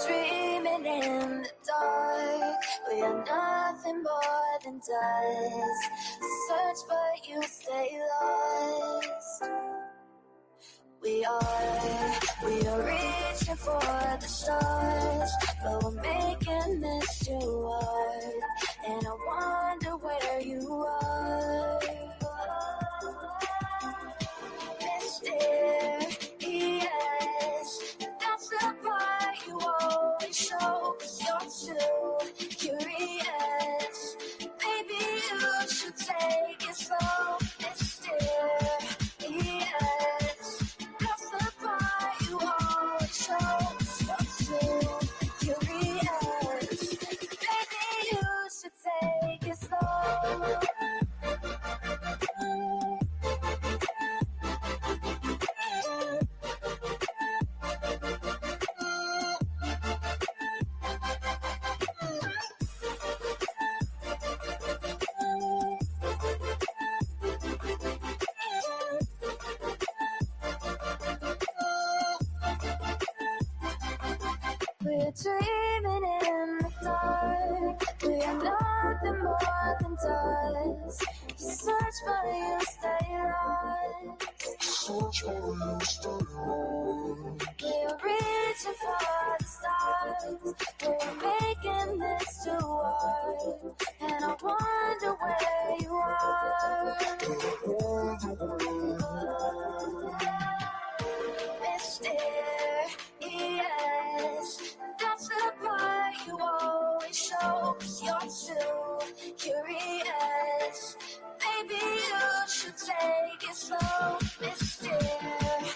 Dreaming in the dark, we are nothing more than dust. Search but you stay lost. We are reaching for the stars, but we're making this too hard. And I wonder where you are. Mysterious, that's the part you always show, 'cause you're too curious. Maybe you should take it slow. Mysterious, that's the part you always show, 'cause you're too curious. Maybe you should take it slow. We're dreaming in the dark, we are nothing more than dust. Search but you stay lost. Search but you stay lost. We're reaching for the stars, we're making this too hard. And I wonder where you are. Mysterious, that's the part you always show, 'cause you're too curious. Maybe you should take it slow. Mysterious,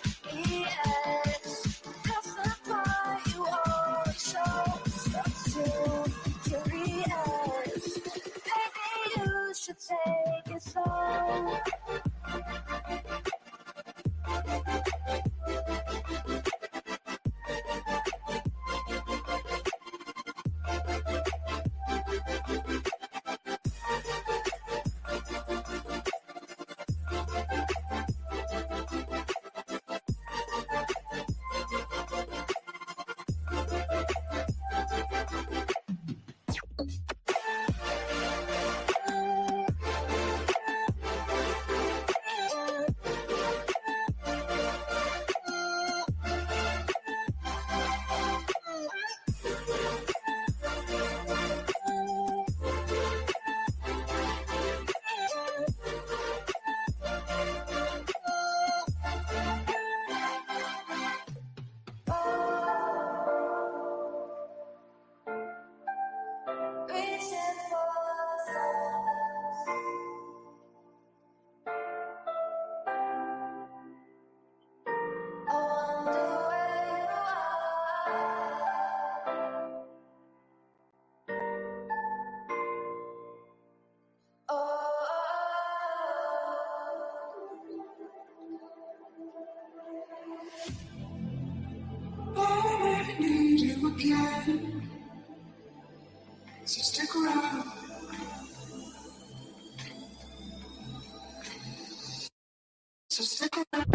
that's the part you always show, 'cause you're too curious. Maybe you should take it slow. Again, so stick around. So stick around.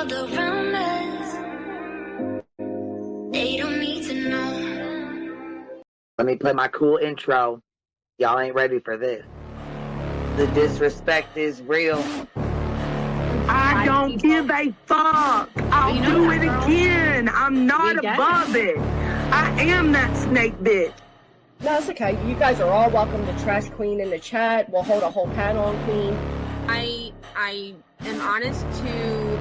world around us. They don't need to know. Let me play my cool intro. Y'all ain't ready for this. The disrespect is real. I don't give a fuck. I'll do it again. I'm not above it. I am that snake bitch. No, it's okay. You guys are all welcome to trash Queen in the chat. We'll hold a whole panel on Queen. I am honest to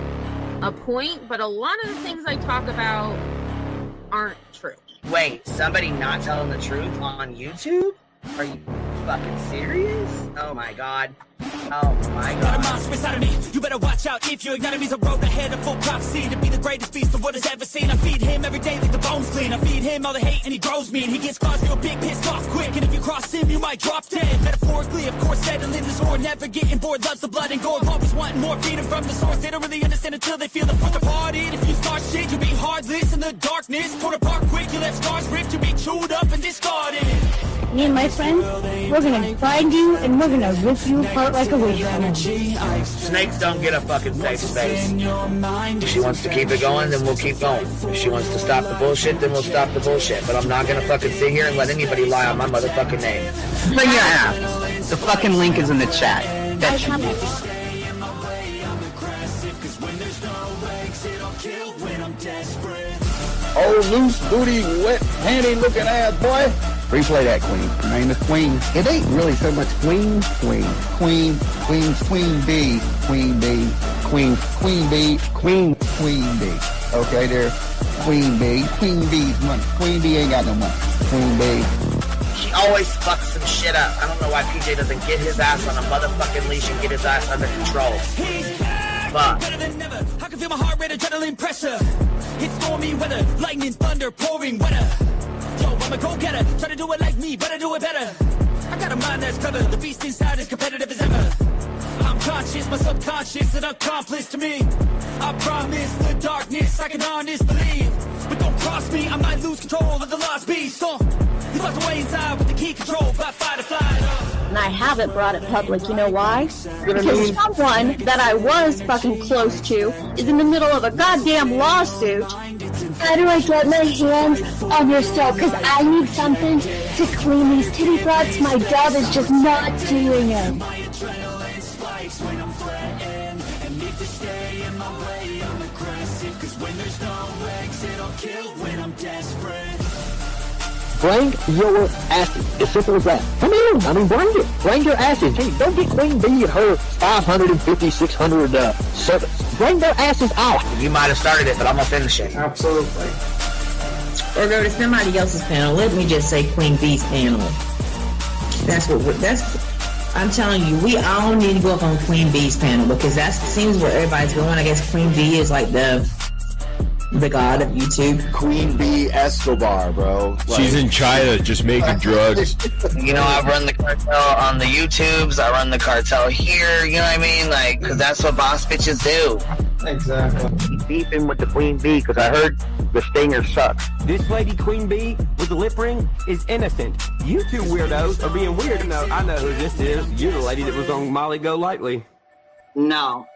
a point, but a lot of the things I talk about aren't true. Wait, somebody not telling the truth on YouTube? Are you fucking serious? Oh my god. Oh my god. Got a monster inside of me. You better watch out if you ignite me. The road ahead of full prophecy to be the greatest beast the world has ever seen. I feed him every day like the bones clean. I feed him all the hate and he grows me. And he gets claws real big, pissed off quick. And if you cross him, you might drop dead. Metaphorically, of course, settling the sword. Never getting bored, loves the blood and gore. Always wanting more freedom from the source. They don't really understand until they feel the fourth departed. If you start shit, you'll be heartless in the darkness. Torn apart quick, you left scars ripped. You'll be chewed up and discarded. Me and my friends, we're gonna find you and we're gonna rip you apart like a wasteland. Snakes don't get a fucking safe space. If she wants to keep it going, then we'll keep going. If she wants to stop the bullshit, then we'll stop the bullshit. But I'm not gonna fucking sit here and let anybody lie on my motherfucking name. Bring your ass. The fucking link is in the chat. That's Oh, loose booty, wet panty looking ass boy. Replay that, Queen. Her name is Queen. It ain't really so much Queen. Queen B. Queen B. Okay, there. Queen B. Queen B's money. Queen B ain't got no money. Queen B. She always fucks some shit up. I don't know why PJ doesn't get his ass on a motherfucking leash and get his ass under control. Fuck. Better than never. I can feel my heart rate, adrenaline pressure. It's stormy weather, lightning, thunder, pouring weather. Yo, I'm a go-getter, try to do it like me, but I do it better. I got a mind that's clever, the beast inside is competitive as ever. I'm conscious, my subconscious, an accomplice to me. I promise the darkness, I can honest believe. But don't cross me, I might lose control of the lost beast. So, he's locked away inside with the key control by fight or flight. And I haven't brought it public, you know why? Because someone that I was fucking close to is in the middle of a goddamn lawsuit. How do I get my hands on your soul? Because I need something to clean these titty butts. My dove is just not doing it. Bring your asses. As simple as that. Come in. I mean, bring it. Bring your asses. Hey, don't get Queen B and her 550, 600 servants. Bring their asses out. You might have started it, but I'm gonna finish it. Absolutely. Or go to somebody else's panel. Let me just say Queen B's panel. I'm telling you, we all need to go up on Queen B's panel because that seems where everybody's going. I guess Queen B is like the god of YouTube. Queen B Escobar, bro. Like, she's in China just making drugs. You know, I run the cartel on the YouTubes. I run the cartel here. You know what I mean? Like, because that's what boss bitches do. Exactly. Beefing with the Queen B because I heard the stinger sucks. This lady Queen B with the lip ring is innocent. You two weirdos are being weird. No, I know who this is. You're the lady that was on Molly Go Lightly. No.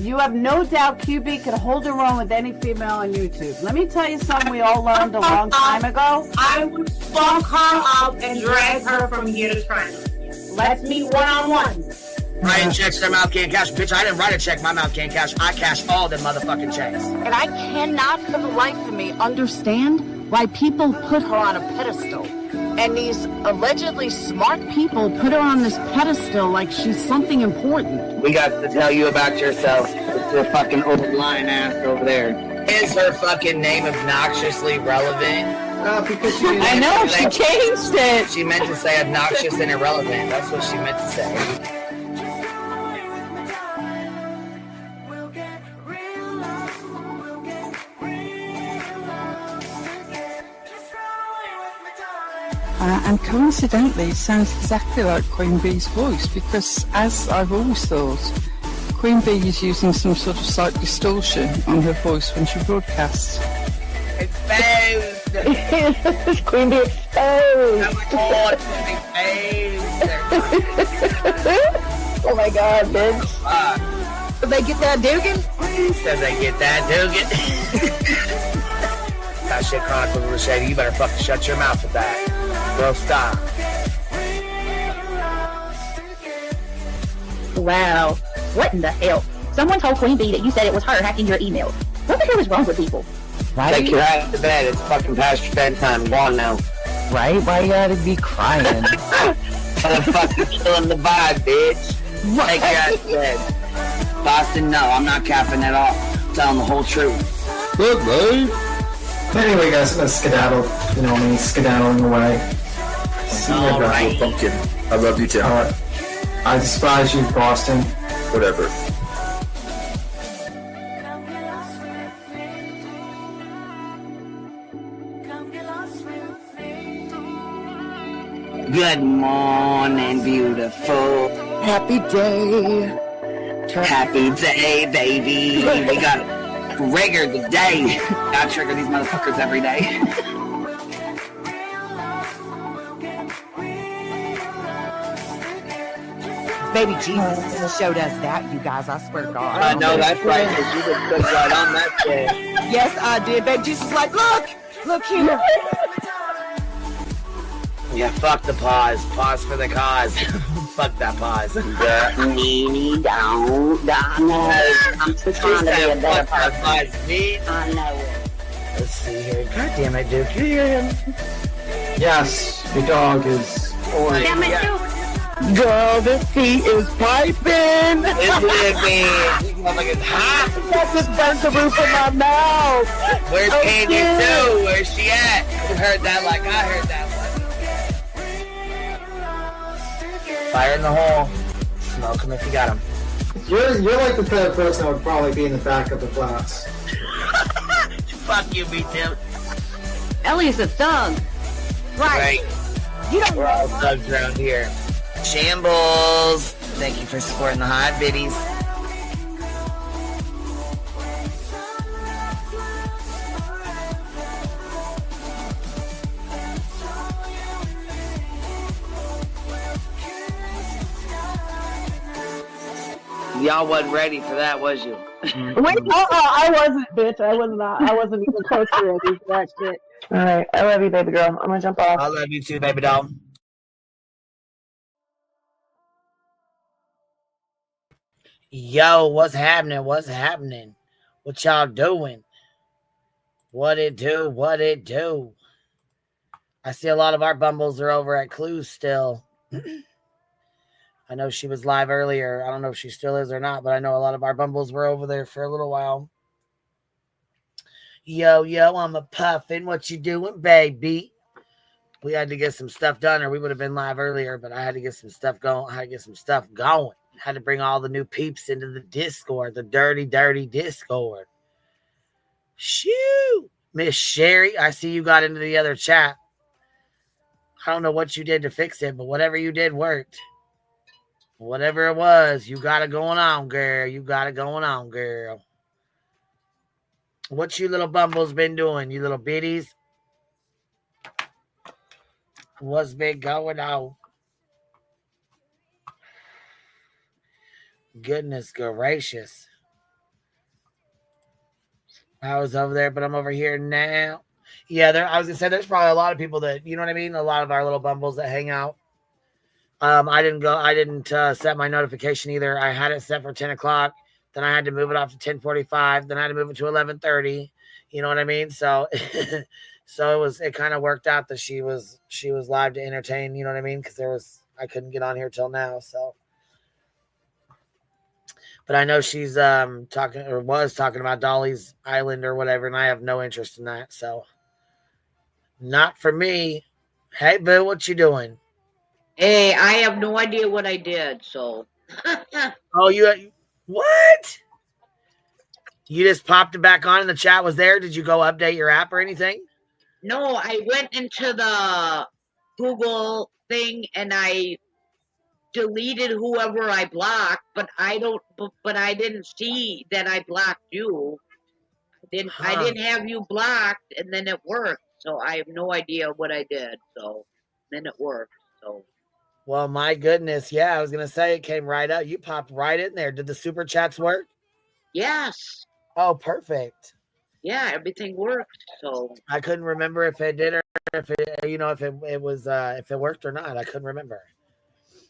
You have no doubt QB could hold her own with any female on YouTube. Let me tell you something we all learned a long time ago. I would fuck her up and drag her from here to China. Let's meet one-on-one. Writing checks, their mouth can't cash. Bitch, I didn't write a check, my mouth can't cash. I cash all them motherfucking checks. And I cannot for the life of me understand why people put her on a pedestal. And these allegedly smart people put her on this pedestal like she's something important. We got to tell you about yourself. It's your fucking overlying ass over there. Is her fucking name obnoxiously relevant? Because I know, she changed it. She meant to say obnoxious and irrelevant. That's what she meant to say. And coincidentally, it sounds exactly like Queen Bee's voice because, as I've always thought, Queen Bee is using some sort of slight distortion on her voice when she broadcasts. Exposed! Queen Bee exposed! Oh my god, bitch. they get that Dugan? So they get that Dugan. That shit Chronicles of Shady. You better fucking shut your mouth with that. Bro, stop. Wow. What in the hell? Someone told Queen Bee that you said it was her hacking your email. What the hell is wrong with people? Take your ass to bed. It's fucking past your bedtime. Go on now. Right? Why you gotta be crying? Motherfucker killing the vibe, bitch. Take your ass to bed. Boston, no, I'm not capping at all. I'm telling the whole truth. Look, babe. Anyway, guys, I'm gonna skedaddle. You know me, skedaddling away. See you guys. Pumpkin. I love you too. I despise you, Boston. Whatever. Good morning, beautiful. Happy day. Happy day, baby. We got rigor today. I trigger these motherfuckers every day. Baby Jesus showed us that, you guys. I swear to God. I know that's right, because you just put right on that shit. Yes, I did. Baby Jesus was like, look here. Yeah, fuck the pause. Pause for the cause. Fuck that pause. I'm just trying to be a better person. I know it. Let's see here. God damn it, Duke. You hear him? Yes, your dog is. Damn it, Duke. Girl, this tea is piping. It's living. This motherfucker's hot. That just burnt the roof of my mouth. Where's Candy Sue? Where's she at? You heard that like I heard that one. Fire in the hole. Smoke him if you got him. You're like the type of person that would probably be in the back of the class. Fuck you, me too. Ellie's a thug. Right. You don't We're all thugs around here. Shambles. Thank you for supporting the hot biddies. Y'all wasn't ready for that, was you? Wait, I wasn't, bitch. I wasn't even close to ready for that shit. Alright, I love you, baby girl. I'm gonna jump off. I love you too, baby doll. Yo, what's happening? What's happening? What y'all doing? What it do? What it do? I see a lot of our bumbles are over at Clues still. I know she was live earlier. I don't know if she still is or not, but I know a lot of our bumbles were over there for a little while. Yo, I'm a puffin. What you doing, baby? We had to get some stuff done, or we would have been live earlier, but I had to get some stuff going. I had to get some stuff going. Had to bring all the new peeps into the Discord, the dirty, dirty Discord. Shoo! Miss Sherry, I see you got into the other chat. I don't know what you did to fix it, but whatever you did worked. Whatever it was, you got it going on, girl. You got it going on, girl. What you little bumbles been doing, you little biddies? What's been going on? Goodness gracious. I was over there, but I'm over here now. Yeah, I was going to say, there's probably a lot of people that, you know what I mean? A lot of our little bumbles that hang out. I didn't set my notification either. I had it set for 10 o'clock. Then I had to move it off to 10:45. Then I had to move it to 11:30. You know what I mean? So, it kind of worked out that she was live to entertain. You know what I mean? Because I couldn't get on here till now. So, but I know she's was talking about Dolly's Island or whatever, and I have no interest in that. So, not for me. Hey, boo, what you doing? Hey, I have no idea what I did, so. Oh, what? You just popped it back on and the chat was there? Did you go update your app or anything? No, I went into the Google thing and I deleted whoever I blocked, but I didn't see that I blocked you. I didn't have you blocked, and then it worked. So I have no idea what I did. So then it worked. So. Well, my goodness. Yeah, I was going to say it came right up. You popped right in there. Did the super chats work? Yes. Oh, perfect. Yeah, everything worked. So I couldn't remember if it did or if it, if it worked or not. I couldn't remember.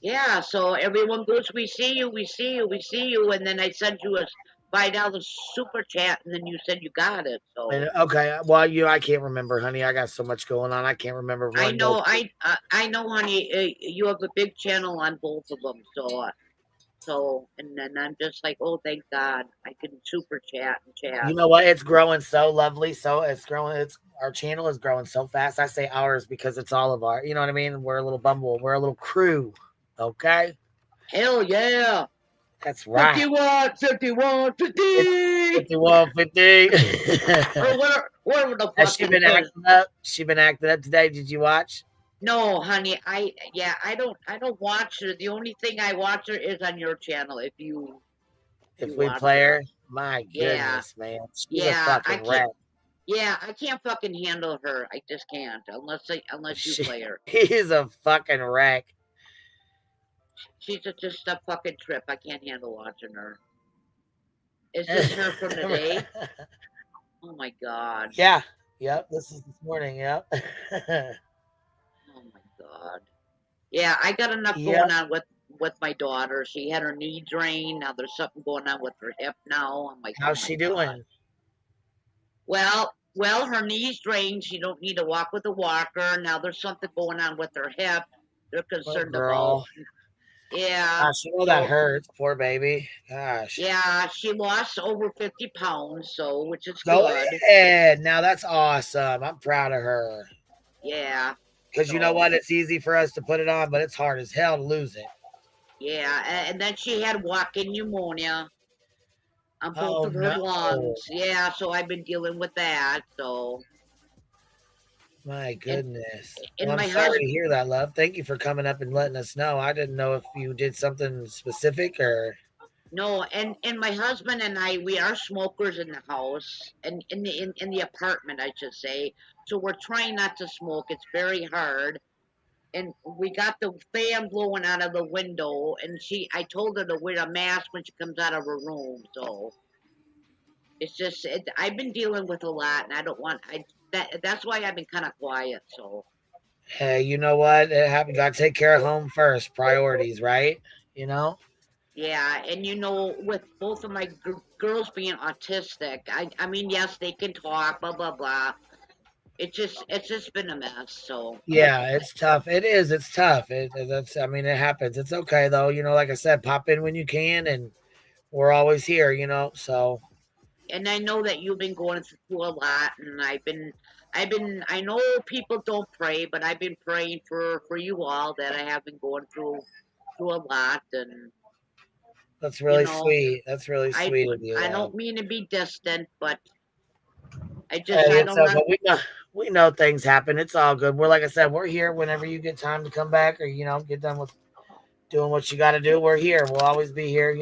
yeah, so everyone goes, we see you, we see you, we see you, and then I sent you a $5 super chat, and then you said you got it. So And, okay, well, I can't remember, honey. I got so much going on. I can't remember. I know, I know, honey. You have a big channel on both of them, so, and then I'm just like, oh, thank God, I can super chat and chat. You know what? It's growing so lovely. So it's growing. Our channel is growing so fast. I say ours because it's all of our. You know what I mean? We're a little bumble. We're a little crew. Okay. Hell yeah. That's right. 51, 50. 51, 50. Or whatever the fuck. Has she been acting up? She been acting up today. Did you watch? No, honey. I don't watch her. The only thing I watch her is on your channel. If we play her, my goodness, yeah. man. She's yeah, a fucking wreck. Yeah, I can't fucking handle her. I just can't unless you play her. He's a fucking wreck. She's just a fucking trip. I can't handle watching her. Is this her from today? Oh my God. Yeah. Yep. This is this morning. Yep. Oh my God. Yeah, I got enough going on with my daughter. She had her knee drained. Now there's something going on with her hip now. I'm like, how's she doing? Well, her knee's drained. She don't need to walk with a walker. Now there's something going on with her hip. They're concerned about. Yeah. Gosh, you know that hurts, poor baby. Gosh. Yeah, she lost over 50 pounds, so which is Go good. ahead. Now that's awesome. I'm proud of her. Yeah. Because you know what? It's easy for us to put it on, but it's hard as hell to lose it. Yeah, and then she had walking pneumonia on both of her lungs. Yeah, so I've been dealing with that. So. My goodness. And well, my I'm sorry husband, to hear that, love. Thank you for coming up and letting us know. I didn't know if you did something specific or. No, and my husband and I, we are smokers in the house and in the apartment, I should say. So we're trying not to smoke. It's very hard. And we got the fan blowing out of the window, and I told her to wear a mask when she comes out of her room. So it's just, I've been dealing with a lot, and I don't want, that's why I've been kind of quiet. So. Hey, you know what? You got to take care of home first. Priorities, right? You know? Yeah, and with both of my girls being autistic, I mean, yes, they can talk, blah blah blah. It's just been a mess. So yeah, it's tough. It is. It's tough. It happens. It's okay though. Like I said, pop in when you can, and we're always here. So. And I know that you've been going through a lot, and I know people don't pray, but I've been praying for you all that I have been going through a lot, and. That's really sweet. That's really sweet of you. I don't mean to be distant, but I don't know. But we know things happen. It's all good. Like I said, we're here whenever you get time to come back or, get done with doing what you got to do. We're here. We'll always be here,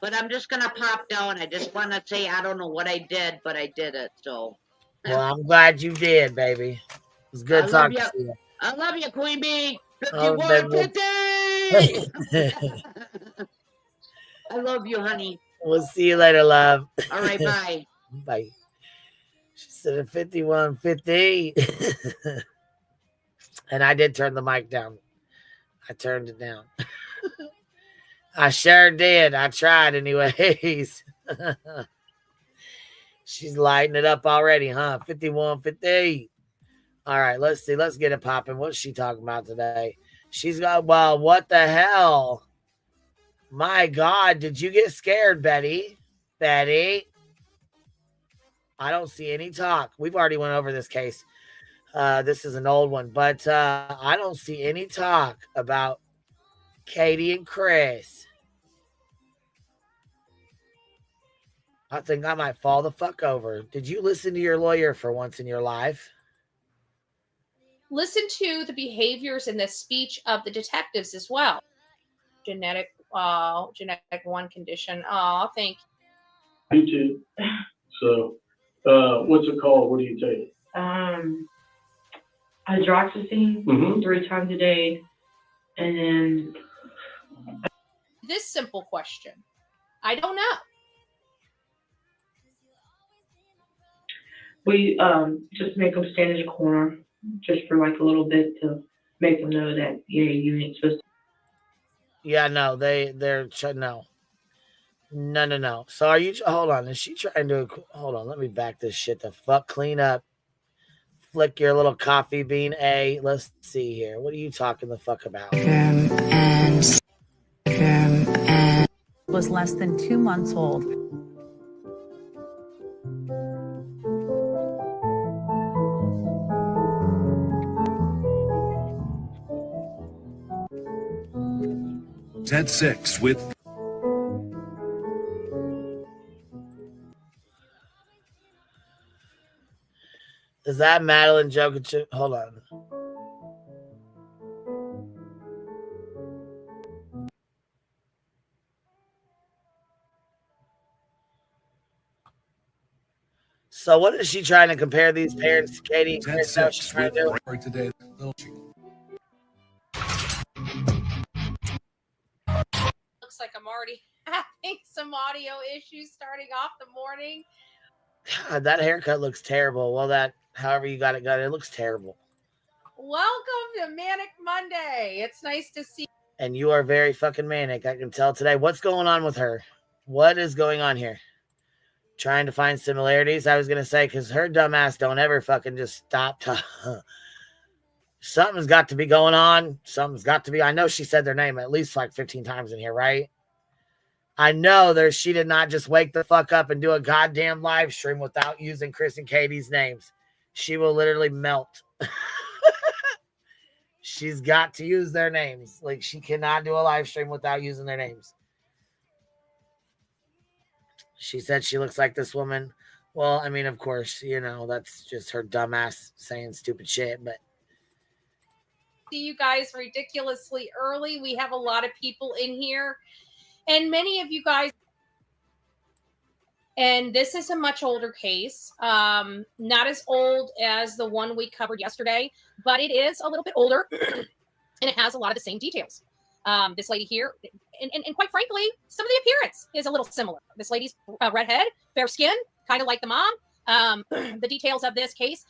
But I'm just going to pop down. I just want to say I don't know what I did, but I did it. So. Well, I'm glad you did, baby. It was good talking to you. I love you, Queen Bee. 5150. I love you, honey. We'll see you later, love. All right, bye. Bye. She said 5150. And I did turn the mic down. I turned it down. I sure did. I tried anyways. She's lighting it up already, huh? 5150. All right, let's see. Let's get it popping. What's she talking about today? She's got, well, what the hell? My God, did you get scared, Betty? Betty? I don't see any talk. We've already went over this case. This is an old one, but I don't see any talk about Katie and Chris. I think I might fall the fuck over. Did you listen to your lawyer for once in your life? Listen to the behaviors and the speech of the detectives as well. Genetic 1 condition. Oh, thank you. You too. So, what's it called? What do you take? Hydroxyzine 3 times a day, and then this simple question. I don't know. We just make them stand in the corner just for like a little bit to make them know that you ain't supposed to. Yeah, no, they're no. No. So are you? Hold on. Is she trying to? Hold on. Let me back this shit the fuck clean up. Flick your little coffee bean. Let's see here. What are you talking the fuck about? And was less than 2 months old. At 6 with. Is that Madeline Jokic? Hold on. So what is she trying to compare these parents to Katie and Chris? Now she's trying to do today. Looks like I'm already having some audio issues starting off the morning. God, that haircut looks terrible. Well, however you got it looks terrible. Welcome to Manic Monday. It's nice to see. And you are very fucking manic. I can tell today. What's going on with her? What is going on here? Trying to find similarities. I was going to say, because her dumbass don't ever fucking just stop. Something's got to be going on. Something's got to be. I know she said their name at least like 15 times in here, right? I know she did not just wake the fuck up and do a goddamn live stream without using Chris and Katie's names. She will literally melt. She's got to use their names. Like, she cannot do a live stream without using their names. She said she looks like this woman. Well, I mean, of course, that's just her dumbass saying stupid shit, but. See you guys ridiculously early. We have a lot of people in here, and many of you guys. And this is a much older case, not as old as the one we covered yesterday, but it is a little bit older, and it has a lot of the same details. This lady here, and quite frankly, some of the appearance is a little similar. This lady's redhead, fair skin, kind of like the mom. The details of this case,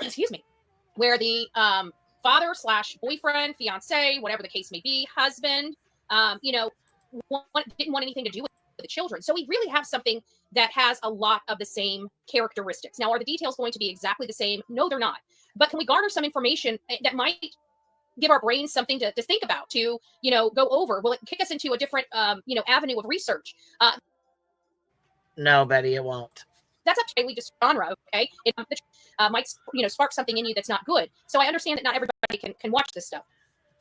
excuse me, where the father / boyfriend, fiance, whatever the case may be, husband, didn't want anything to do with the children. So we really have something that has a lot of the same characteristics. Now, are the details going to be exactly the same? No, they're not. But can we garner some information that might give our brains something to think about, to, go over? Will it kick us into a different, avenue of research? No, Betty, it won't. That's up to just genre, okay? It might, spark something in you that's not good. So I understand that not everybody can watch this stuff.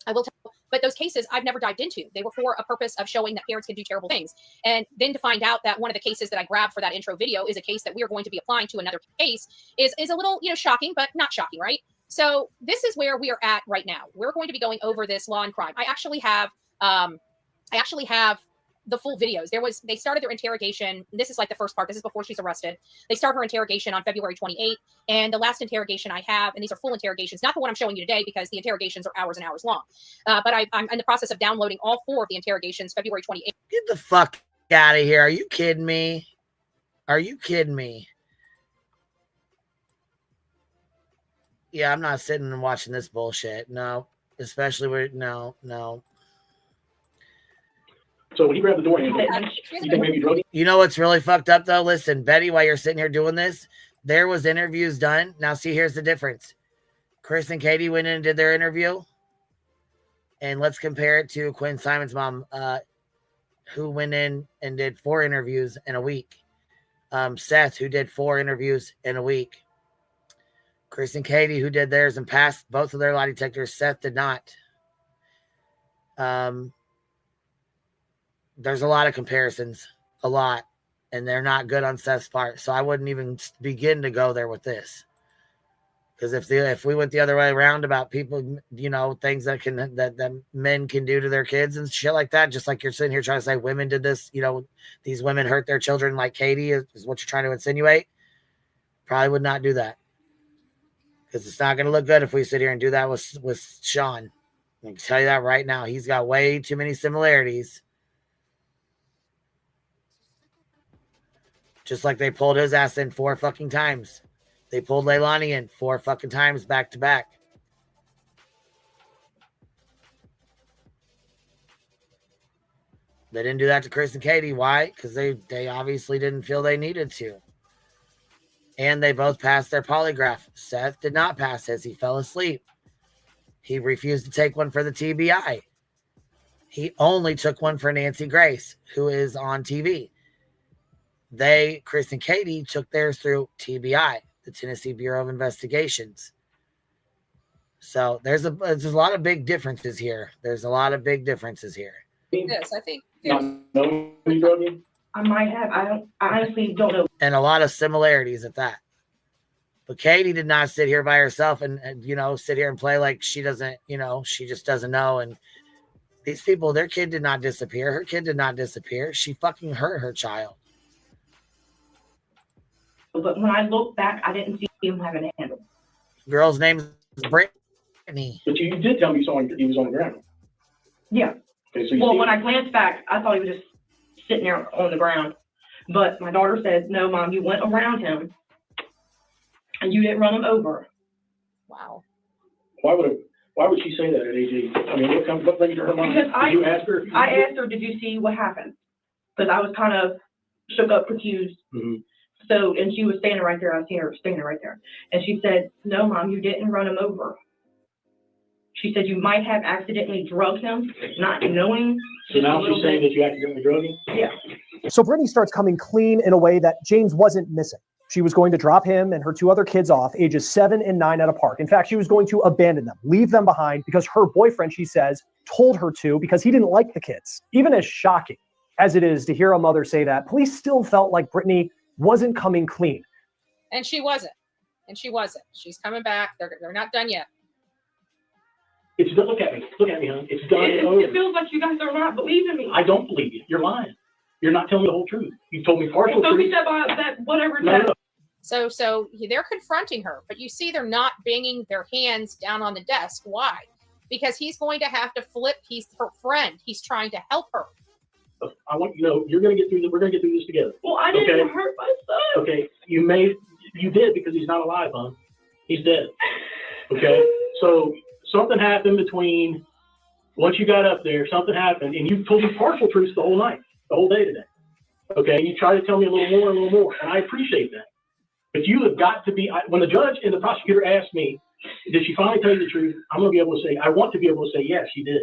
I will tell, but those cases I've never dived into. They were for a purpose of showing that parents can do terrible things. And then to find out that one of the cases that I grabbed for that intro video is a case that we are going to be applying to another case is a little, shocking, but not shocking, right? So this is where we are at right now. We're going to be going over this law and crime. I actually have the full videos. They started their interrogation. This is like the first part. This is before she's arrested. They start her interrogation on February 28th. And the last interrogation I have, and these are full interrogations, not the one I'm showing you today because the interrogations are hours and hours long. But I'm in the process of downloading all 4 of the interrogations, February 28th. Get the fuck out of here. Are you kidding me? Are you kidding me? Yeah, I'm not sitting and watching this bullshit. No, especially where, no. So when you grab the door handle, you think maybe you drove? You know what's really fucked up, though? Listen, Betty, while you're sitting here doing this, there was interviews done. Now, see, here's the difference. Chris and Katie went in and did their interview. And let's compare it to Quinn Simon's mom, who went in and did 4 interviews in a week. Seth, who did 4 interviews in a week. Chris and Katie, who did theirs and passed both of their lie detectors. Seth did not. There's a lot of comparisons, a lot, and they're not good on Seth's part. So I wouldn't even begin to go there with this, because if we went the other way around about people, things that men can do to their kids and shit like that, just like you're sitting here trying to say women did this, these women hurt their children like Katie is what you're trying to insinuate. Probably would not do that, because it's not going to look good if we sit here and do that with Sean. I can tell you that right now. He's got way too many similarities. Just like they pulled his ass in 4 fucking times. They pulled Leilani in 4 fucking times back to back. They didn't do that to Chris and Katie. Why? Because they obviously didn't feel they needed to. And they both passed their polygraph. Seth did not pass his. He fell asleep. He refused to take one for the TBI. He only took one for Nancy Grace, who is on TV. Chris and Katie, took theirs through TBI, the Tennessee Bureau of Investigations. So there's a lot of big differences here. Yes, I think. I might have. I honestly don't know. And a lot of similarities at that. But Katie did not sit here by herself and sit here and play like she doesn't, she just doesn't know. And these people, their kid did not disappear. Her kid did not disappear. She fucking hurt her child. But when I look back, I didn't see him having a handle. Girl's name is Brittany. But you did tell me he was on the ground. Yeah. Okay, so well, when I glanced back, I thought he was just sitting there on the ground. But my daughter said, "No, Mom, you went around him, and you didn't run him over." Wow. Why would she say that at AG? I mean, what led to her mind? Because Did you ask her? I asked her, "Did you see what happened?" Because I was kind of shook up, confused. Mm-hmm. So, and she was standing right there. I seen her standing right there, and she said, "No, Mom, you didn't run him over." She said, "You might have accidentally drugged him, not knowing." So now she's saying that you accidentally drugged him? Yeah. So Brittany starts coming clean in a way that James wasn't missing. She was going to drop him and her 2 other kids off, ages 7 and 9, at a park. In fact, she was going to abandon them, leave them behind, because her boyfriend, she says, told her to, because he didn't like the kids. Even as shocking as it is to hear a mother say that, police still felt like Brittany wasn't coming clean. And she wasn't. She's coming back. They're not done yet. It's done. Look at me, hon. It's done. It feels like you guys are not believing me. I don't believe you. You're lying. You're not telling me the whole truth. You told me partial So truth. we said about that whatever. No. So they're confronting her, but you see they're not banging their hands down on the desk. Why? Because he's going to have to flip. He's her friend. He's trying to help her. I want you're going to get through this. We're going to get through this together. Well, I didn't hurt my son. Okay, you did because he's not alive, hon. He's dead. Okay, so something happened between once you got up there. Something happened, and you told me partial truths the whole night, the whole day today. Okay, and you try to tell me a little more, and I appreciate that. But you have got to be. When the judge and the prosecutor asked me, "Did she finally tell you the truth?" I'm going to be able to say, I want to be able to say, yes, she did.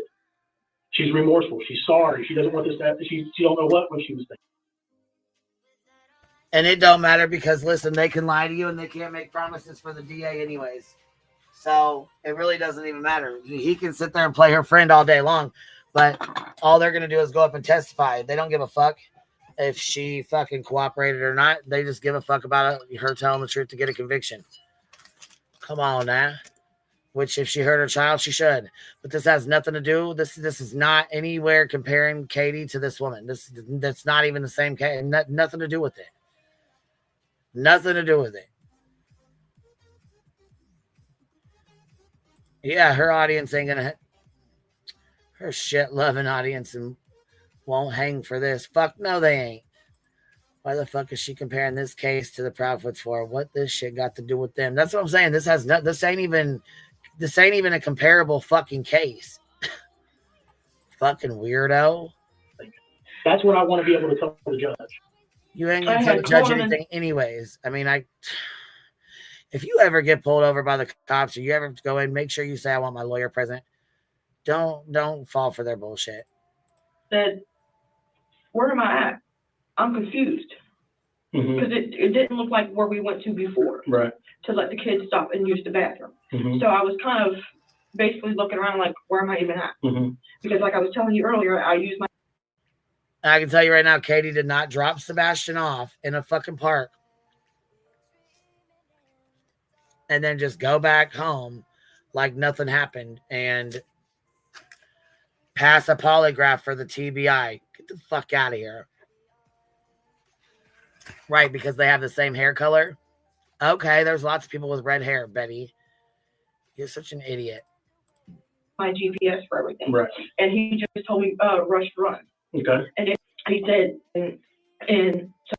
She's remorseful. She's sorry. She doesn't want this to happen. She don't know what she was thinking. And it don't matter because, listen, they can lie to you and they can't make promises for the DA anyways. So it really doesn't even matter. He can sit there and play her friend all day long, but all they're going to do is go up and testify. They don't give a fuck if she fucking cooperated or not. They just give a fuck about her telling the truth to get a conviction. Come on now. Which if she hurt her child, she should. But this has nothing to do. This is not anywhere comparing Katie to this woman. That's not even the same case. Nothing to do with it. Nothing to do with it. Yeah, her audience ain't gonna. Her shit-loving audience and won't hang for this. Fuck no, they ain't. Why the fuck is she comparing this case to the Proudfoots for? What this shit got to do with them? That's what I'm saying. This ain't even a comparable fucking case. Fucking weirdo. That's what I want to be able to tell the judge. You ain't gonna judge anything anyways. I mean, if you ever get pulled over by the cops or you ever go in, make sure you say, I want my lawyer present. Don't fall for their bullshit. Said, where am I at? I'm confused. Because it didn't look like where we went to before. Right. To let the kids stop and use the bathroom. So I was kind of basically looking around like, where am I even at? Because like I was telling you earlier, I used my... I can tell you right now, Katie did not drop Sebastian off in a fucking park and then just go back home like nothing happened and pass a polygraph for the TBI. Get the fuck out of here. Right, because they have the same hair color? Okay, there's lots of people with red hair, Betty. You're such an idiot. My GPS for everything. Right. And he just told me, rush run. Okay. And then he said, and so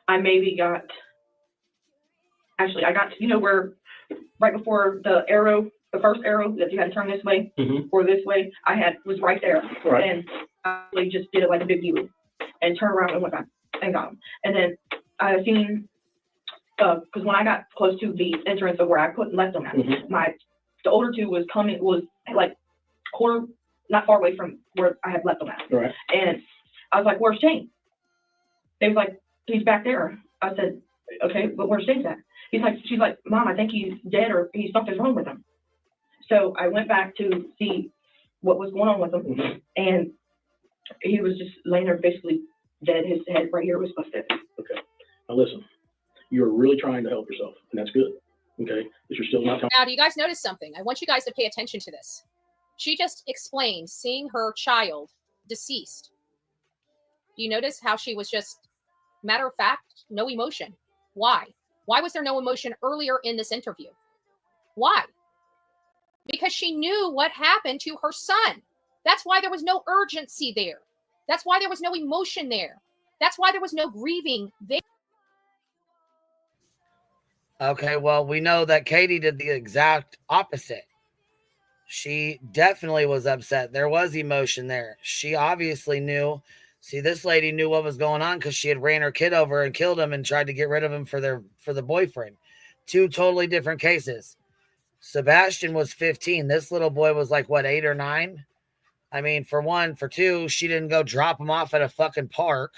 I maybe got, actually, I got, you know, where right before the arrow, the first arrow that you had to turn this way or this way, was right there. Right. And I really just did it like a big U and turned around and went back and got him. And then I seen, because when I got close to the entrance of where I left them at, the older two was like quarter, not far away from where I had left them at. Right. And I was like, where's James? They was like, he's back there. I said, okay, but where's James at? She's like, Mom, I think he's dead or something's wrong with him. So I went back to see what was going on with him, and he was just laying there basically dead. His head right here was busted. Okay. Now listen, you're really trying to help yourself, and that's good. Okay. But you're still not telling. Now, do you guys notice something? I want you guys to pay attention to this. She just explained seeing her child deceased. Do you notice how she was just matter of fact, no emotion? Why? Why was there no emotion earlier in this interview? Why? Because she knew what happened to her son. That's why there was no urgency there. That's why there was no emotion there. That's why there was no grieving there. Okay, well, we know that Katie did the exact opposite. She definitely was upset. There was emotion there. She obviously knew. See, this lady knew what was going on because she had ran her kid over and killed him and tried to get rid of him for the boyfriend. Two totally different cases. Sebastian was 15. This little boy was like, what, 8 or 9? I mean, for one. For two, she didn't go drop him off at a fucking park.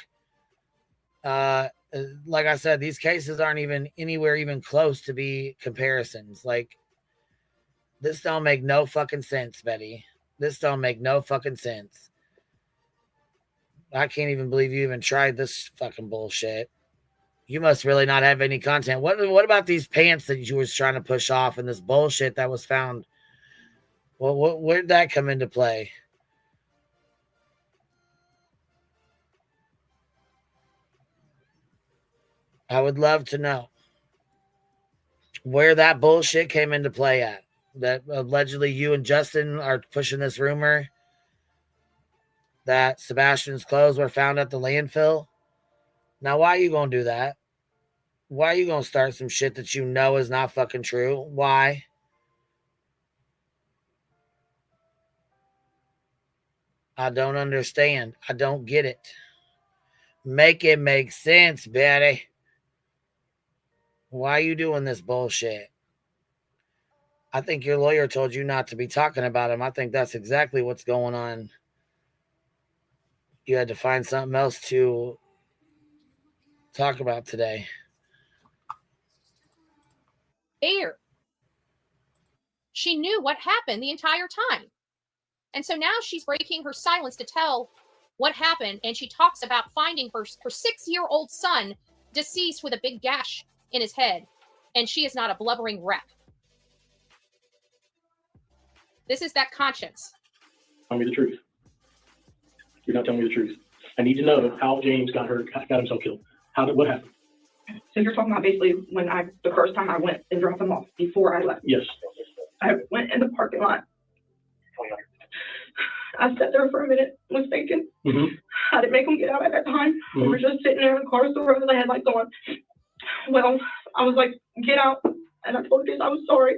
Like I said, these cases aren't even anywhere even close to be comparisons. Like, this don't make no fucking sense, Betty. This don't make no fucking sense. I can't even believe you even tried this fucking bullshit. You must really not have any content. What about these pants that you was trying to push off and this bullshit that was found? Well, where'd that come into play? I would love to know where that bullshit came into play at. That allegedly you and Justin are pushing this rumor that Sebastian's clothes were found at the landfill. Now, why are you going to do that? Why are you going to start some shit that you know is not fucking true? Why? I don't understand. I don't get it. Make it make sense, Betty. Why are you doing this bullshit? I think your lawyer told you not to be talking about him. I think that's exactly what's going on. You had to find something else to talk about today. Air. She knew what happened the entire time. And so now she's breaking her silence to tell what happened. And she talks about finding her 6-year-old son deceased with a big gash in his head. And she is not a blubbering wreck. This is that conscience. Tell me the truth. You're not telling me the truth. I need to know how James got himself killed. What happened? So you're talking about basically when the first time I went and dropped him off before I left. Yes. I went in the parking lot. I sat there for a minute, was thinking. I didn't make him get out at that time. We were just sitting there in the car, so the headlights on. Well, I was like, get out. And I told him I was sorry.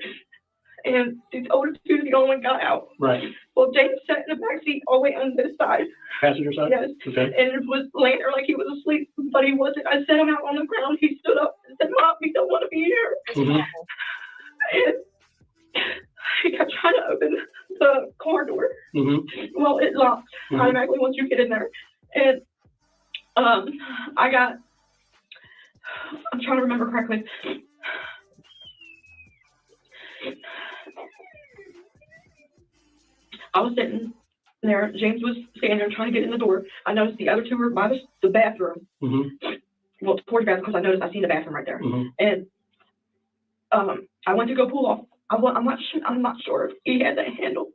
And these older two, the only one got out. Right. Well, James sat in the back seat all the way on this side. Passenger side? Yes. Okay. And it was laying there like he was asleep, but he wasn't. I set him out on the ground. He stood up and said, Mom, we don't want to be here. And he kept trying to open the car door. Well, it locked automatically once you get in there. And I'm trying to remember correctly. I was sitting there. James was standing there trying to get in the door. I noticed the other two were by the bathroom. Well, towards the bathroom because I seen the bathroom right there. And I went to go pull off. I'm not sure if he had that handle.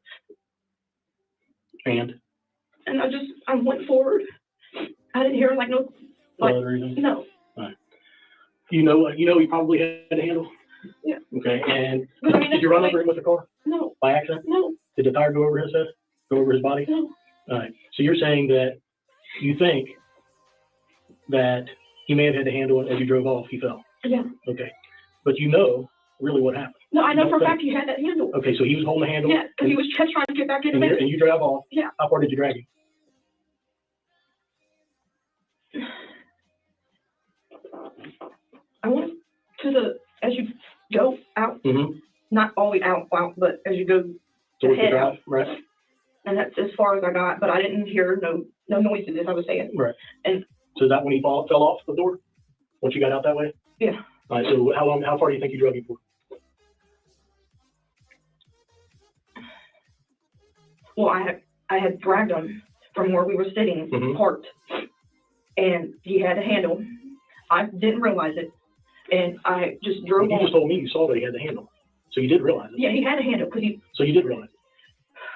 And I went forward. I didn't hear no other reason? No. All right. You know he probably had a handle. Yeah. Okay. And did you run over him with the car? No. By accident? No. Did the tire go over his head? Go over his body? No. All right. So you're saying that you think that He may have had to handle it as you drove off. He fell. Yeah. Okay. But you know really what happened. No, I know for a fact he had that handle. Okay, so he was holding the handle. Yeah, because he was trying to get back in there. And you drive off. Yeah. How far did you drag him? I went to the, as you go out, not all the way out, but as you go to head out. Right. And that's as far as I got, but I didn't hear no noises, as I was saying. Right. And so is that when he fell off the door? Once you got out that way? Yeah. All right, so how far do you think you drug him for? Well, I had dragged him from where we were sitting, parked, and he had a handle. I didn't realize it, and I just drove on. You just told me you saw that he had the handle, so you did realize it. Yeah, he had a handle. So you did realize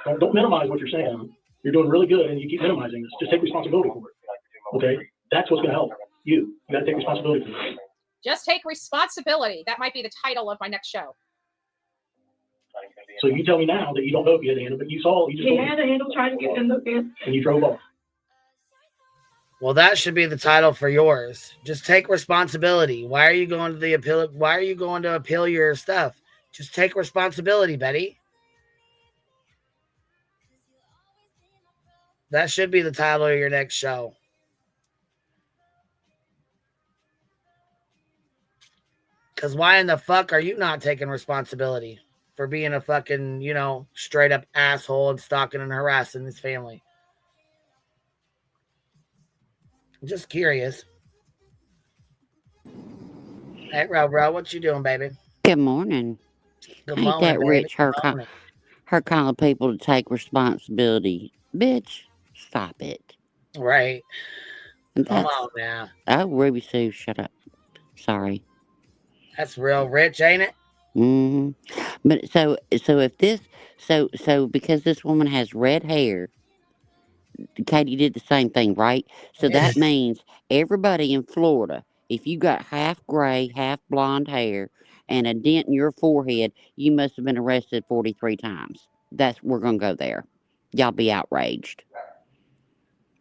it. Don't minimize what you're saying. You're doing really good, and you keep minimizing this. Just take responsibility for it. Okay? That's what's going to help you. You got to take responsibility for it. Just take responsibility. That might be the title of my next show. So you tell me now that you don't know if he had a handle, but you saw. He had a handle trying to get in the bin. And you drove off. Well, that should be the title for yours. Just take responsibility. Why are you going to the appeal? Why are you going to appeal your stuff? Just take responsibility, Betty. That should be the title of your next show. Because why in the fuck are you not taking responsibility for being a fucking, straight up asshole and stalking and harassing his family? I'm just curious. Hey, bro, what you doing, baby? Good morning. Good Ain't morning, that baby. rich, her kind of people to take responsibility. Bitch, stop it. Right. And Come on now. Oh, Ruby Sue, shut up. Sorry. That's real rich, ain't it? But so if this, so because this woman has red hair, Katie did the same thing, right? So that means everybody in Florida, if you got half gray, half blonde hair, and a dent in your forehead, you must have been arrested 43 times. We're going to go there. Y'all be outraged.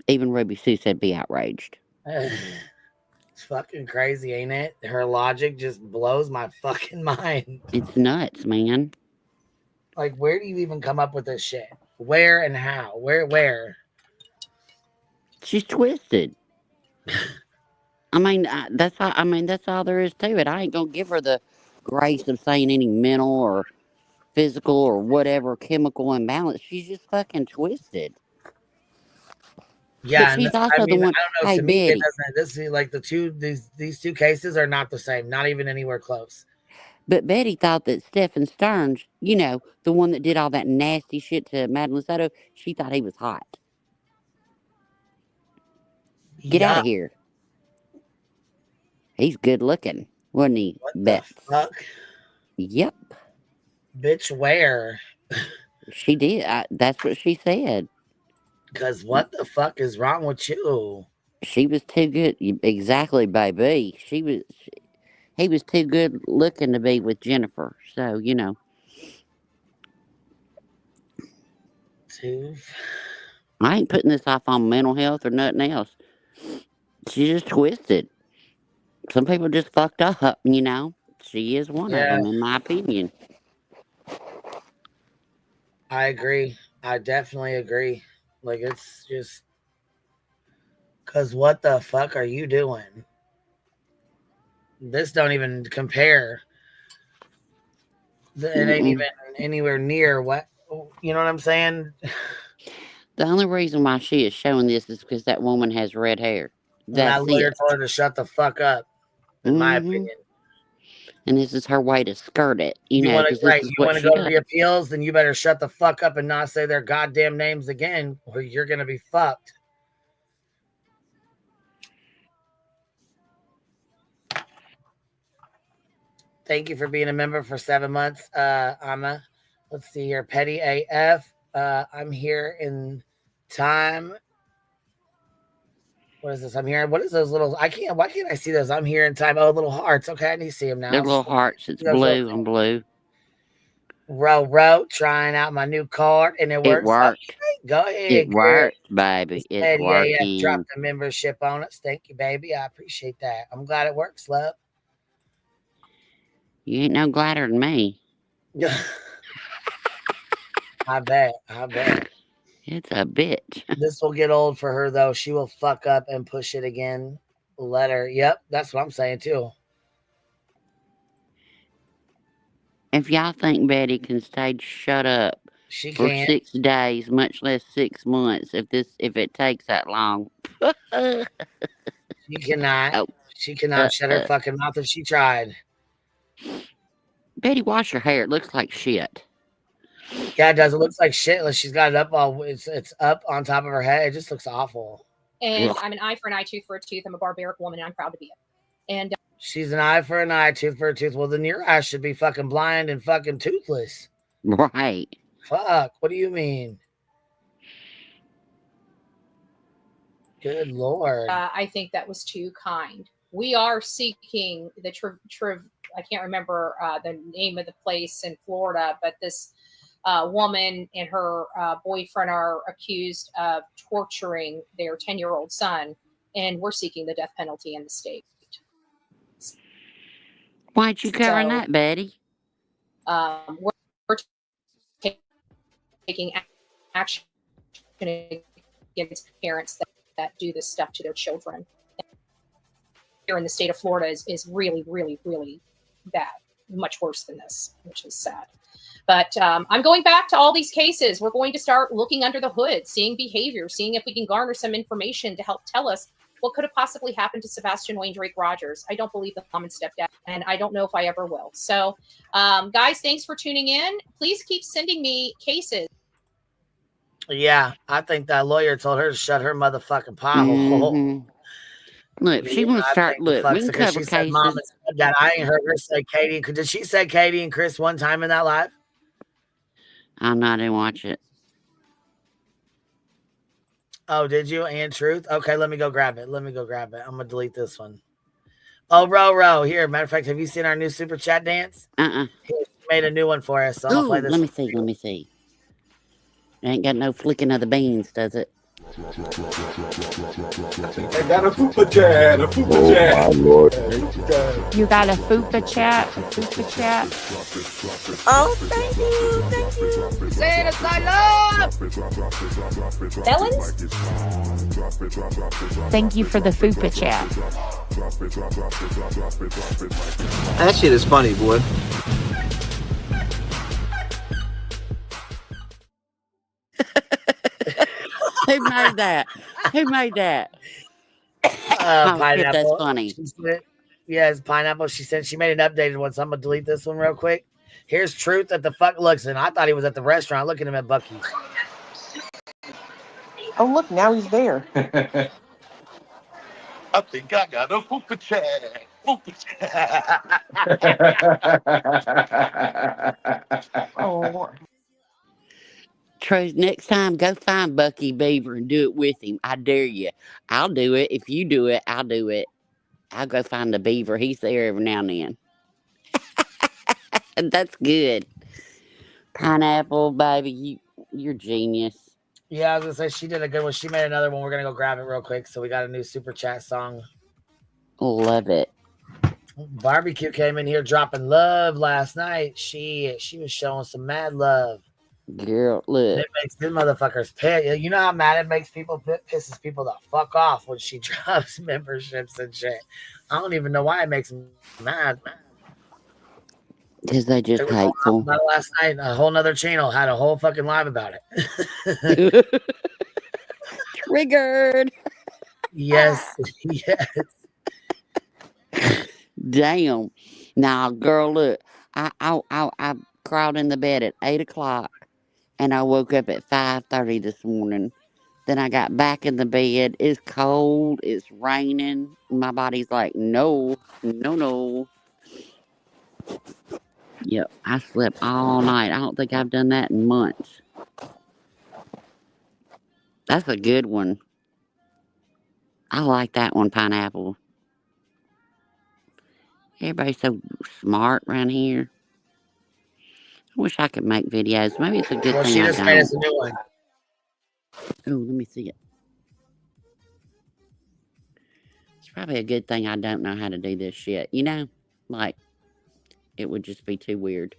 Even Ruby Sue said be outraged. It's fucking crazy, ain't it? Her logic just blows my fucking mind. It's nuts, man. Like, where do you even come up with this shit? Where and how? Where? She's twisted. I mean, that's all there is to it. I ain't gonna give her the grace of saying any mental or physical or whatever chemical imbalance. She's just fucking twisted. Yeah, but she's also the one. I don't know. Hey, To me, Betty. it doesn't. This is like these two cases are not the same. Not even anywhere close. But Betty thought that Stephen Stearns, the one that did all that nasty shit to Madeline Soto, she thought he was hot. Get out of here. He's good looking, wasn't he? What the fuck? Yep. Bitch, where? She did. That's what she said. Because what the fuck is wrong with you? She was too good. Exactly, baby. He was too good looking to be with Jennifer. So, I ain't putting this off on mental health or nothing else. She just twisted. Some people just fucked up, She is one of them, in my opinion. I agree. I definitely agree. Like, it's just... Because what the fuck are you doing? This don't even compare. It ain't even anywhere near what... You know what I'm saying? The only reason why she is showing this is because that woman has red hair. That's that lawyer it. told her to shut the fuck up, in my opinion. And this is her way to skirt it. You want to go to does. the appeals, then you better shut the fuck up and not say their goddamn names again, or you're going to be fucked. Thank you for being a member for 7 months, Amma. Let's see here. Petty AF. I'm here in time. What is this? I'm here. What is those little? Why can't I see those? I'm here in time. Oh, little hearts. Okay, I need to see them now. They're little hearts. It's blue and blue. Row, trying out my new card, and it works. It worked. Okay, Go ahead. It works, baby. It's working. Dropped a membership on us. Thank you, baby. I appreciate that. I'm glad it works, love. You ain't no gladder than me. I bet. It's a bitch. This will get old for her, though. She will fuck up and push it again. Let her. Yep, that's what I'm saying, too. If y'all think Betty can stay shut up She for can't. 6 days, much less 6 months, if it takes that long. She cannot. Oh. She cannot shut her fucking mouth if she tried. Betty, wash your hair. It looks like shit. Yeah, it does. It looks like shit. Like she's got it up all. It's up on top of her head. It just looks awful. And I'm an eye for an eye, tooth for a tooth. I'm a barbaric woman, and I'm proud to be it. And she's an eye for an eye, tooth for a tooth. Well, then your eye should be fucking blind and fucking toothless. Right. Fuck. What do you mean? Good Lord. I think that was too kind. We are seeking the I can't remember the name of the place in Florida, but this woman and her boyfriend are accused of torturing their 10-year-old son, and we're seeking the death penalty in the state. Why'd you cover that, Betty? We're taking action against parents that do this stuff to their children. Here in the state of Florida is really, really, really bad. Much worse than this, which is sad. But I'm going back to all these cases. We're going to start looking under the hood, seeing behavior, seeing if we can garner some information to help tell us what could have possibly happened to Sebastian Wayne Drake Rogers. I don't believe the mom and stepdad, and I don't know if I ever will. So, guys, thanks for tuning in. Please keep sending me cases. Yeah, I think that lawyer told her to shut her motherfucking pie hole. Mm-hmm. Look, she wants to start. Look, we can cover cases. Mom and stepdad. I ain't heard her say Katie. Did she say Katie and Chris one time in that live? I didn't watch it. Oh, did you? And Truth? Okay, let me go grab it. I'm going to delete this one. Oh, Ro. Here, matter of fact, have you seen our new super chat dance? Here, she made a new one for us. So I'm gonna play this. Let me see. It ain't got no flicking of the beans, does it? I got a fupa chat. My Lord. You got a fupa chat? Oh, thank you. Say it as I love. Felons? Thank you for the fupa chat. That shit is funny, boy. Who made that? Pineapple. That's funny. Yeah, it's Pineapple. She said she made an updated one, so I'm gonna delete this one real quick. Here's Truth at the fuck looks, and I thought he was at the restaurant. Look at him at Buc-ee's. Oh, look, now he's there. I think I got a fupa chat. Oh. Truth, next time, go find Bucky Beaver and do it with him. I dare you. I'll do it. If you do it, I'll do it. I'll go find the beaver. He's there every now and then. That's good. Pineapple, baby, you're genius. Yeah, I was gonna say she did a good one. She made another one. We're gonna go grab it real quick. So we got a new super chat song. Love it. Barbecue came in here dropping love last night. She was showing some mad love. Girl, look. It makes them motherfuckers pissed. You know how mad it makes people, pisses people the fuck off when she drops memberships and shit. I don't even know why it makes them mad. Because they just hateful. Last night, a whole nother channel had a whole fucking live about it. Triggered. Yes. Damn. Now, girl, look. I crawled in the bed at 8 o'clock. And I woke up at 5:30 this morning. Then I got back in the bed. It's cold. It's raining. My body's like, no. Yep, I slept all night. I don't think I've done that in months. That's a good one. I like that one, Pineapple. Everybody's so smart around here. I wish I could make videos. Maybe it's a good thing She I just don't. made us a new one. Oh, let me see it. It's probably a good thing I don't know how to do this shit. You know? Like, it would just be too weird.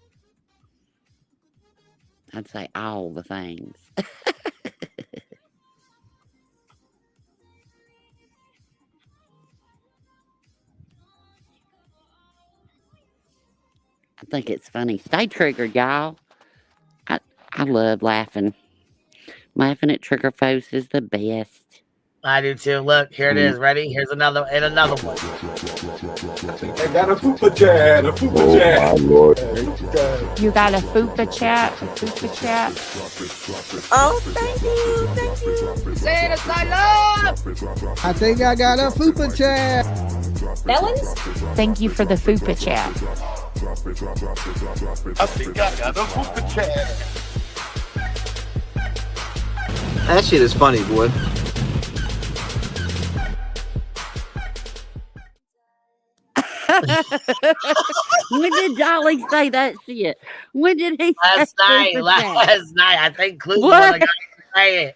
I'd say all the things. I think it's funny. Stay triggered, y'all. I love laughing. Laughing at trigger folks is the best. I do too. Look, here it is. Ready? Here's another one. I got a fupa chat, a fupa chat. Oh, my Lord. You got a fupa chat? A fupa chat? Oh, thank you. Say it as I love. I think I got a fupa chat. Melons? Thank you for the fupa chat. I think I got a fupa chat. That shit is funny, boy. When did Jolly say that shit? When did he last say night? Last night. I think Clue's the What? one that got to say it.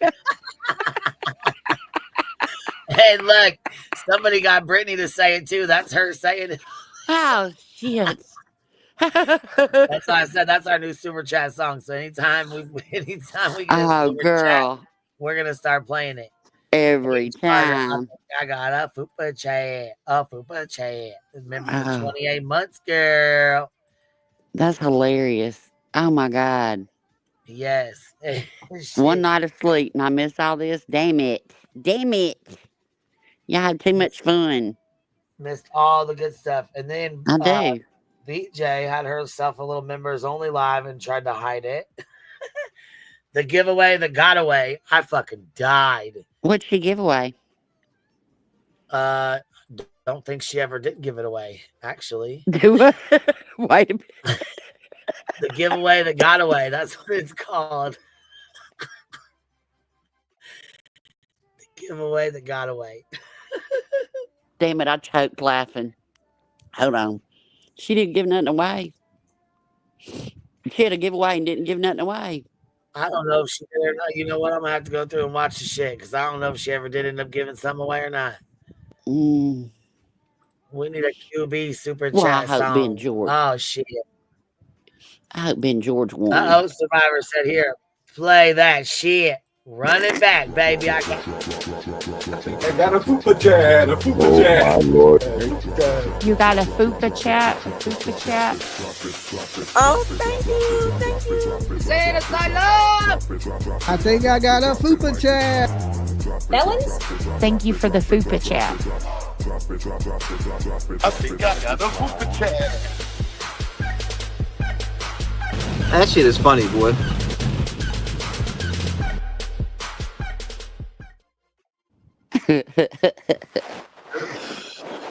Hey, look. Somebody got Brittany to say it too. That's her saying it. Oh, shit. That's why I said that's our new super chat song. So anytime we get a Oh, super girl. chat, we're gonna start playing it. Every time. I got a fupa chat. A fupa chat. Remember the Oh. 28 months, girl. That's hilarious. Oh, my God. Yes. One night of sleep and I miss all this. Damn it. Damn it. Y'all have too much fun. Missed all the good stuff. And then I do. BJ had herself a little members only live and tried to hide it. The giveaway that got away. I fucking died. What'd she give away? Don't think she ever did give it away, actually. Do I? Wait a minute. The giveaway that got away. That's what it's called. The giveaway that got away. Damn it, I choked laughing. Hold on. She didn't give nothing away. She had a giveaway and didn't give nothing away. I don't know if she did or not. You know what? I'm gonna have to go through and watch the shit because I don't know if she ever did end up giving something away or not. We need a QB super Well, chat I hope song. Ben George. Oh shit! I hope Ben George won. Survivor said, "Here, play that shit. Run it back, baby. I got a fupa chat, a fupa chat. Oh, my Lord. You got a fupa chat? A fupa chat? Oh, thank you. Say it as I love. I think I got a fupa chat. Melons? Thank you for the fupa chat. I think I got a fupa chat. That shit is funny, boy.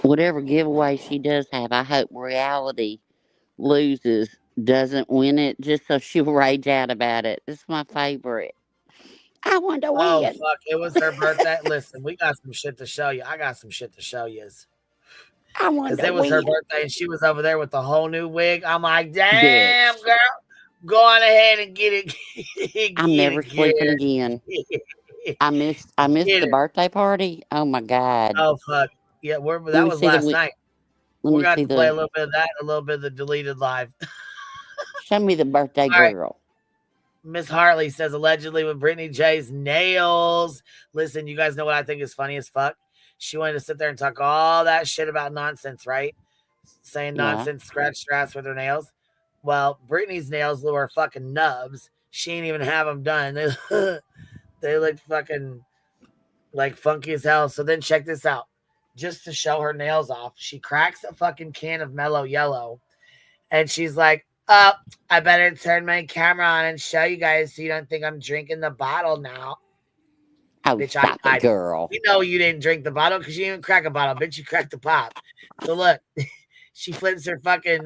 Whatever giveaway she does have, I hope reality loses, doesn't win it, just so she'll rage out about it. It's my favorite. I want to win. Oh fuck! It was her birthday. Listen, we got some shit to show you. I got some shit to show you. I want Because to it was her win. birthday and she was over there with the whole new wig. I'm like, damn, girl, go on ahead and get it. I'm never sleeping again. I missed the birthday party. Oh my God. Oh fuck! Yeah, that me was see the last wi- night. let We're me gonna see have to play the- a little bit of that, a little bit of the deleted live. Show me the birthday All right. girl. Miss Hartley says allegedly with Brittany J's nails. Listen, you guys know what I think is funny as fuck? She wanted to sit there and talk all that shit about nonsense, right? Saying Yeah. nonsense, scratch her ass with her nails. Well, Brittany's nails were fucking nubs. She didn't even have them done. They looked fucking like funky as hell. So then check this out. Just to show her nails off, she cracks a fucking can of Mellow Yellow. And she's like, oh, I better turn my camera on and show you guys so you don't think I'm drinking the bottle now. Oh, Bitch, stop it, girl. We know you didn't drink the bottle because you didn't crack a bottle. Bitch, you cracked the pop. So look, she flips her fucking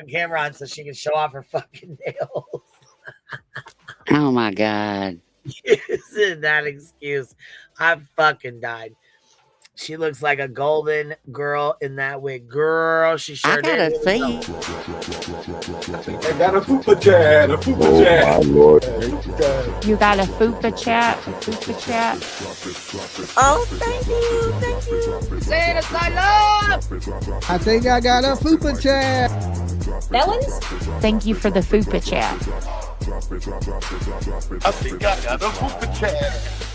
camera on so she can show off her fucking nails. Oh my God. Using that excuse. I fucking died. She looks like a golden girl in that wig. Girl, she sure I gotta did. see. I got a fupa chat, a fupa chat. Oh my lord. You got a fupa chat? A fupa chat? Oh, thank you. Say it, I love. I think I got a fupa chat. Melons? Thank you for the fupa chat. I think I got a fupa chat.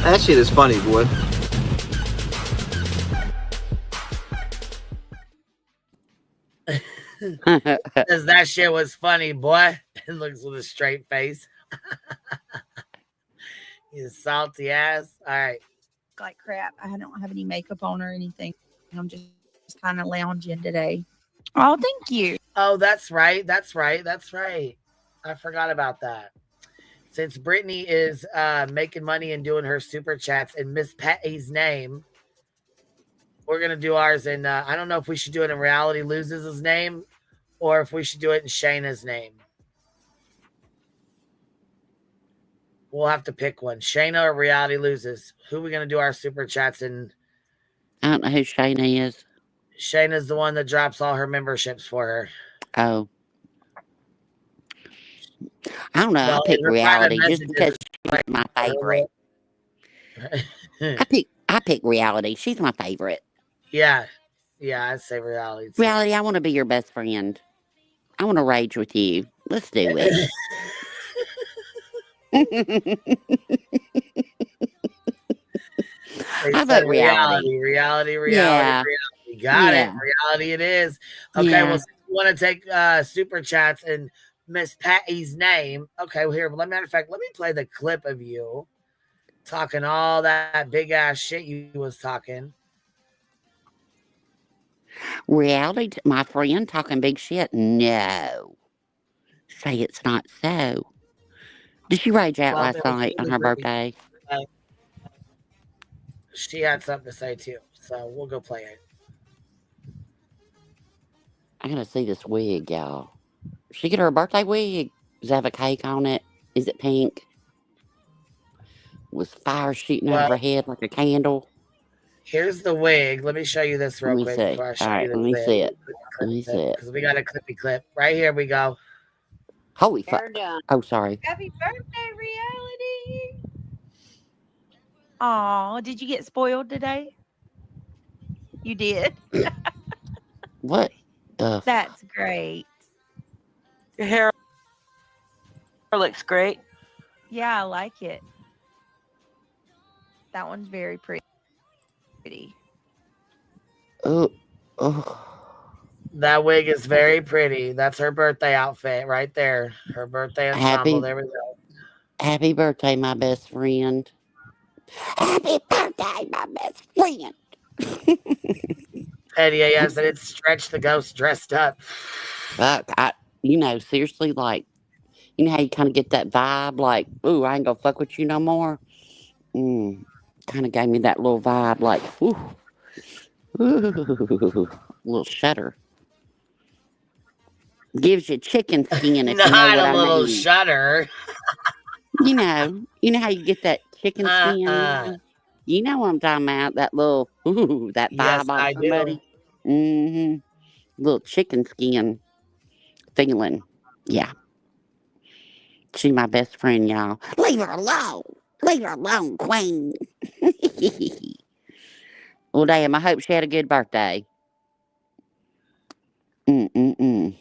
That shit is funny, boy. Says that shit was funny, boy. And looks with a straight face. You salty ass. All right. Like crap. I don't have any makeup on or anything. I'm just kind of lounging today. Oh, thank you. Oh, that's right. That's right. That's right. I forgot about that. Since Brittany is making money and doing her super chats in Miss Patty's name, we're going to do ours. And I don't know if we should do it in Reality Loses' name or if we should do it in Shayna's name. We'll have to pick one. Shayna or Reality Loses. Who are we going to do our super chats in? I don't know who Shayna is. Shayna's the one that drops all her memberships for her. Oh. I don't know. Well, I pick in her Reality private just because she's my favorite. I pick Reality. She's my favorite. Yeah. Yeah, I'd say Reality. Too. Reality, I want to be your best friend. I want to rage with you. Let's do it. How about Reality? Reality. Yeah. Got it. Reality it is. Okay, well, since you want to take super chats and Miss Patty's name. Okay, well, here, matter of fact, let me play the clip of you talking all that big ass shit you was talking. Reality, my friend talking big shit? No. Say it's not so. Did she rage out last night on her birthday? She had something to say too, so we'll go play it. I gotta see this wig, y'all. She get her a birthday wig. Does it have a cake on it? Is it pink? Was fire shooting out of her head like a candle? Here's the wig. Let me show you this real quick before I show you the let me wig. see it. Let me see it. Because we got a clippy clip. Right here we go. Holy fuck. Oh, sorry. Happy birthday, Reality. Oh, did you get spoiled today? You did. What? That's great. Your hair looks great. Yeah, I like it. That one's very pretty. Oh. That wig is very pretty. That's her birthday outfit right there. Her birthday ensemble. There we go. Happy birthday, my best friend. Happy birthday, my best friend. Eddie A.S. said it's Stretch the Ghost dressed up. Fuck, seriously, like, you know how you kind of get that vibe, like, ooh, I ain't gonna fuck with you no more? Kind of gave me that little vibe, like, ooh, little shudder. Gives you chicken skin, if you know what I mean. Not a little shudder. You know how you get that chicken skin? You know what I'm talking about, that little, that vibe on somebody? Mm-hmm. Little chicken skin feeling. Yeah. She my best friend, y'all. Leave her alone. Leave her alone, queen. Well, damn, I hope she had a good birthday. Yeah,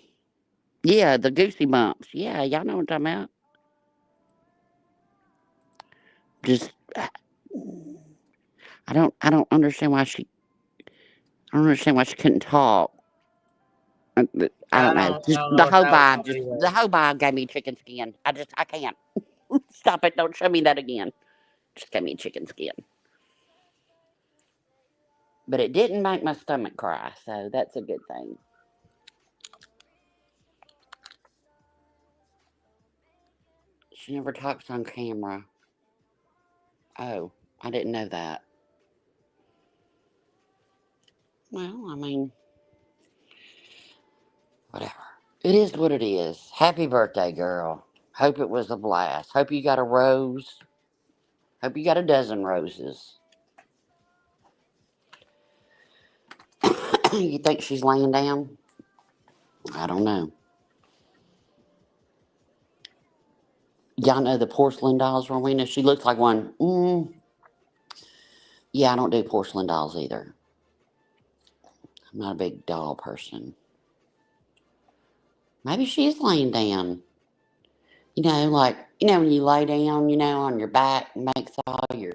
the goosey bumps. Yeah, y'all know what I'm talking about. Just, I don't understand why she couldn't talk. I don't know. Just the whole vibe gave me chicken skin. I can't. Stop it. Don't show me that again. Just gave me chicken skin. But it didn't make my stomach cry, so that's a good thing. She never talks on camera. Oh, I didn't know that. Well, I mean, whatever. It is what it is. Happy birthday, girl. Hope it was a blast. Hope you got a rose. Hope you got a dozen roses. You think she's laying down? I don't know. Y'all know the porcelain dolls, Rowena? She looks like one. Yeah, I don't do porcelain dolls either. I'm not a big doll person. Maybe she's laying down. You know, like, when you lay down, on your back, it makes all your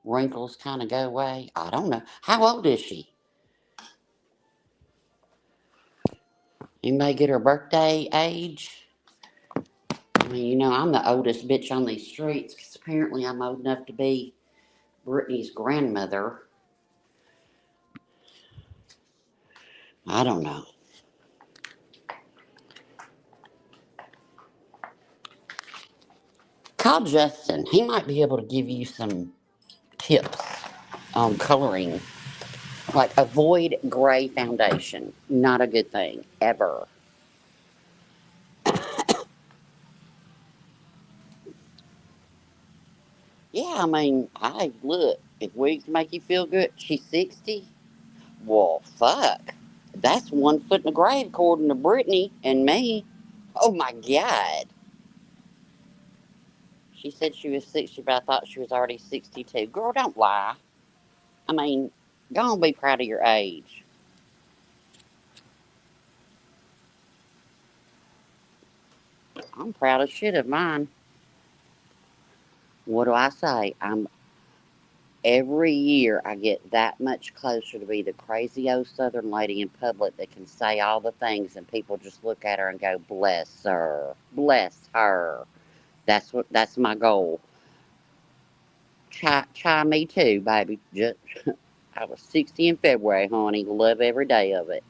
wrinkles kind of go away. I don't know. How old is she? Anybody get her birthday age? I mean, I'm the oldest bitch on these streets because apparently I'm old enough to be Brittany's grandmother. I don't know. Call Justin. He might be able to give you some tips on coloring. Like, avoid gray foundation. Not a good thing, ever. Yeah, I mean, look, if wigs make you feel good, she's 60. Well, fuck. That's 1 foot in the grave, according to Brittany and me. Oh, my God. She said she was 60, but I thought she was already 62. Girl, don't lie. I mean, go on, be proud of your age. I'm proud as shit of mine. What do I say? Every year I get that much closer to be the crazy old Southern lady in public that can say all the things and people just look at her and go, bless her, bless her. That's my goal. Try me too, baby. I was 60 in February, honey. Love every day of it.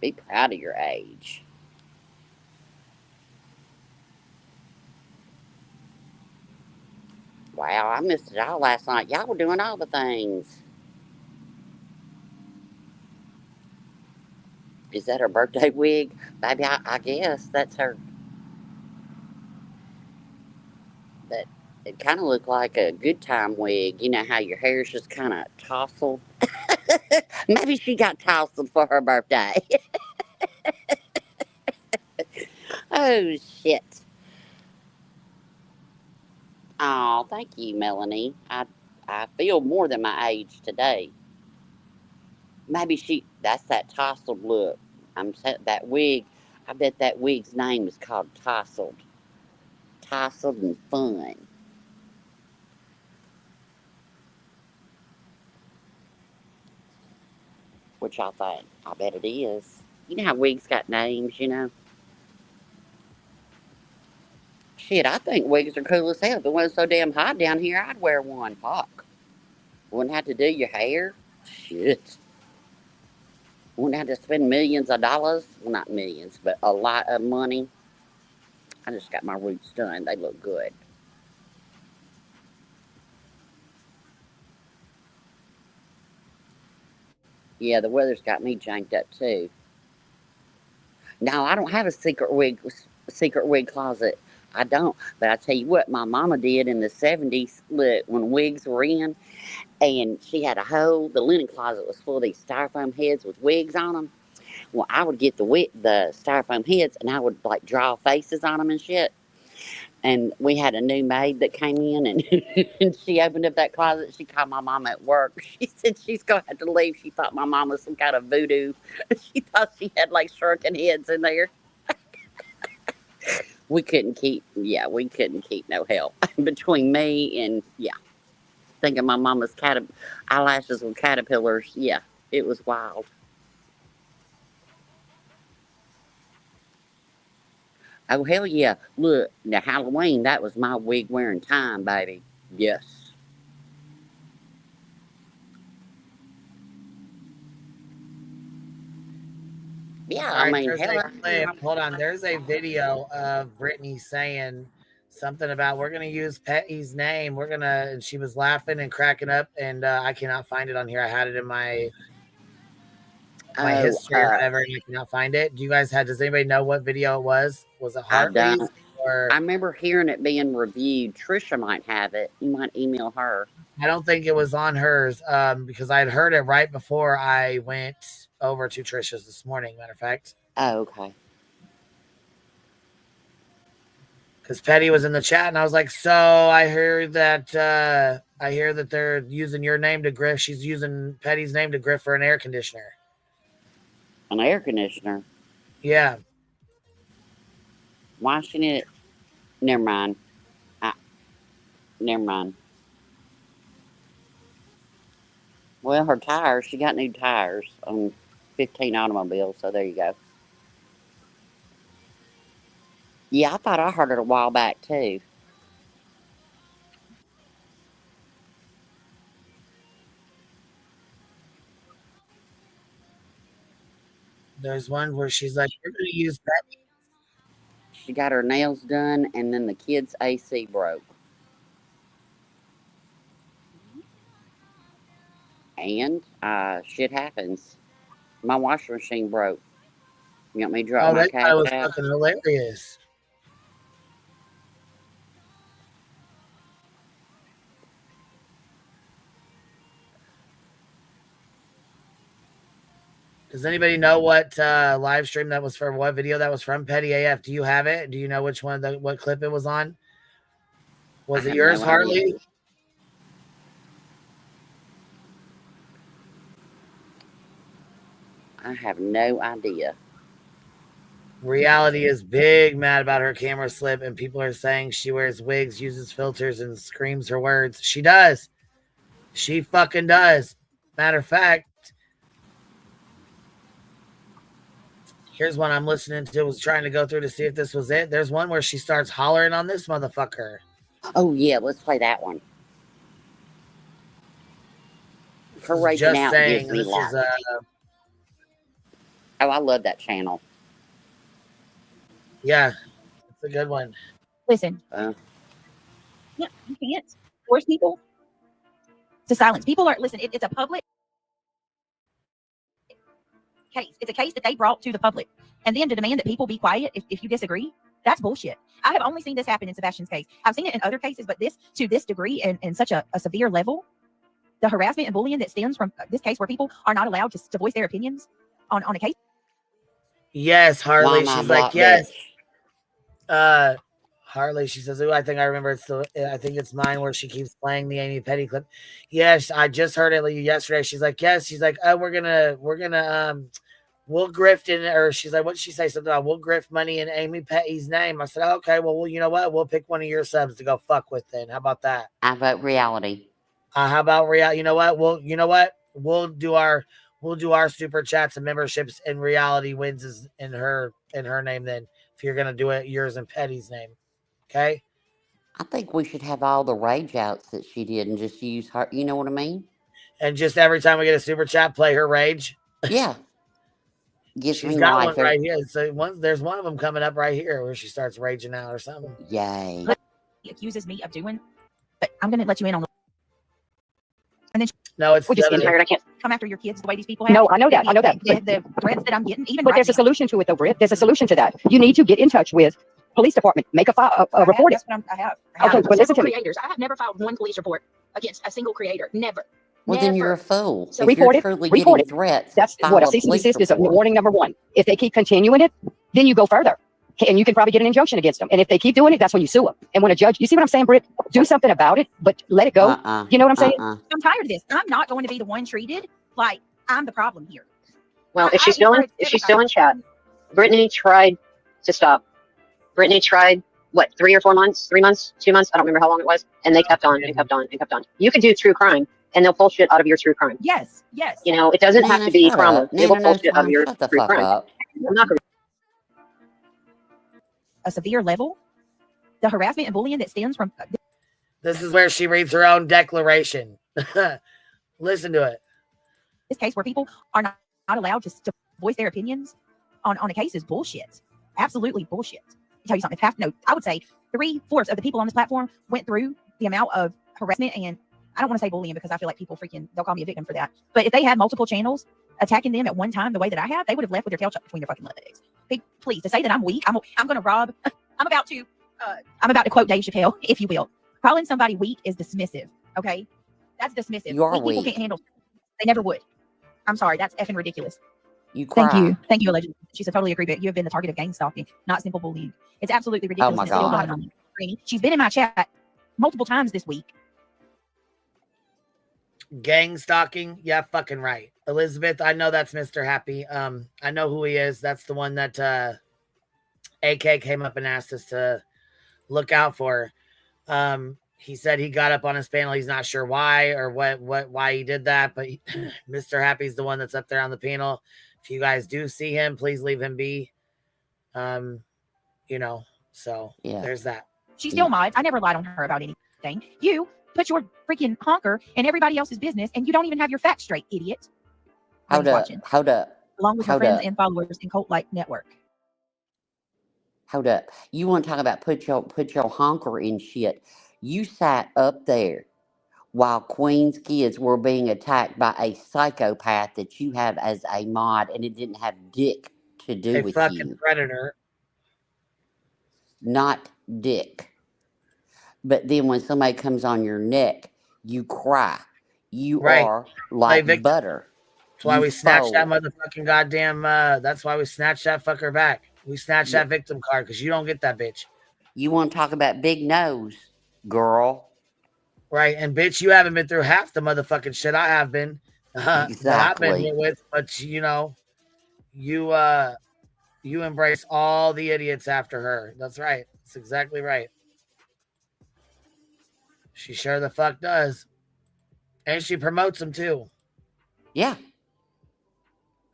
Be proud of your age. Wow, I missed it all last night. Y'all were doing all the things. Is that her birthday wig? Baby, I guess that's her. It kind of looked like a good time wig. You know how your hair's just kind of tousled? Maybe she got tousled for her birthday. Oh, shit. Oh, thank you, Melanie. I feel more than my age today. Maybe that's that tousled look. That wig, I bet that wig's name is called Tousled. Tousled and Fun. What y'all think? I bet it is. You know how wigs got names, Shit, I think wigs are cool as hell. If it wasn't so damn hot down here, I'd wear one. Fuck. Wouldn't have to do your hair. Shit. Wouldn't have to spend millions of dollars. Well, not millions, but a lot of money. I just got my roots done. They look good. Yeah, the weather's got me janked up too. No, I don't have a secret wig closet. I don't. But I tell you what, my mama did in the 70s. Look, when wigs were in, and she had a hole. The linen closet was full of these styrofoam heads with wigs on them. Well, I would get the styrofoam heads, and I would like draw faces on them and shit. And we had a new maid that came in, and she opened up that closet. She called my mama at work. She said she's going to have to leave. She thought my mom was some kind of voodoo. She thought she had like shrunken heads in there. We couldn't keep no help between me and, thinking my mama's eyelashes were caterpillars. Yeah, it was wild. Oh, hell yeah. Look, now Halloween, that was my wig wearing time, baby. Yes. Yeah, All right, I mean, there's hell. a clip. Hold on. There's a video of Brittany saying something about we're going to use Petty's name. And she was laughing and cracking up, and I cannot find it on here. I had it in my history or whatever, and I cannot find it. Does anybody know what video it was? Was it Hartley's? or I remember hearing it being reviewed. Trisha might have it. You might email her. I don't think it was on hers because I had heard it right before I went over to Trisha's this morning, matter of fact. Oh, okay. Because Petty was in the chat, and I was like, so I hear that they're using your name to grift. She's using Petty's name to grift for an air conditioner. An air conditioner? Yeah. Why she need it? Never mind. Never mind. Well, her tires, she got new tires on 15 automobiles, so there you go. Yeah, I thought I heard it a while back, too. There's one where she's like, we're going to use Petty. She got her nails done, and then the kid's AC broke. And shit happens. My washing machine broke. You want me to drop my that cash guy was out? fucking hilarious. Does anybody know what live stream that was from? What video that was from? Petty AF. Do you have it? Do you know which one? What clip it was on? Was it yours, Harley? I have no idea. Reality is big mad about her camera slip, and people are saying she wears wigs, uses filters, and screams her words. She does. She fucking does. Matter of fact, here's one I'm listening to. Was trying to go through to see if this was it. There's one where she starts hollering on this motherfucker. Oh, yeah. Let's play that one. Her raging out gives me life. Oh, I love that channel. Yeah, it's a good one. Listen. Yeah, you can't force people to silence. People are, listen, it's a public case. It's a case that they brought to the public. And then to demand that people be quiet if you disagree, that's bullshit. I have only seen this happen in Sebastian's case. I've seen it in other cases, but this, to this degree and such a severe level, the harassment and bullying that stems from this case where people are not allowed to voice their opinions on a case. Yes, Harley. She's like, yes. Harley, she says, "Oh, I think I remember it's I think it's mine," where she keeps playing the Amy Petty clip. Yes, I just heard it yesterday. She's like, yes. She's like, oh, we'll grift in, or she's like, what did she say? Something about we'll grift money in Amy Petty's name. I said, oh, okay, well, you know what? We'll pick one of your subs to go fuck with then. How about that? I vote reality. How about reality? You know what? We'll do our super chats and memberships, and reality wins is in her name then. If you're gonna do it, yours and Petty's name. Okay. I think we should have all the rage outs that she did and just use her. You know what I mean? And just every time we get a super chat, play her rage. Yeah. She's got one right here. So there's one of them coming up right here where she starts raging out or something. Yay. He accuses me of doing, but I'm gonna let you in on the. And then no, it's just getting tired. I can't come after your kids the way these people have. No, I know that. I know that. The threats that I'm getting, even. But there's a solution to it, though, Britt. There's a solution to that. You need to get in touch with police department. Make a report. That's what I have. Okay, but listen to me. Creators. I have never filed one police report against a single creator. Never. Well, then you're a fool. So report it. Report it. Threats, that's what a cease and desist is. Warning number one. If they keep continuing it, then you go further. And you can probably get an injunction against them. And if they keep doing it, that's when you sue them. And when a judge, you see what I'm saying, Britt? Do something about it, but let it go. You know what I'm saying? I'm tired of this. I'm not going to be the one treated like I'm the problem here. Well, if she's still in chat, Brittany tried to stop. Brittany tried, what, 3 or 4 months, 3 months, 2 months? I don't remember how long it was. And they kept on and kept on and kept on. You could do true crime, and they'll pull shit out of your true crime. Yes, yes. You know, it doesn't have to be trauma. They will pull shit out of your true crime. I'm not going to. A severe level, the harassment and bullying that stems from. This is where she reads her own declaration. Listen to it. This case where people are not allowed to voice their opinions on a case is bullshit. Absolutely bullshit. I'll tell you something. I would say 3/4 of the people on this platform went through the amount of harassment, and I don't want to say bullying because I feel like people they'll call me a victim for that. But if they had multiple channels attacking them at one time the way that I have, they would have left with their tail tucked between their fucking legs. Please, to say that I'm weak, I'm going to rob. I'm about to I'm about to quote Dave Chappelle, if you will. Calling somebody weak is dismissive. Okay, that's dismissive. You are Weak people weak. can't handle. They never would. I'm sorry. That's effing ridiculous. You cry. Thank you, allegedly. She said, totally agree, but you have been the target of gang stalking, not simple bullying. It's absolutely ridiculous. Oh my and it's still God. going on. She's been in my chat multiple times this week. Gang stalking? Yeah, fucking right. Elizabeth, I know that's Mr. Happy. I know who he is. That's the one that AK came up and asked us to look out for. He said he got up on his panel. He's not sure why or why he did that, but Mr. Happy's the one that's up there on the panel. If you guys do see him, please leave him be. You know, so there's that. She still mods. I never lied on her about anything. You put your freaking honker in everybody else's business, and you don't even have your facts straight, idiot. Hold up. Along with her friends and followers in cult-like network. Hold up. You want to talk about put your honker in shit. You sat up there while Queen's kids were being attacked by a psychopath that you have as a mod, and it didn't have dick to do with fucking you. Predator. Not dick. But then when somebody comes on your neck, you cry. You are like butter. That's why You we snatched fold. that motherfucking goddamn, that's why we snatched that fucker back. We snatched that victim card because you don't get that bitch. You want to talk about big nose, girl. Right, and bitch, you haven't been through half the motherfucking shit I have been. That I've been hit with, but you know, you embrace all the idiots after her. That's right. That's exactly right. She sure the fuck does. And she promotes them too. Yeah.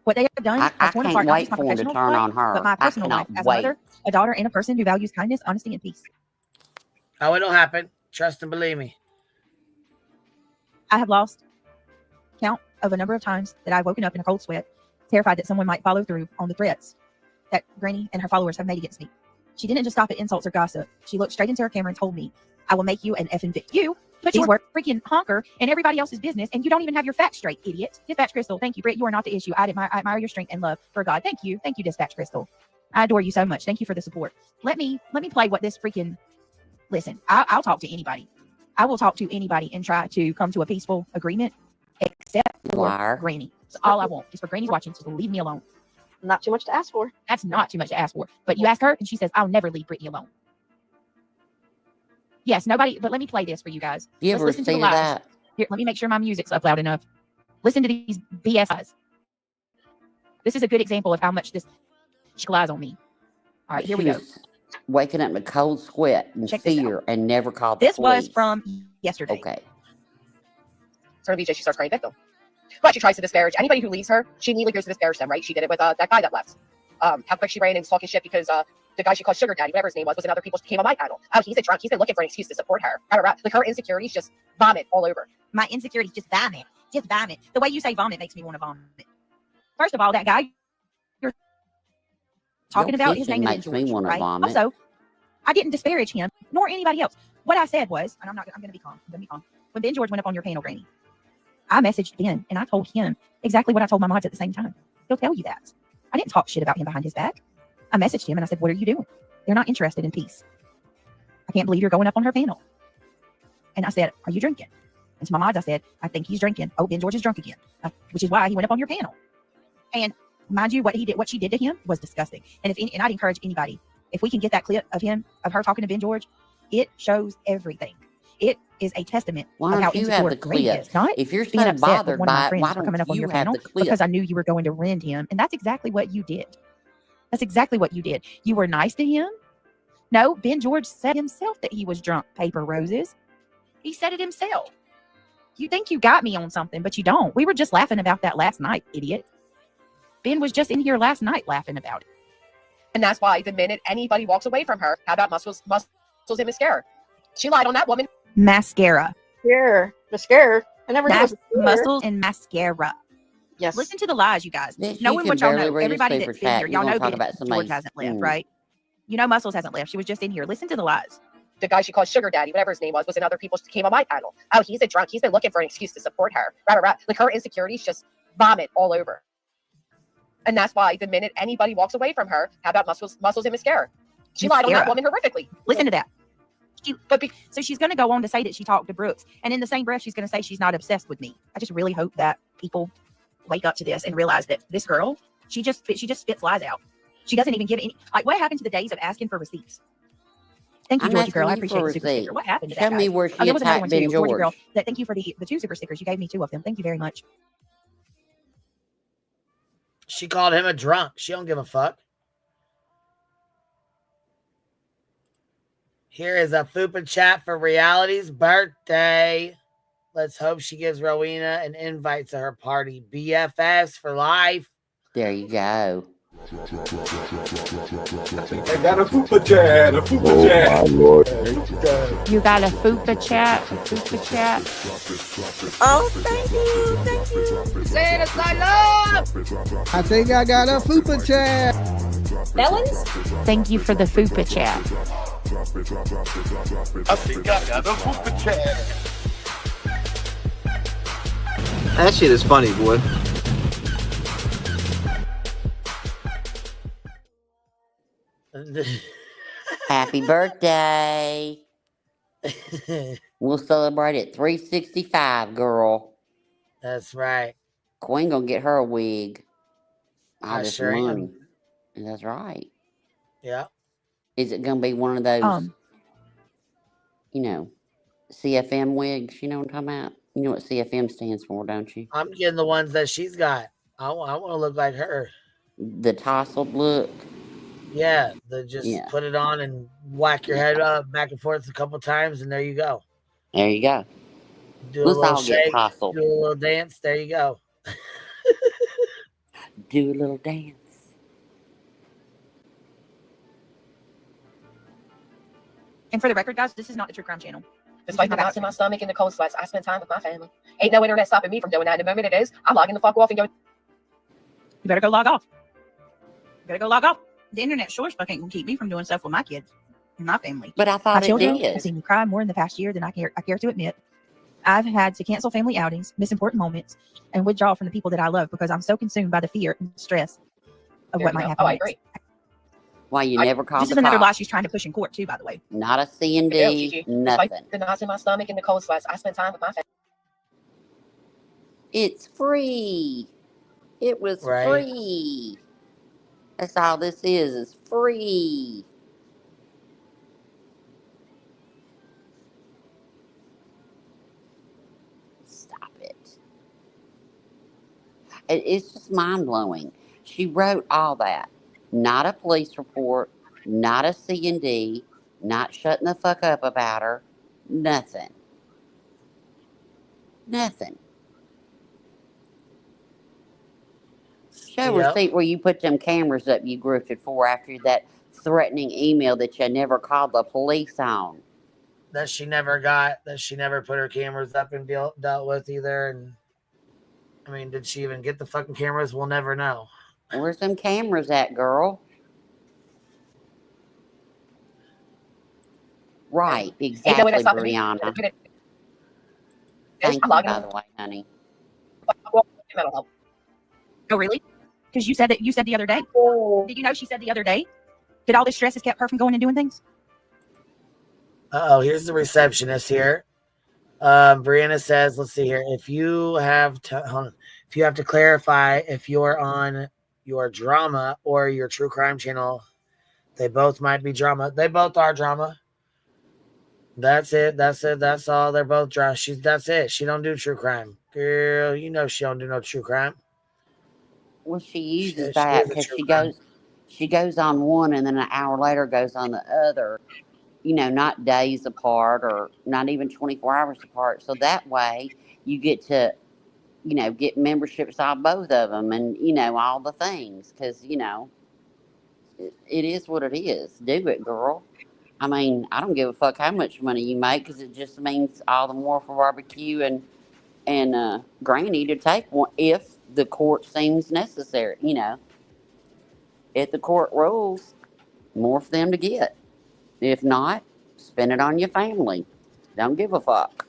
What they have done I torn can't apart not wait just my for him to professional turn life, on her. but my I personal life cannot as a wait. mother, a daughter, and a person who values kindness, honesty, and peace. Oh, it'll happen. Trust and believe me. I have lost count of a number of times that I've woken up in a cold sweat, terrified that someone might follow through on the threats that Granny and her followers have made against me. She didn't just stop at insults or gossip. She looked straight into her camera and told me, I will make you an effing victim. You put your freaking honker in everybody else's business, and you don't even have your facts straight, idiot. Dispatch Crystal, thank you. Britt, you are not the issue. I admire your strength and love for God. Thank you. Thank you, Dispatch Crystal. I adore you so much. Thank you for the support. Let me play what this freaking... Listen, I'll talk to anybody. I will talk to anybody and try to come to a peaceful agreement, except for Granny. So all I want is for Granny's watching, so leave me alone. Not too much to ask for. That's not too much to ask for. But you ask her, and she says, I'll never leave Brittany alone. Yes, nobody, but let me play this for you guys. You Let's ever listen to see the lies. that? Here, let me make sure my music's up loud enough. Listen to these BSs. This is a good example of how much this she lies on me. All right, here we go. Waking up in a cold sweat and fear and never called the This was police. from yesterday. Okay. So BJ, she starts crying victim. But she tries to disparage anybody who leaves her. She immediately goes to disparage them, right? She did it with that guy that left. How quick she ran and was talking shit because the guy she called Sugar Daddy, whatever his name was in other people came on my panel. Oh, he's a drunk. He's been looking for an excuse to support her. Like her insecurities just vomit all over. My insecurities just vomit. Just vomit. The way you say vomit makes me want to vomit. First of all, that guy you're talking about, his name is George, right? Vomit. Also, I didn't disparage him nor anybody else. What I said was, and I'm going to be calm. When Ben George went up on your panel, Granny, I messaged Ben and I told him exactly what I told my mods at the same time. He'll tell you that. I didn't talk shit about him behind his back. I messaged him and I said, what are you doing? They're not interested in peace. I can't believe you're going up on her panel. And I said, are you drinking? And to my mods, I said, I think he's drinking. Oh, Ben George is drunk again, which is why he went up on your panel. And mind you, what she did to him was disgusting. And I'd encourage anybody, if we can get that clip of her talking to Ben George, it shows everything. It is a testament Why of how don't you have insecure the Granny clip? is. Not If you're being so upset with bothered one of by my it, friends why for coming don't up on you your have panel the clip? because I knew you were going to rend him. And that's exactly what you did. That's exactly what you did. You were nice to him. No, Ben George said himself that he was drunk, Paper Roses. He said it himself. You think you got me on something, but you don't. We were just laughing about that last night, idiot. Ben was just in here last night laughing about it. And that's why the minute anybody walks away from her, how about muscles and mascara? She lied on that woman. Mascara. Mascara. I never knew. Muscles and mascara. Yes. Listen to the lies, you guys. Bitch, Knowing you what can y'all barely know, read a everybody super that's been chat. here, You y'all gonna know talk Ben about George somebody's hasn't left, food. right? You know Muscles hasn't left. She was just in here. Listen to the lies. The guy she called Sugar Daddy, whatever his name was in other people came on my panel. Oh, he's a drunk. He's been looking for an excuse to support her. Like her insecurities just vomit all over. And that's why the minute anybody walks away from her, how about muscles and mascara? She lied on that woman horrifically. Listen to that. So she's going to go on to say that she talked to Brooks, and in the same breath, she's going to say she's not obsessed with me. I just really hope that people wake up to this and realize that this girl, she just spits lies out. She doesn't even give any. Like, what happened to the days of asking for receipts? Thank you, Georgia girl. I appreciate the super sticker. What happened to that? Show me where she there was another one attacked too, Ben Georgia girl. George. Thank you for the 2 super stickers. You gave me 2 of them. Thank you very much. She called him a drunk. She don't give a fuck. Here is a Fupa chat for Reality's birthday. Let's hope she gives Rowena an invite to her party. BFFs for life. There you go. I got a Fupa chat, a Fupa chat. Oh, my Lord. You got a Fupa chat? A Fupa chat? Oh, thank you. Say it, I love. I think I got a Fupa chat. Melons? Thank you for the Fupa chat. I think I got a Fupa chat. That shit is funny, boy. Happy birthday. We'll celebrate at 365, girl. That's right. Queen gonna get her a wig. All I this sure money. am. That's right. Yeah. Is it gonna be one of those, CFM wigs? You know what I'm talking about? You know what CFM stands for, don't you? I'm getting the ones that she's got. I want to look like her. The tousled look. Yeah, just Yeah. put it on and whack your head up back and forth a couple times, and there you go. There you go. Do a Let's little all get shake, tousled. do a little dance. There you go. Do a little dance. And for the record, guys, this is not the True Crime Channel. Despite the knots in my stomach and the cold sweats, I spend time with my family. Ain't no internet stopping me from doing that. The moment it is, I'm logging the fuck off and going. You better go log off. You better go log off. The internet sure as fuck ain't gonna keep me from doing stuff with my kids and my family. But I thought my it children did. have seen me cry more in the past year than I care to admit. I've had to cancel family outings, miss important moments, and withdraw from the people that I love because I'm so consumed by the fear and stress of what might happen. Oh, I next. agree. Why you never called This the is another cops. lie she's trying to push in court too, by the way. Not a C&D, Despite nothing. the knots in my stomach and the cold sweats, I spend time with my family. It's free. It was Right. free. That's all this is. It's free. Stop it. It's just mind-blowing. She wrote all that. Not a police report, not a C&D, not shutting the fuck up about her. Nothing. Nothing. Show Yep. receipt where you put them cameras up you grifted for after that threatening email that you never called the police on. That she never got, that she never put her cameras up and dealt with either. And I mean, did she even get the fucking cameras? We'll never know. Where's them cameras at, girl? Right, exactly, Brianna. Thank you, by the way, honey. Oh, really? Because you said it. You said the other day. Did you know she said the other day that all this stress has kept her from going and doing things? Here's the receptionist here. Brianna says, let's see here. If you have to clarify if you're on your drama or your true crime channel, they both might be drama. They both are drama. That's it. That's all. They're both drama. That's it. She don't do true crime. Girl, you know she don't do no true crime. Well, she uses that because she goes on one and then an hour later goes on the other. You know, not days apart or not even 24 hours apart. So that way you get to, get memberships on both of them and, all the things. Because, it is what it is. Do it, girl. I mean, I don't give a fuck how much money you make because it just means all the more for barbecue and Granny to take one if the court seems necessary. If the court rules, more for them to get. If not, spend it on your family. Don't give a fuck.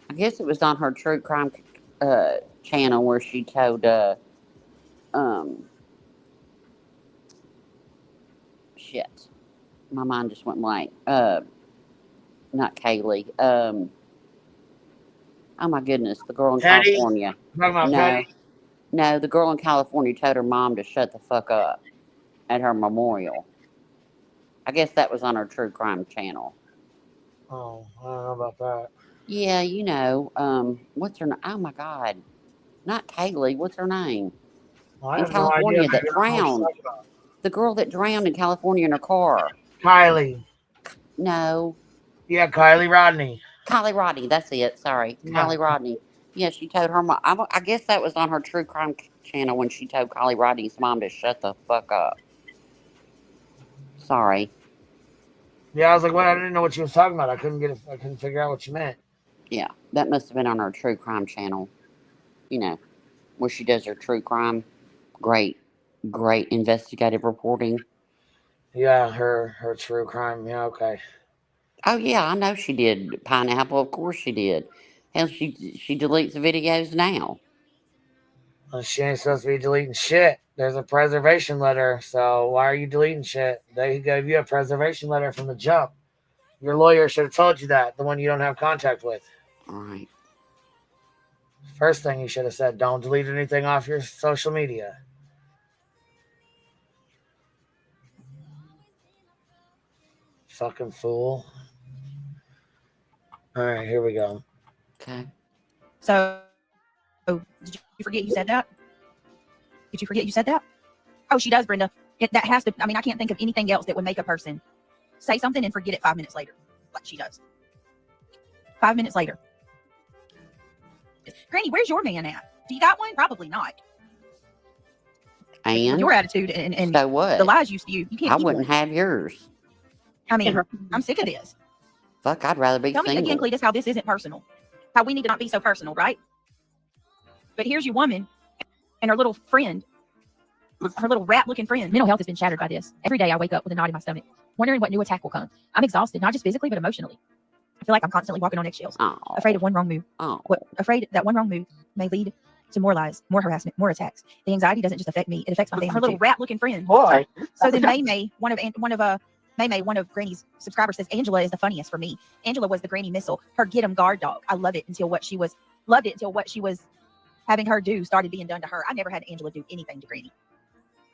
I guess it was on her true crime channel where she told shit. My mind just went blank. Not Kaylee. Oh my goodness, the girl in Patty? California. Talking about No, Patty? no, the girl in California told her mom to shut the fuck up at her memorial. I guess that was on her true crime channel. Oh, I don't know about that. Yeah, you know, what's her name? Oh my God, not Kaylee. What's her name? Well, I In have no idea. California that Maybe I don't know what drowned. you're talking about. The girl that drowned in California in her car. Kylie. No. Yeah, Kylie Rodney. Kylie Rodney, that's it. Sorry. Yeah. Kylie Rodney. Yeah, she told her mom. I guess that was on her true crime channel when she told Kylie Rodney's mom to shut the fuck up. Sorry. Yeah, I was like, what? I didn't know what you was talking about. I couldn't figure out what you meant. Yeah, that must have been on her true crime channel. You know, where she does her true crime. Great investigative reporting. Yeah, her true crime. Yeah, okay. Oh yeah, I know she did. Pineapple, of course she did. Hell, she deletes the videos now. Well, she ain't supposed to be deleting shit. There's a preservation letter, so why are you deleting shit? They gave you a preservation letter from the jump. Your lawyer should have told you that, the one you don't have contact with. All right. First thing you should have said, don't delete anything off your social media. Fucking fool. All right, here we go. Okay. So, did you forget you said that? Did you forget you said that? Oh, she does, Brenda. That has to, I mean, I can't think of anything else that would make a person say something and forget it 5 minutes later, like she does. 5 minutes later. Granny, where's your man at? Do you got one? Probably not. And your attitude and so what? The lies you spew, you can't. I wouldn't have yours. I mean, I'm sick of this. Fuck, I'd rather be Tell single. me again, Cletus, how this isn't personal. How we need to not be so personal, right? But here's your woman and her little friend, her little rat-looking friend. Mental health has been shattered by this. Every day I wake up with a knot in my stomach, wondering what new attack will come. I'm exhausted, not just physically, but emotionally. I feel like I'm constantly walking on eggshells, afraid of one wrong move. Afraid that one wrong move may lead to more lies, more harassment, more attacks. The anxiety doesn't just affect me; it affects my family. Her little rat-looking friend. Boy. So then May, one of Granny's subscribers says Angela is the funniest for me. Angela was the Granny missile, her get 'em guard dog. I love it until what she was having her do started being done to her. I never had Angela do anything to Granny.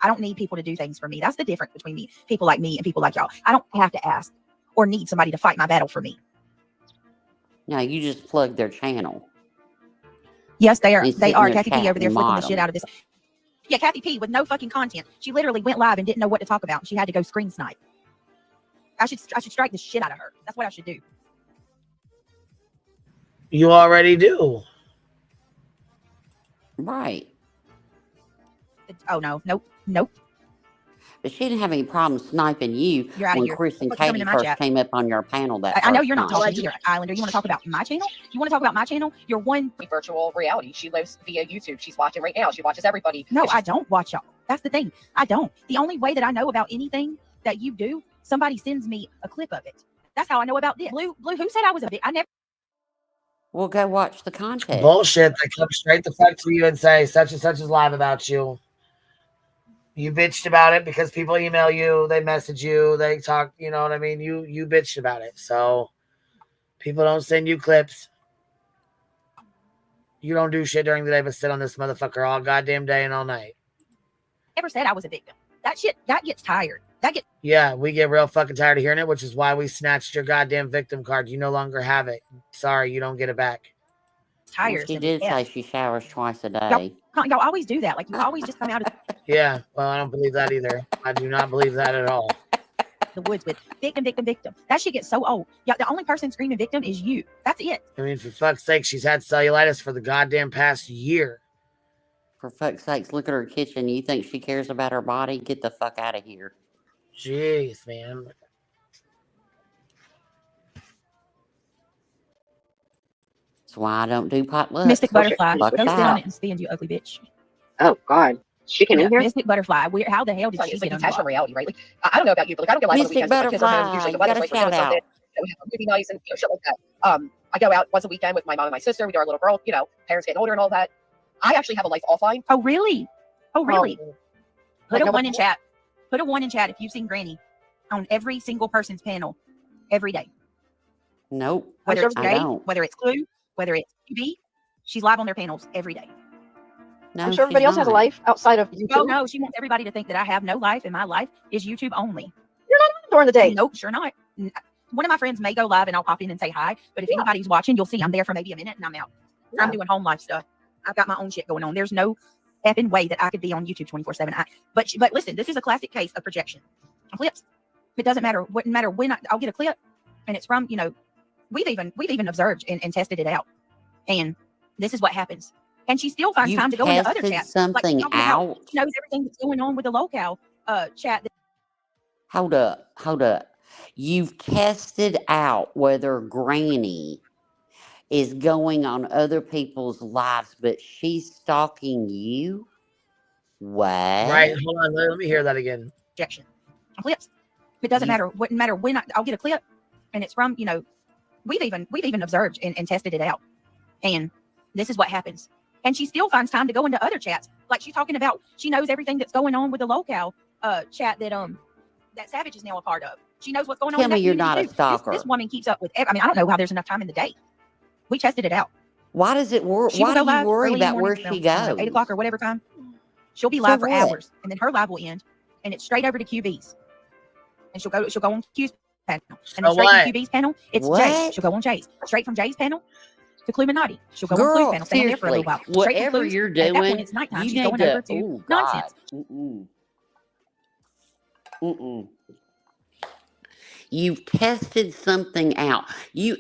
I don't need people to do things for me. That's the difference between me, people like me and people like y'all. I don't have to ask or need somebody to fight my battle for me. No, you just plug their channel. Yes, they are. And sit They in are. their Kathy P chat over there and flipping mod the shit them. out of this. Yeah, Kathy P with no fucking content. She literally went live and didn't know what to talk about. She had to go screen snipe. I should strike the shit out of her. That's what I should do. You already do. Right. Oh no, nope. But she didn't have any problem sniping you You're out of when here. Chris and What's coming Katie in my first chat? came up on your panel that I know first you're not time. talking either, Islander. You want to talk about my channel? You want to talk about my channel? You're one virtual reality. She lives via YouTube. She's watching right now. She watches everybody. No, I don't watch y'all. That's the thing. I don't. The only way that I know about anything that you do, somebody sends me a clip of it. That's how I know about this. Blue, who said I was a bit? I never. Well, go watch the content. Bullshit. They come straight the fuck to you and say such and such is live about you. You bitched about it because people email you, they message you, they talk, you know what I mean? You bitched about it. So people don't send you clips. You don't do shit during the day but sit on this motherfucker all goddamn day and all night. Never said I was a victim. That shit, that gets tired. Yeah, we get real fucking tired of hearing it, which is why we snatched your goddamn victim card. You no longer have it. Sorry, you don't get it back. Well, she did say she showers twice a day. Y'all always do that. Like you always just come out of Yeah, well, I don't believe that either. I do not believe that at all. the woods with victim. That shit gets so old. Yeah, the only person screaming victim is you. That's it. I mean, for fuck's sake, she's had cellulitis for the goddamn past year. For fuck's sakes, look at her kitchen. You think she cares about her body? Get the fuck out of here. Jeez, man. That's why I don't do potluck. Mystic Butterfly. Fuck Go sit that. on it and stand, you ugly bitch. Oh God, she can in here. Mystic Butterfly. How the hell did It's she like get detached on from reality, right? Like I don't know about you, but like I don't get live on the Mystic weekends. With my kids are home. Butterfly, Usually the you weather's gotta right, we're shout doing something. out. We have movie nights and shit like that. I go out once a weekend with my mom and my sister. We do our little girl, parents getting older and all that. I actually have a life offline. Oh, really? Oh, really? Put Like, a 1 in chat. Put a 1 in chat if you've seen Granny on every single person's panel every day. Nope. Whether it's I Jay, don't. whether it's Clue, whether it's QB, she's live on their panels every day. No, I'm sure everybody else has a life outside of YouTube. Oh, no, she wants everybody to think that I have no life and my life is YouTube only. You're not on during the day. Nope, sure not. One of my friends may go live and I'll pop in and say hi, but if anybody's watching, you'll see I'm there for maybe a minute and I'm out. Yeah. I'm doing home life stuff. I've got my own shit going on. There's no effing way that I could be on YouTube 24/7. But listen, this is a classic case of projection. Clips. It doesn't matter. Wouldn't matter when I'll get a clip, and it's from, you know, we've even observed and tested it out, and this is what happens. And she still finds time to go into other chats. Something out. She knows everything that's going on with the locale chat. Hold up. You've tested out whether Granny is going on other people's lives, but she's stalking you? What? Right, hold on, let me hear that again. Projection. Clips. It doesn't matter. Wouldn't matter when I'll get a clip, and it's from, you know, we've even observed and tested it out, and this is what happens. And she still finds time to go into other chats, like she's talking about. She knows everything that's going on with the locale chat that Savage is now a part of. She knows what's going on. Tell me you're not a stalker. This woman keeps up with. I mean, I don't know how there's enough time in the day. We tested it out. Why does it work? Why do you worry about where she goes? 8 o'clock or whatever time. She'll be live for hours, and then her live will end, and it's straight over to QB's. And she'll go on Q's panel, and then straight from QB's panel, it's Jay's. She'll go on Jay's. Straight from Jay's panel to Cluminati. She'll go on Clue's panel, stay on there for a little while. Whatever you're doing, at that point, it's nighttime. She's going over to nonsense. You've tested something out.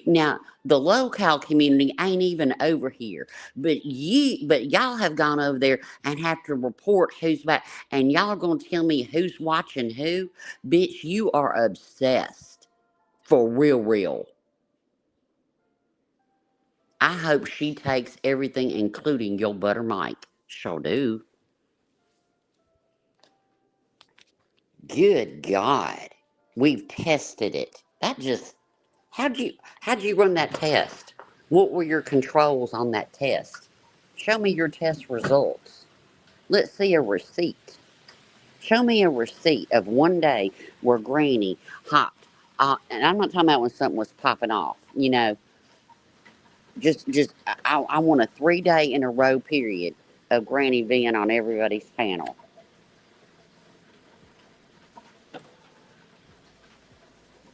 Now the locale community ain't even over here, but y'all have gone over there and have to report who's back, and y'all are gonna tell me who's watching who. Bitch, you are obsessed. For real. I hope she takes everything, including your butter mic. Sure do. Good God. We've tested it. How'd you run that test? What were your controls on that test? Show me your test results. Let's see a receipt. Show me a receipt of one day where Granny hopped. And I'm not talking about when something was popping off, you know. I want a 3-day in a row period of Granny being on everybody's panel.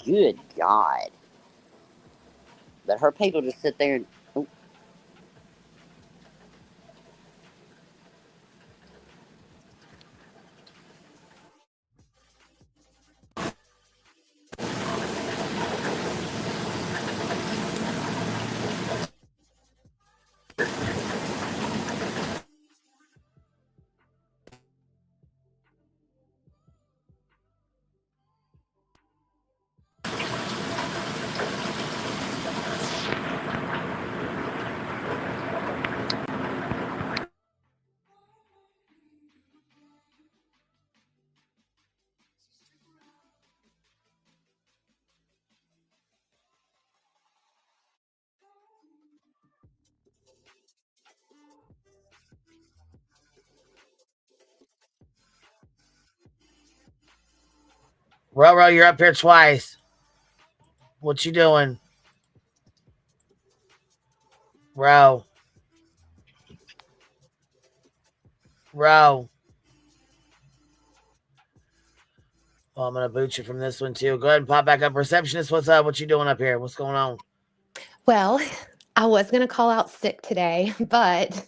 Good God. But her people just sit there and... Oh. Ro, you're up here twice. What you doing? Ro. Well, I'm going to boot you from this one, too. Go ahead and pop back up. Receptionist, what's up? What you doing up here? What's going on? Well, I was going to call out sick today, but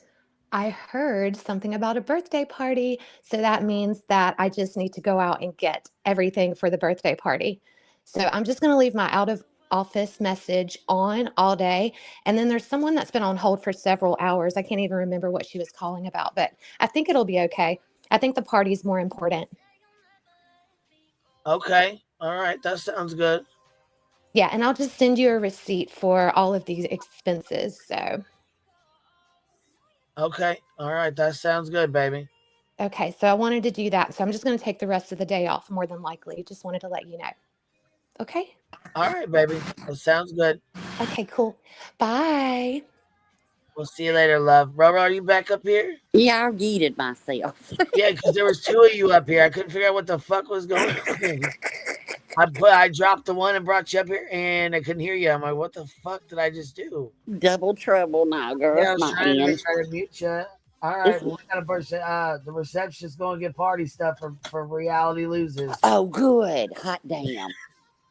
I heard something about a birthday party. So that means that I just need to go out and get everything for the birthday party. So I'm just going to leave my out of office message on all day. And then there's someone that's been on hold for several hours. I can't even remember what she was calling about, but I think it'll be okay. I think the party's more important. Okay. All right. That sounds good. Yeah. And I'll just send you a receipt for all of these expenses. So. Okay. All right. That sounds good, baby. Okay. So I wanted to do that. So I'm just going to take the rest of the day off, more than likely. Just wanted to let you know. Okay. All right, baby. That sounds good. Okay, cool. Bye. We'll see you later, love. Roro, are you back up here? Yeah, I yeeted myself. Yeah, because there was 2 of you up here. I couldn't figure out what the fuck was going on. I dropped the one and brought you up here, and I couldn't hear you. I'm like, what the fuck did I just do? Double trouble now, girl. Yeah, I It's was my trying end. to mute you. All right, well, we got a person. The receptionist going to get party stuff for reality loses. Oh, good. Hot damn.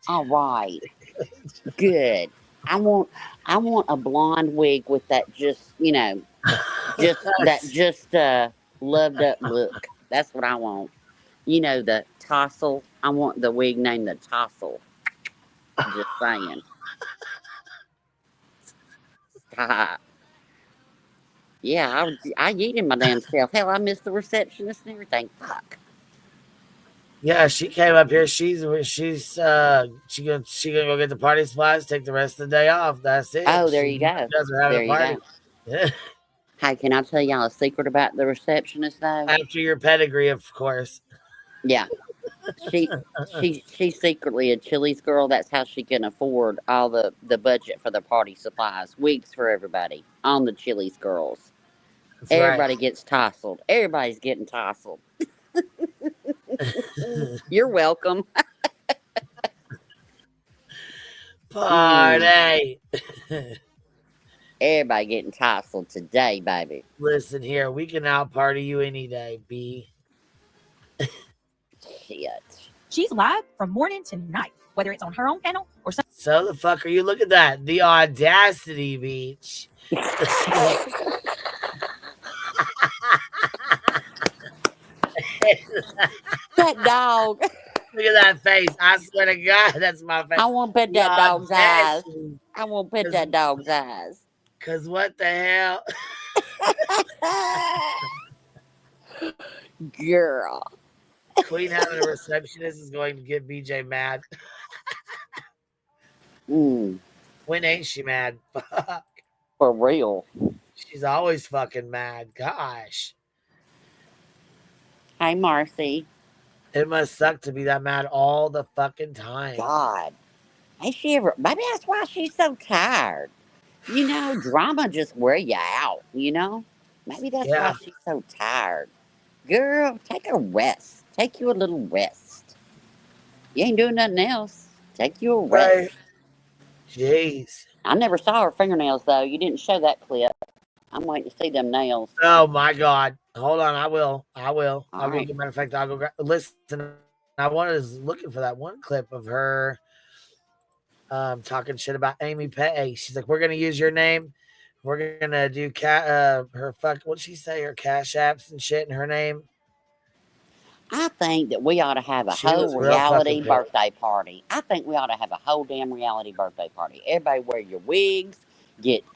All right. Good. I want a blonde wig with that just loved up look. That's what I want. You know, the tassel. I want the wig named the tassel. Just saying. Yeah, I yeeted my damn self. Hell, I missed the receptionist and everything. Fuck. Yeah, she came up here. She gonna go get the party supplies. Take the rest of the day off. That's it. Oh, there you go. There you go. Hey, can I tell y'all a secret about the receptionist though? After your pedigree, of course. Yeah. She's secretly a Chili's girl. That's how she can afford all the budget for the party supplies. Wigs for everybody on the Chili's girls. That's everybody right. gets tousled. Everybody's getting tousled. You're welcome. Party. Everybody getting tousled today, baby. Listen here, we can out party you any day, B. Shit. She's live from morning to night, whether it's on her own panel or something. So the fuck are you? Look at that. The audacity, beach. That dog. Look at that face. I swear to God, that's my face. I won't pet that dog's eyes. I won't pet that dog's eyes. Cause what the hell? Girl. Queen having a receptionist is going to get BJ mad. When ain't she mad? Fuck. For real. She's always fucking mad. Gosh. Hi, Marcy. It must suck to be that mad all the fucking time. God. Ain't she ever? Maybe that's why she's so tired. You know, drama just wear you out, you know? Maybe that's why she's so tired. Girl, take a rest. Take you a little rest. You ain't doing nothing else. Take you a rest. Right. Jeez. I never saw her fingernails, though. You didn't show that clip. I'm waiting to see them nails. Oh, my God. Hold on. I will. I'll go. Right. Matter of fact, I'll go. Listen, I was looking for that one clip of her talking shit about Amy Petty. She's like, we're going to use your name. We're going to do her what'd she say? Her cash apps and shit in her name. I think that we ought to have a She was whole real reality fucking birthday party. I think we ought to have a whole damn reality birthday party. Everybody wear your wigs.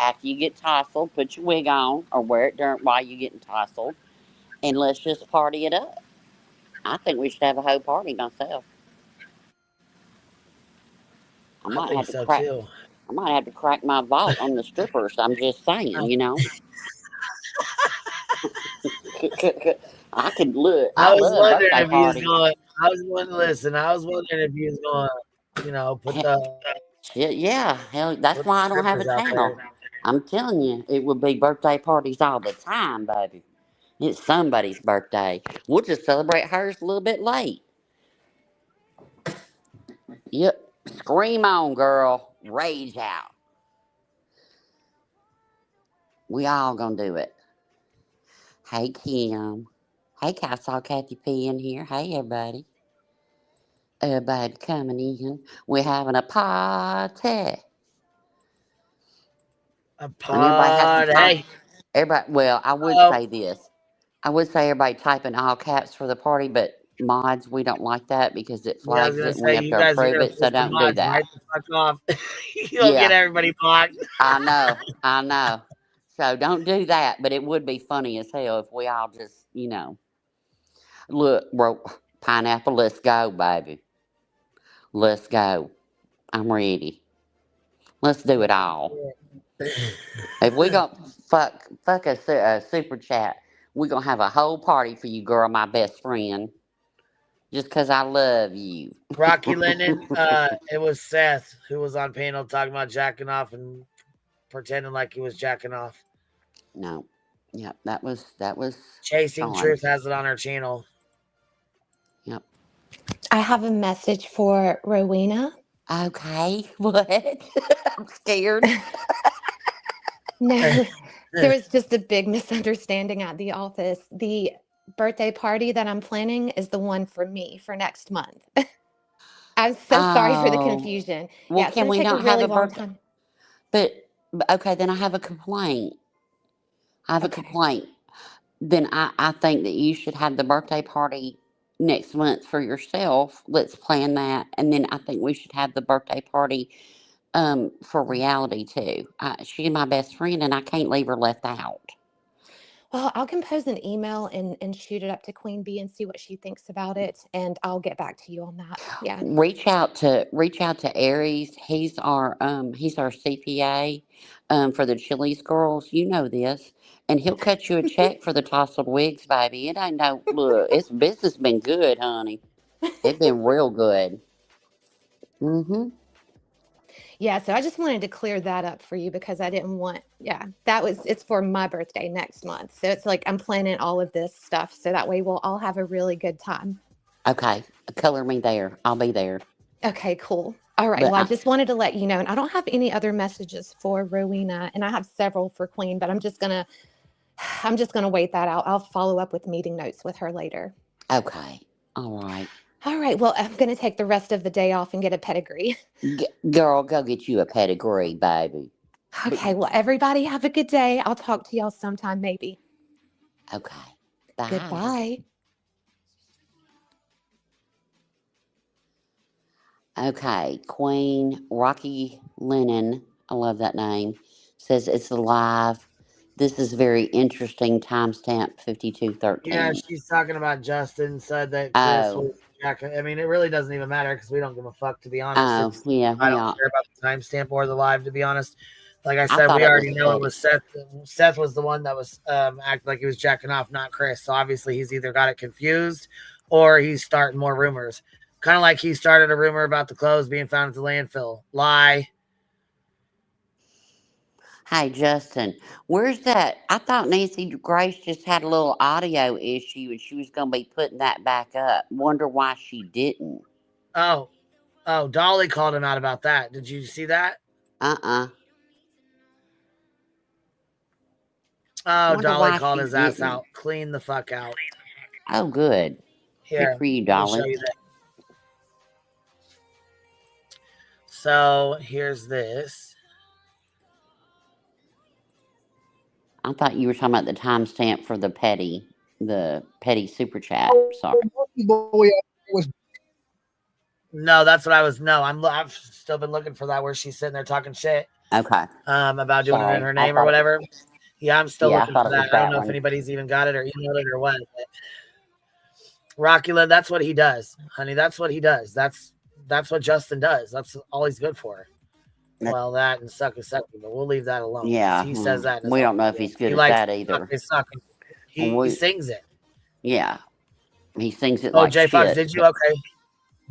After you get tousled, put your wig on or wear it while you're getting tousled. And let's just party it up. I think we should have a whole party myself. I might have to crack my vault on the strippers. I'm just saying, you know. I could look. I was wondering birthday if he was parties. going. I was wondering if he was going. You know, put the. Yeah, hell, that's why I don't have a strippers out channel. there. I'm telling you, it would be birthday parties all the time, baby. It's somebody's birthday. We'll just celebrate hers a little bit late. Yep. Scream on, girl. Rage out. We all gonna do it. Hey, Kim. Hey, I saw Kathy P in here. Hey, everybody. Everybody coming in. We're having a party. A party. Everybody, well, I would say this. I would say everybody type in all caps for the party, but mods, we don't like that because it flags it and we have to approve it, so don't do that. Right the fuck off. You'll get everybody blocked. I know. So don't do that, but it would be funny as hell if we all just, you know, look, bro, Pineapple, let's go, baby. Let's go. I'm ready. Let's do it all. If we gonna fuck a super chat, we're gonna have a whole party for you, girl, my best friend. Just because I love you. Rocky Lennon, it was Seth who was on panel talking about jacking off and pretending like he was jacking off. No. Yep. That was Chasing Sean. Truth has it on her channel. Yep. I have a message for Rowena. Okay. What? I'm scared. No, there was just a big misunderstanding at the office. The birthday party that I'm planning is the one for me for next month. I'm so sorry for the Oh. confusion. Well, Yeah, it's can going to we take a not have really a long birthday? time. But okay, then I have a complaint. Then I think that you should have the birthday party next month for yourself. Let's plan that. And then I think we should have the birthday party for reality too. She's my best friend and I can't leave her left out. Well, I'll compose an email and shoot it up to Queen Bee and see what she thinks about it, and I'll get back to you on that. Yeah. Reach out to Aries. He's our CPA for the Chili's girls. You know this. And he'll cut you a check for the tousled wigs, baby. It ain't no look, it's business been good, honey. It's been real good. Mm-hmm. Yeah, so I just wanted to clear that up for you because I didn't want, it's for my birthday next month. So it's like I'm planning all of this stuff so that way we'll all have a really good time. Okay. Color me there. I'll be there. Okay, cool. All right. But Well, I just wanted to let you know, and I don't have any other messages for Rowena, and I have several for Queen, but I'm just gonna wait that out. I'll follow up with meeting notes with her later. Okay. All right. All right. Well, I'm gonna take the rest of the day off and get a pedigree. Girl, go get you a pedigree, baby. Okay. Well, everybody have a good day. I'll talk to y'all sometime, maybe. Okay. Bye. Goodbye. Okay. Queen Rocky Lennon, I love that name, says it's live. This is very interesting. Timestamp 5213. Yeah, she's talking about Justin said that Chris Oh. was Jack. I mean, it really doesn't even matter because we don't give a fuck, to be honest. Oh, yeah. I don't care about the timestamp or the live, to be honest. Like I I said, thought we it already was know it Eddie. was Seth. Seth was the one that was acting like he was jacking off, not Chris. So obviously he's either got it confused or he's starting more rumors. Kind of like he started a rumor about the clothes being found at the landfill. Lie. Hey, Justin, where's that? I thought Nancy Grace just had a little audio issue and she was going to be putting that back up. Wonder why she didn't. Oh, Dolly called him out about that. Did you see that? Uh-uh. Oh, Wonder Dolly why called she his ass didn't. out. Clean the fuck out. Oh, good. Here, Good for you, let me show Dolly. you that. So here's this. I thought you were talking about the timestamp for the petty super chat. Sorry. No, that's what I was. No, I've still been looking for that where she's sitting there talking shit. Okay. About doing it Sorry. in her I name or thought whatever. Yeah, I'm still I looking thought for it was that. I don't that know if one. anybody's even got it or emailed it or what. But Rockula, that's what he does, honey. That's what he does. That's what Justin does. That's all he's good for. Well, that and suck a sucking, but we'll leave that alone. Yeah. He says that. We don't know if he's good He at likes that to either. suck. He sings it. Yeah. He sings it Oh, like Jay shit. Fox, did you? Okay.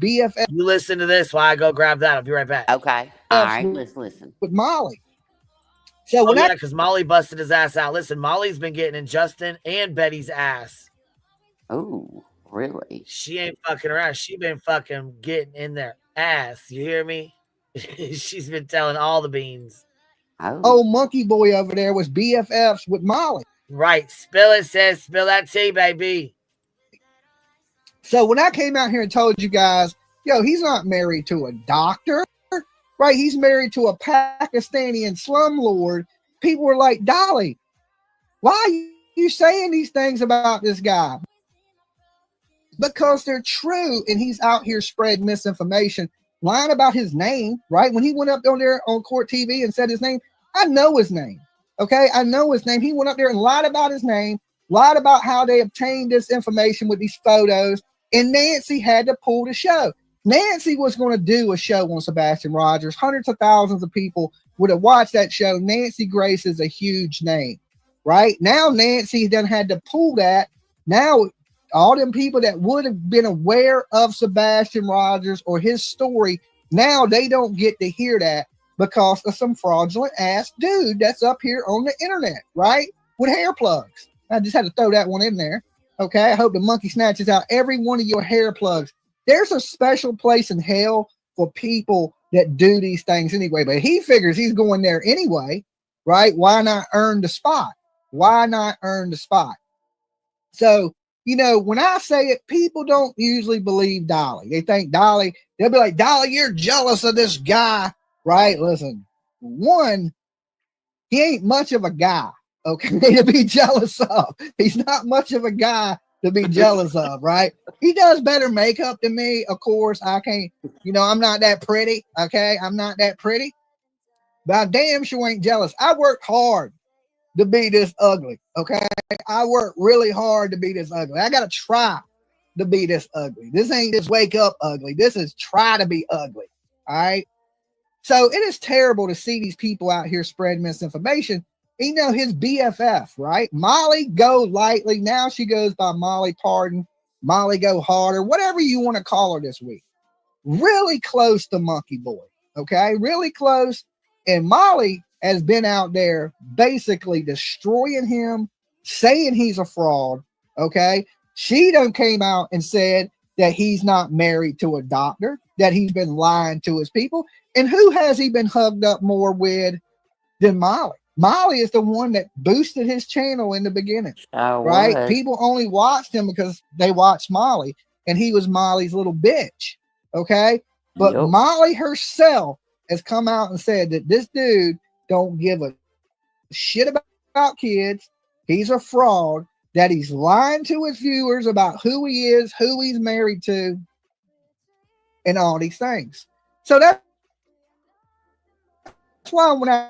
BFF. You listen to this while I go grab that. I'll be right back. Okay. All right. Let's listen. With Molly. So Oh, yeah, because Molly busted his ass out. Listen, Molly's been getting in Justin and Betty's ass. Oh, really? She ain't fucking around. She been fucking getting in their ass. You hear me? She's been telling all the beans. Oh, monkey boy over there was BFFs with Molly. Right. Spill it, sis. Spill that tea, baby. So when I came out here and told you guys, yo, he's not married to a doctor, right? He's married to a Pakistani slumlord. People were like, Dolly, why are you saying these things about this guy? Because they're true, and he's out here spreading misinformation, lying about his name, right? When he went up on there on court TV and said his name, I know his name, okay? I know his name. He went up there and lied about his name, lied about how they obtained this information with these photos, and Nancy had to pull the show. Nancy was going to do a show on Sebastian Rogers. Hundreds of thousands of people would have watched that show. Nancy Grace is a huge name, right? Now Nancy done had to pull that. Now all them people that would have been aware of Sebastian Rogers or his story, now they don't get to hear that because of some fraudulent ass dude that's up here on the internet, right? with hair plugs. I just had to throw that one in there. Okay, I hope the monkey snatches out every one of your hair plugs. There's a special place in hell for people that do these things anyway, but he figures he's going there anyway, right? Why not earn the spot? Why not earn the spot? So, you know, when I say it, people don't usually believe Dolly. They think Dolly, they'll be like, Dolly, you're jealous of this guy, right? Listen, one, he ain't much of a guy, okay, to be jealous of. He's not much of a guy to be jealous of, right? He does better makeup than me, of course. I can't, you know, I'm not that pretty, okay? I'm not that pretty, but I damn sure ain't jealous. I worked hard to be this ugly, okay? I work really hard to be this ugly. I gotta try to be this ugly. This ain't just wake up ugly. This is try to be ugly, all right? So it is terrible to see these people out here spread misinformation. You know, his BFF, right? Molly Go Lightly. Now she goes by Molly Pardon, Molly Go Harder, whatever you want to call her this week. Really close to Monkey Boy, okay? Really close. And Molly has been out there basically destroying him, saying he's a fraud, okay? She done came out and said that he's not married to a doctor, that he's been lying to his people. And who has he been hugged up more with than Molly? Molly is the one that boosted his channel in the beginning, right? People only watched him because they watched Molly, and he was Molly's little bitch, okay? But Molly herself has come out and said that this dude don't give a shit about kids. He's a fraud, that he's lying to his viewers about who he is, who he's married to, and all these things. So that's why when I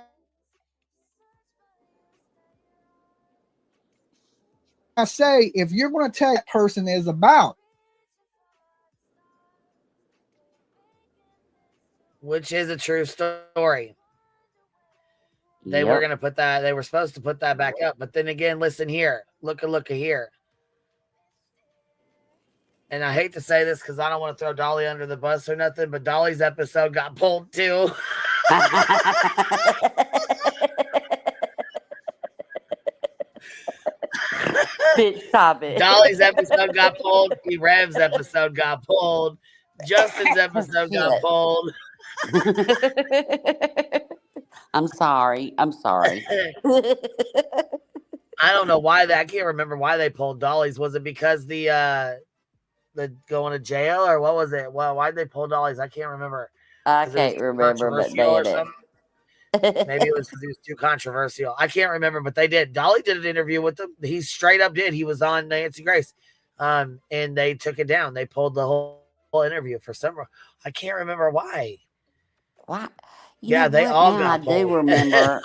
say, if you're going to tell that person is about, which is a true story. They were going to put that, they were supposed to put that back up. But then again, listen here, look here. And I hate to say this because I don't want to throw Dolly under the bus or nothing, but Dolly's episode got pulled too. Bitch, stop it. Dolly's episode got pulled. Rev's episode got pulled. Justin's episode got pulled. I'm sorry. I don't know why I can't remember why they pulled Dolly's. Was it because the going to jail, or what was it? Well, why'd they pull Dolly's? I can't remember. I can't remember, but they did it. Maybe it was because he was too controversial. I can't remember, but they did. Dolly did an interview with them. He straight up did. He was on Nancy Grace, and they took it down. They pulled the whole interview for some. I can't remember why. What? Yeah, they all got pulled. I do remember.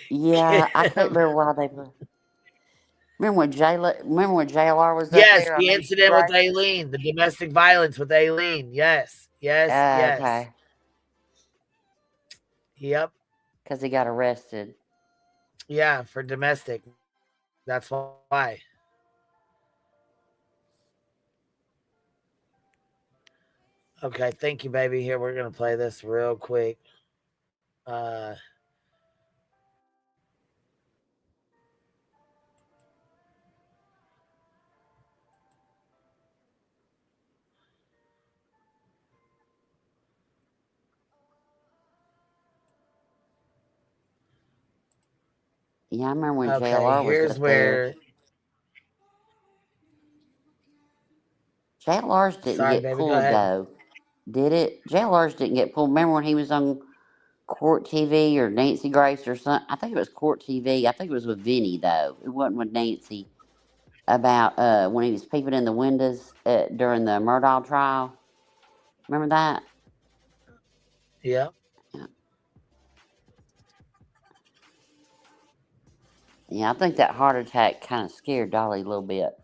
Yeah, I can't remember why they. Remember when JLR was up yes, there? The incident with Aileen, the domestic violence with Aileen. Yes. Okay. Yep. Because he got arrested. Yeah, for domestic. That's why. Okay, thank you, baby. Here, we're going to play this real quick. Yeah, I remember when JLR was up there. JLR's didn't get pulled, though. Did it? JLR's didn't get pulled. Remember when he was on Court TV or Nancy Grace or something? I think it was Court TV. I think it was with Vinny, though. It wasn't with Nancy. About when he was peeping in the windows during the Murdaugh trial. Remember that? Yeah. Yeah, I think that heart attack kind of scared Dolly a little bit.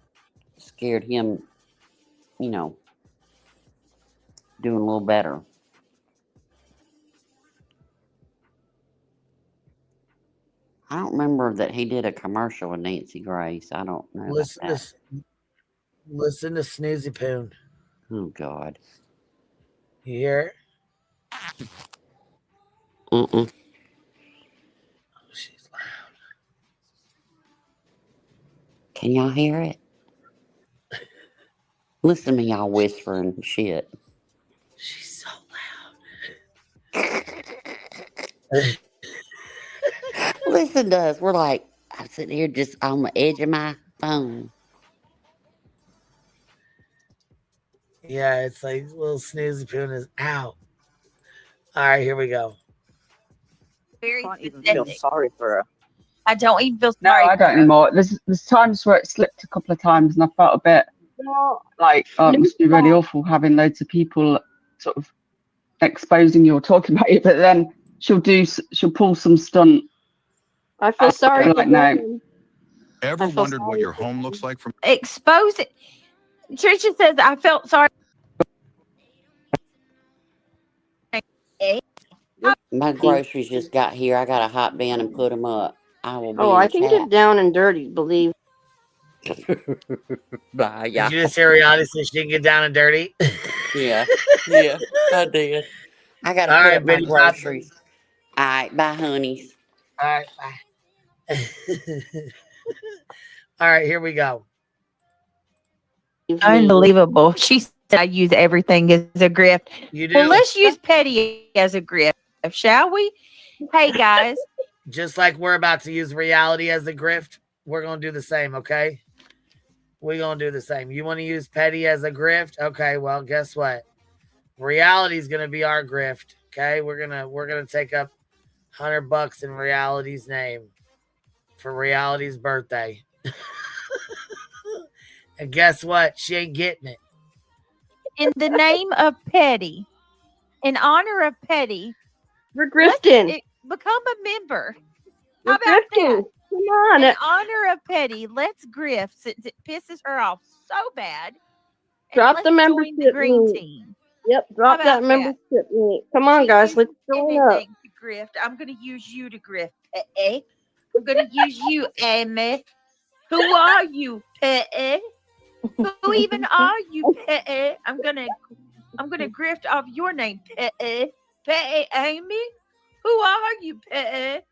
Scared him, you know, doing a little better. I don't remember that he did a commercial with Nancy Grace. I don't know. Listen to Snoozy Poon. Oh, God. You hear it? Mm-mm. Can y'all hear it? Listen to me, y'all whispering shit. She's so loud. Listen to us. We're like, I'm sitting here just on the edge of my phone. Yeah, it's like little snoozy poon is out. All right, here we go. Very I can't even pathetic. feel sorry for her. I don't even feel No, sorry. I don't anymore. There's times where it slipped a couple of times, and I felt a bit like it must be really awful having loads of people sort of exposing you or talking about you. But then she'll pull some stunt. I feel sorry for Like no. them. Ever wondered what your home looks like from? Expose it. Trisha says I felt sorry. My groceries just got here. I got a hot bin and put them up. I will be Oh, in I the can chat. get down and dirty, believe. Bye, Did y'all. you just hear Rihanna say she can get down and dirty? Yeah, I did. I got to All put right, up my Betty Pop. groceries. All right, bye, honeys. All right, bye. All right, here we go. Unbelievable. She said I use everything as a grift. You do. Well, let's use petty as a grift, shall we? Hey, guys. Just like we're about to use reality as a grift, we're going to do the same, okay? We're going to do the same. You want to use petty as a grift? Okay, well, guess what? Reality is going to be our grift, okay? We're going to take up $100 in reality's name for reality's birthday. And guess what? She ain't getting it. In the name of petty, in honor of petty, we're grifting. Become a member. We're How about grifting. that? Come on. In honor of petty, let's grift since it pisses her off so bad. Drop let's the membership join the green link. team. Yep, How drop about that membership link. Come on, guys, let's join up. Anything to grift. I'm going to use you to grift. I'm going to use you, Amy. Who are you, Petty? Who even are you, Petty? I'm gonna grift off your name, Petty. Petty Amy. Who are you, Petty?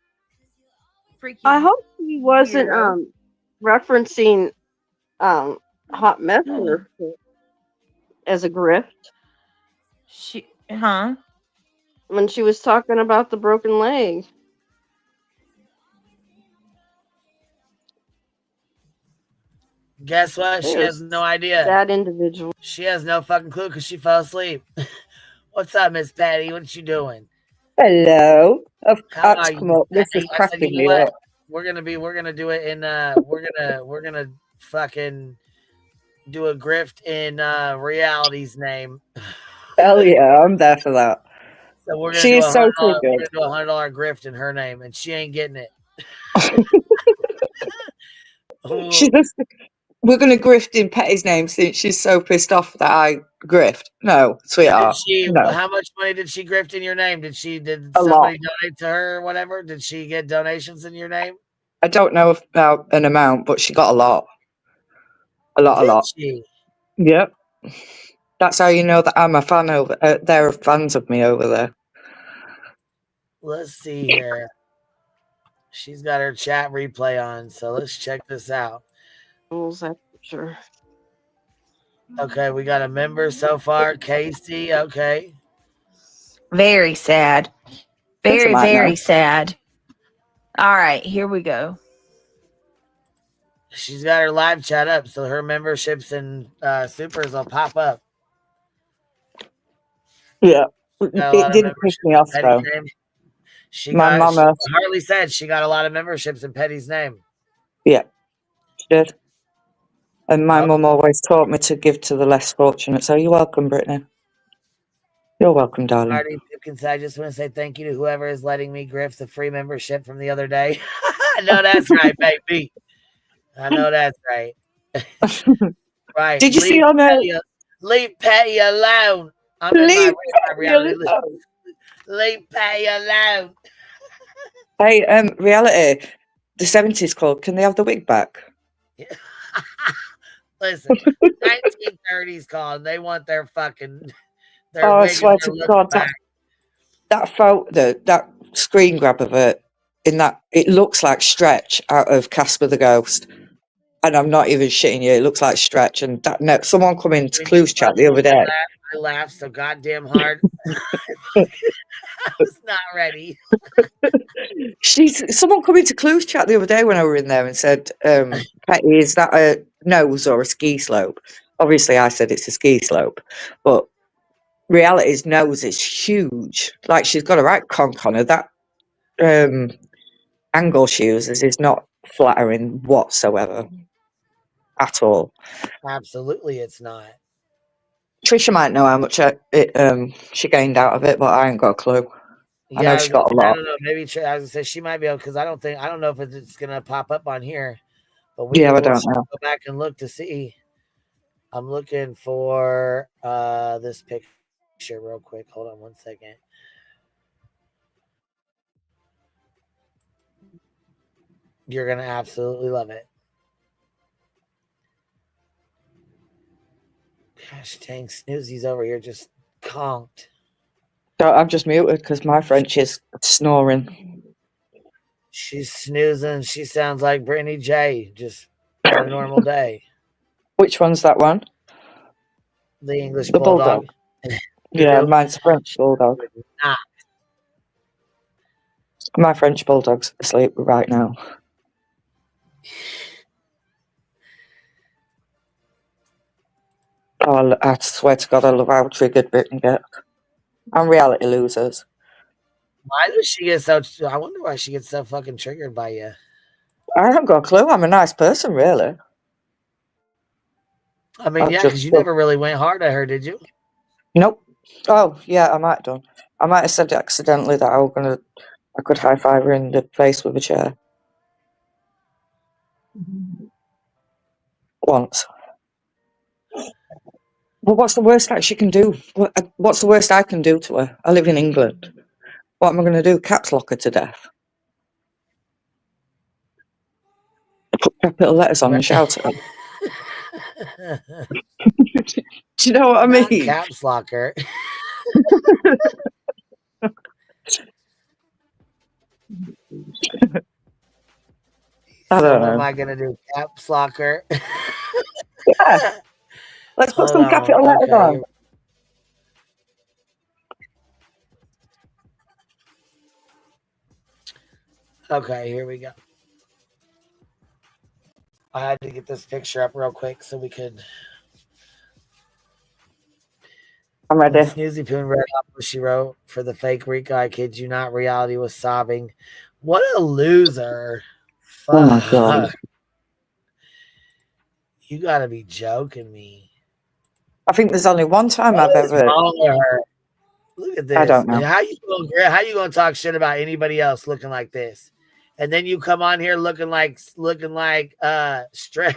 Freaking I hope he wasn't weirdo. referencing hot messenger as a grift. When she was talking about the broken leg. Guess what? She has no idea. That individual. She has no fucking clue because she fell asleep. What's up, Miss Patty? What you doing? Hello. I've How had are to come you, up. This is Patty? I said, cracking you know me what? up. We're gonna do it in we're gonna fucking do a grift in reality's name. Hell yeah, I'm there for that. So we're gonna She do is so we're good. gonna do $100 grift in her name, and she ain't getting it. She just, we're going to grift in Petty's name since she's so pissed off that I grift. No, sweetheart. No. How much money did she grift in your name? Did A somebody lot. donate to her or whatever? Did she get donations in your name? I don't know about an amount, but she got a lot. A lot. She? Yep. That's how you know that I'm a fan over they're fans of me over there. Let's see here. She's got her chat replay on, so let's check this out. Sure. Okay, we got a member so far, Casey. Okay. Very sad. Very, might very know. sad. All right, here we go. She's got her live chat up, so her memberships and supers will pop up. Yeah. It didn't piss me off though. My mama. Harley said she got a lot of memberships in Petty's name. Yeah, she did. And my mum always taught me to give to the less fortunate. So you're welcome, Brittany. You're welcome, darling. Marty Pipkins, I just want to say thank you to whoever is letting me grift the free membership from the other day. I know that's right, baby. I know that's right. Right. Did you see on leave Patty alone. I'm in my reality. Leave Patty alone. Hey, reality. The 70s club, can they have the wig back? Listen, 1930s called. They want their fucking wig I swear to God, back. that photo, that screen grab of it, it looks like Stretch out of Casper the Ghost. And I'm not even shitting you. It looks like Stretch. And that, no, someone come into Clues chat the other day. I laughed so goddamn hard. I was not ready. Someone come into Clues chat the other day when I were in there and said, Petty, is that a nose or a ski slope? Obviously, I said it's a ski slope, but reality's nose is huge. Like, she's got a right conch on her. That angle she uses is not flattering whatsoever at all. Absolutely, it's not. Trisha might know how much she gained out of it, but I ain't got a clue. I know she got a lot. I don't know. Maybe as I said, she might be able, because I don't know if it's gonna pop up on here. But we I can don't know. go back and look to see. I'm looking for this picture real quick. Hold on 1 second. You're gonna absolutely love it. Gosh dang, Snoozy's over here just conked. So I've just muted because my French is snoring. She's snoozing. She sounds like Brittany J. Just on a normal day. Which one's that one? The English The bulldog. Yeah, mine's a French bulldog. My French bulldog's asleep right now. Oh, I swear to God, I love how triggered Britain gets. And reality losers. Why does she get so? I wonder why she gets so fucking triggered by you. I haven't got a clue. I'm a nice person, really. I mean, yeah, because you never really went hard at her, did you? Nope. Oh, yeah, I might have done. I might have said accidentally that I could high five her in the face with a chair. Once. But what's the worst that she can do? What's the worst I can do to her? I live in England. What am I going to do? Caps lock her to death? Put capital letters on and shout at her. Do you know what I mean? Not caps locker. I don't know. What am I gonna do? Caps locker. Yeah. Let's put some capital letters on. Okay, here we go. I had to get this picture up real quick so we could. I'm ready. Snoozy Poon read off what she wrote for the fake Rico. I kid you not. Reality was sobbing. What a loser. Fuck. Oh my God. You gotta be joking me. I think there's only one time I've ever. Look at this. I don't know. How you gonna talk shit about anybody else looking like this? And then you come on here looking like Stretch.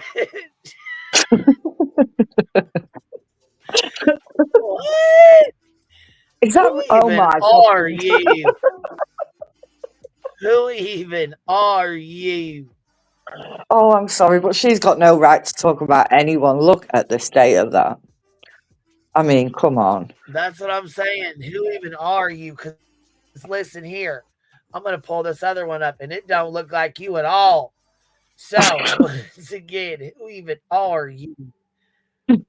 What? Is that? Oh my God. Are you? Who even are you? Oh, I'm sorry, but she's got no right to talk about anyone. Look at the state of that. I mean, come on. That's what I'm saying. Who even are you? Because listen here, I'm gonna pull this other one up, and it don't look like you at all. So once again, who even are you?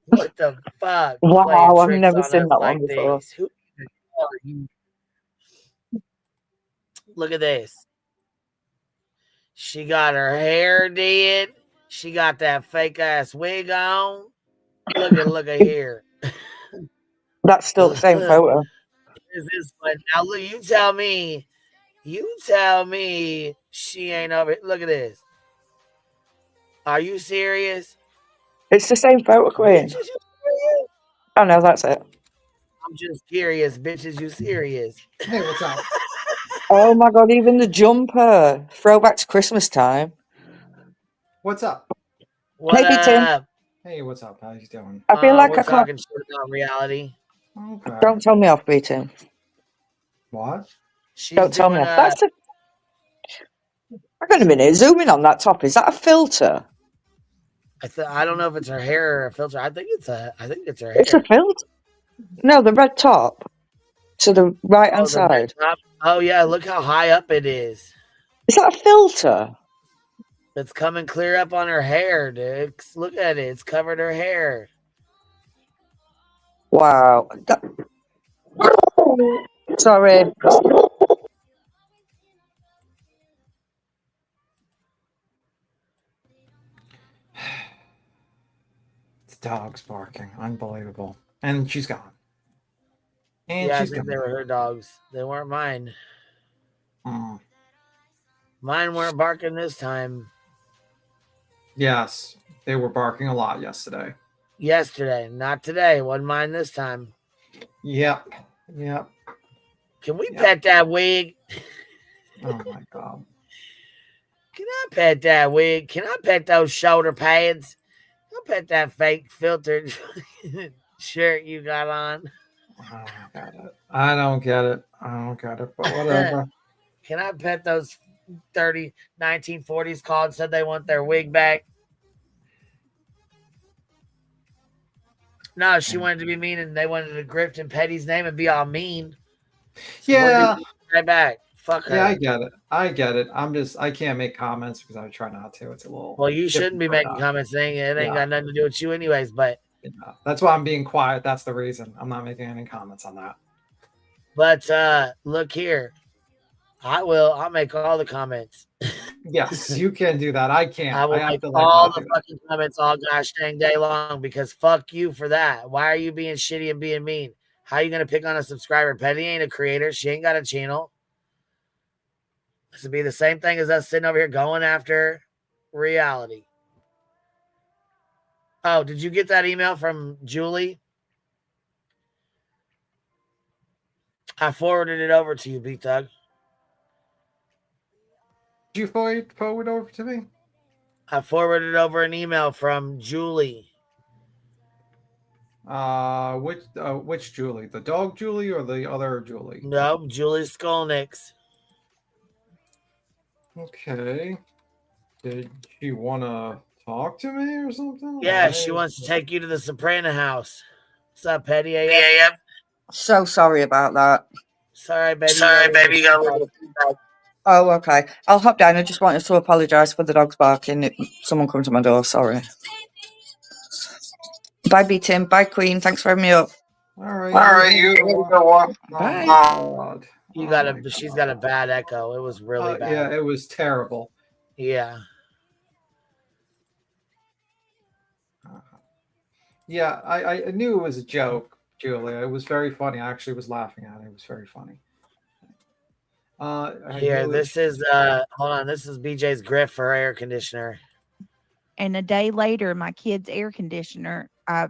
What the fuck? Wow, I've never seen that one before. Who even are you? Look at this. She got her hair did. She got that fake ass wig on. Look at here. That's still the same photo. Is this one? Now look, you tell me she ain't over here. Look at this. Are you serious? It's the same photo, Queen. Oh no, that's it. I'm just curious, bitches. You serious? Hey, what's up? Oh my God, even the jumper. Throwback to Christmas time. What's up? What Hey, Tim. up? Hey, what's up? How you doing? I feel like we're I can't. talking shit about reality. Okay. Don't tell me off, Tim. What? Don't tell me off. That's a. Hang on a minute. Zoom in on that top. Is that a filter? I don't know if it's her hair or a filter. I think it's her hair. It's a filter. No, the red top to the right hand side. Oh yeah, look how high up it is. Is that a filter? It's coming clear up on her hair, dude. Look at it. It's covered her hair. Wow. Sorry. It's dogs barking. Unbelievable. And she's gone. And Yeah, I she's think gone. they were her dogs. They weren't mine. Mm. Mine weren't barking this time. Yes, they were barking a lot yesterday. Yesterday, not today. Wasn't mine this time. Yep. Can we pet that wig? Oh my god. Can I pet that wig? Can I pet those shoulder pads? I'll pet that fake filtered shirt you got on. I don't get it. But whatever. Can I pet those 1940s called said they want their wig back? No, she wanted to be mean and they wanted to grift in Petty's name and be all mean. So Yeah. right back. Fuck her. Yeah, I get it. I can't make comments because I try not to. It's a little. Well, you shouldn't be making comments saying it ain't got nothing to do with you anyways, but that's why I'm being quiet. That's the reason. I'm not making any comments on that. But look here. I'll make all the comments. Yes, you can do that. I can't. I will make all the fucking comments all gosh dang day long because fuck you for that. Why are you being shitty and being mean? How are you gonna pick on a subscriber? Petty ain't a creator. She ain't got a channel. This would be the same thing as us sitting over here going after reality. Oh, did you get that email from Julie? I forwarded it over to you, Big Thug. Did you forward over to me? I forwarded over an email from Julie. Which Julie? The dog Julie or the other Julie? No, Julie Skolnick's. Okay. Did she want to talk to me or something? Yeah, she wants to take you to the Soprano house. What's up, Petty AM? So sorry about that. Sorry, baby. Oh, okay. I'll hop down. I just wanted to apologise for the dogs barking. Someone come to my door. Sorry. Bye, B Tim. Bye, Queen. Thanks for having me up. All right. You go on. Bye. God. She's got a bad echo. It was really bad. Yeah, it was terrible. Yeah. Yeah, I knew it was a joke, Julia. It was very funny. I actually was laughing at it. It was very funny. This is hold on. This is BJ's grip for air conditioner. And a day later, my kid's air conditioner. I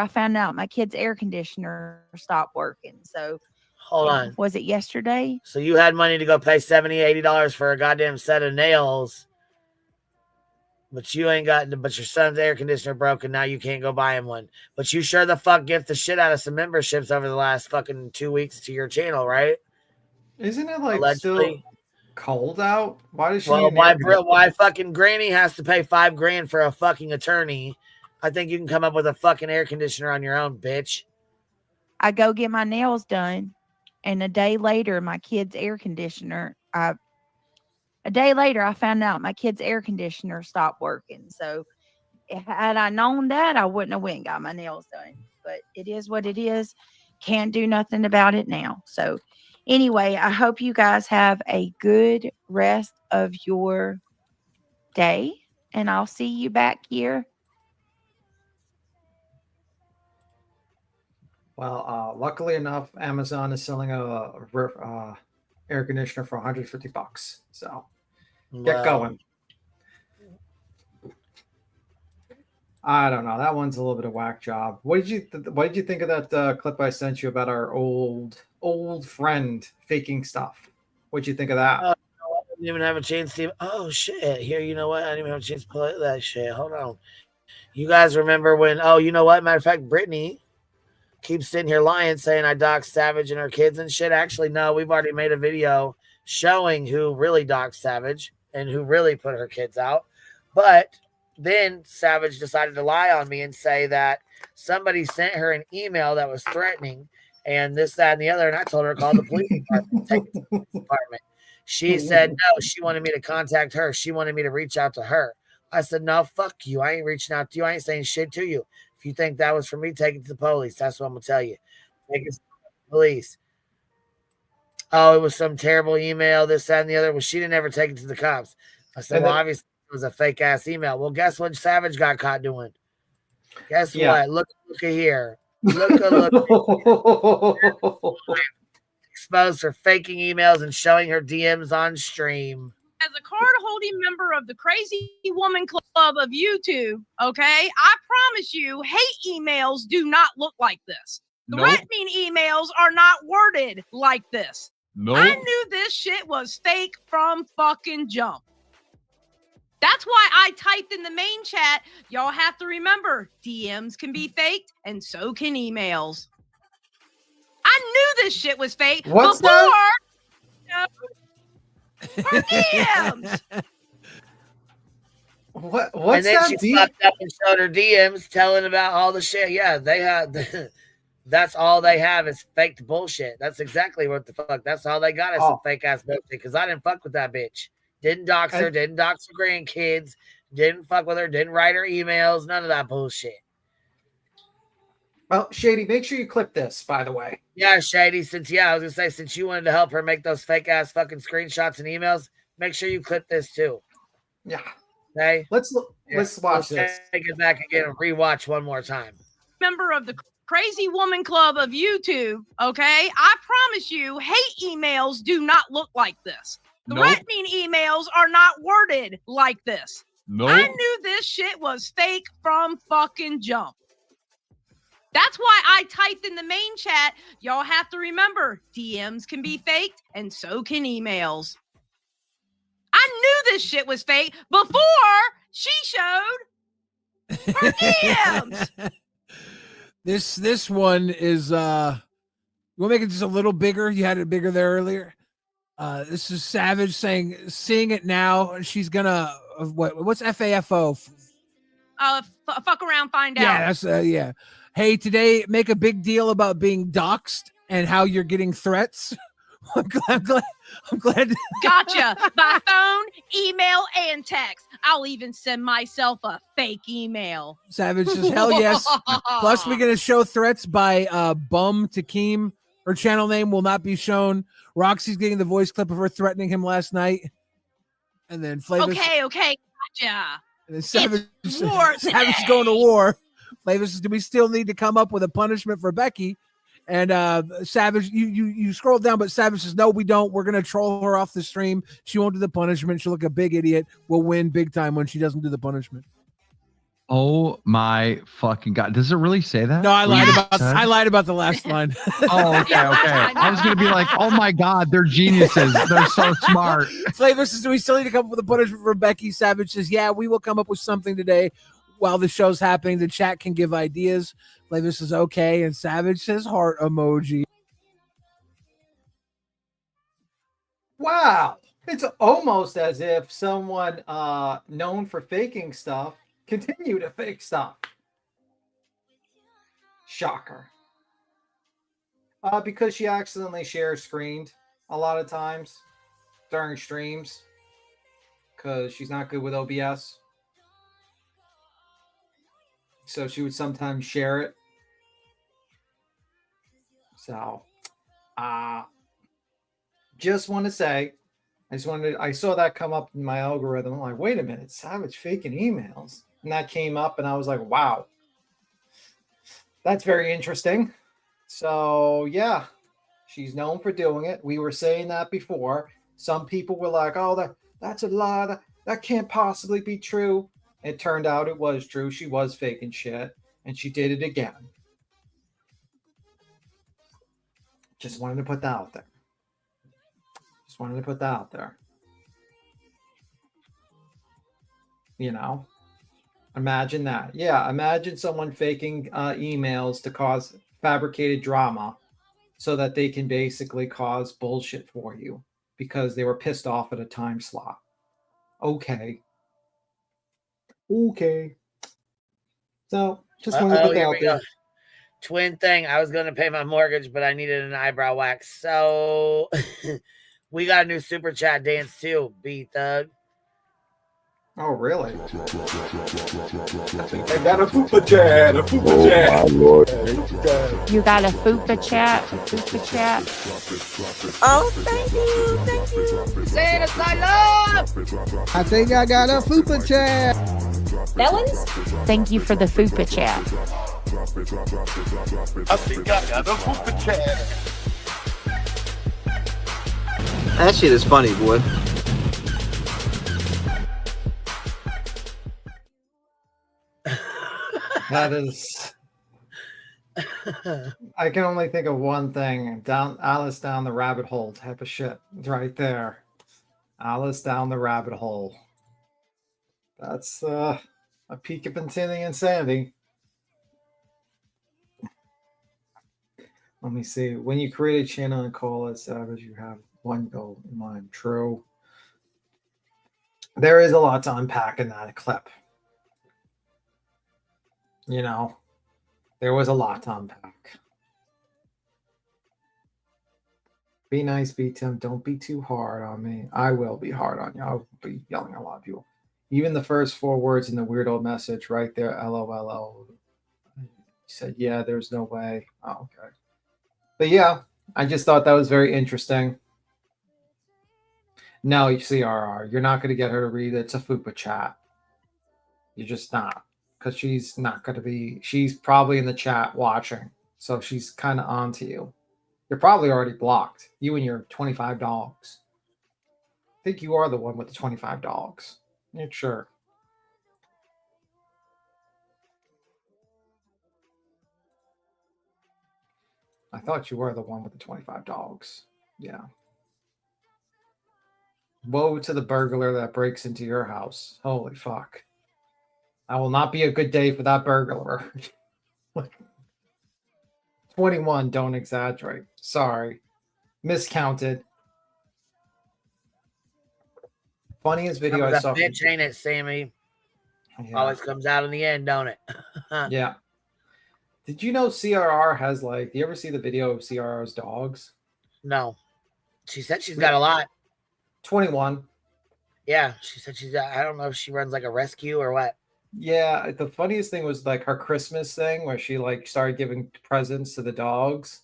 found out my kid's air conditioner stopped working. So hold on. Was it yesterday? So you had money to go pay $70-$80 for a goddamn set of nails, but you ain't got. But your son's air conditioner broke, and now you can't go buy him one. But you sure the fuck gift the shit out of some memberships over the last fucking 2 weeks to your channel, right? Isn't it like Allegedly. still cold out? Why does she? Well, why fucking Granny has to pay $5,000 for a fucking attorney? I think you can come up with a fucking air conditioner on your own, bitch. I go get my nails done, and a day later, my kid's air conditioner. I found out my kid's air conditioner stopped working. So, had I known that, I wouldn't have went and got my nails done. But it is what it is. Can't do nothing about it now. So, anyway, I hope you guys have a good rest of your day, and I'll see you back here. Well, luckily enough, Amazon is selling a air conditioner for $150. So get going. I don't know. That one's a little bit of whack job. What did you think of that clip I sent you about our old friend faking stuff? What did you think of that? I didn't even have a chance to. Oh shit! Here, you know what? I didn't even have a chance to play that shit. Hold on. You guys remember when? Oh, you know what? Matter of fact, Brittany keeps sitting here lying, saying I doxed Savage and her kids and shit. Actually, no, we've already made a video showing who really doxed Savage and who really put her kids out. But then Savage decided to lie on me and say that somebody sent her an email that was threatening and this, that, and the other. And I told her to call the police department. Take it to the police department. She said no, she wanted me to contact her. She wanted me to reach out to her. I said, no, fuck you. I ain't reaching out to you. I ain't saying shit to you. If you think that was for me, take it to the police. That's what I'm going to tell you. Take it to the police. Oh, it was some terrible email, this, that, and the other. Well, she didn't ever take it to the cops. I said, well, obviously it was a fake ass email. Well, guess what Savage got caught doing? Guess what? Look at here. Look. Exposed for faking emails and showing her DMs on stream. As a card-holding member of the Crazy Woman Club of YouTube, okay, I promise you, hate emails do not look like this. Threatening emails are not worded like this. I knew this shit was fake from fucking jump. That's why I typed in the main chat, y'all have to remember, DMs can be faked and so can emails. I knew this shit was fake What's before that? her DMs. What's and then that? She popped up and showed her DMs telling about all the shit. Yeah, they had. That's all they have is faked bullshit. That's exactly what the fuck. That's all they got is some fake ass bullshit. Because I didn't fuck with that bitch. Didn't dox her. Didn't dox her grandkids. Didn't fuck with her. Didn't write her emails. None of that bullshit. Well, Shady, make sure you clip this, by the way. Yeah, Shady, I was gonna say, since you wanted to help her make those fake ass fucking screenshots and emails, make sure you clip this too. Yeah. Okay. Let's watch this. Take it back again and rewatch one more time. Member of the Crazy Woman Club of YouTube, okay? I promise you, hate emails do not look like this. Threatening emails are not worded like this. I knew this shit was fake from fucking jump. That's why I typed in the main chat, y'all have to remember, DMs can be faked and so can emails. I knew this shit was fake before she showed her DMs. This one is we'll make it just a little bigger. You had it bigger there earlier. This is Savage saying, seeing it now, she's gonna what's FAFO? Fuck around, find out. Yeah, that's yeah. Hey, today make a big deal about being doxxed and how you're getting threats. I'm glad. Gotcha. By phone, email, and text. I'll even send myself a fake email. Savage says, hell yes. Plus, we're going to show threats by Bum Takeem. Her channel name will not be shown. Roxy's getting the voice clip of her threatening him last night. And then Flavis. Okay. Gotcha. And then Savage is going to war. Flavis says, do we still need to come up with a punishment for Becky? And Savage, you scroll down, but Savage says, no, we don't. We're going to troll her off the stream. She won't do the punishment. She'll look a big idiot. We'll win big time when she doesn't do the punishment. Oh my fucking God. Does it really say that? No, I lied about the last line. Oh, okay. I was going to be like, oh my God, they're geniuses. They're so smart. Flavis says, do we still need to come up with a punishment for Becky? Savage says, yeah, we will come up with something today. While the show's happening, the chat can give ideas. Flavis says, okay. And Savage says, heart emoji. Wow. It's almost as if someone known for faking stuff continue to fake stuff. Shocker. Because she accidentally shares screened a lot of times during streams because she's not good with OBS. So she would sometimes share it. So, just want to say, I saw that come up in my algorithm. I'm like, wait a minute, Savage faking emails. And that came up and I was like, wow, that's very interesting. So yeah, she's known for doing it. We were saying that before. Some people were like, oh, that's a lie. That can't possibly be true. It turned out it was true. She was faking shit, and she did it again. Just wanted to put that out there. You know, imagine that. Yeah, imagine someone faking emails to cause fabricated drama so that they can basically cause bullshit for you because they were pissed off at a time slot. Okay. So just wanted to put that out there. Twin thing. I was going to pay my mortgage, but I needed an eyebrow wax. So We got a new super chat dance too, B Thug. Oh, really? And that a fupa chat, a fupa chat. Lord. You got a fupa chat? A fupa chat? Oh, thank you. Thank you. Santa, I love. I think I got a fupa chat. Melons? Thank you for the fupa chat. I think I got a fupa chat. That shit is funny, boy. That is. I can only think of one thing. Alice down the rabbit hole type of shit. Right there. Alice down the rabbit hole. That's a peak of insanity. Let me see. When you create a channel and call it Savage, you have one goal in mind. True. There is a lot to unpack in that clip. You know, there was a lot to unpack. Be nice, be Tim. Don't be too hard on me. I will be hard on you. I'll be yelling at a lot of people. Even the first 4 words in the weird old message right there, LOLO. He said, yeah, there's no way. Oh, okay. But yeah, I just thought that was very interesting. No, you CRR, you're not going to get her to read it. It's a fupa chat. You're just not. Because she's not going to be, she's probably in the chat watching. So she's kind of on to you. You're probably already blocked. You and your 25 dogs. I think you are the one with the 25 dogs. Yeah, sure. I thought you were the one with the 25 dogs. Yeah. Woe to the burglar that breaks into your house. Holy fuck. I will not be a good day for that burglar. 21, don't exaggerate. Sorry. Miscounted. Funniest video I saw. Bitch, ain't it, Sammy? Yeah. Always comes out in the end, don't it? Yeah. Did you know CRR has like, do you ever see the video of CRR's dogs? No. She said she's got a lot. 21. Yeah, she said she's got, I don't know if she runs like a rescue or what. Yeah, the funniest thing was like her Christmas thing where she like started giving presents to the dogs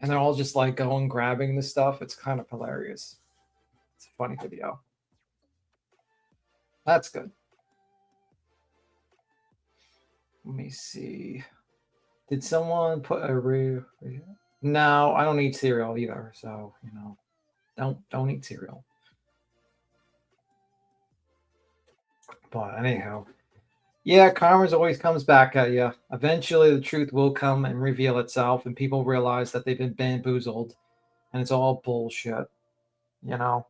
and they're all just like going grabbing the stuff. It's kind of hilarious. It's a funny video. That's good. Let me see. Did someone put a No, I don't eat cereal either. So, you know, don't eat cereal. But anyhow, yeah, karma always comes back at you. Eventually, the truth will come and reveal itself, and people realize that they've been bamboozled, and it's all bullshit, you know?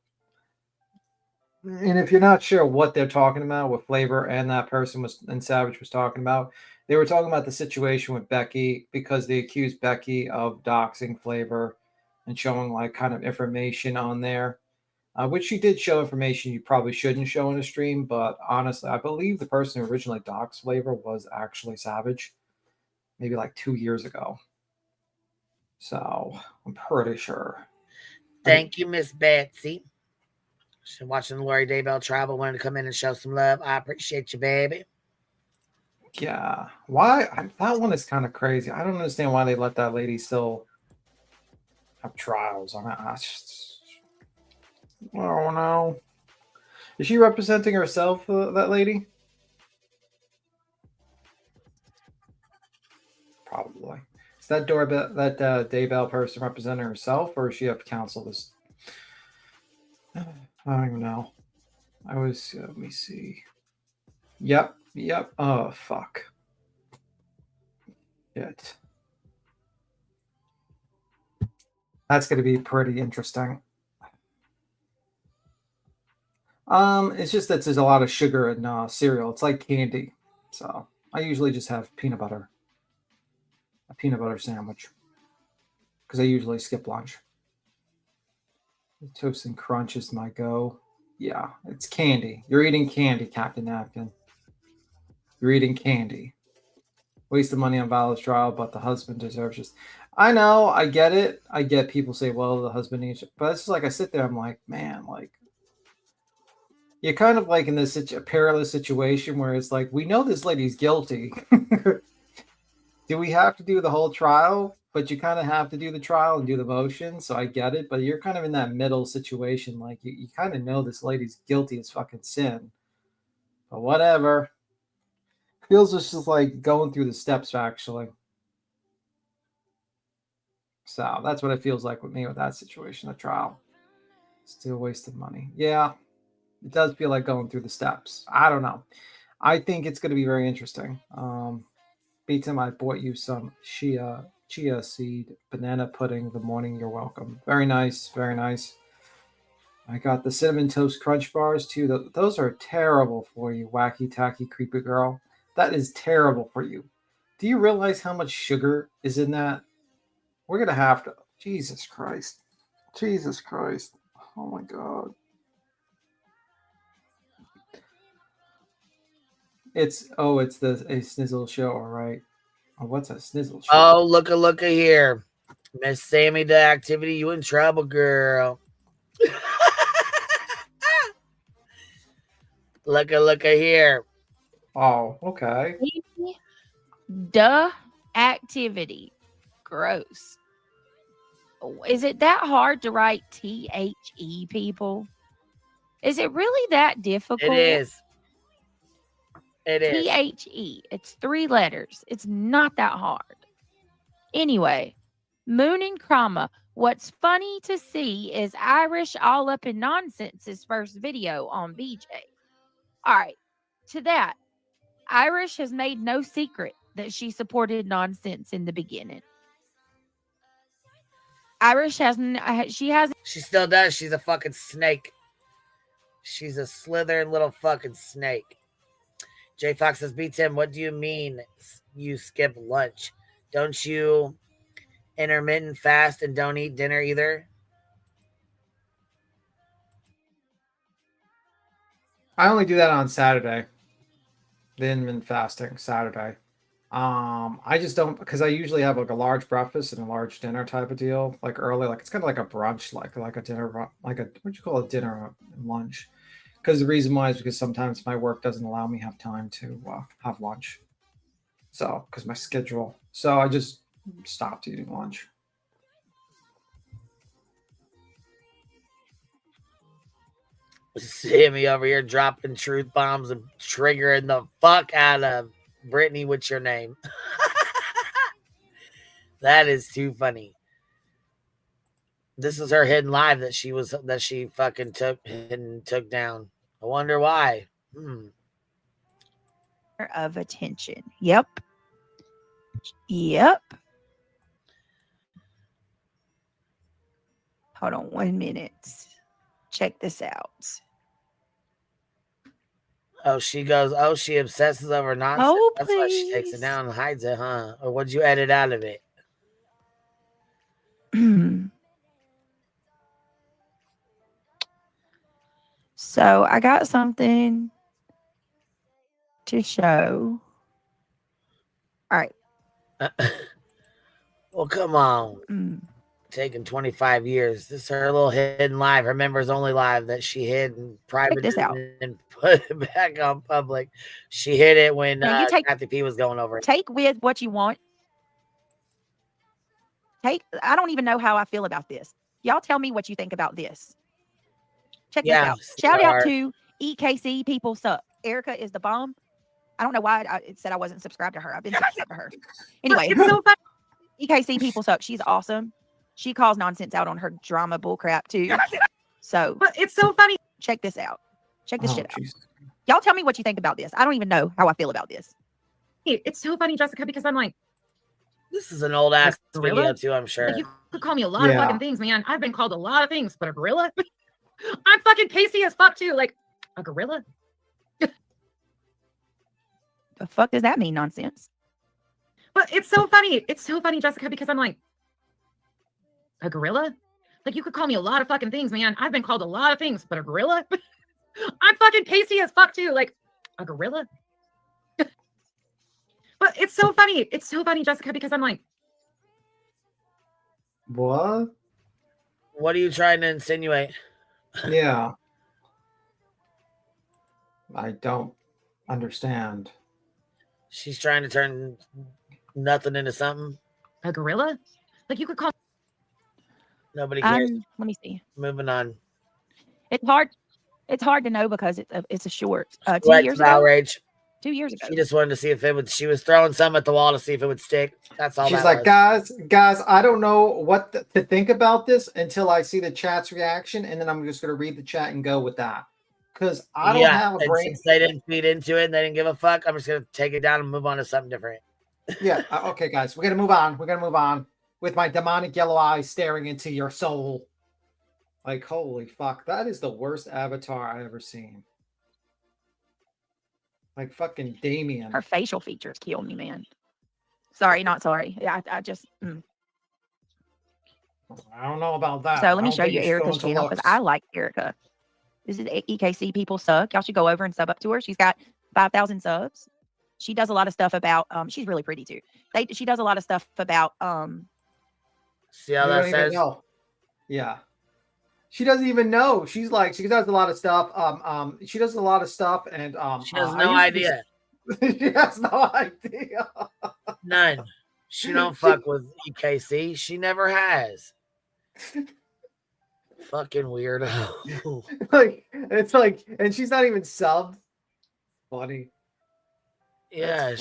And if you're not sure what they're talking about, what Flavor and that person and Savage was talking about, they were talking about the situation with Becky because they accused Becky of doxing Flavor and showing like kind of information on there. Which she did show information you probably shouldn't show in a stream, but honestly, I believe the person who originally doxed Flavor was actually Savage, maybe like 2 years ago. So I'm pretty sure. Thank you, Miss Betsy. She's watching the Lori Daybell Travel, wanted to come in and show some love. I appreciate you, baby. Yeah. Why? That one is kind of crazy. I don't understand why they let that lady still have trials on it. Oh no. Is she representing herself, that lady? Probably. Is that Daybell person representing herself, or does she have to counsel this? I don't even know. Let me see. Yep. Oh, fuck. Shit. That's going to be pretty interesting. It's just that there's a lot of sugar in cereal. It's like candy. So I usually just have peanut butter. A peanut butter sandwich. Because I usually skip lunch. Toast and Crunch is my go. Yeah, it's candy. You're eating candy, Captain Napkin. You're eating candy. Waste the money on Vala's trial, but the husband deserves just... I know, I get it. I get people say, well, the husband needs, but it's just like I sit there, I'm like, man, like you're kind of like in this a perilous situation where it's like, we know this lady's guilty. Do we have to do the whole trial? But you kind of have to do the trial and do the motion. So I get it. But you're kind of in that middle situation. Like you kind of know this lady's guilty as fucking sin. But whatever. Feels just like going through the steps, actually. So that's what it feels like with me with that situation, the trial. Still wasted money. Yeah, it does feel like going through the steps. I don't know. I think it's going to be very interesting. Beatum, I bought you some chia seed banana pudding the morning you're welcome. Very nice, very nice. I got the cinnamon toast crunch bars too. Those are terrible for you, wacky tacky creepy girl. That is terrible for you. Do you realize how much sugar is in that? We're gonna have to. Jesus Christ. Jesus Christ. Oh my God. It's the a Snizzle show, all right. Oh, what's a Snizzle show? Oh, look here. Miss Sammy, the activity, you in trouble, girl. look here. Oh, okay. Duh activity. Gross. Is it that hard to write THE, people? Is it really that difficult? It is. It is. THE. It's 3 letters. It's not that hard. Anyway, Moon and Krama. What's funny to see is Irish all up in nonsense's first video on BJ. All right. To that, Irish has made no secret that she supported nonsense in the beginning. Irish hasn't. She still does. She's a fucking snake. She's a slithering little fucking snake. J Fox says, beats him. What do you mean you skip lunch? Don't you intermittent fast and don't eat dinner either? I only do that on Saturday. The intermittent fasting Saturday. I just don't, because I usually have like a large breakfast and a large dinner type of deal, like early, like it's kind of like a brunch, like a dinner, like a what you call a dinner and lunch. Because the reason why is because sometimes my work doesn't allow me have time to have lunch. So because my schedule, so I just stopped eating lunch. Sammy over here dropping truth bombs and triggering the fuck out of Brittany with your name. That is too funny. This is her hidden live that she fucking took down. I wonder why. Of attention. Yep. Hold on 1 minute. Check this out. Oh, she goes, oh, she obsesses over nonsense. Oh, That's why she takes it down and hides it, huh? Or what'd you edit out of it? So I got something to show. All right. Well, come on. Taking 25 years. This is her little hidden live, her members only live that she hid in private. Check this out. And put it back on public. She hid it when Now you Kathy P was going over it. Take with what you want. I don't even know how I feel about this. Y'all tell me what you think about this. Check this out. Shout out to EKC People Suck. Erica is the bomb. I don't know why it said I wasn't subscribed to her. I've been subscribed to her. Anyway, It's so funny. EKC People Suck. She's awesome. She calls nonsense out on her drama bullcrap too. So, but it's so funny. Check this out. Check this shit out. Y'all tell me what you think about this. I don't even know how I feel about this. It's so funny, Jessica, because I'm like, this is an old ass video gorilla? too, I'm sure. Like, you could call me a lot of fucking things, man. I've been called a lot of things, but a gorilla? I'm fucking pasty as fuck too. Like, a gorilla? The fuck does that mean, nonsense? But it's so funny. It's so funny, Jessica, because I'm like, a gorilla? Like, you could call me a lot of fucking things, man. I've been called a lot of things, but a gorilla? I'm fucking pasty as fuck too. Like, a gorilla? But it's so funny. It's so funny, Jessica, because I'm like, What? What are you trying to insinuate? Yeah. I don't understand. She's trying to turn nothing into something. A gorilla? Like you could call. Nobody cares. Let me see. Moving on. It's hard. It's hard to know because it's a short. 2 Right years to ago. outrage. 2 years ago. She just wanted to see if it would. She was throwing some at the wall to see if it would stick. That's all. She's that like, was. guys, I don't know what to think about this until I see the chat's reaction, and then I'm just gonna read the chat and go with that. Because I don't have a and brain. since they didn't feed into it and they didn't give a fuck, I'm just gonna take it down and move on to something different. Yeah. Okay, guys, we're gonna move on. We're gonna move on with my demonic yellow eyes staring into your soul. Like, holy fuck, that is the worst avatar I ever seen. Like fucking Damien. Her facial features killed me, man. Sorry, not sorry. Yeah, I just. I don't know about that. So let me show you Erica's channel because I like Erica. This is EKC People Suck. Y'all should go over and sub up to her. She's got 5,000 subs. She does a lot of stuff about. She's really pretty too. She does a lot of stuff about. See how that says? Yeah. She doesn't even know. She's like, she does a lot of stuff. She does a lot of stuff, and she has no idea. She has no idea. None. She don't fuck with EKC. She never has. Fucking weirdo. Like, it's like, and she's not even subbed. Funny. Yeah,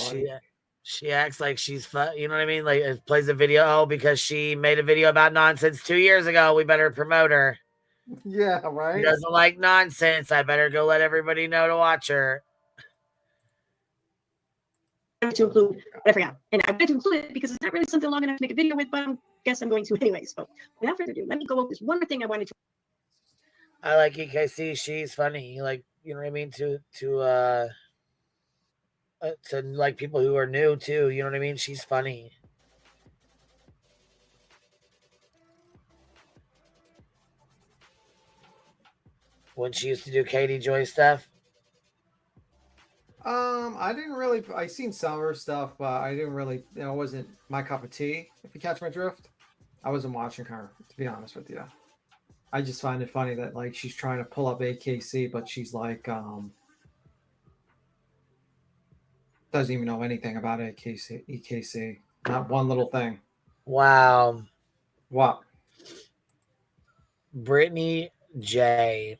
she acts like she's fun. You know what I mean? Like, it plays a video because she made a video about nonsense 2 years ago. We better promote her. Yeah, right. She doesn't like nonsense. I better go let everybody know to watch her. To include, but I forgot. And I wanted to include it because it's not really something long enough to make a video with, but I guess I'm going to anyway. So without further ado, let me go over this one more thing I wanted to. I like EKC. She's funny. Like, you know what I mean? To like people who are new too. You know what I mean? She's funny. When she used to do Katie Joy stuff. I didn't really. I seen some of her stuff, but I didn't really. You know, it wasn't my cup of tea. If you catch my drift, I wasn't watching her. To be honest with you, I just find it funny that like she's trying to pull up AKC, but she's like doesn't even know anything about EKC. Not one little thing. Wow. What? Brittany J.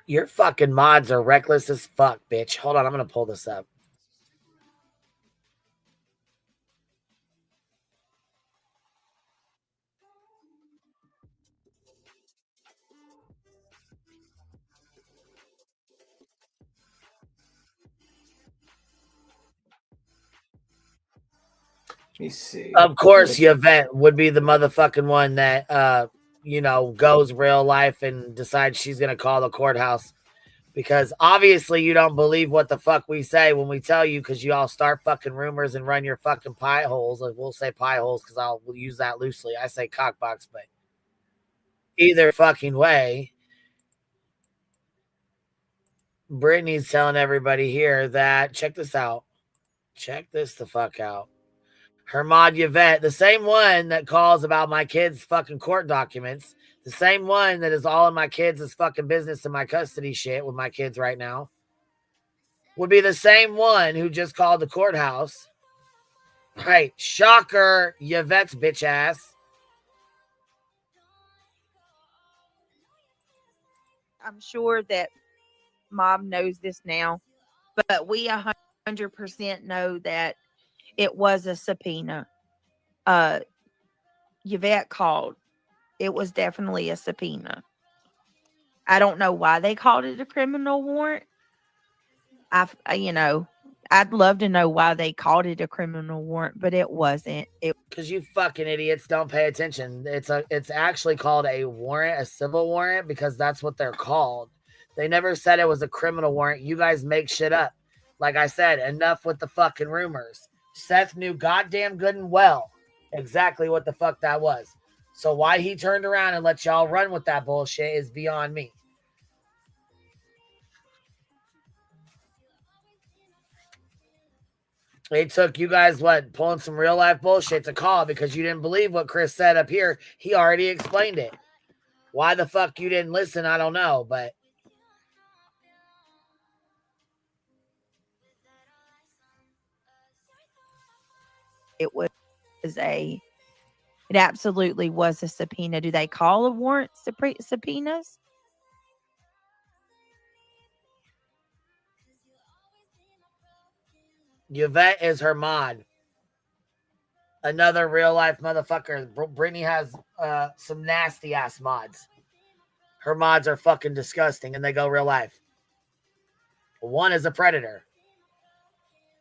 Your fucking mods are reckless as fuck, bitch. Hold on, I'm gonna pull this up. Let me see. Of course, Yvette would be the motherfucking one that goes real life and decides she's gonna call the courthouse. Because obviously you don't believe what the fuck we say when we tell you, because you all start fucking rumors and run your fucking pie holes. Like, we'll say pie holes because I'll use that loosely. I say cockbox, but either fucking way, Brittany's telling everybody here that, check this out. Check this the fuck out. Her mod Yvette, the same one that calls about my kids' fucking court documents, the same one that is all in my kids' fucking business and my custody shit with my kids right now, would be the same one who just called the courthouse. Right. Shocker, Yvette's bitch ass. I'm sure that Mom knows this now, but we 100% know that it was a subpoena. Yvette called. It was definitely a subpoena. I don't know why they called it a criminal warrant. I'd love to know why they called it a criminal warrant, but it wasn't. Because you fucking idiots don't pay attention. It's actually called a warrant, a civil warrant, because that's what they're called. They never said it was a criminal warrant. You guys make shit up. Like I said, enough with the fucking rumors. Seth knew goddamn good and well exactly what the fuck that was. So why he turned around and let y'all run with that bullshit is beyond me. It took you guys, what, pulling some real life bullshit to call because you didn't believe what Chris said up here. He already explained it. Why the fuck you didn't listen, I don't know, but. It absolutely was a subpoena. Do they call a warrant subpoenas? Yvette is her mod. Another real life motherfucker. Brittany has some nasty ass mods. Her mods are fucking disgusting and they go real life. One is a predator.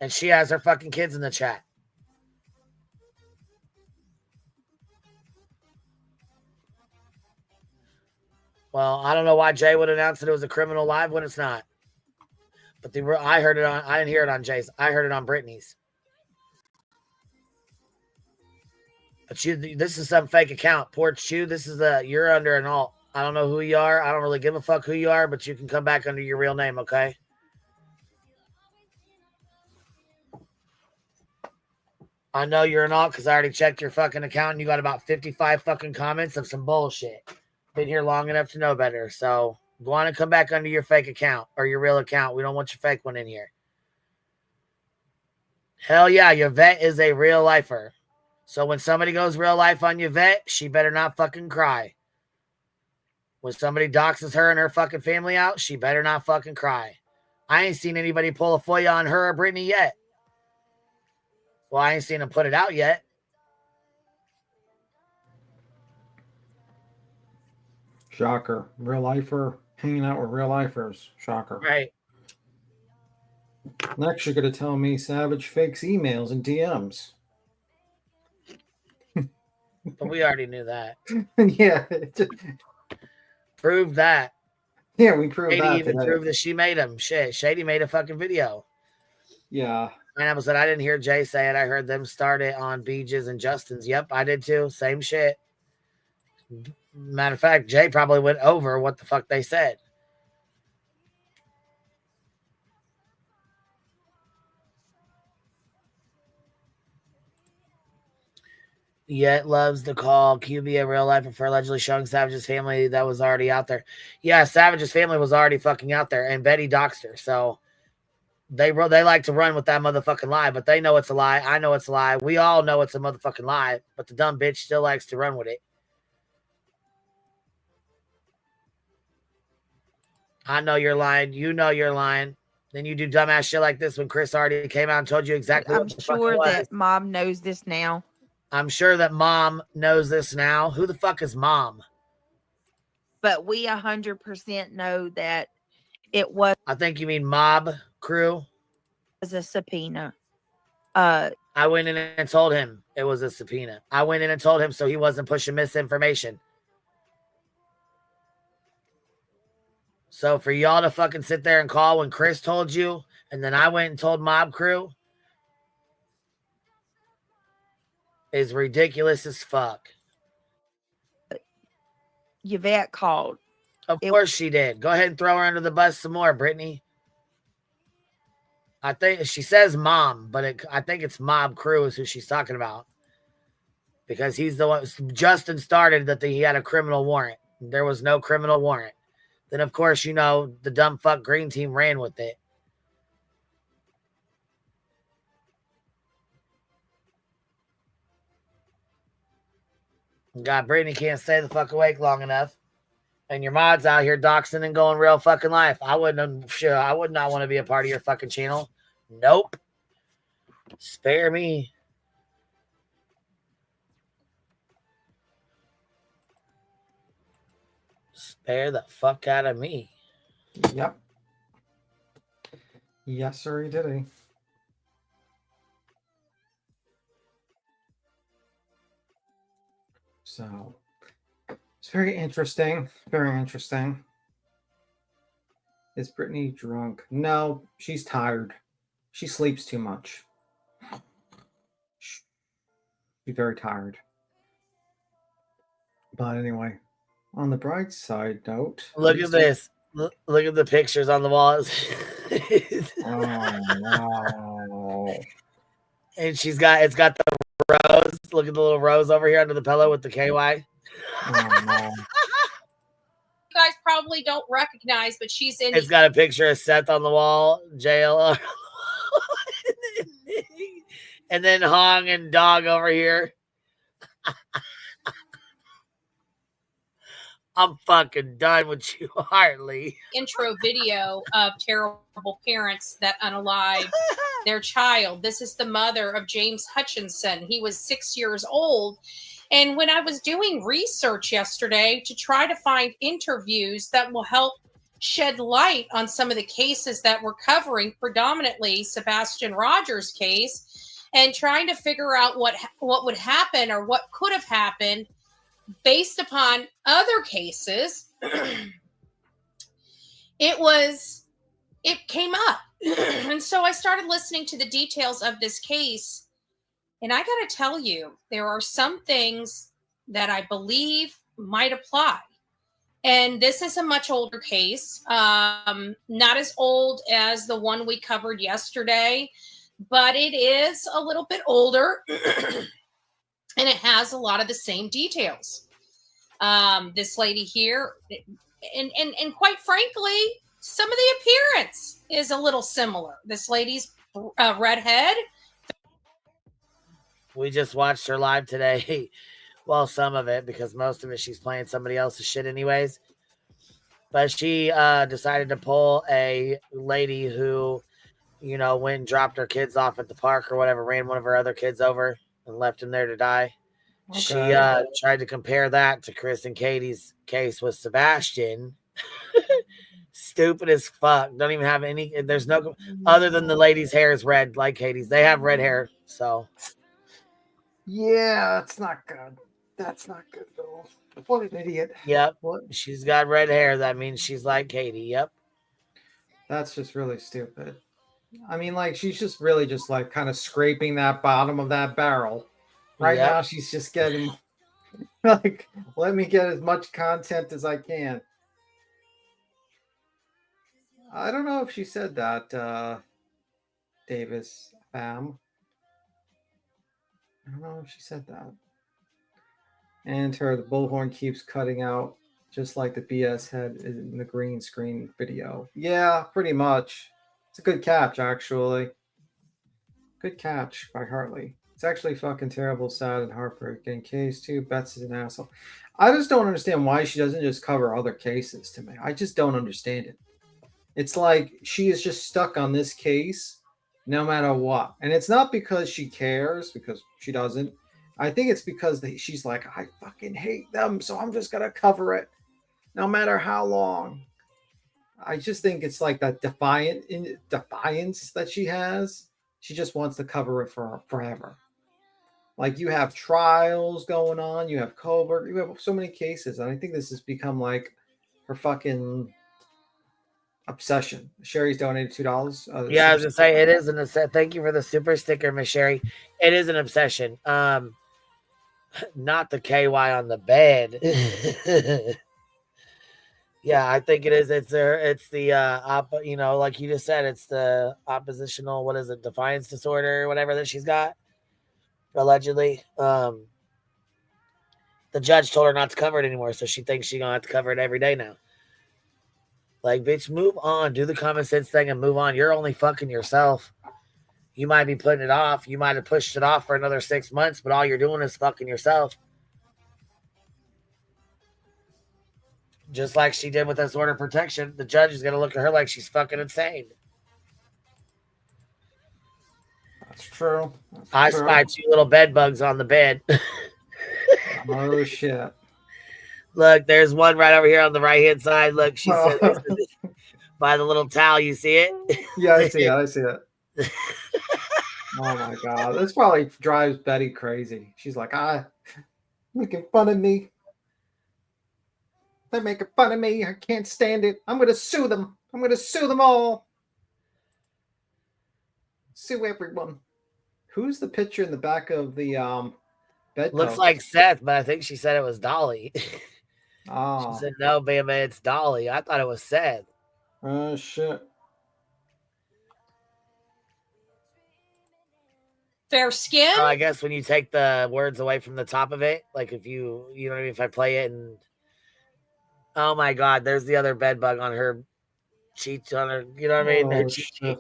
And she has her fucking kids in the chat. Well, I don't know why Jay would announce that it was a criminal live when it's not. But I heard it on. I didn't hear it on Jay's. I heard it on Brittany's. But this is some fake account. Porch Chew. This is you're under an alt. I don't know who you are. I don't really give a fuck who you are, but you can come back under your real name, okay? I know you're an alt because I already checked your fucking account and you got about 55 fucking comments of some bullshit. Been here long enough to know better. So go on and come back under your fake account or your real account. We don't want your fake one in here. Hell yeah, Yvette is a real lifer. So when somebody goes real life on Yvette, she better not fucking cry. When somebody doxes her and her fucking family out, she better not fucking cry. I ain't seen anybody pull a FOIA on her or Brittany yet. Well, I ain't seen them put it out yet. Shocker. Real lifer hanging out with real lifers. Shocker. Right. Next, you're going to tell me Savage fakes emails and DMs. But we already knew that. Yeah. Proved that. Yeah, we proved Shady that even today. proved that she made him. Shit, Shady made a fucking video. Yeah. And I said, I didn't hear Jay say it. I heard them start it on BHBs and Justin's. Yep, I did too. Same shit. Matter of fact, Jay probably went over what the fuck they said. Yet loves to call QB a real lifer for allegedly showing Savage's family that was already out there. Yeah, Savage's family was already fucking out there, and Betty doxed her. So they like to run with that motherfucking lie, but they know it's a lie. I know it's a lie. We all know it's a motherfucking lie, but the dumb bitch still likes to run with it. I know you're lying. You know you're lying. Then you do dumbass shit like this when Chris already came out and told you exactly what the fuck it I'm sure was. that mom knows this now. I'm sure that mom knows this now. Who the fuck is mom? But we 100% know that it was. I think you mean mob crew. Was a subpoena. I went in and told him it was a subpoena. I went in and told him so he wasn't pushing misinformation. So for y'all to fucking sit there and call when Chris told you, and then I went and told mob crew, is ridiculous as fuck. Yvette called. Of course she did. Go ahead and throw her under the bus some more, Brittany. I think she says mom, but I think it's mob crew is who she's talking about. Because he's the one. Justin started that he had a criminal warrant. There was no criminal warrant. Then, of course, you know, the dumb fuck green team ran with it. God, Brittany can't stay the fuck awake long enough. And your mods out here doxing and going real fucking life. I would not want to be a part of your fucking channel. Nope. Spare me. Spare the fuck out of me. Yep. Yes, sir, he did. He. So it's very interesting. Very interesting. Is Brittany drunk? No, she's tired. She sleeps too much. She's very tired. But anyway, on the bright side note, look at this. Look at the pictures on the walls. Oh, wow. And it's got the rose. Look at the little rose over here under the pillow with the KY. Oh, no. You guys probably don't recognize, but she's in. It's got a picture of Seth on the wall, JLR. And then Hong and Dog over here. I'm fucking done with you, Hartley. Intro video of terrible parents that unalive their child. This is the mother of James Hutchinson. He was 6 years old. And when I was doing research yesterday to try to find interviews that will help shed light on some of the cases that we're covering, predominantly Sebastian Rogers' case, and trying to figure out what would happen or what could have happened based upon other cases, it came up. And so I started listening to the details of this case. And I got to tell you, there are some things that I believe might apply. And this is a much older case, not as old as the one we covered yesterday, but it is a little bit older. And it has a lot of the same details. This lady here, and quite frankly, some of the appearance is a little similar. This lady's redhead. We just watched her live today. Well, some of it, because most of it she's playing somebody else's shit anyways. But she decided to pull a lady who, went and dropped her kids off at the park or whatever, ran one of her other kids over and left him there to die. Okay. She tried to compare that to Chris and Katie's case with Sebastian. Stupid as fuck. Don't even have any. There's no other than the lady's hair is red like Katie's. They have red hair, so yeah, that's not good. That's not good at all. What an idiot. Yep. What? She's got red hair. That means she's like Katie. Yep. That's just really stupid. I mean, like, she's just really just like kind of scraping that bottom of that barrel. Right now, she's just getting like, let me get as much content as I can. I don't know if she said that, Davis fam. I don't know if she said that. And the bullhorn keeps cutting out just like the BS head in the green screen video. Yeah, pretty much. It's a good catch, actually. Good catch by Hartley. It's actually fucking terrible, sad, and heartbreaking. Case 2, Bets is an asshole. I just don't understand why she doesn't just cover other cases to me. I just don't understand it. It's like she is just stuck on this case no matter what. And it's not because she cares, because she doesn't. I think it's because she's like, I fucking hate them, so I'm just going to cover it no matter how long. I just think it's like that defiance that she has. She just wants to cover it for forever. Like, you have trials going on, you have Colbert, you have so many cases, and I think this has become like her fucking obsession. Sherry's donated $2. Yeah, I was gonna say it is an obsession. Thank you for the super sticker, Miss Sherry. It is an obsession. Not the KY on the bed. Yeah, I think it is. It's the like you just said, it's the oppositional, what is it, defiance disorder or whatever that she's got, allegedly. The judge told her not to cover it anymore, so she thinks she's gonna have to cover it every day now. Like, bitch, move on. Do the common sense thing and move on. You're only fucking yourself. You might be putting it off. You might have pushed it off for another 6 months, but all you're doing is fucking yourself. Just like she did with this order of protection, the judge is going to look at her like she's fucking insane. That's true. I spy 2 little bed bugs on the bed. Oh, shit. Look, there's one right over here on the right-hand side. Look, she said by the little towel. You see it? Yeah, I see it. I see it. Oh, my God. This probably drives Betty crazy. She's like, making fun of me. They're making fun of me. I can't stand it. I'm going to sue them. I'm going to sue them all. Sue everyone. Who's the picture in the back of the bed? Looks like Seth, but I think she said it was Dolly. Oh. She said, no, Bama, it's Dolly. I thought it was Seth. Oh, shit. Fair skin. I guess when you take the words away from the top of it, like if you know what I mean, if I play it and oh my God, there's the other bed bug on her cheeks on her, you know what I mean? Her Oh, cheek. shit.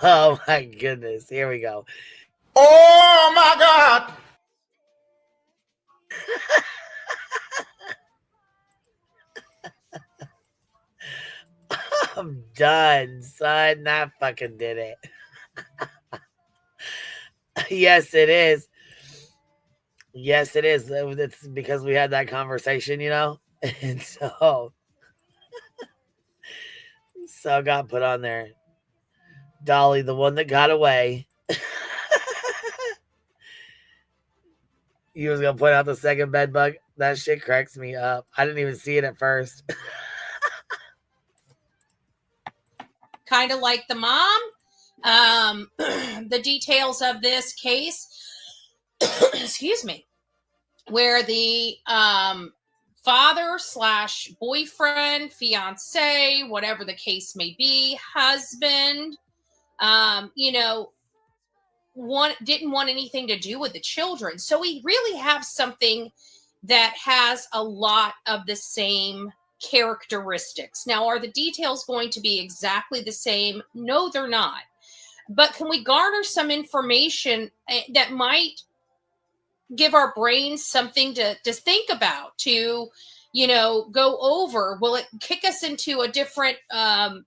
Oh my goodness. Here we go. Oh my God. I'm done, son. I fucking did it. Yes, it is. Yes, it is. It's because we had that conversation, you know? And so I got put on there. Dolly, the one that got away. You was gonna point out the second bed bug. That shit cracks me up. I didn't even see it at first. Kind of like the mom. The details of this case, excuse me, where the father / boyfriend, fiance, whatever the case may be, husband, you know, didn't want anything to do with the children. So we really have something that has a lot of the same characteristics. Now, are the details going to be exactly the same? No, they're not. But can we garner some information that might give our brains something to think about, to, you know, go over? Will it kick us into a different,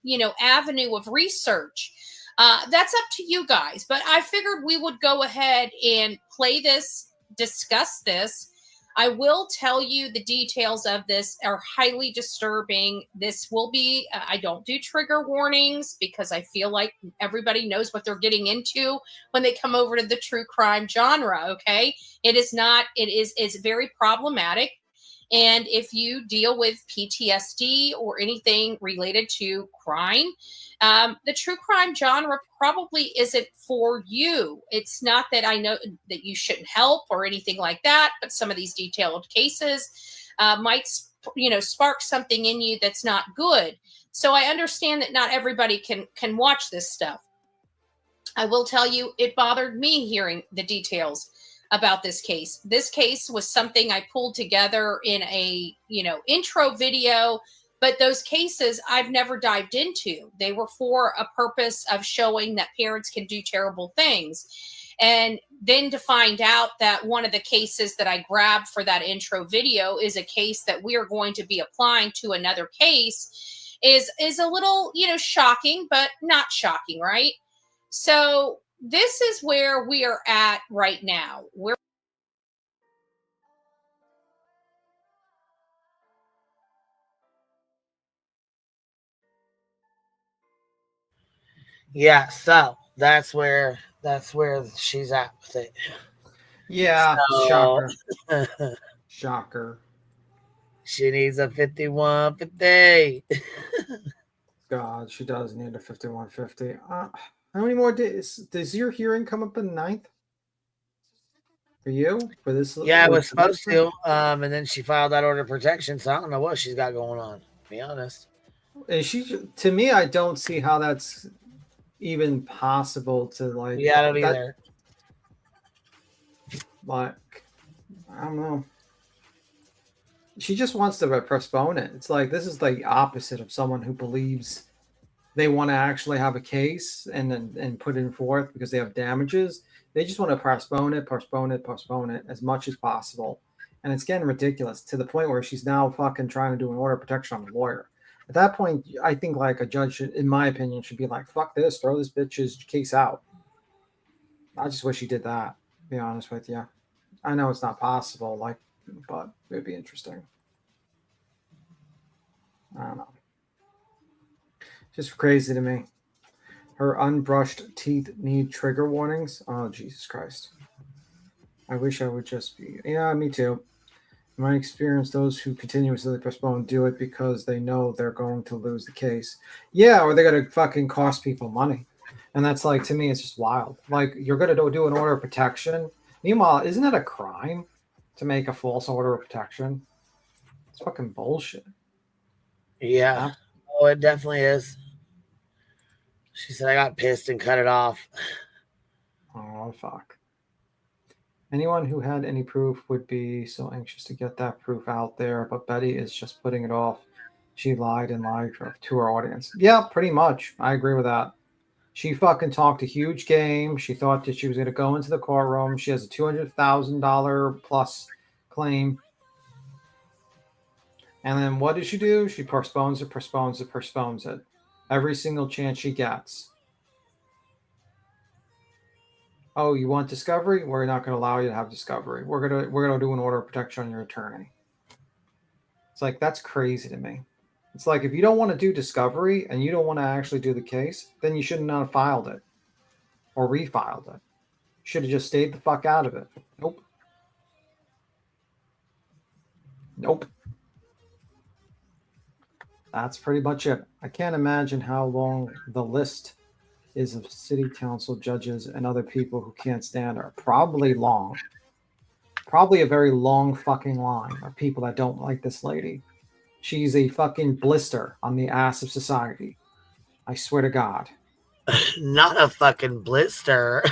you know, avenue of research? That's up to you guys. But I figured we would go ahead and play this, discuss this. I will tell you the details of this are highly disturbing. This will be, I don't do trigger warnings because I feel like everybody knows what they're getting into when they come over to the true crime genre, okay? It is not, it's very problematic. And if you deal with PTSD or anything related to crime, the true crime genre probably isn't for you. It's not that I know that you shouldn't help or anything like that, but some of these detailed cases might, you know, spark something in you that's not good. So I understand that not everybody can watch this stuff. I will tell you, it bothered me hearing the details about this case. This case was something I pulled together in a, you know, intro video. But those cases I've never dived into. They were for a purpose of showing that parents can do terrible things. And then to find out that one of the cases that I grabbed for that intro video is a case that we are going to be applying to another case is a little, you know, shocking, but not shocking, right? So this is where we are at right now. Yeah, so that's where she's at with it. Yeah, So, shocker. Shocker. She needs a 5150. God, she does need a 5150. How many more days? Does your hearing come up in the 9th? For you? For this? Yeah, I was supposed to. And then she filed that order of protection, so I don't know what she's got going on, to be honest. Is she, to me, I don't see how that's even possible to, like. Yeah, I don't either. Like, I don't know. She just wants to postpone it. It's like, this is the opposite of someone who believes they want to actually have a case and put it forth because they have damages. They just want to postpone it as much as possible. And it's getting ridiculous to the point where she's now fucking trying to do an order of protection on the lawyer. At that point, I think like a judge, in my opinion, should be like, fuck this, throw this bitch's case out. I just wish he did that, to be honest with you. I know it's not possible, like, but it would be interesting. I don't know. Just crazy to me. Her unbrushed teeth need trigger warnings. Oh, Jesus Christ. I wish I would just be. Yeah, me too. In my experience, those who continuously postpone do it because they know they're going to lose the case. Yeah, or they're going to fucking cost people money. And that's like, to me, it's just wild. Like, you're going to do an order of protection. Meanwhile, isn't it a crime to make a false order of protection? It's fucking bullshit. Yeah. Oh, it definitely is. She said I got pissed and cut it off. Oh, fuck. Anyone who had any proof would be so anxious to get that proof out there, but Betty is just putting it off. She lied and lied to her audience. Yeah, pretty much. I agree with that. She fucking talked a huge game. She thought that she was going to go into the courtroom. She has a $200,000 plus claim. And then what does she do? She postpones it. Every single chance she gets. Oh, you want discovery? We're not going to allow you to have discovery. We're gonna do an order of protection on your attorney. It's like, that's crazy to me. It's like, if you don't want to do discovery and you don't want to actually do the case, then you should not have filed it or refiled it. You should have just stayed the fuck out of it. Nope. That's pretty much it. I can't imagine how long the list is of city council judges and other people who can't stand her. Probably long. Probably a very long fucking line of people that don't like this lady. She's a fucking blister on the ass of society. I swear to God. Not a fucking blister.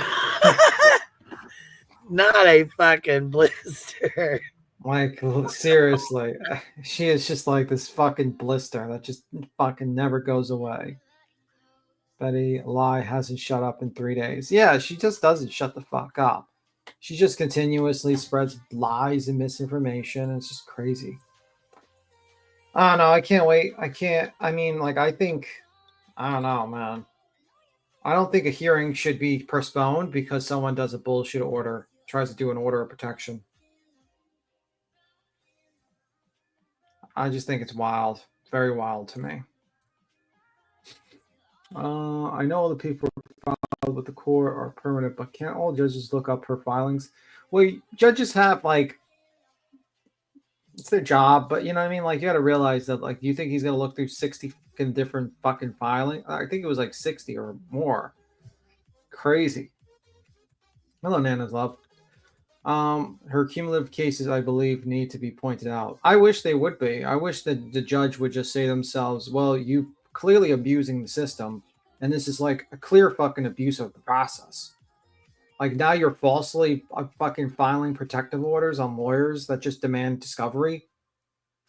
Not a fucking blister. Like, seriously. She is just like this fucking blister that just fucking never goes away. Betty Lie hasn't shut up in 3 days. Yeah, she just doesn't shut the fuck up. She just continuously spreads lies and misinformation. It's just crazy. I don't know. I can't wait. I think, I don't know, man. I don't think a hearing should be postponed because someone does a bullshit order, tries to do an order of protection. I just think it's wild. Very wild to me. I know all the people filed with the court are permanent, but can't all judges look up her filings? Well, judges have, like, it's their job, but you know what I mean? Like, you got to realize that, like, you think he's going to look through 60 fucking different fucking filing? I think it was like 60 or more. Crazy. Hello, Nana's love. Her cumulative cases, I believe, need to be pointed out. I wish they would be. I wish that the judge would just say to themselves, well, you clearly abusing the system, and this is like a clear fucking abuse of the process. Like, now you're falsely fucking filing protective orders on lawyers that just demand discovery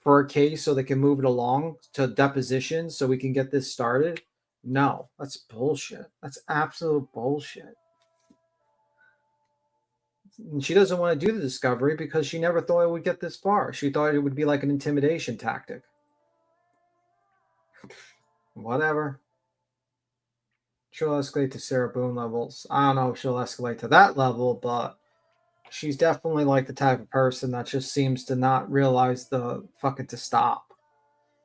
for a case so they can move it along to depositions so we can get this started. No, that's bullshit. That's absolute bullshit. And she doesn't want to do the discovery because she never thought it would get this far. She thought it would be like an intimidation tactic. Whatever. She'll escalate to Sarah Boone levels. I don't know if she'll escalate to that level, but she's definitely like the type of person that just seems to not realize the fucking to stop.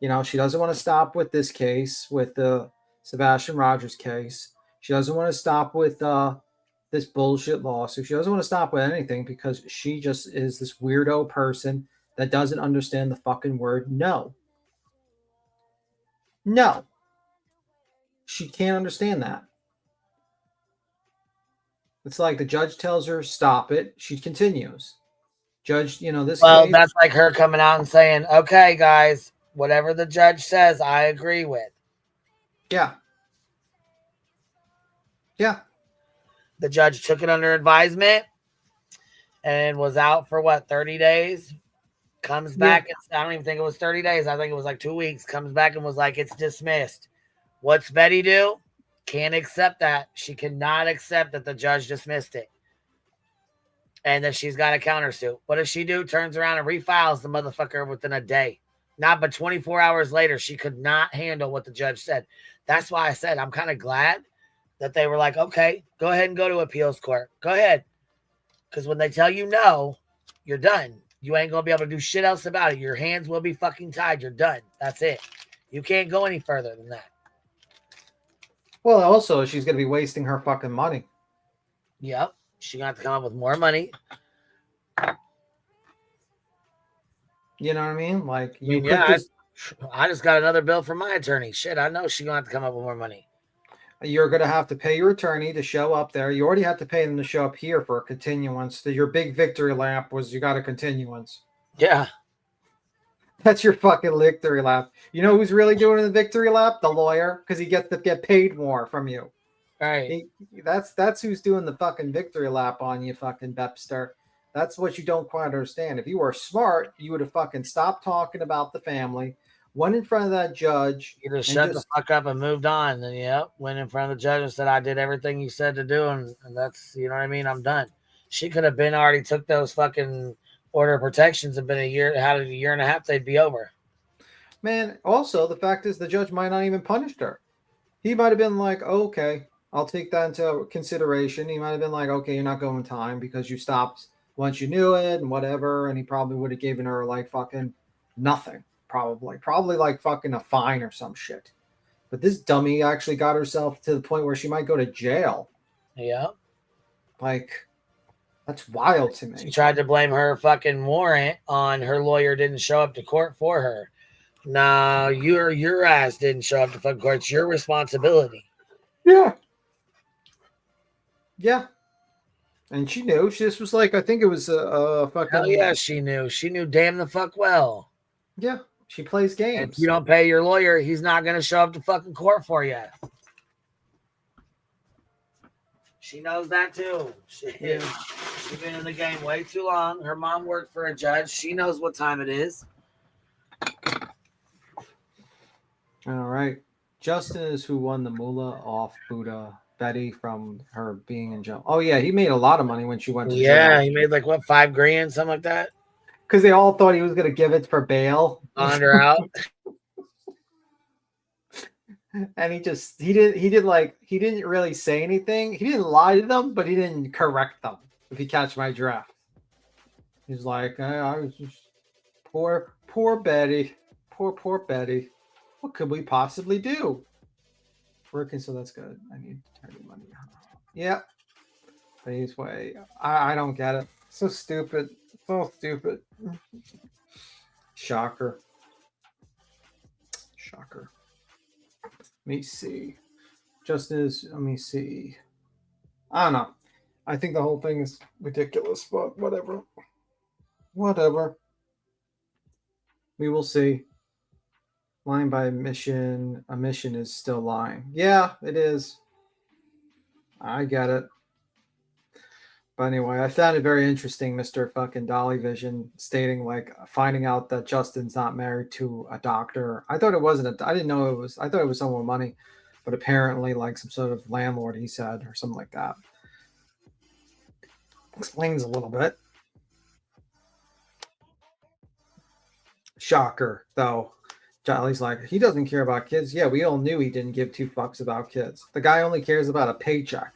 You know, she doesn't want to stop with this case, with the Sebastian Rogers case. She doesn't want to stop with this bullshit lawsuit. She doesn't want to stop with anything because she just is this weirdo person that doesn't understand the fucking word no. No. She can't understand that. It's like the judge tells her, stop it. She continues. Judge, you know, this case. That's like her coming out and saying, okay, guys, whatever the judge says, I agree with. Yeah. Yeah. The judge took it under advisement and was out for 30 days. Comes back. I don't even think it was 30 days. I think it was like 2 weeks. Comes back and was like, it's dismissed. What's Betty do? Can't accept that. She cannot accept that the judge dismissed it. And that she's got a countersuit. What does she do? Turns around and refiles the motherfucker within a day. Not but 24 hours later, she could not handle what the judge said. That's why I said I'm kind of glad that they were like, okay, go ahead and go to appeals court. Go ahead. Because when they tell you no, you're done. You ain't going to be able to do shit else about it. Your hands will be fucking tied. You're done. That's it. You can't go any further than that. Well, also, she's going to be wasting her fucking money. Yep. She's going to have to come up with more money. You know what I mean? Like, I just got another bill from my attorney. Shit, I know she's going to have to come up with more money. You're going to have to pay your attorney to show up there. You already have to pay them to show up here for a continuance. Your big victory lap was you got a continuance. Yeah. That's your fucking victory lap. You know who's really doing the victory lap? The lawyer, because he gets to get paid more from you. Right. That's who's doing the fucking victory lap on you, fucking Bepster. That's what you don't quite understand. If you were smart, you would have fucking stopped talking about the family, went in front of that judge, You just and shut the fuck up and moved on. And yep, went in front of the judge and said, I did everything you said to do. And that's, you know what I mean? I'm done. She could have been already took those fucking order of protections and been a year, had a year and a half, they'd be over. Man, also, the fact is the judge might not even punished her. He might have been like, oh, okay, I'll take that into consideration. He might have been like, okay, you're not going time because you stopped once you knew it and whatever. And he probably would have given her like fucking nothing, probably like fucking a fine or some shit. But this dummy actually got herself to the point where she might go to jail. Yeah. Like, that's wild to me. She tried to blame her fucking warrant on her lawyer didn't show up to court for her. No, your ass didn't show up to fucking court. It's your responsibility. Yeah. Yeah. And she knew. This was like, I think it was a fucking. Hell yeah, she knew. She knew damn the fuck well. Yeah. She plays games. And if you don't pay your lawyer, he's not going to show up to fucking court for you. She knows that too. She's been in the game way too long. Her mom worked for a judge. She knows what time it is. All right. Justin is who won the moolah off Buddha Betty from her being in jail. Oh, yeah. He made a lot of money when she went to jail. Yeah, he made like, what, $5 grand, something like that? Because they all thought he was going to give it for bail. On her out. And he didn't really say anything. He didn't lie to them, but he didn't correct them, if you catch my drift. He's like, I was just poor Betty. Poor Betty. What could we possibly do? Working, so that's good. I need to turn the money on. Yeah. Please wait. I don't get it. So stupid. So stupid. Shocker. Let me see. Let me see. I don't know. I think the whole thing is ridiculous, but whatever. We will see. Lying by omission. Omission is still lying. Yeah, it is. I get it. But anyway, I found it very interesting, Mr. fucking Dolly Vision stating like finding out that Justin's not married to a doctor. I thought it wasn't I didn't know it was. I thought it was someone with money, but apparently like some sort of landlord, he said, or something like that. Explains a little bit. Shocker, though. Jolly's like, he doesn't care about kids. Yeah, we all knew he didn't give two fucks about kids. The guy only cares about a paycheck.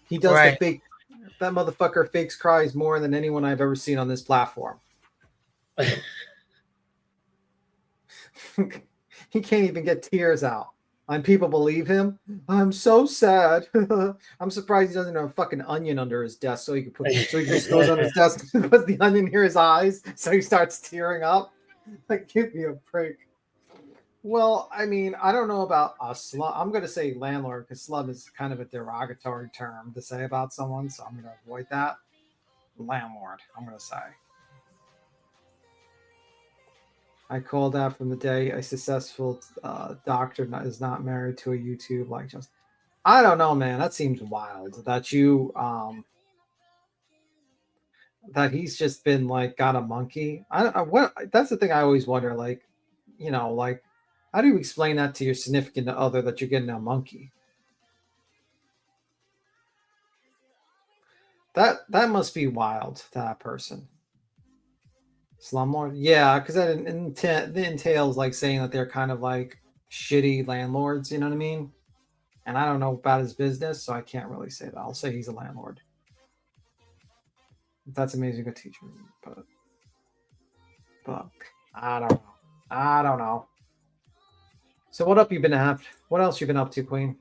He does the fake. That motherfucker fakes cries more than anyone I've ever seen on this platform. He can't even get tears out. And people believe him. I'm so sad. I'm surprised he doesn't have a fucking onion under his desk so he just goes on his desk and puts the onion near his eyes so he starts tearing up. Like, give me a break. Well, I mean, I don't know about a slum. I'm going to say landlord because slum is kind of a derogatory term to say about someone, so I'm going to avoid that. Landlord, I'm going to say. I called out from the day a successful doctor is not married to a YouTube like just. I don't know, man. That seems wild that you that he's just been like got a monkey. That's the thing I always wonder. Like, you know, like. How do you explain that to your significant other that you're getting a monkey? That must be wild to that person. Slumlord? Yeah, because that entails like saying that they're kind of like shitty landlords, you know what I mean? And I don't know about his business, so I can't really say that. I'll say he's a landlord. That's amazing to teach me, but I don't know. So what else you been up to, Queen?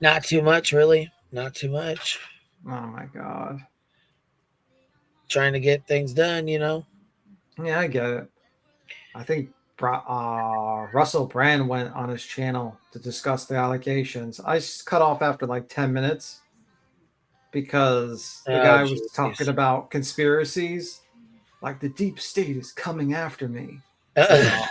Not too much, really. Not too much. Oh my God. Trying to get things done, you know. Yeah, I get it. I think Russell Brand went on his channel to discuss the allegations. I cut off after like 10 minutes because the guy was talking about conspiracies. like the deep state is coming after me. Like,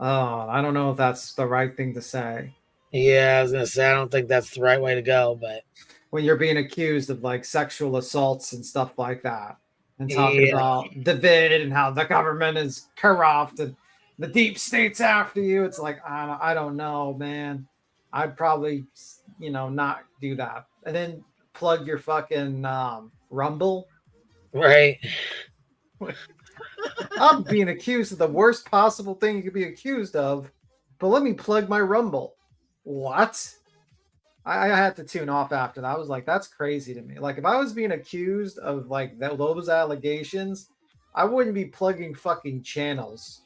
I don't know if that's the right thing to say. Yeah, I was gonna say I don't think that's the right way to go, but when you're being accused of like sexual assaults and stuff like that, and talking Yeah. about the vid and how the government is corrupt and the deep state's after you, it's like I don't know, man. I'd probably not do that, and then plug your fucking Rumble. right. I'm being accused of the worst possible thing you could be accused of, but let me plug my Rumble. What? I had to tune off after that. I was like, that's crazy to me. Like, if I was being accused of like those allegations, I wouldn't be plugging fucking channels.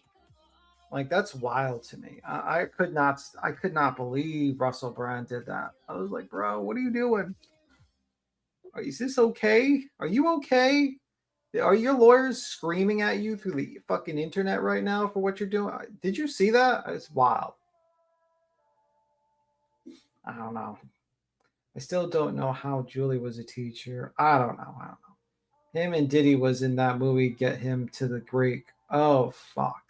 Like, that's wild to me. I could not believe Russell Brand did that. I was like, bro, what are you doing? Is this okay? Are you okay? Are your lawyers screaming at you through the fucking internet right now for what you're doing? Did you see that? It's wild. I don't know. I still don't know how Julie was a teacher. I don't know. Him and Diddy was in that movie, Get Him to the Greek. Oh, fuck.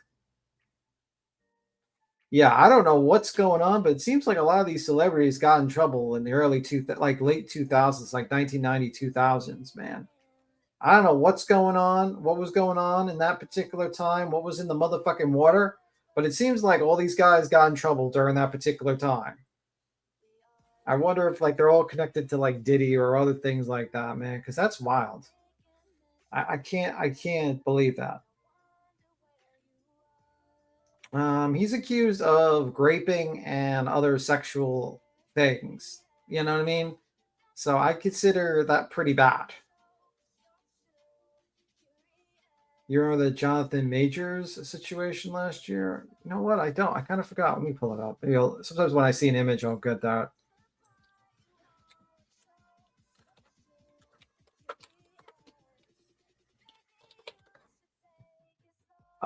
Yeah, I don't know what's going on, but it seems like a lot of these celebrities got in trouble in the late 2000s, like 1990, 2000s, man. I don't know what's going on, what was going on in that particular time, what was in the motherfucking water, but it seems like all these guys got in trouble during that particular time. I wonder if like they're all connected to like Diddy or other things like that, man, because that's wild. I can't believe that. He's accused of raping and other sexual things. You know what I mean? So I consider that pretty bad. You remember the Jonathan Majors situation last year? You know what? I don't. I kind of forgot. Let me pull it up. Sometimes when I see an image, I'll get that.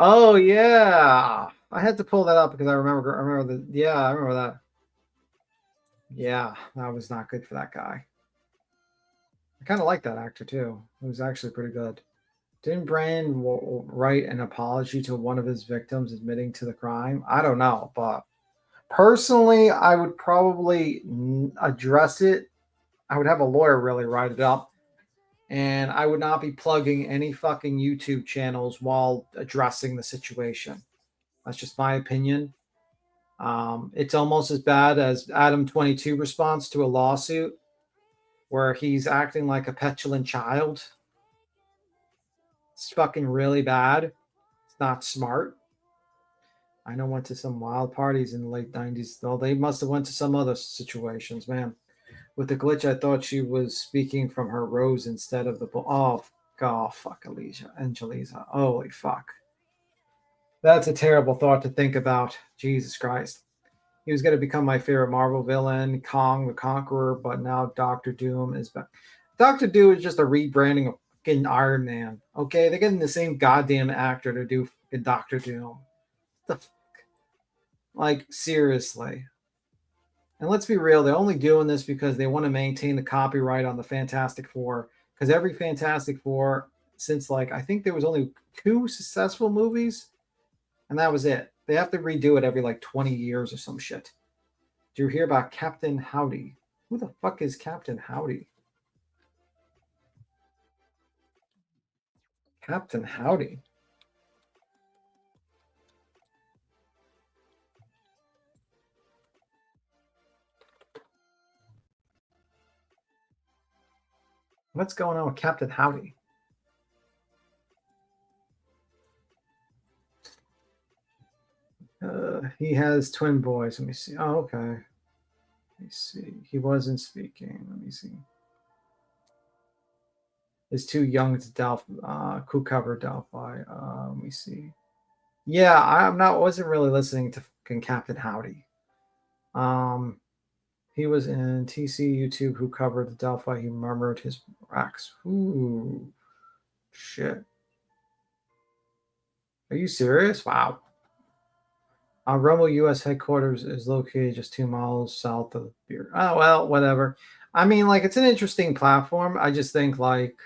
Oh yeah, I had to pull that up because I remember that. Yeah, that was not good for that guy. I kind of like that actor too. It was actually pretty good. Didn't Brand write an apology to one of his victims admitting to the crime? I don't know, but personally, I would probably address it. I would have a lawyer really write it up. And I would not be plugging any fucking YouTube channels while addressing the situation. That's just my opinion. It's almost as bad as Adam 22 response to a lawsuit where he's acting like a petulant child. It's fucking really bad. It's not smart. I know went to some wild parties in the late 90s, though they must have went to some other situations, man. With the glitch, I thought she was speaking from her rose instead of the oh god, fuck Angelisa. Holy fuck. That's a terrible thought to think about. Jesus Christ. He was going to become my favorite Marvel villain, Kong the Conqueror, but now Doctor Doom is back. Doctor Doom is just a rebranding of fucking Iron Man. Okay, they're getting the same goddamn actor to do fucking Doctor Doom. The fuck? Like, seriously. And let's be real, they're only doing this because they want to maintain the copyright on the Fantastic Four. Because every Fantastic Four, since like, I think there was only 2 successful movies, and that was it. They have to redo it every like 20 years or some shit. Did you hear about Captain Howdy? Who the fuck is Captain Howdy? Captain Howdy? What's going on with Captain Howdy? He has twin boys. Let me see. Oh, okay. Let me see. He wasn't speaking. Let me see. Is too young to cool cover Delphi. Let me see. Yeah, wasn't really listening to fucking Captain Howdy. He was in TC YouTube who covered the Delphi. He murmured his racks. Ooh, shit. Are you serious? Wow. Rumble U.S. headquarters is located just 2 miles south of Beer. Oh, well, whatever. I mean, like, it's an interesting platform. I just think, like,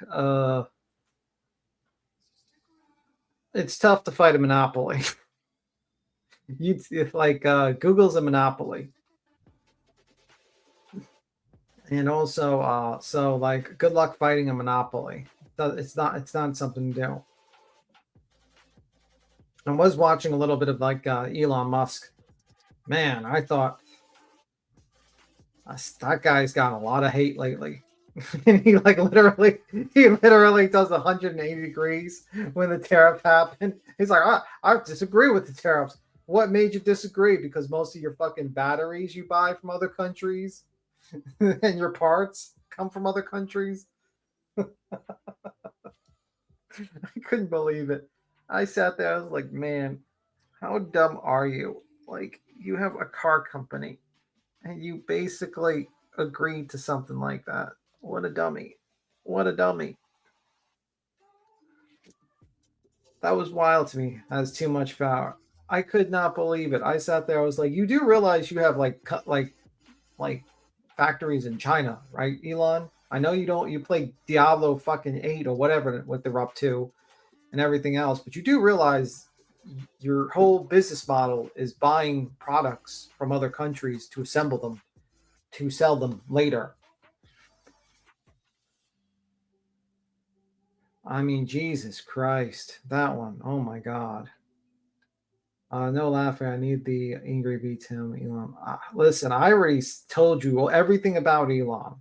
it's tough to fight a monopoly. Google's a monopoly. And also, so like, good luck fighting a monopoly. It's not something to do. I was watching a little bit of like Elon Musk. Man, I thought that guy's got a lot of hate lately. And he literally does 180 degrees when the tariff happened. He's like, I disagree with the tariffs. What made you disagree? Because most of your fucking batteries you buy from other countries and your parts come from other countries. I couldn't believe it. I sat there, I was like, man, how dumb are you? Like, you have a car company and you basically agreed to something like that. What a dummy. What a dummy. That was wild to me. That has too much power. I could not believe it. I sat there, I was like, you do realize you have like factories in China, right, Elon? I know you play Diablo fucking 8 or whatever what they're up to and everything else, but you do realize your whole business model is buying products from other countries to assemble them, to sell them later. I mean, Jesus Christ, that one. Oh my God. No laughing. I need the angry beats him, Elon. Listen, I already told you everything about Elon.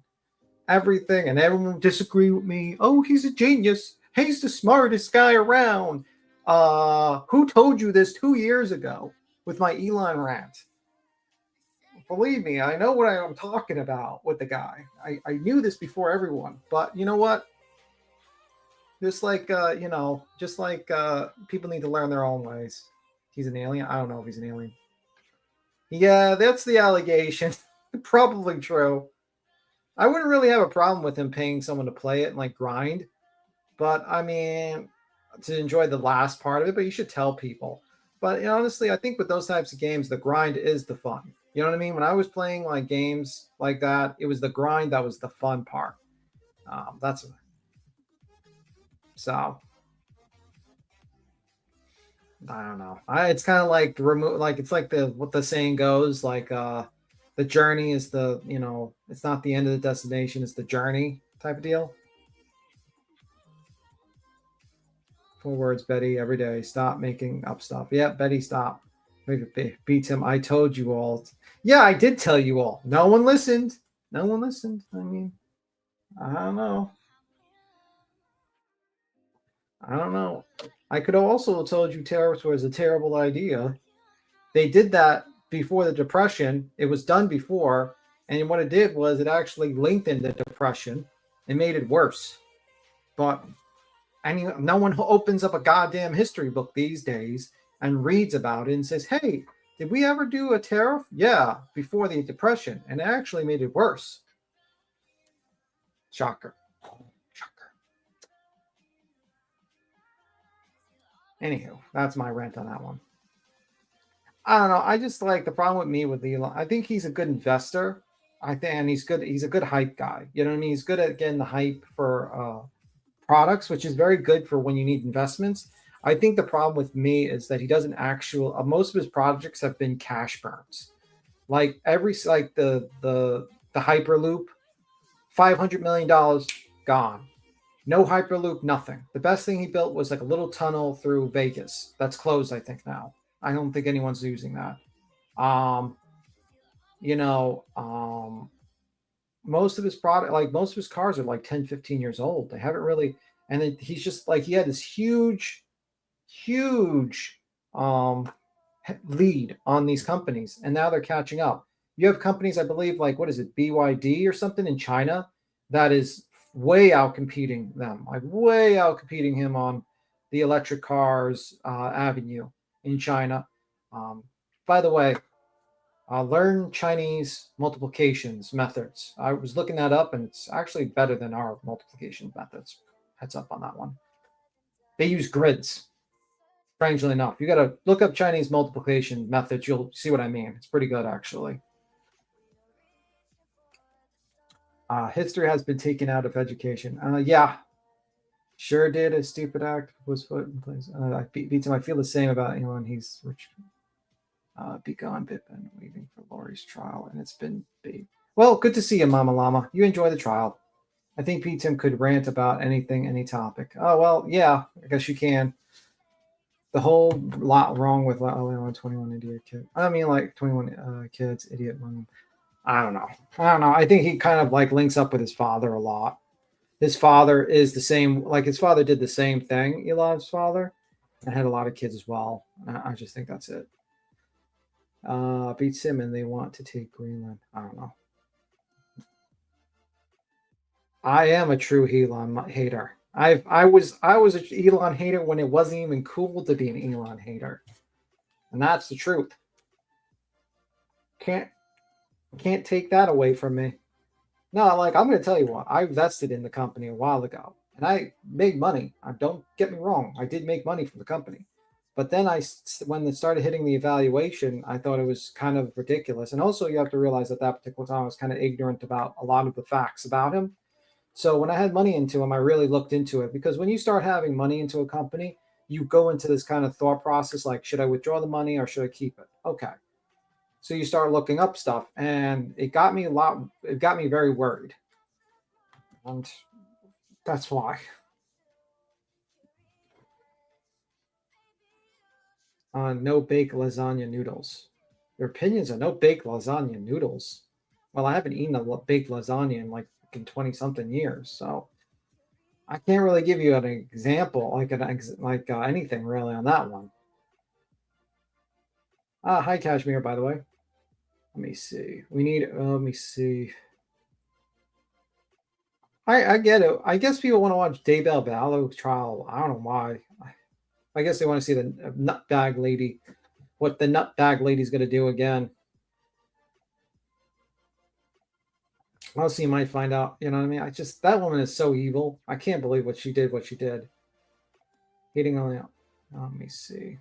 Everything, and everyone disagree with me. Oh, he's a genius. He's the smartest guy around. Who told you this 2 years ago with my Elon rant? Believe me, I know what I'm talking about with the guy. I knew this before everyone, but you know what? Just like people need to learn their own ways. He's an alien. I don't know if he's an alien. Yeah, that's the allegation. Probably true. I wouldn't really have a problem with him paying someone to play it and like grind, but I mean, to enjoy the last part of it, but you should tell people. But honestly, I think with those types of games, the grind is the fun. You know what I mean? When I was playing like games like that, it was the grind that was the fun part. So I don't know. It's kind of like it's like what the saying goes, like the journey is it's not the end of the destination, it's the journey type of deal. 4 words, Betty, every day. Stop making up stuff. Yeah, Betty, stop. Beats him. I told you all. Yeah, I did tell you all. No one listened. I mean, I don't know. I could have also told you tariffs was a terrible idea. They did that before the Depression. It was done before. And what it did was it actually lengthened the Depression and made it worse. But no one opens up a goddamn history book these days and reads about it and says, hey, did we ever do a tariff? Yeah, before the Depression. And it actually made it worse. Shocker. Anywho, that's my rant on that one. I don't know. I just like the problem with me with Elon. I think he's a good investor. And he's good. He's a good hype guy. You know what I mean? He's good at getting the hype for products, which is very good for when you need investments. I think the problem with me is that he doesn't most of his projects have been cash burns. Like the Hyperloop, $500 million gone. No Hyperloop, nothing. The best thing he built was like a little tunnel through Vegas. That's closed, I think, now. I don't think anyone's using that. Most of his most of his cars are like 10, 15 years old. They haven't really, and then he's just like, he had this huge lead on these companies, and now they're catching up. You have companies, I believe, like, what is it, BYD or something in China, that is way out competing them, like way out competing him on the electric cars avenue in China. By the way, learn Chinese multiplications methods. I was looking that up, and it's actually better than our multiplication methods. Heads up on that one. They use grids. Strangely enough, you got to look up Chinese multiplication methods. You'll see what I mean. It's pretty good, actually. History has been taken out of education. Yeah. Sure did. A stupid act was put in place. I beat him. I feel the same about Elon. He's rich. Be gone, Pippin. Waiting for Lori's trial, and it's been big. Well, good to see you, Mama Llama. You enjoy the trial. I think Pete Tim could rant about anything, any topic. Oh, well, yeah, I guess you can. The whole lot wrong with 21 idiot kid. I mean, like 21 kids, idiot one. I don't know. I think he kind of like links up with his father a lot. His father is the same, like his father did the same thing, Elon's father, and had a lot of kids as well. I just think that's it. Beats him and they want to take Greenland. I don't know. I am a true Elon hater. I was an Elon hater when it wasn't even cool to be an Elon hater, and that's the truth. Can't take that away from me. No, like I'm going to tell you what. I invested in the company a while ago, and I made money. Don't get me wrong. I did make money from the company, but then when it started hitting the evaluation, I thought it was kind of ridiculous. And also, you have to realize at that particular time, I was kind of ignorant about a lot of the facts about him. So when I had money into him, I really looked into it, because when you start having money into a company, you go into this kind of thought process like, should I withdraw the money or should I keep it? Okay. So you start looking up stuff, and it got me very worried. And that's why. No bake lasagna noodles. Your opinions on no bake lasagna noodles? Well, I haven't eaten a baked lasagna in like 20 something years, so I can't really give you an example, like anything really on that one. Hi Kashmir, by the way. Let me see. Let me see. I get it. I guess people want to watch Daybell Ballo trial. I don't know why. I guess they want to see the nutbag lady, what the nutbag lady's going to do again. Also, you might find out, you know what I mean? That woman is so evil. I can't believe what she did. Hitting only out. Let me see.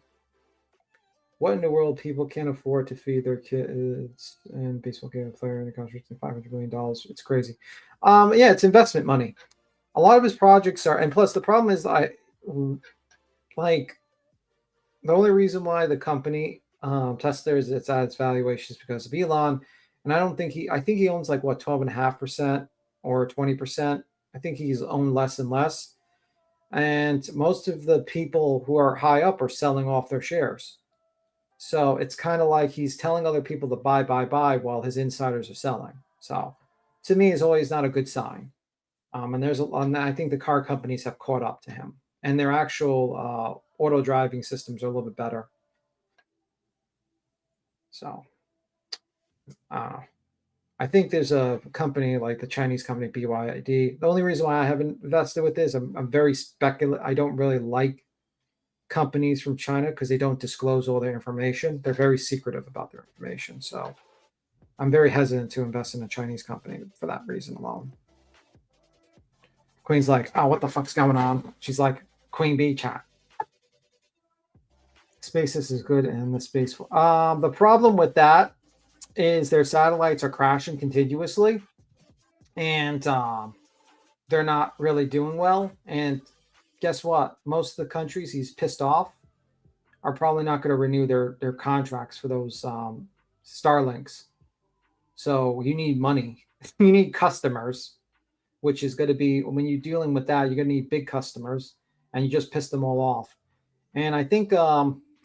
What in the world people can't afford to feed their kids and baseball game player in the country $500 million? It's crazy. Yeah, it's investment money. A lot of his projects are, and plus the problem is the only reason why the company Tesla is at its valuation is because of Elon. And I think he owns like 12.5% or 20%. I think he's owned less and less. And most of the people who are high up are selling off their shares. So it's kind of like he's telling other people to buy while his insiders are selling. So to me, it's always not a good sign. And I think the car companies have caught up to him, and their actual auto driving systems are a little bit better. So I think there's a company like the Chinese company BYD. The only reason why I haven't invested with this, I'm very speculative. I don't really like companies from China because they don't disclose all their information. They're very secretive about their information. So I'm very hesitant to invest in a Chinese company for that reason alone. Queen's like, oh, what the fuck's going on? She's like, Queen Bee chat. SpaceX is good in the space. The problem with that is their satellites are crashing continuously, and they're not really doing well. And guess what? Most of the countries he's pissed off are probably not going to renew their contracts for those Starlinks. So you need money. You need customers, which is going to be, when you're dealing with that, you're going to need big customers, and you just piss them all off. And I think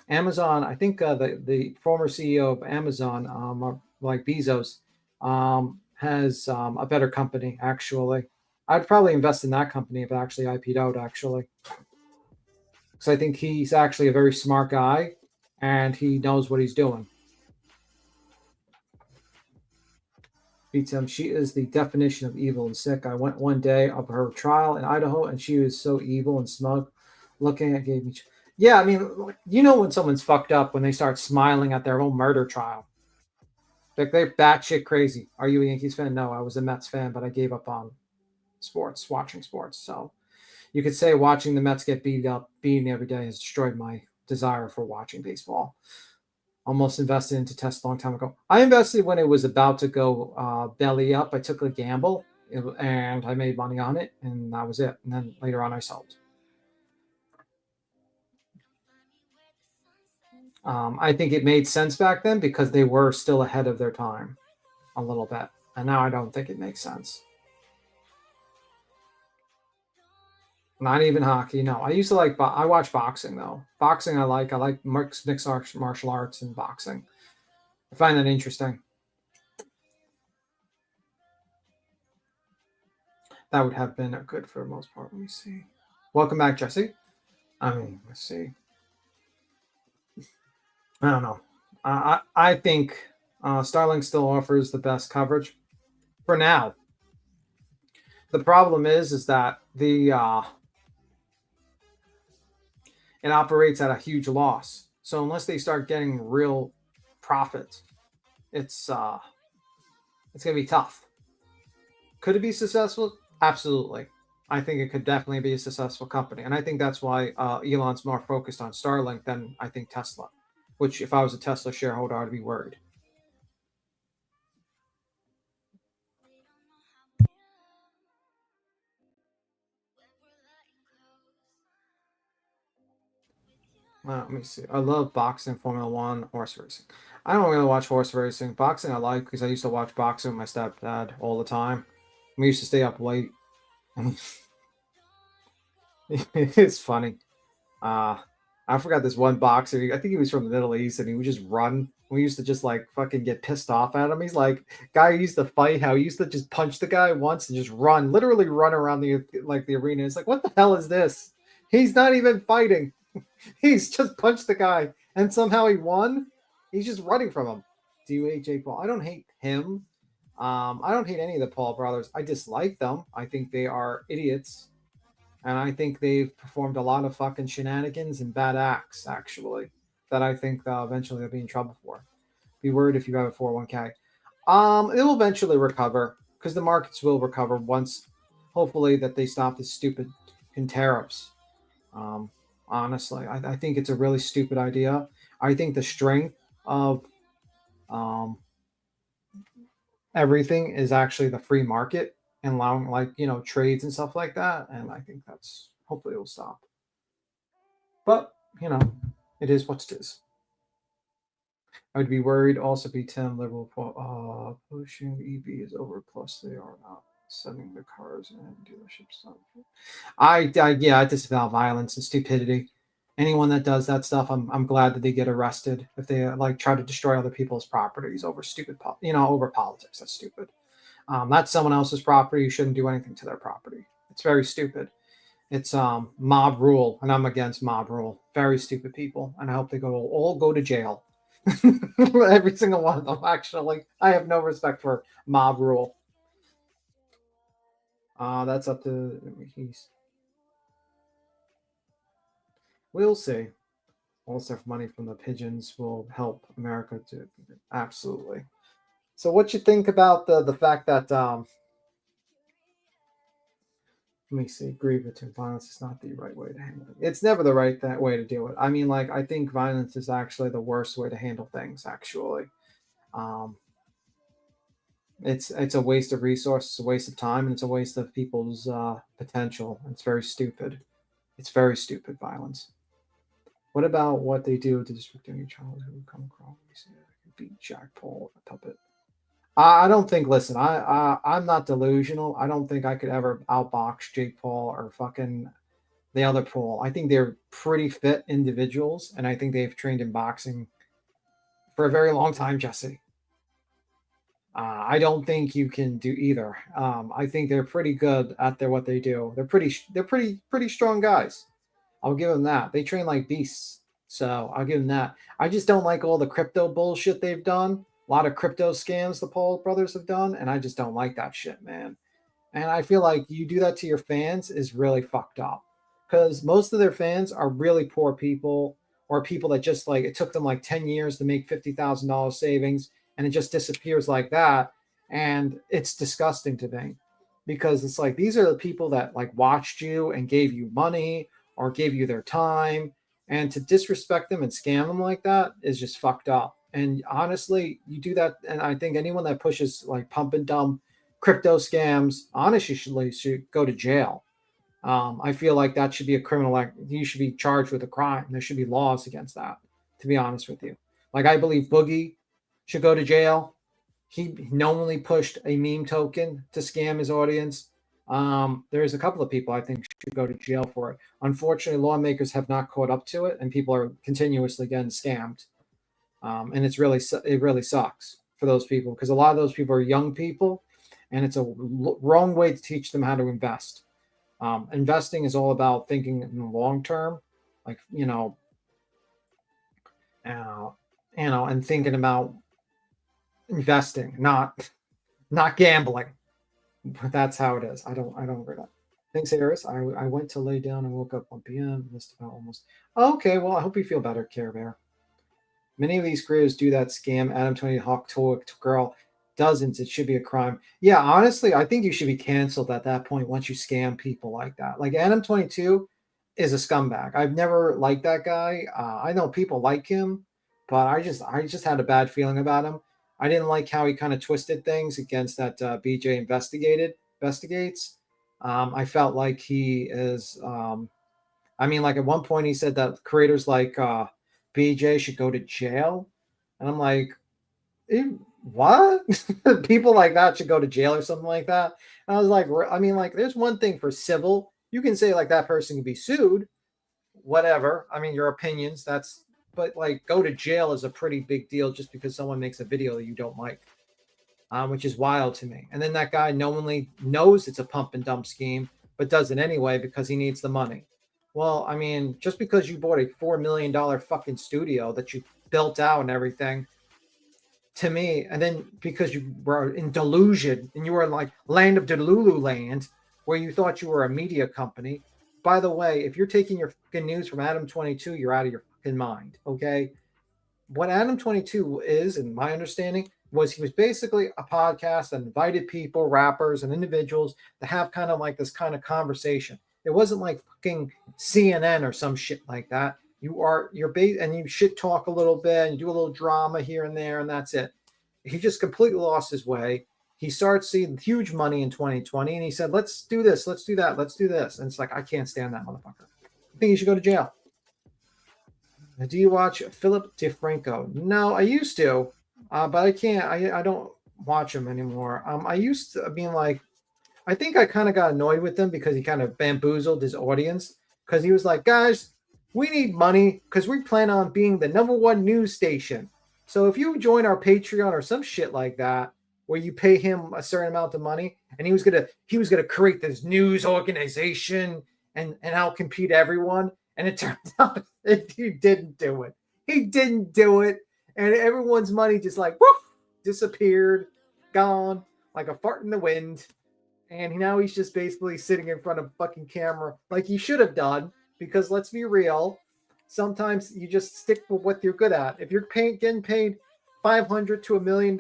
Amazon, the former CEO of Amazon, like Bezos, has a better company, actually. I'd probably invest in that company if it actually IP'd out, actually. Because I think he's actually a very smart guy, and he knows what he's doing. Beats him. She is the definition of evil and sick. I went one day of her trial in Idaho, and she was so evil and smug. Looking at gave me... Yeah, I mean, you know when someone's fucked up when they start smiling at their own murder trial. Like, they're batshit crazy. Are you a Yankees fan? No, I was a Mets fan, but I gave up on watching sports. So you could say watching the Mets get beaten every day has destroyed my desire for watching baseball. Almost invested into Tesla a long time ago. I invested when it was about to go belly up. I took a gamble, and I made money on it, and that was it. And then later on, I sold. I think it made sense back then because they were still ahead of their time a little bit. And now I don't think it makes sense. Not even hockey. No, I used to like, I watch boxing though. Boxing I like mixed martial arts and boxing. I find that interesting. That would have been good for the most part. Let me see. Welcome back, Jesse. I mean, let's see. I don't know. I think Starlink still offers the best coverage for now. The problem is that the it operates at a huge loss. So unless they start getting real profit, it's gonna be tough. Could it be successful? Absolutely. I think it could definitely be a successful company, and I think that's why Elon's more focused on Starlink than I think Tesla. Which, if I was a Tesla shareholder, I'd be worried. Let me see. I love boxing, Formula One, horse racing. I don't really watch horse racing. Boxing I like because I used to watch boxing with my stepdad all the time. We used to stay up late. It's funny. I forgot this one boxer. I think he was from the Middle East, and he would just run. We used to just like fucking get pissed off at him. He's like, guy who used to fight, how he used to just punch the guy once and just run, literally run around the arena. It's like, what the hell is this? He's not even fighting. He's just punched the guy, and somehow he won. He's just running from him. Do you hate Jake Paul? I don't hate him. I don't hate any of the Paul brothers. I dislike them. I think they are idiots. And I think they've performed a lot of fucking shenanigans and bad acts, actually, that I think eventually they'll be in trouble for. Be worried if you have a 401k. It will eventually recover because the markets will recover once, hopefully, that they stop the stupid tariffs. Honestly, I think it's a really stupid idea. I think the strength of everything is actually the free market and allowing trades and stuff like that. And I think that's hopefully it will stop. But, it is what it is. I would be worried also be Tim liberal pushing EV is over, plus they are not sending the cars in dealerships. I disavow violence and stupidity. Anyone that does that stuff, I'm glad that they get arrested if they try to destroy other people's properties over over politics. That's stupid. That's someone else's property. You shouldn't do anything to their property. It's very stupid. It's mob rule, and I'm against mob rule. Very stupid people, and I hope they all go to jail. Every single one of them. Actually, I have no respect for mob rule. That's up to We'll see. Also, money from the pigeons will help America to absolutely. So, what you think about the fact that let me see, agree between violence is not the right way to handle it. It's never the right way to do it. I mean, I think violence is actually the worst way to handle things. Actually, it's a waste of resources, it's a waste of time, and it's a waste of people's potential. It's very stupid. It's very stupid violence. What about what they do to disrupt any child who come across? Beat Jack Paul, a puppet. I don't think. Listen, I'm not delusional. I don't think I could ever outbox Jake Paul or fucking the other Paul. I think they're pretty fit individuals, and I think they've trained in boxing for a very long time, Jesse. I don't think you can do either. I think they're pretty good at what they do. They're pretty strong guys. I'll give them that. They train like beasts, so I'll give them that. I just don't like all the crypto bullshit they've done. A lot of crypto scams the Paul brothers have done, and I just don't like that shit, man. And I feel like you do that to your fans is really fucked up because most of their fans are really poor people or people that just it took them 10 years to make $50,000 savings and it just disappears like that. And it's disgusting to me because it's these are the people that watched you and gave you money or gave you their time, and to disrespect them and scam them like that is just fucked up. And honestly, you do that, and I think anyone that pushes pump and dump crypto scams, honestly, should go to jail. I feel like that should be a criminal act. You should be charged with a crime. There should be laws against that. to be honest with you. Like, I believe Boogie should go to jail. He knowingly pushed a meme token to scam his audience. There's a couple of people I think should go to jail for it. Unfortunately, lawmakers have not caught up to it, and people are continuously getting scammed. And it really sucks for those people, because a lot of those people are young people, and it's a wrong way to teach them how to invest. Investing is all about thinking in the long term, like and thinking about investing, not gambling. That's how it is. I don't agree with that. Thanks, Harris. I went to lay down and woke up 1 p.m. Missed about almost. Okay, well, I hope you feel better, Care Bear. Many of these creators do that scam. Adam 20 Hawk Toy Girl, dozens. It should be a crime. Yeah, honestly, I think you should be canceled at that point once you scam people like that. Like Adam 22 is a scumbag. I've never liked that guy. I know people like him, but I just had a bad feeling about him. I didn't like how he kind of twisted things against that BJ investigates. I felt like he is. Like at one point he said that creators like BJ should go to jail, and I'm like, what? People like that should go to jail or something like that. And I was like, there's one thing for civil. You can say like that person can be sued, whatever. I mean, your opinions. But like go to jail is a pretty big deal just because someone makes a video that you don't like, which is wild to me. And then that guy knowingly knows it's a pump and dump scheme, but does it anyway because he needs the money. Well, I mean, just because you bought a $4 million fucking studio that you built out and everything, to me, and then because you were in delusion and you were in like land of Delulu land where you thought you were a media company. By the way, if you're taking your fucking news from Adam 22, you're out of your fucking mind, okay? What Adam 22 is, in my understanding, was he was basically a podcast that invited people, rappers, and individuals to have kind of like this kind of conversation. It wasn't like fucking CNN or some shit like that. And you shit talk a little bit and you do a little drama here and there, and that's it. He just completely lost his way. He started seeing huge money in 2020, and he said, let's do this, let's do that, let's do this. And it's like, I can't stand that motherfucker. I think he should go to jail. Do you watch Philip DeFranco? No, I used to, but I can't. I don't watch him anymore. I used to being like, I think I kind of got annoyed with him because he kind of bamboozled his audience, because he was like, guys, we need money because we plan on being the #1 news station. So if you join our Patreon or some shit like that, where you pay him a certain amount of money, and he was gonna create this news organization and outcompete everyone. And it turned out he didn't do it. He didn't do it. And everyone's money just like woof, disappeared, gone, like a fart in the wind. And now he's just basically sitting in front of fucking camera like he should have done. Because let's be real, sometimes you just stick with what you're good at. If you're getting paid $500 to $1 million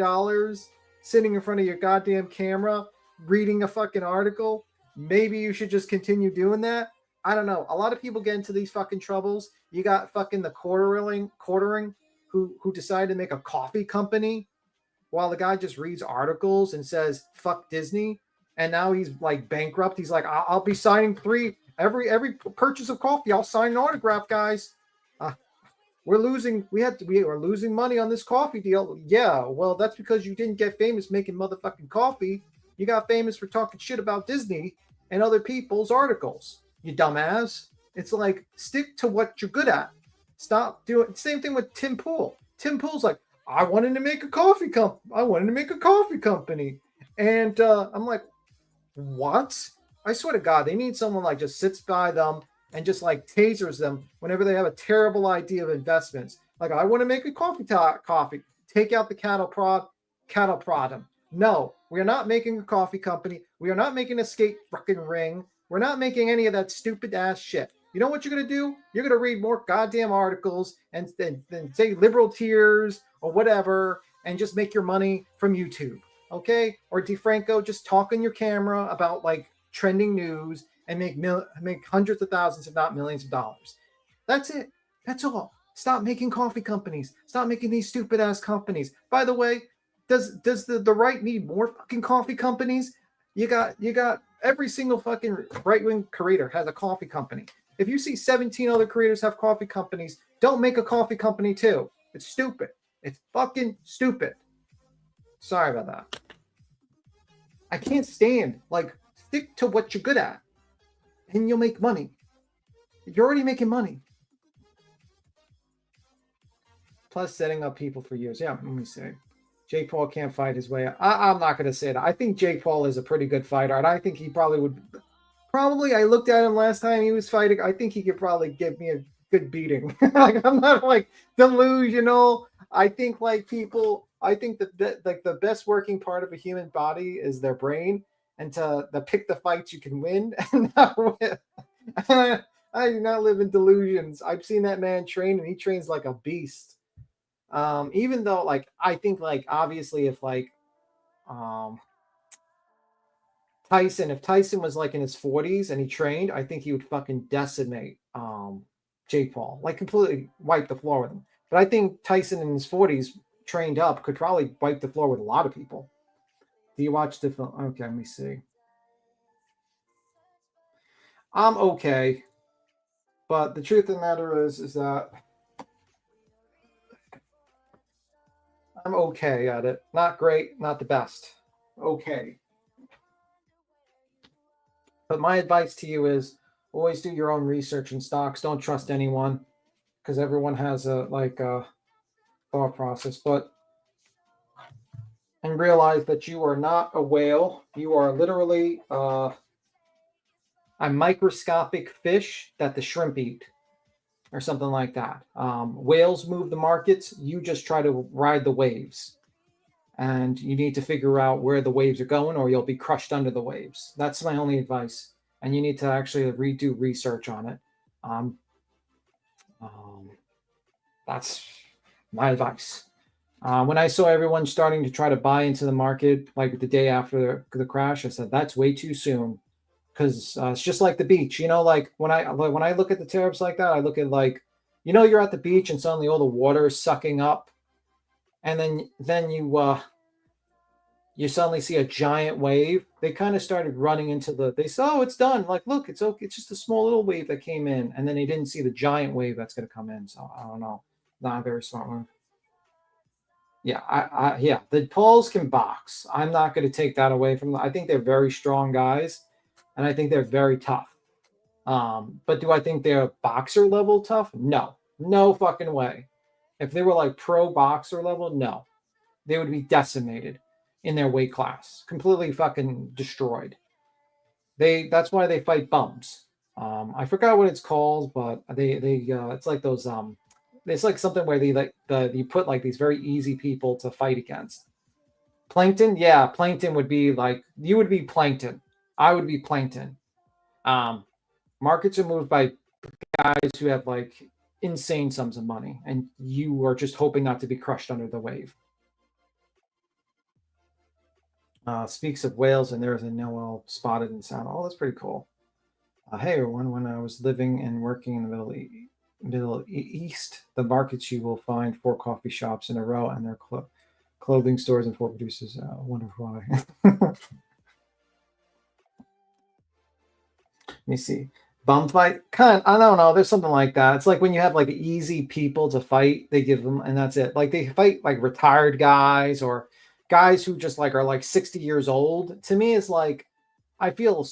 sitting in front of your goddamn camera, reading a fucking article, maybe you should just continue doing that. I don't know. A lot of people get into these fucking troubles. You got fucking the quartering who decided to make a coffee company while the guy just reads articles and says, fuck Disney. And now he's like bankrupt. He's like, I'll be signing every purchase of coffee. I'll sign an autograph, guys. We're losing money on this coffee deal. Yeah, well, that's because you didn't get famous making motherfucking coffee. You got famous for talking shit about Disney and other people's articles. You dumbass. It's like, stick to what you're good at. Stop doing. Same thing with Tim Pool. Tim Pool's like, I wanted to make a coffee company. And I'm like, what? I swear to God, they need someone like just sits by them and just like tasers them whenever they have a terrible idea of investments. Like, I want to make a coffee. Take out the cattle prod them. No, we are not making a coffee company. We are not making a skate fucking ring. We're not making any of that stupid ass shit. You know what you're going to do? You're going to read more goddamn articles and then say liberal tears or whatever and just make your money from YouTube. Okay? Or DeFranco, just talk on your camera about like trending news and make hundreds of thousands, if not millions of dollars. That's it. That's all. Stop making coffee companies. Stop making these stupid ass companies. By the way, does the right need more fucking coffee companies? You got every single fucking right-wing creator has a coffee company. If you see 17 other creators have coffee companies, don't make a coffee company too. It's stupid. It's fucking stupid. Sorry about that. I can't stand, like, stick to what you're good at and you'll make money. You're already making money. Plus setting up people for years. Yeah, let me see. Jake Paul can't fight his way. I'm not going to say that. I think Jake Paul is a pretty good fighter, and I think he probably would. Probably, I looked at him last time he was fighting. I think he could probably give me a good beating. Like, I'm not like delusional. I think like people. I think that like the best working part of a human body is their brain, and to pick the fights you can win and not win. I do not live in delusions. I've seen that man train, and he trains like a beast. Even though, like, I think, like, obviously, if like Tyson, if Tyson was like in his 40s and he trained, I think he would fucking decimate Jake Paul, like completely wipe the floor with him. But I think Tyson in his 40s trained up could probably wipe the floor with a lot of people. Do you watch the film? Okay, let me see. I'm okay, but the truth of the matter is that I'm okay at it. Not great, not the best. Okay. But my advice to you is always do your own research in stocks. Don't trust anyone because everyone has a thought process. But and realize that you are not a whale. You are literally a microscopic fish that the shrimp eat, or something like that. Whales move the markets. You just try to ride the waves. And you need to figure out where the waves are going or you'll be crushed under the waves. That's my only advice. And you need to actually redo research on it. That's my advice. When I saw everyone starting to try to buy into the market, like the day after the crash, I said, that's way too soon. Because it's just like the beach, you know, like when I look at the tariffs like that, I look at like, you know, you're at the beach and suddenly all the water is sucking up. And then you suddenly see a giant wave. They kind of started running into they said, oh, it's done. Like, look, it's okay. It's just a small little wave that came in. And then they didn't see the giant wave that's going to come in. So I don't know. Not a very smart move. Yeah, yeah, the Pauls can box. I'm not going to take that away from them. I think they're very strong guys. And I think they're very tough. But do I think they're boxer level tough? No. No fucking way. If they were like pro boxer level, no. They would be decimated in their weight class. Completely fucking destroyed. That's why they fight bums. I forgot what it's called, but it's like those it's like something where you put like these very easy people to fight against. Plankton? Yeah, Plankton would be like, you would be Plankton. I would be Plankton. Markets are moved by guys who have like insane sums of money, and you are just hoping not to be crushed under the wave. Speaks of whales, and there is a Noel spotted in sound. Oh, that's pretty cool. Hey everyone, when I was living and working in the Middle East, the markets you will find 4 coffee shops in a row, and their clothing stores and 4 producers. Wonder why. Let me see. Bum fight? I don't know. There's something like that. It's like when you have like easy people to fight, they give them, and that's it. Like they fight like retired guys or guys who just like are like 60 years old. To me, it's like, I feel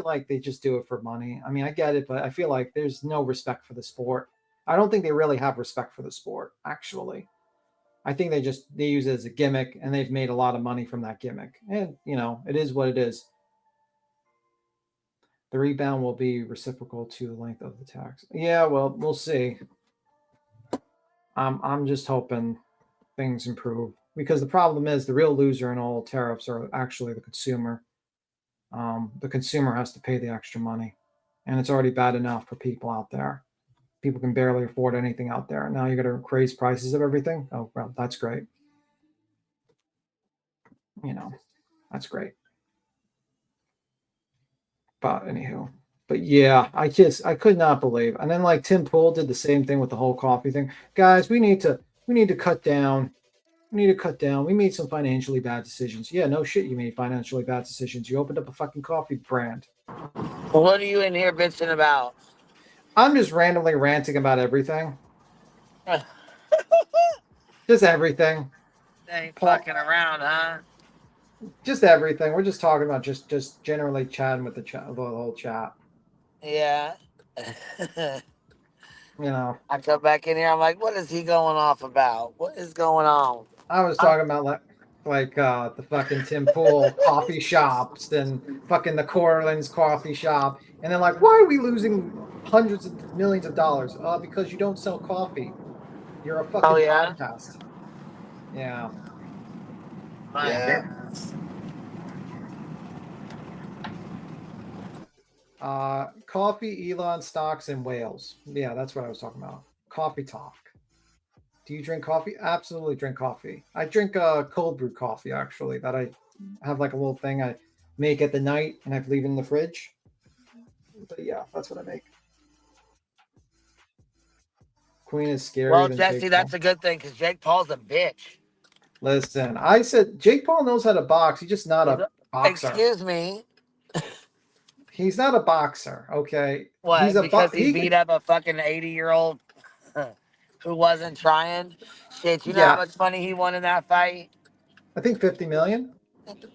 like they just do it for money. I mean, I get it, but I feel like there's no respect for the sport. I don't think they really have respect for the sport, actually. I think they use it as a gimmick, and they've made a lot of money from that gimmick. And, you know, it is what it is. The rebound will be reciprocal to the length of the tax. Yeah, well, we'll see. I'm just hoping things improve, because the problem is the real loser in all tariffs are actually the consumer. The consumer has to pay the extra money, and it's already bad enough for people out there. People can barely afford anything out there. Now you're going to raise prices of everything. Oh, well, that's great. You know, that's great. But anywho, but yeah, I could not believe. And then like Tim Pool did the same thing with the whole coffee thing. Guys, we need to cut down. We need to cut down. We made some financially bad decisions. Yeah, no shit, you made financially bad decisions. You opened up a fucking coffee brand. Well, what are you in here bitching about? I'm just randomly ranting about everything. Just everything. Ain't fucking around, huh? Just everything. We're just talking about just generally chatting with the whole chat. Yeah. You know. I come back in here, I'm like, what is he going off about? What is going on? I was talking about like the fucking Tim Pool coffee shops and fucking the Cortland's coffee shop. And they're like, why are we losing hundreds of millions of dollars? Because you don't sell coffee. You're a fucking podcast. Yeah. Yeah. Coffee, Elon stocks, and whales. Yeah, that's what I was talking about. Coffee talk. Do you drink coffee? Absolutely drink coffee. I drink cold brew coffee, actually, that I have like a little thing I make at the night and I leave in the fridge. But yeah, that's what I make. Queen is scary. Well, Jesse, that's a good thing because Jake Paul's a bitch. Listen, I said Jake Paul knows how to box. He's just not a boxer. Excuse me. He's not a boxer, okay? What? He's Because he beat up a fucking 80-year-old who wasn't trying? Shit, you know how much money he won in that fight? I think 50 million.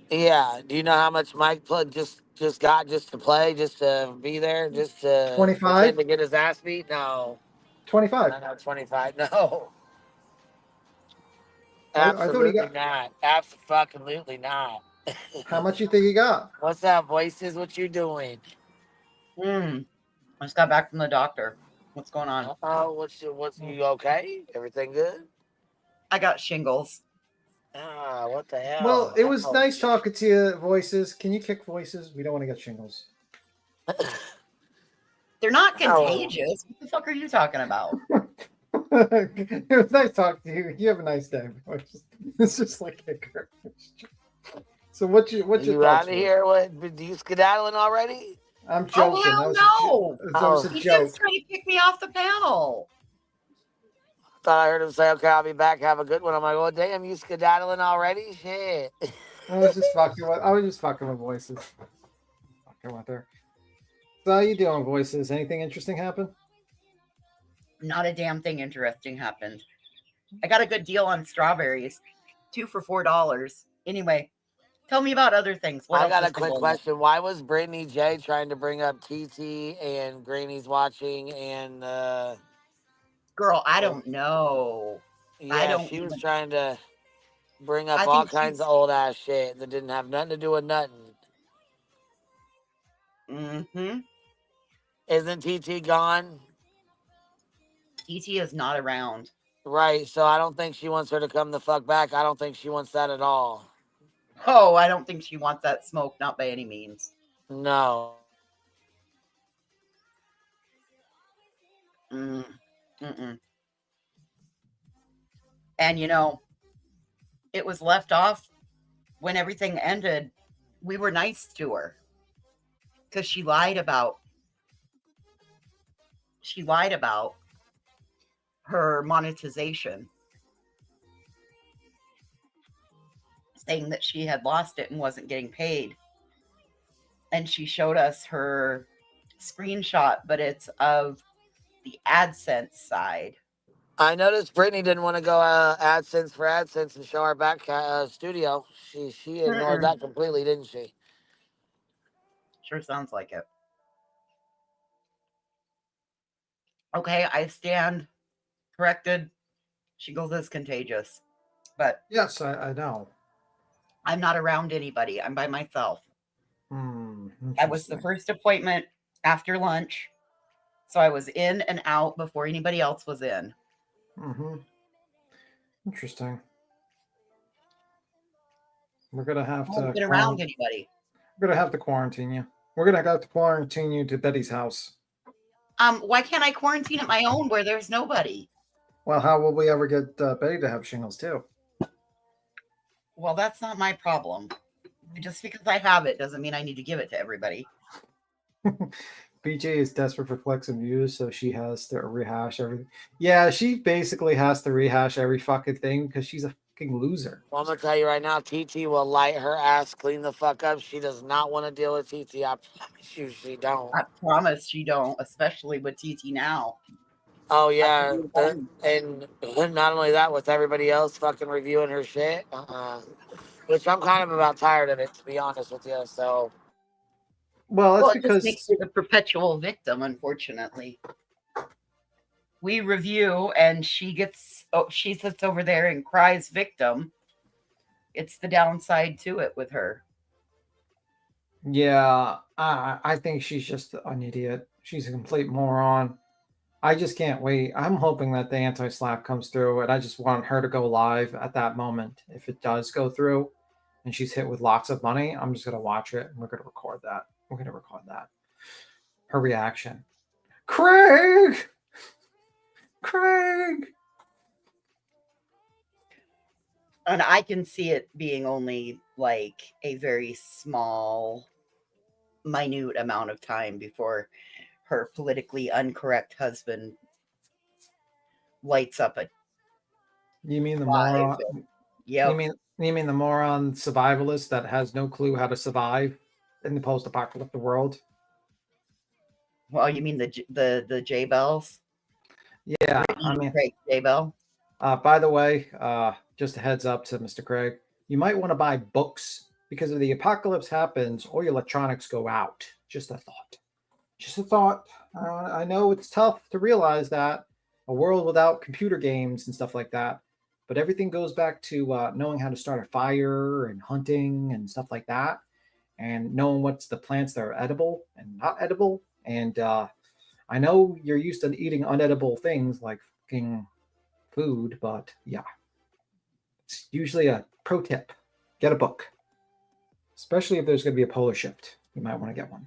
Yeah. Do you know how much Mike just got just to play, just to be there, just to 25? pretend to get his ass beat? No. 25. No, 25. No. I thought he Absolutely got. not. Absolutely not. How much you think he got? What's up, Voices? What you doing? I just got back from the doctor. What's going on? Oh, what's you okay? Everything good? I got shingles. Ah, what the hell? Well, it was nice talking to you, Voices. Can you kick Voices? We don't want to get shingles. They're not contagious. What the fuck are you talking about? It was nice talking to you. You have a nice day. It's just like kicker. So what's your you thoughts? out of here? What? Do you skedaddling already? I'm joking. Oh, hell no. That was a He's joke. just trying to kick me off the panel. Thought I heard him say, "Okay, I'll be back. Have a good one." I'm like, "Well, damn, you skedaddling already? Shit." I was just fucking with Voices. Fucking with her. So how you doing, Voices? Anything interesting happen? Not a damn thing interesting happened. I got a good deal on strawberries. 2 for $4. Anyway, tell me about other things. What I else got has a been quick going on? question. Why was Brittany J trying to bring up TT and Granny's watching and Girl, I don't know. yeah, she was trying to bring up I all think kinds she's- of old ass shit that didn't have nothing to do with nothing. Mm-hmm. Isn't TT gone? TT is not around. Right, so I don't think she wants her to come the fuck back. I don't think she wants that at all. Oh, I don't think she wants that smoke, not by any means. No. Mm-mm. And it was left off when everything ended. We were nice to her because she lied about her monetization, saying that she had lost it and wasn't getting paid. And she showed us her screenshot, but it's of the AdSense side. I noticed Brittany didn't want to go AdSense for AdSense and show our back studio. She ignored that completely, didn't she? Sure sounds like it. Okay, I stand corrected. Shingles is contagious. But yes, I know. I'm not around anybody. I'm by myself. I was the Interesting. first appointment after lunch. So I was in and out before anybody else was in. Mm-hmm. Interesting. We're gonna have I to haven't been around anybody. We're gonna have to quarantine you. We're gonna have to quarantine you to Betty's house. Why can't I quarantine at my own where there's nobody? Well, how will we ever get Betty to have shingles too? Well, that's not my problem. Just because I have it doesn't mean I need to give it to everybody. BJ is desperate for clicks and views, so she has to rehash everything. Yeah, she basically has to rehash every fucking thing because she's a fucking loser. Well, I'm gonna tell you right now, TT will light her ass clean the fuck up. She does not want to deal with TT. I promise you, she don't. I promise she don't, especially with TT now. Oh yeah, and not only that, with everybody else fucking reviewing her shit, which I'm kind of about tired of it, to be honest with you. So, well, that's it just because makes you the perpetual victim, unfortunately. We review, and she sits over there and cries victim. It's the downside to it with her. yeah, I think she's just an idiot. She's a complete moron. I just can't wait. I'm hoping that the anti-slap comes through, and I just want her to go live at that moment. If it does go through, and she's hit with lots of money, I'm just gonna watch it, and we're gonna record that. We're gonna record that. Her reaction. Craig. And I can see it being only like a very small, minute amount of time before her politically incorrect husband lights up a. You mean the live. moron? Yep. You mean the moron survivalist that has no clue how to survive in the post-apocalyptic world? Well, you mean the J Bells? Yeah, I mean, Craig J Bell. By the way, just a heads up to Mr. Craig, you might want to buy books because if the apocalypse happens, all your electronics go out. Just a thought. Just a thought. I know it's tough to realize that a world without computer games and stuff like that, but everything goes back to knowing how to start a fire and hunting and stuff like that, and knowing what's the plants that are edible and not edible. And I know you're used to eating unedible things like fucking food, but yeah, it's usually a pro tip. Get a book, especially if there's going to be a polar shift. You might want to get one.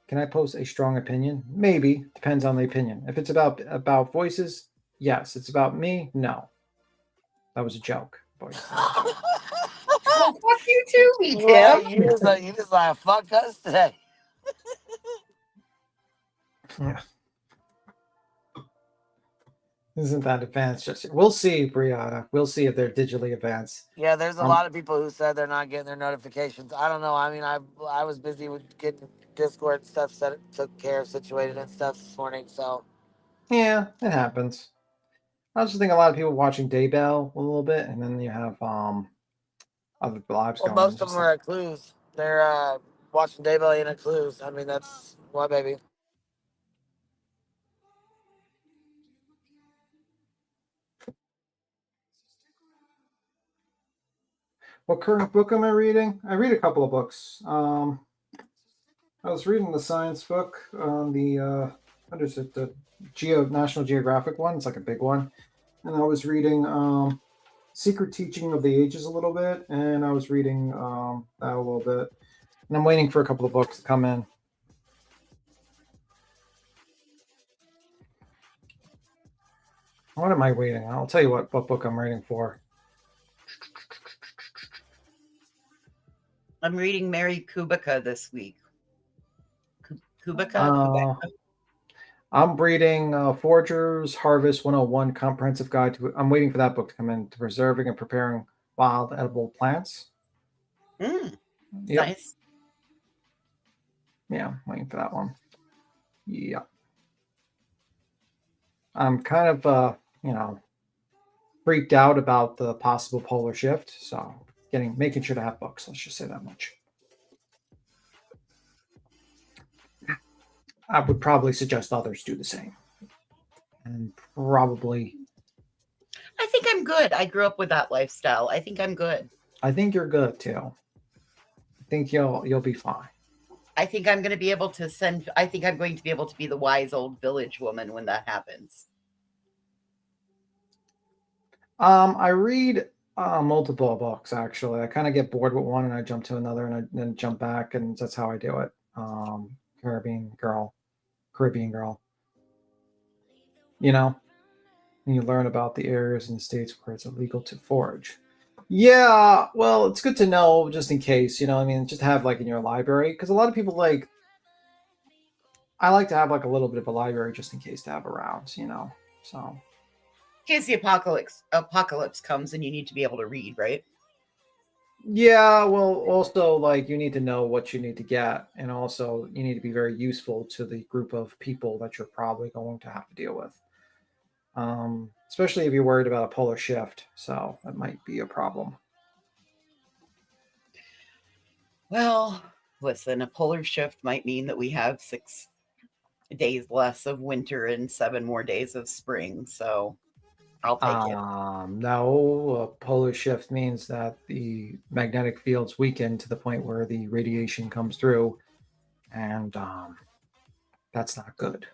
Can I post a strong opinion? Maybe. Depends on the opinion. If it's about voices, yes. It's about me, no. That was a joke. Voices. Oh, fuck you too, me, Well, Tim. you just like fuck us today. Yeah. Isn't that advanced? Just we'll see, Brianna. We'll see if they're digitally advanced. Yeah, there's a lot of people who said they're not getting their notifications. I don't know. I mean, I was busy with getting Discord stuff took care of, situated and stuff this morning. So yeah, it happens. I also think a lot of people watching Daybell a little bit, and then you have other lives well, going. most of them are at Clues. They're watching Daybell and at Clues. I mean, that's why, baby. What current book am I reading? I read a couple of books. I was reading the science book on the what is it? The National Geographic one. It's like a big one. And I was reading Secret Teaching of the Ages a little bit, and I was reading that a little bit. And I'm waiting for a couple of books to come in. What am I waiting? I'll tell you what book I'm waiting for. I'm reading Mary Kubica this week. Kubica? I'm reading Forger's Harvest 101 Comprehensive Guide to. I'm waiting for that book to come in, to preserving and preparing wild edible plants. Yep. Nice. Yeah, I'm waiting for that one. Yeah. I'm kind of freaked out about the possible polar shift, so making sure to have books. Let's just say that much. I would probably suggest others do the same. And probably. I think I'm good. I grew up with that lifestyle. I think I'm good. I think you're good too. I think you'll be fine. I think I'm going to be able to I think I'm going to be able to be the wise old village woman when that happens. I read multiple books actually. I kind of get bored with one and I jump to another and I then jump back, and that's how I do it. Caribbean girl. And you learn about the areas in the states where it's illegal to forage. Yeah, well, it's good to know just in case, just have like in your library, because a lot of people I like to have like a little bit of a library just in case to have around, so In case the apocalypse comes and you need to be able to read, right? Yeah, well, also like you need to know what you need to get, and also you need to be very useful to the group of people that you're probably going to have to deal with. Especially if you're worried about a polar shift, so that might be a problem. Well, listen, a polar shift might mean that we have 6 days less of winter and 7 more days of spring, so I'll take it. No, a polar shift means that the magnetic fields weaken to the point where the radiation comes through, and that's not good.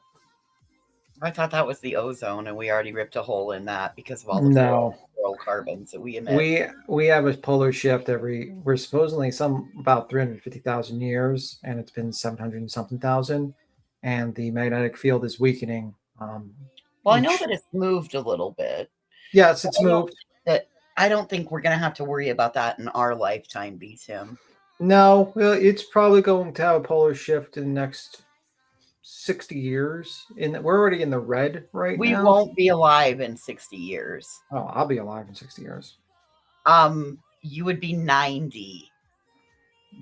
I thought that was the ozone, and we already ripped a hole in that because of all the No. fluorocarbons that we emit. We have a polar shift we're supposedly about 350,000 years, and it's been 700 and something thousand, and the magnetic field is weakening. Well, I know that it's moved a little bit. Yes, it's moved. I don't think we're going to have to worry about that in our lifetime, Tim. No, well, it's probably going to have a polar shift in the next 60 years. We're already in the red right now. We won't be alive in 60 years. Oh, I'll be alive in 60 years. You would be 90.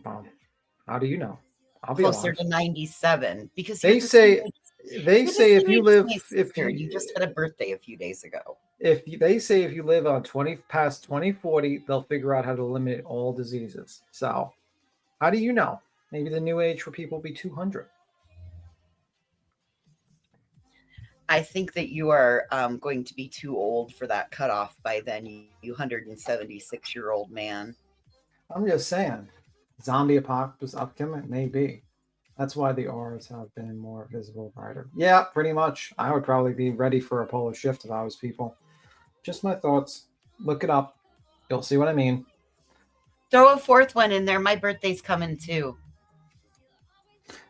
How do you know? I'll be closer alive. to 97 because they say if you live you just had a birthday a few days ago. If you live on past 2040, they'll figure out how to eliminate all diseases. So, how do you know? Maybe the new age for people will be 200. I think that you are going to be too old for that cutoff by then, you 176-year-old man. I'm just saying, zombie apocalypse upcoming, maybe. That's why the R's have been more visible, brighter. Yeah, pretty much. I would probably be ready for a polar shift if I was people. Just my thoughts. Look it up. You'll see what I mean. Throw a fourth one in there. My birthday's coming too.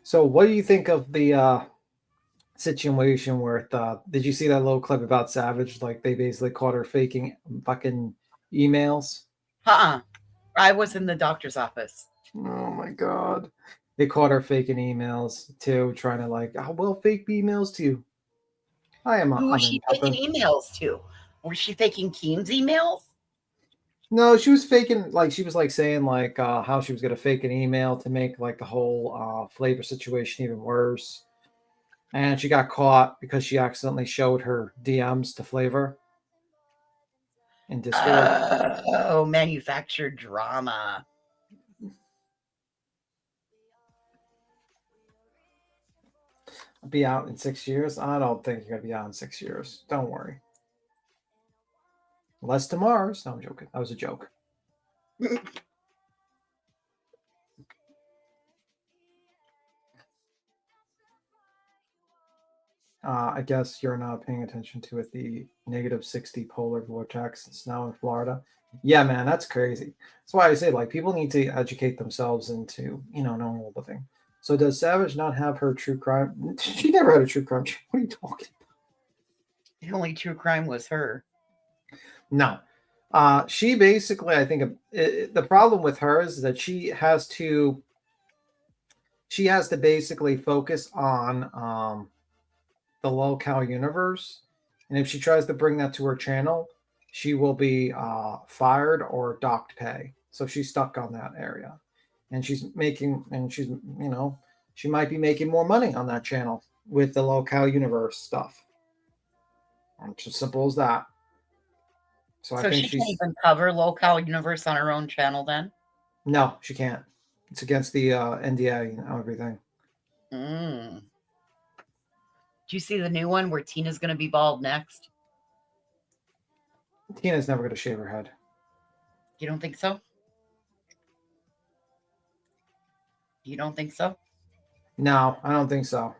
So what do you think of the situation where did you see that little clip about Savage? Like they basically caught her faking fucking emails. I was in the doctor's office. Oh my god. They caught her faking emails too, trying to like, I will fake emails too. Who was she faking emails to? Was she faking Keem's emails? No, she was faking, like she was like saying like how she was gonna fake an email to make like the whole Flavor situation even worse. And she got caught because she accidentally showed her DMs to Flavor in Discord. Oh, manufactured drama. I'll be out in 6 years. I don't think you're gonna be out in 6 years. Don't worry. Less tomorrow's. No, I'm joking. That was a joke. I guess you're not paying attention to it. The -60 polar vortex. It's now in Florida. Yeah, man, that's crazy. That's why I say like people need to educate themselves into knowing all the thing. So does Savage not have her true crime? She never had a true crime. What are you talking about? The only true crime was her. No. She basically, I think the problem with her is that she has to basically focus on the locale universe. And if she tries to bring that to her channel, she will be fired or docked pay. So she's stuck on that area. And she might be making more money on that channel with the locale universe stuff. It's as simple as that. So I think she can't even cover locale universe on her own channel then? No, she can't. It's against the NDA and everything. Do you see the new one where Tina's going to be bald next? Tina's never going to shave her head. You don't think so? You don't think so? No, I don't think so.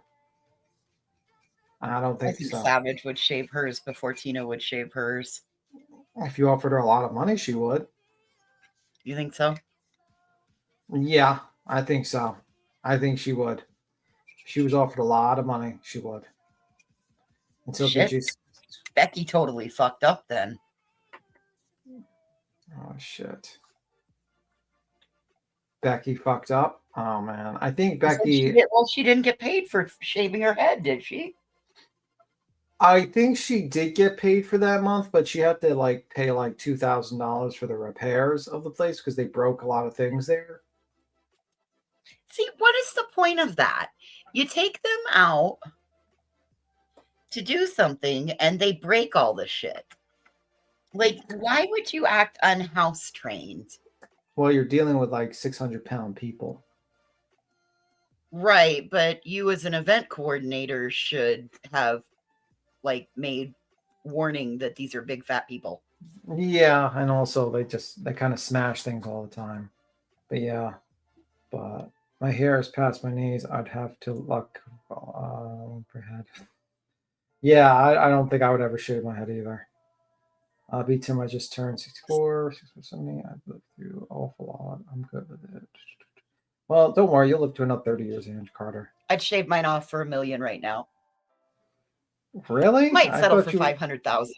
I don't think so. Savage would shave hers before Tina would shave hers. If you offered her a lot of money, she would. You think so? Yeah, I think so. I think she would. If she was offered a lot of money, she would. Until Becky totally fucked up then. Oh, shit. Becky fucked up? Oh, man. I think Becky... She didn't get paid for shaving her head, did she? I think she did get paid for that month, but she had to like pay like $2,000 for the repairs of the place because they broke a lot of things there. See, what is the point of that? You take them out to do something and they break all the shit. Like, why would you act unhouse trained? Well, you're dealing with like 600-pound people. Right, but you as an event coordinator should have like made warning that these are big fat people. Yeah, and also they kind of smash things all the time. But yeah, but my hair is past my knees. I'd have to look per head. Yeah, I don't think I would ever shave my head either. Beat Tim, I just turned 64, 70. I've lived through an awful lot. I'm good with it. Well, don't worry, you'll live to another 30 years, Andrew Carter. I'd shave mine off for $1 million right now. Really? Might settle for 500,000.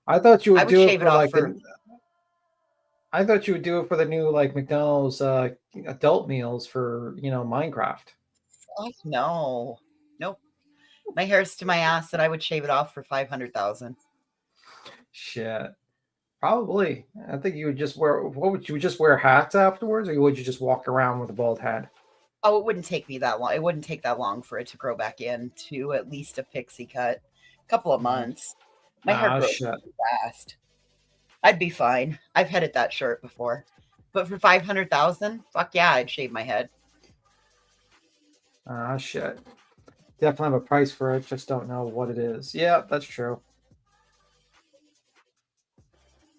I thought you would I would do it shave for it off like for. I thought you would do it for the new like McDonald's adult meals for Minecraft. Oh, no, nope. My hair's to my ass, and I would shave it off for 500,000. Shit, probably. I think you would just wear. What would you just wear hats afterwards, or would you just walk around with a bald head? Oh, it wouldn't take me that long. It wouldn't take that long for it to grow back into at least a pixie cut. A couple of months. My hair grows really fast. I'd be fine. I've headed that short before. But for 500,000, fuck yeah, I'd shave my head. Shit. Definitely have a price for it. Just don't know what it is. Yeah, that's true.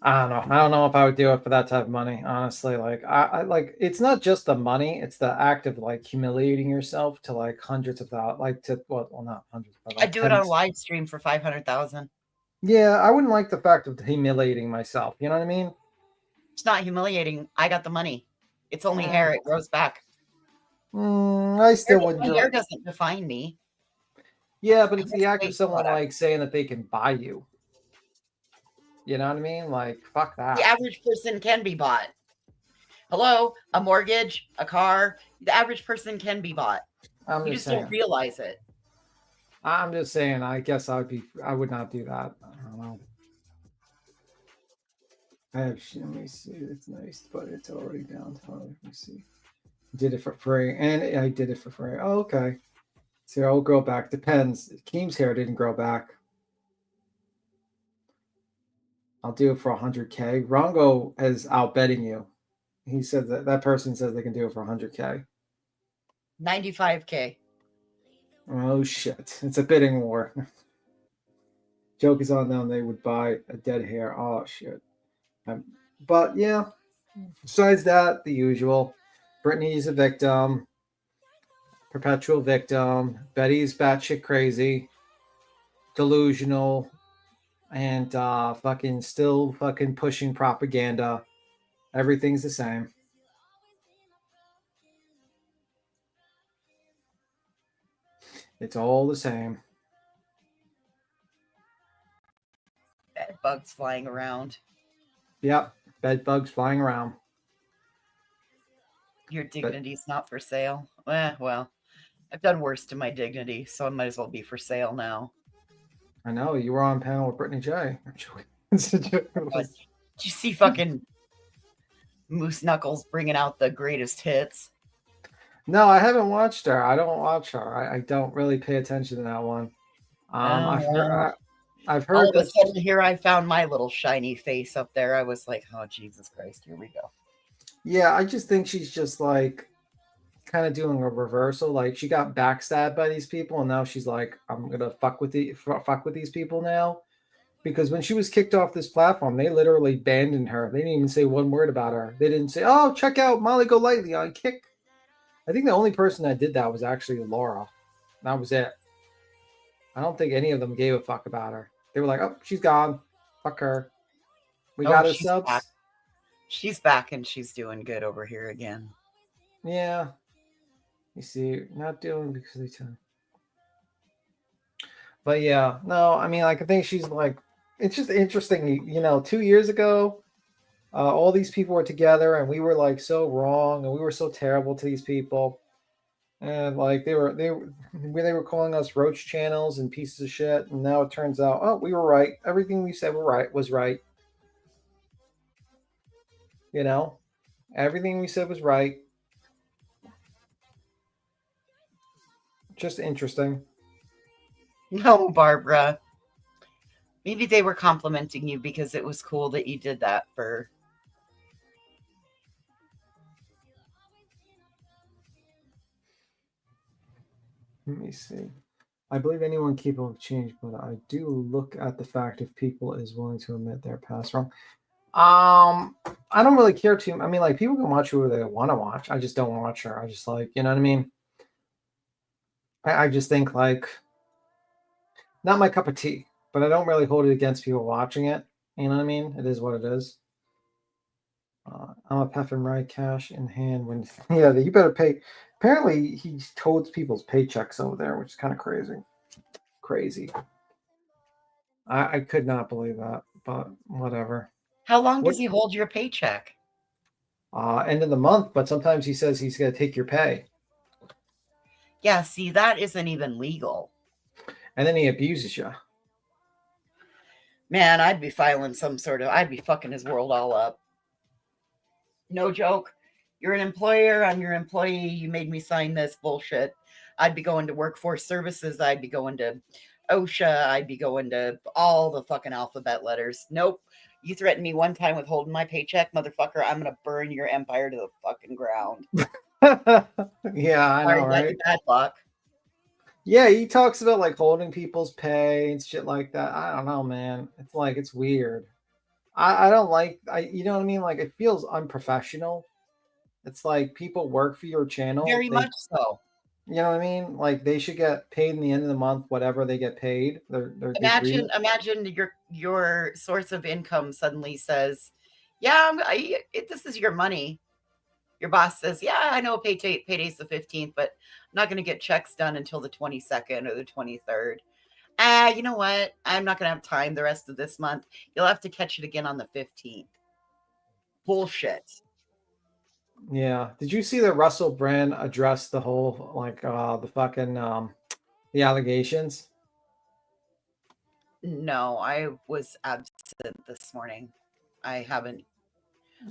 I don't know. I don't know if I would do it for that type of money. Honestly, like I like it's not just the money; it's the act of like humiliating yourself to like hundreds of thousands, like to well, not hundreds. But like I'd do it on a live stream for 500,000. Yeah, I wouldn't like the fact of humiliating myself. You know what I mean? It's not humiliating. I got the money. It's only hair. It grows back. I still wouldn't. My hair doesn't define me. Yeah, but it's the act of someone like saying that they can buy you. You know what I mean? Like, fuck that. The average person can be bought. Hello, a mortgage, a car. The average person can be bought. You just don't realize it. I'm just saying. I guess I would not do that. I don't know. Let me see. It's nice, but it's already downtown. Let me see. Did it for free, and I did it for free. Oh, okay. So I'll grow back. Depends. Keem's hair didn't grow back. I'll do it for 100K. Rongo is outbetting you. He said that person says they can do it for 100K. 95K. Oh shit! It's a bidding war. Joke is on them. They would buy a dead hair. Oh shit! But yeah. Besides that, the usual. Brittany's a victim. Perpetual victim. Betty's batshit crazy. Delusional. And fucking still fucking pushing propaganda. Everything's the same. It's all the same. Bed bugs flying around. Yep, bed bugs flying around. Your dignity's not for sale. Well, I've done worse to my dignity, so I might as well be for sale now. I know, you were on panel with Brittany J. Did you see fucking Moose Knuckles bringing out the greatest hits? No, I haven't watched her. I don't watch her. I don't really pay attention to that one. I've heard all of a sudden here I found my little shiny face up there. I was like, oh, Jesus Christ, here we go. Yeah, I just think she's just like kind of doing a reversal. Like she got backstabbed by these people, and now she's like, I'm gonna fuck with these people now. Because when she was kicked off this platform, they literally abandoned her. They didn't even say one word about her. They didn't say, "Oh, check out Molly Golightly on Kick." I think the only person that did that was actually Laura. That was it. I don't think any of them gave a fuck about her. They were like, "Oh, she's gone. Fuck her. We got her subs." Back. She's back and she's doing good over here again. Yeah. You see, not doing because they tell. But yeah, no, I mean, like I think she's like, it's just interesting. 2 years ago, all these people were together, and we were like so wrong, and we were so terrible to these people. And like they were calling us roach channels and pieces of shit, and now it turns out, oh, we were right. Everything we said was right. You know, everything we said was right. Just interesting. No, Barbara. Maybe they were complimenting you because it was cool that you did that for. Let me see. I believe anyone capable of change, but I do look at the fact if people is willing to admit their past wrong. I don't really care too. I mean, like people can watch who they want to watch. I just don't watch her. I just like, you know what I mean? I just think like not my cup of tea, but I don't really hold it against people watching it. You know what I mean? It is what it is. I'm a peffing right, cash in hand. When yeah, you better pay. Apparently, he toads people's paychecks over there, which is kind of crazy. Crazy. I could not believe that, but whatever. How long does he hold your paycheck? End of the month, but sometimes he says he's going to take your pay. Yeah, see, that isn't even legal. And then he abuses you. Man, I'd be filing I'd be fucking his world all up. No joke. You're an employer, I'm your employee, you made me sign this bullshit. I'd be going to workforce services, I'd be going to OSHA, I'd be going to all the fucking alphabet letters. Nope. You threatened me one time with holding my paycheck, motherfucker. I'm going to burn your empire to the fucking ground. Yeah, I know, right? Bad luck. Yeah, he talks about like holding people's pay and shit like that. I don't know, man. It's like, it's weird. I don't like, you know what I mean? Like, it feels unprofessional. It's like people work for your channel. Very much so. You know what I mean? Like they should get paid in the end of the month, whatever they get paid. Imagine your source of income suddenly says, "Yeah, this is your money." Your boss says, "Yeah, I know payday's the 15th, but I'm not going to get checks done until the 22nd or the 23rd." You know what? I'm not going to have time the rest of this month. You'll have to catch it again on the 15th. Bullshit. Yeah. Did you see that Russell Brand addressed the whole like the fucking the allegations? No, I was absent this morning. I haven't.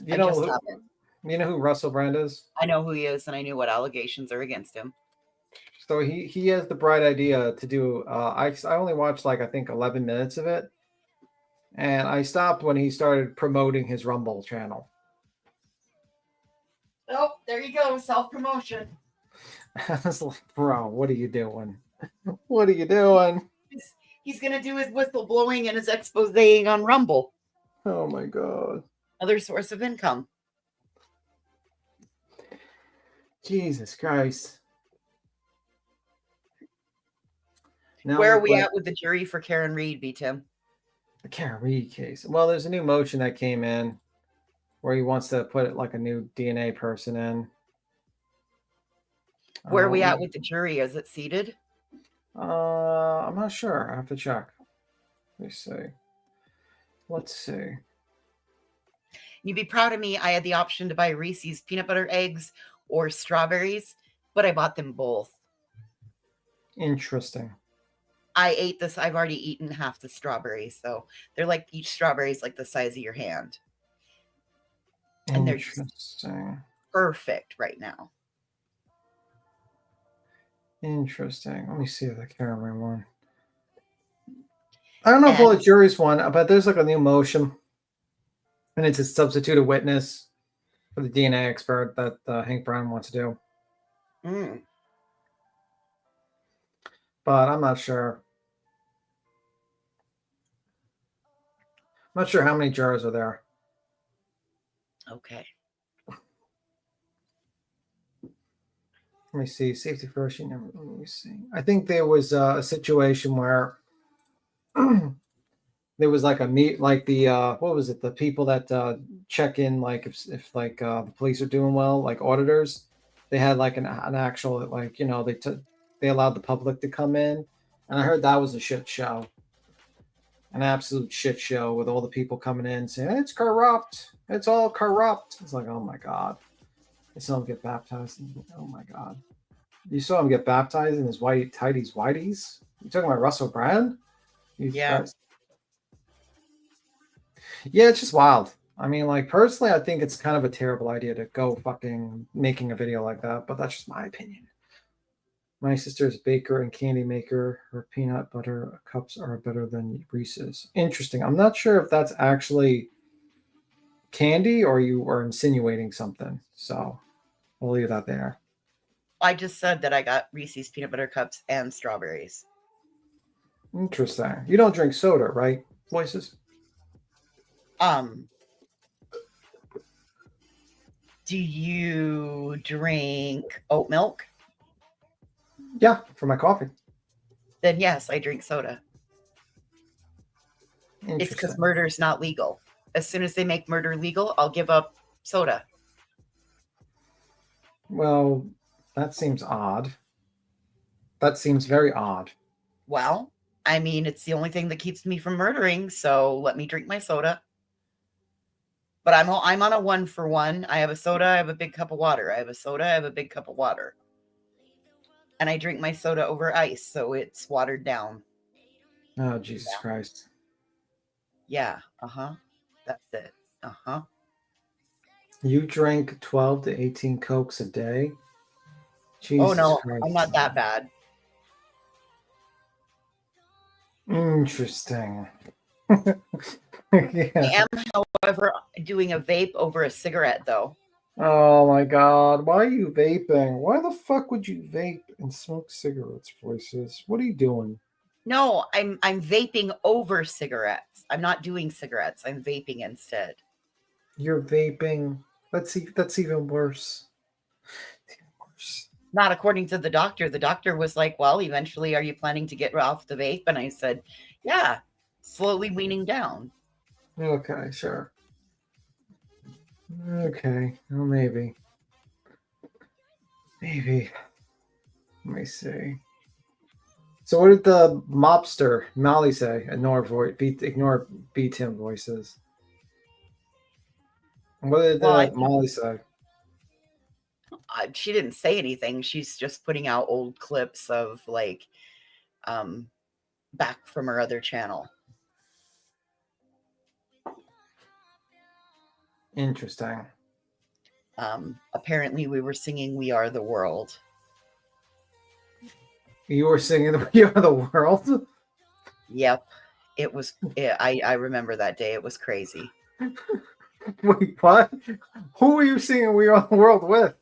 You know who Russell Brand is? I know who he is, and I knew what allegations are against him. So he has the bright idea to do. I only watched like I think 11 minutes of it, and I stopped when he started promoting his Rumble channel. Oh, there you go, self-promotion. I was like, bro, what are you doing? What are you doing? He's gonna do his whistleblowing and his exposing on Rumble. Oh my god. Another source of income. Jesus Christ. Now where are we at with the jury for Karen Reed, B-Tim? The Karen Reed case. Well, there's a new motion that came in where he wants to put like a new DNA person in. Where are we at with the jury? Is it seated? I'm not sure. I have to check. Let me see. Let's see. You'd be proud of me. I had the option to buy Reese's peanut butter eggs or strawberries, but I bought them both. Interesting. I ate this. I've already eaten half the strawberries, so they're like each strawberry is like the size of your hand. And they're just perfect right now. Interesting. Let me see if I can remember one. I don't know if all the jury's one, but there's like a new motion, and it's a substitute of witness for the DNA expert that Hank Brown wants to do. But I'm not sure. I'm not sure how many jurors are there. Okay. Let me see. Safety first. Let me see. I think there was a situation where there was like a meet, like the what was it? The people that check in, like if like the police are doing well, like auditors, they had like an actual like they allowed the public to come in, and I heard that was a shit show, an absolute shit show with all the people coming in saying it's corrupt, it's all corrupt. It's like, oh my god, they still don't get baptized. Oh my god. You saw him get baptized in his white tighties whiteys? You talking about Russell Brand? Yeah. Yeah, it's just wild. I mean, like, personally, I think it's kind of a terrible idea to go fucking making a video like that, but that's just my opinion. My sister's baker and candy maker. Her peanut butter cups are better than Reese's. Interesting. I'm not sure if that's actually candy or you are insinuating something. So we'll leave that there. I just said that I got Reese's peanut butter cups and strawberries. Interesting. You don't drink soda, right, Voices? Do you drink oat milk? Yeah, for my coffee. Then yes, I drink soda. It's because murder is not legal. As soon as they make murder legal, I'll give up soda. Well, that seems odd. That seems very odd. Well, I mean, it's the only thing that keeps me from murdering, so let me drink my soda. But I'm on a 1-for-1. I have a soda, I have a big cup of water. I have a soda, I have a big cup of water. And I drink my soda over ice, so it's watered down. Oh, Jesus Christ. Yeah, that's it. You drink 12 to 18 Cokes a day? Jesus Oh no, Christ. I'm not that bad. Interesting. I am, however, doing a vape over a cigarette, though. Oh my God. Why are you vaping? Why the fuck would you vape and smoke cigarettes, Voices? What are you doing? No, I'm vaping over cigarettes. I'm not doing cigarettes. I'm vaping instead. You're vaping. That's even worse. Not according to the doctor. The doctor was like, well, eventually, are you planning to get off the vape? And I said, yeah, slowly weaning down. Okay, sure. Okay, well, maybe. Maybe. Let me see. So what did the mobster Molly say? Ignore B Tim Voices. What did Molly say? She didn't say anything. She's just putting out old clips of like back from her other channel. Interesting. Apparently we were singing We Are the World. You were singing We Are the World? Yep. It was I remember that day. It was crazy. Wait, what? Who were you singing We Are the World with?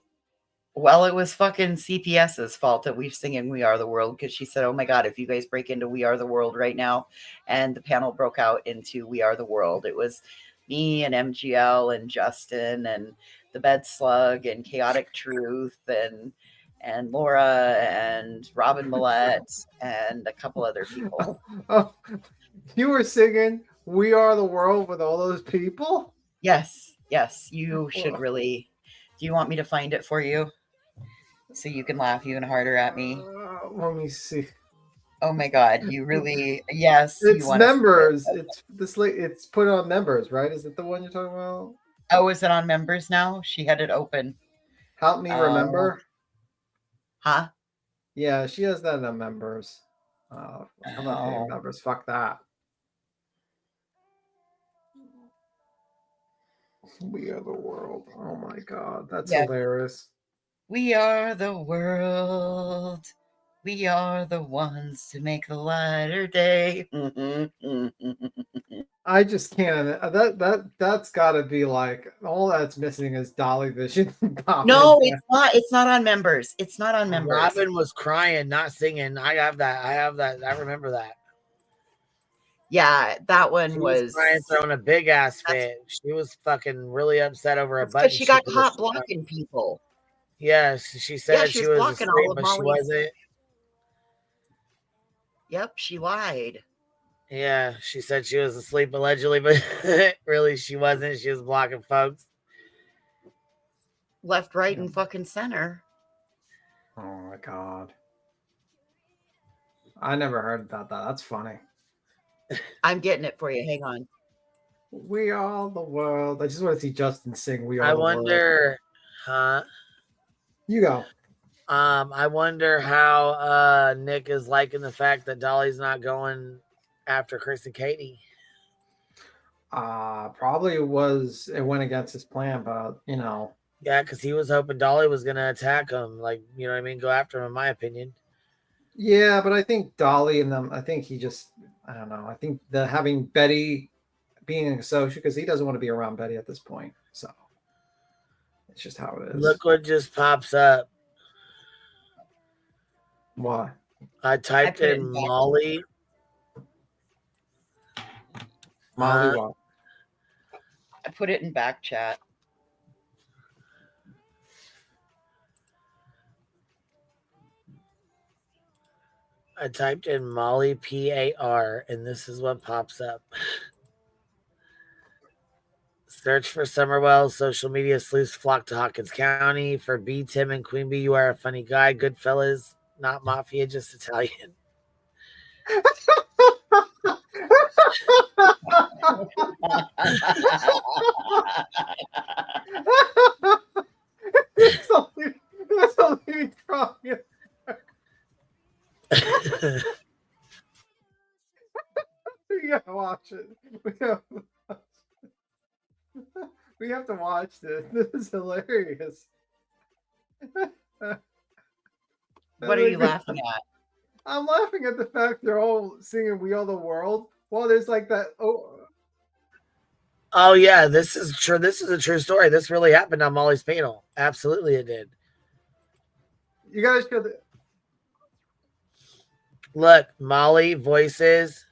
Well, it was fucking CPS's fault that we're singing We Are the World, because she said, oh my God, if you guys break into We Are the World right now, and the panel broke out into We Are the World. It was me and MGL and Justin and the Bed Slug and Chaotic Truth and Laura and Robin Millette and a couple other people. Oh, you were singing We Are the World with all those people? Yes, you should really. Do you want me to find it for you so you can laugh even harder at me? Let me see. Oh my God, you really? Yes, it's members. It's put on members, right? Is it the one you're talking about? Oh, is it on members now? She had it open. Help me remember. Huh? Yeah, she has that on members. I'm not paying members. Fuck that. We Are the World. Oh my God, that's hilarious. We are the world. We are the ones to make the lighter day. I just can't. That's got to be like all that's missing is Dolly Vision. No, it's not. It's not on members. It's not on members. Robin was crying, not singing. I have that. I remember that. Yeah, that one was crying, throwing a big ass fit. She was fucking really upset over a button. Because she got caught blocking people. Yes, she said she was blocking asleep, all of but she Molly's. wasn't. Yep, she lied. Yeah, she said she was asleep allegedly, but really she wasn't. She was blocking folks. Left, right, and fucking center. Oh my God. I never heard about that. That's funny. I'm getting it for you. Hang on. We Are the World. I just want to see Justin sing We Are the World. I wonder, huh? You go. I wonder how Nick is liking the fact that Dolly's not going after Chris and Katie. Probably it went against his plan, but you know. Yeah, because he was hoping Dolly was going to attack him, like, you know what I mean, go after him, in my opinion. Yeah, but I think Dolly and them, I think he just, I don't know. I think having Betty being an associate, because he doesn't want to be around Betty at this point. So it's just how it is. Look what just pops up. Why? I typed in Molly. Molly what? I put it in back chat. I typed in Molly PAR, and this is what pops up. Search for Summerwell. Social media sleuths flock to Hawkins County. For B, Tim, and Queen Bee, you are a funny guy. Good fellas, not mafia, just Italian. That's only crying. We gotta watch it. We have to watch this. This is hilarious. What are you laughing at? I'm laughing at the fact they're all singing "We Are the World." Well, there's like that. Oh yeah, this is true. This is a true story. This really happened on Molly's panel. Absolutely, it did. You guys could look. Molly voices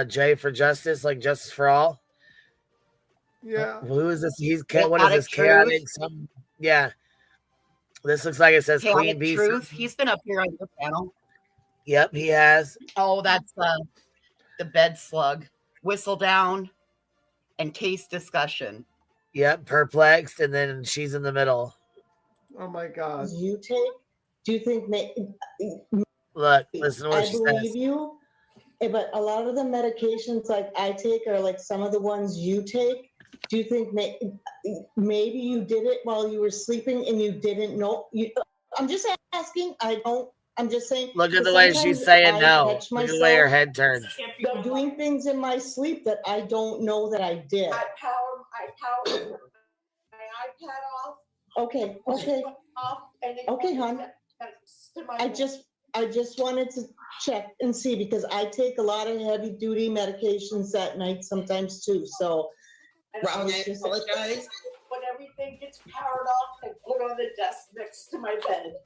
Jay for Justice, like Justice for All. Yeah. Who is this? What is this? Chaotic. Yeah. This looks like it says Queen Bee. Truth. He's been up here on your panel. Yep, he has. Oh, that's the bed slug. Whistle down and case discussion. Yep, perplexed, and then she's in the middle. Oh my God. You take? Do you think? Look, listen to what she believe says. you, but a lot of the medications like I take are like some of the ones you take. Do you think maybe you did it while you were sleeping and you didn't know? I'm just asking. I'm just saying. Look at the way she's saying no. Look at the way her head turns. Doing things in my sleep that I don't know that I did. I power my iPad off. Okay. Off, and okay, hon. I just wanted to check and see because I take a lot of heavy duty medications at night sometimes too. So I apologize. When everything gets powered off, I put on the desk next to my bed.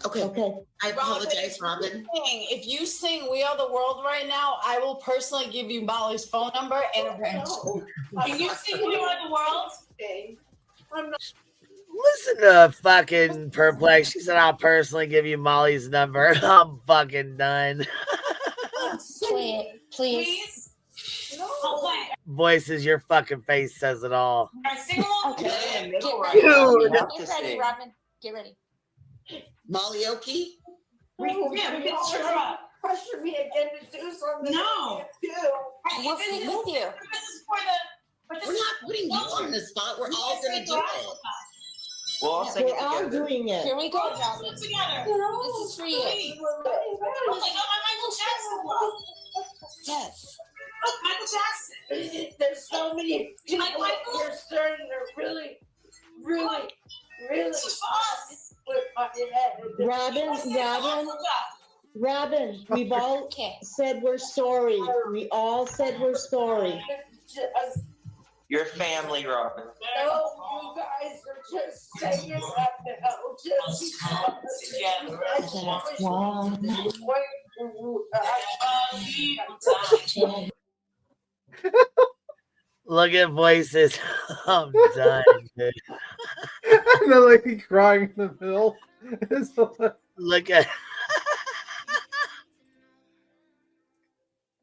Okay. I apologize, Robin. If you sing "We Are the World" right now, I will personally give you Molly's phone number and a ring. Can you sing "We Are the World"? I'm not. Listen to fucking Perplex. She said, I'll personally give you Molly's number. I'm fucking done. Please. No. Voices, your fucking face says it all. Okay. Dude. Get ready, Robin. Get ready. Molly Oki? Pressure me again to do something. No. We'll sing with you. We're not putting you on the spot. We're all going to do it. We're all doing it. Here we go, Robin. Together. This is for you. Oh my God, Michael Jackson love. Yes. Michael Jackson. There's so many people you're starting to really with my head. Robin, we've all said we're sorry. We all said we're sorry. Your family, Robin. No, you guys are just saying that now. Look at voices. I'm done, dude. And the lady crying in the middle. Look at.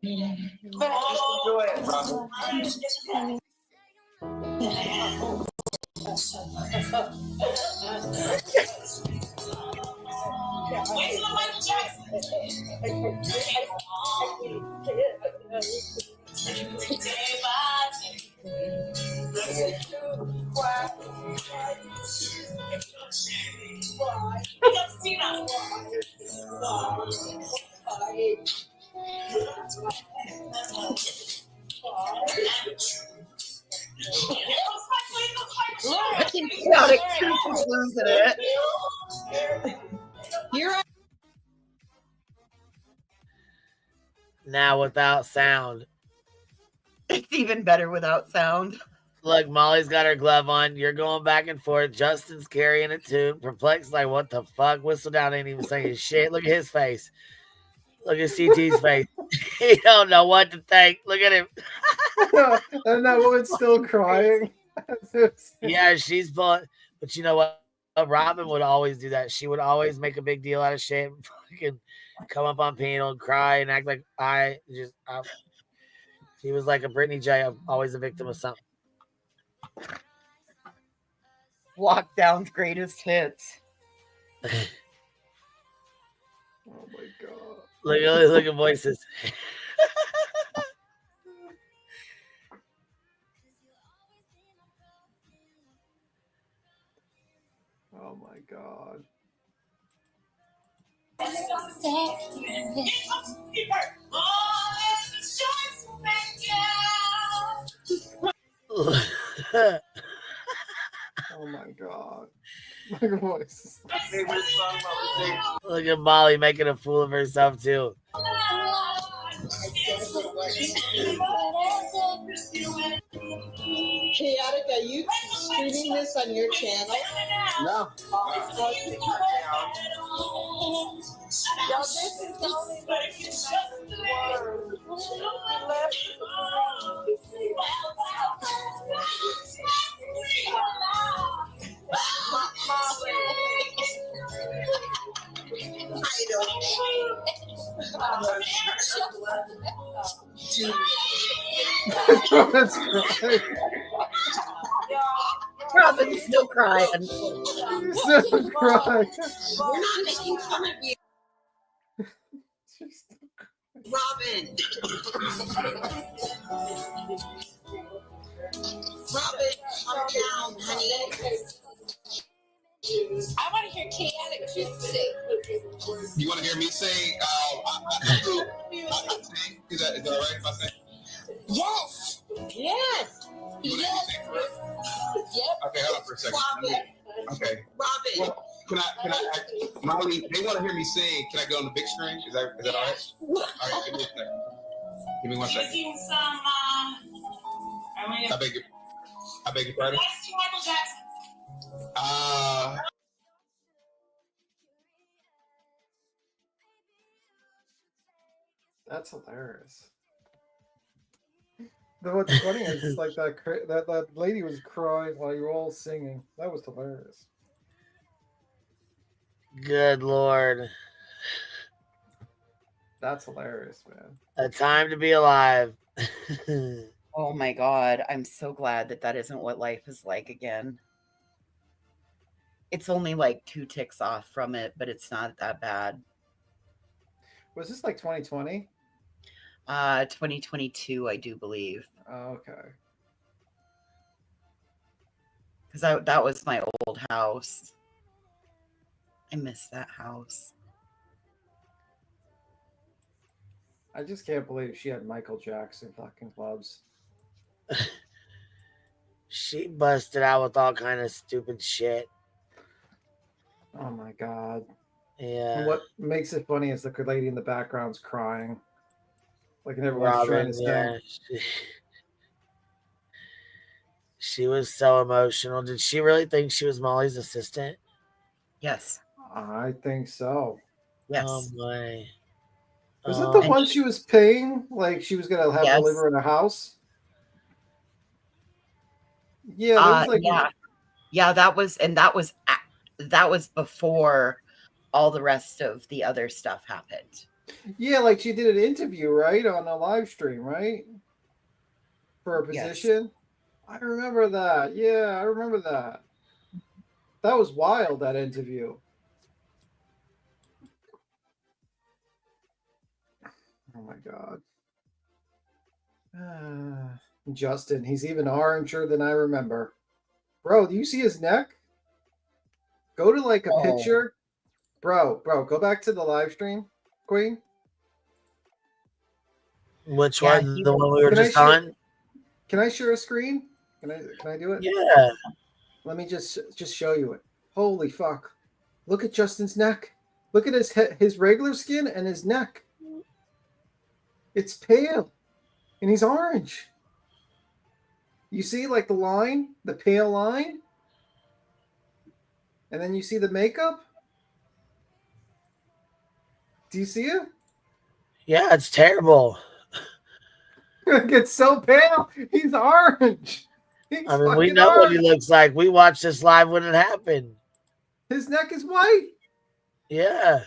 Enjoy it, Robin. Wait till Michael Jackson. chaotic truth is losing it. You're right. Now without sound. It's even better without sound. Look, Molly's got her glove on. You're going back and forth. Justin's carrying a tune. Perplexed, like, what the fuck? Whistle down ain't even saying shit. Look at his face. Look at CT's face. He don't know what to think. Look at him. And that woman's still crying. Yeah, she's pulling. But you know what? Robin would always do that. She would always make a big deal out of shit and fucking come up on panel and cry and act like she was like a Brittany J. Always a victim of something. Lockdown's greatest hits. Oh my god. Look at voices. Oh my god. Oh my god. Look at voices. Look at Molly making a fool of herself too. Chaotic, are you streaming this on your channel? No. Y'all, this is the only way you That's crying. Robin's still crying. Still crying. We're not making fun of you. Robin. Robin, calm down, honey. I want to hear chaotic truth sing. You want to hear me sing? Is that all right if I sing? Yes. Yes. Yes. Yep. Okay, hold on for a second. Okay. Robin. Well, can I act? Molly, they want to hear me sing. Can I go on the big screen? Is that all right? All right, give me a second. Give me 1 second. I beg your pardon. That's hilarious. Though what's funny is it's like that lady was crying while you were all singing. That was hilarious. Good Lord. That's hilarious, man. A time to be alive. Oh my God. I'm so glad that isn't what life is like again. It's only like 2 ticks off from it, but it's not that bad. Was this like 2020? 2022, I do believe. Oh, okay. Because that was my old house. I miss that house. I just can't believe she had Michael Jackson fucking clubs. She busted out with all kind of stupid shit. Oh my god. Yeah. And what makes it funny is the lady in the background's crying. Like everyone's trying to sing. She was so emotional. Did she really think she was Molly's assistant? Yes. I think so. Yes. Oh my. Was it the one she was paying? Like she was gonna have deliver in a house? Yeah, there was like yeah, that was before all the rest of the other stuff happened. Yeah, like she did an interview, right, on a live stream, right? For a position. Yes. I remember that. Yeah, I remember that. That was wild, that interview. Oh my god. Justin, he's even oranger than I remember. Bro, do you see his neck? Go to like a picture. Bro, go back to the live stream, Queen. Which one? The one we were just on? Can I share a screen? Can I do it? Yeah. Let me just show you it. Holy fuck. Look at Justin's neck. Look at his regular skin and his neck. It's pale. And he's orange. You see like the line, the pale line? And then you see the makeup? Do you see it? Yeah, it's terrible. It gets so pale. He's orange. He's I mean, we fucking know what he orange. looks like. We watched this live when it happened. His neck is white. Yeah.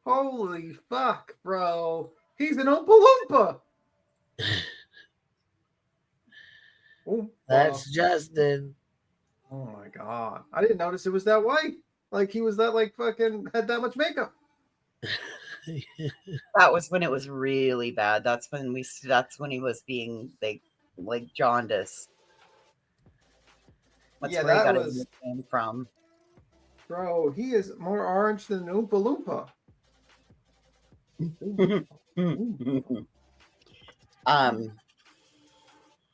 Holy fuck, bro. He's an Oompa Loompa. That's Justin. Oh my god. I didn't notice it was that white. Like he was that like fucking had that much makeup. That was when it was really bad. That's when he was being like jaundice. That's Yeah, where he that got was his name from. Bro, he is more orange than an Oompa Loompa.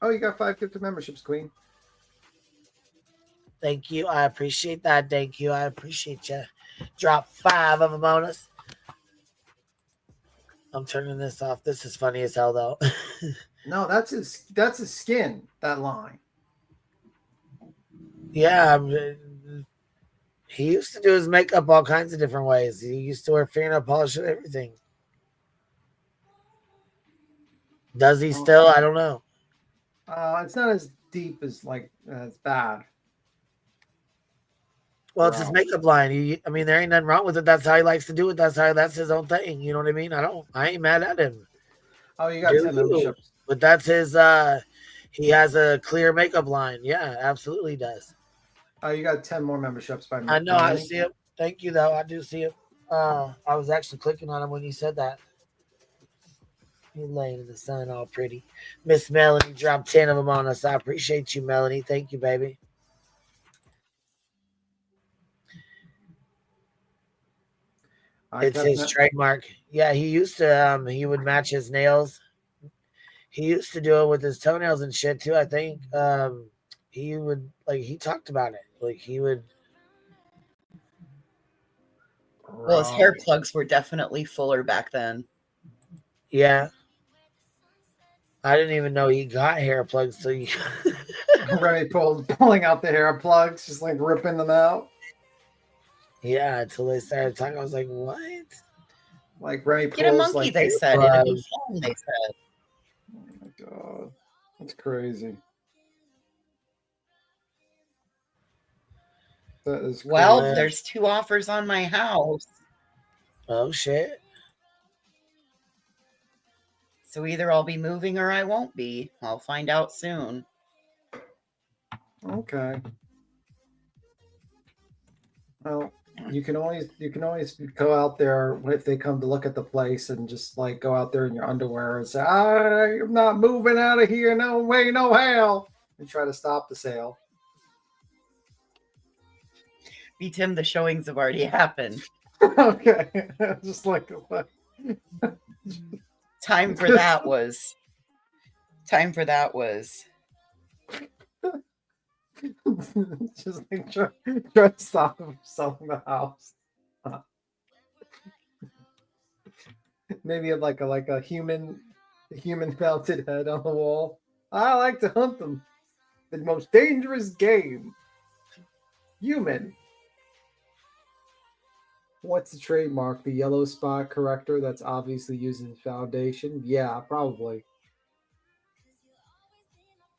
Oh, you got 5 gifted memberships, Queen. Thank you. I appreciate that. Thank you. I appreciate you. Drop 5 of them on us. I'm turning this off. This is funny as hell, though. No, that's his skin, that line. Yeah, he used to do his makeup all kinds of different ways. He used to wear fingernail polish and everything. Does he still? I don't know. It's not as deep as like it's bad. Well, it's his makeup line. I mean, there ain't nothing wrong with it. That's how he likes to do it. That's his own thing. You know what I mean? I ain't mad at him. Oh, you got 10 memberships. But that's his he has a clear makeup line. Yeah, absolutely he does. Oh, you got 10 more memberships by I know, I see him. Thank you though. I do see him. I was actually clicking on him when you said that. He's laying in the sun all pretty. Miss Melanie dropped 10 of them on us. I appreciate you, Melanie. Thank you, baby. It's his trademark. Yeah, he used to he would match his nails. He used to do it with his toenails and shit too, I think. He would he talked about it. Like he would. Well, his hair plugs were definitely fuller back then. Yeah. I didn't even know he got hair plugs. So you Remy pulling out the hair plugs, just like ripping them out. Yeah, until they started talking, I was like, "What?" Like Remy pulls, get a monkey. like, They said it'd be fun. They said. Oh my god, that's crazy. That is Well, crazy. there's 2 offers on my house. Oh shit. So either I'll be moving or I won't be. I'll find out soon. Okay. Well, you can always go out there if they come to look at the place and just like go out there in your underwear and say, "I'm not moving out of here, no way, no how," and try to stop the sale. Be Tim, the showings have already happened. Okay, just like Time for that was just like try to stop them from selling the house. Maybe have like a human mounted head on the wall. I like to hunt them. The most dangerous game. Human. What's the trademark? The yellow spot corrector that's obviously using foundation? Yeah, probably.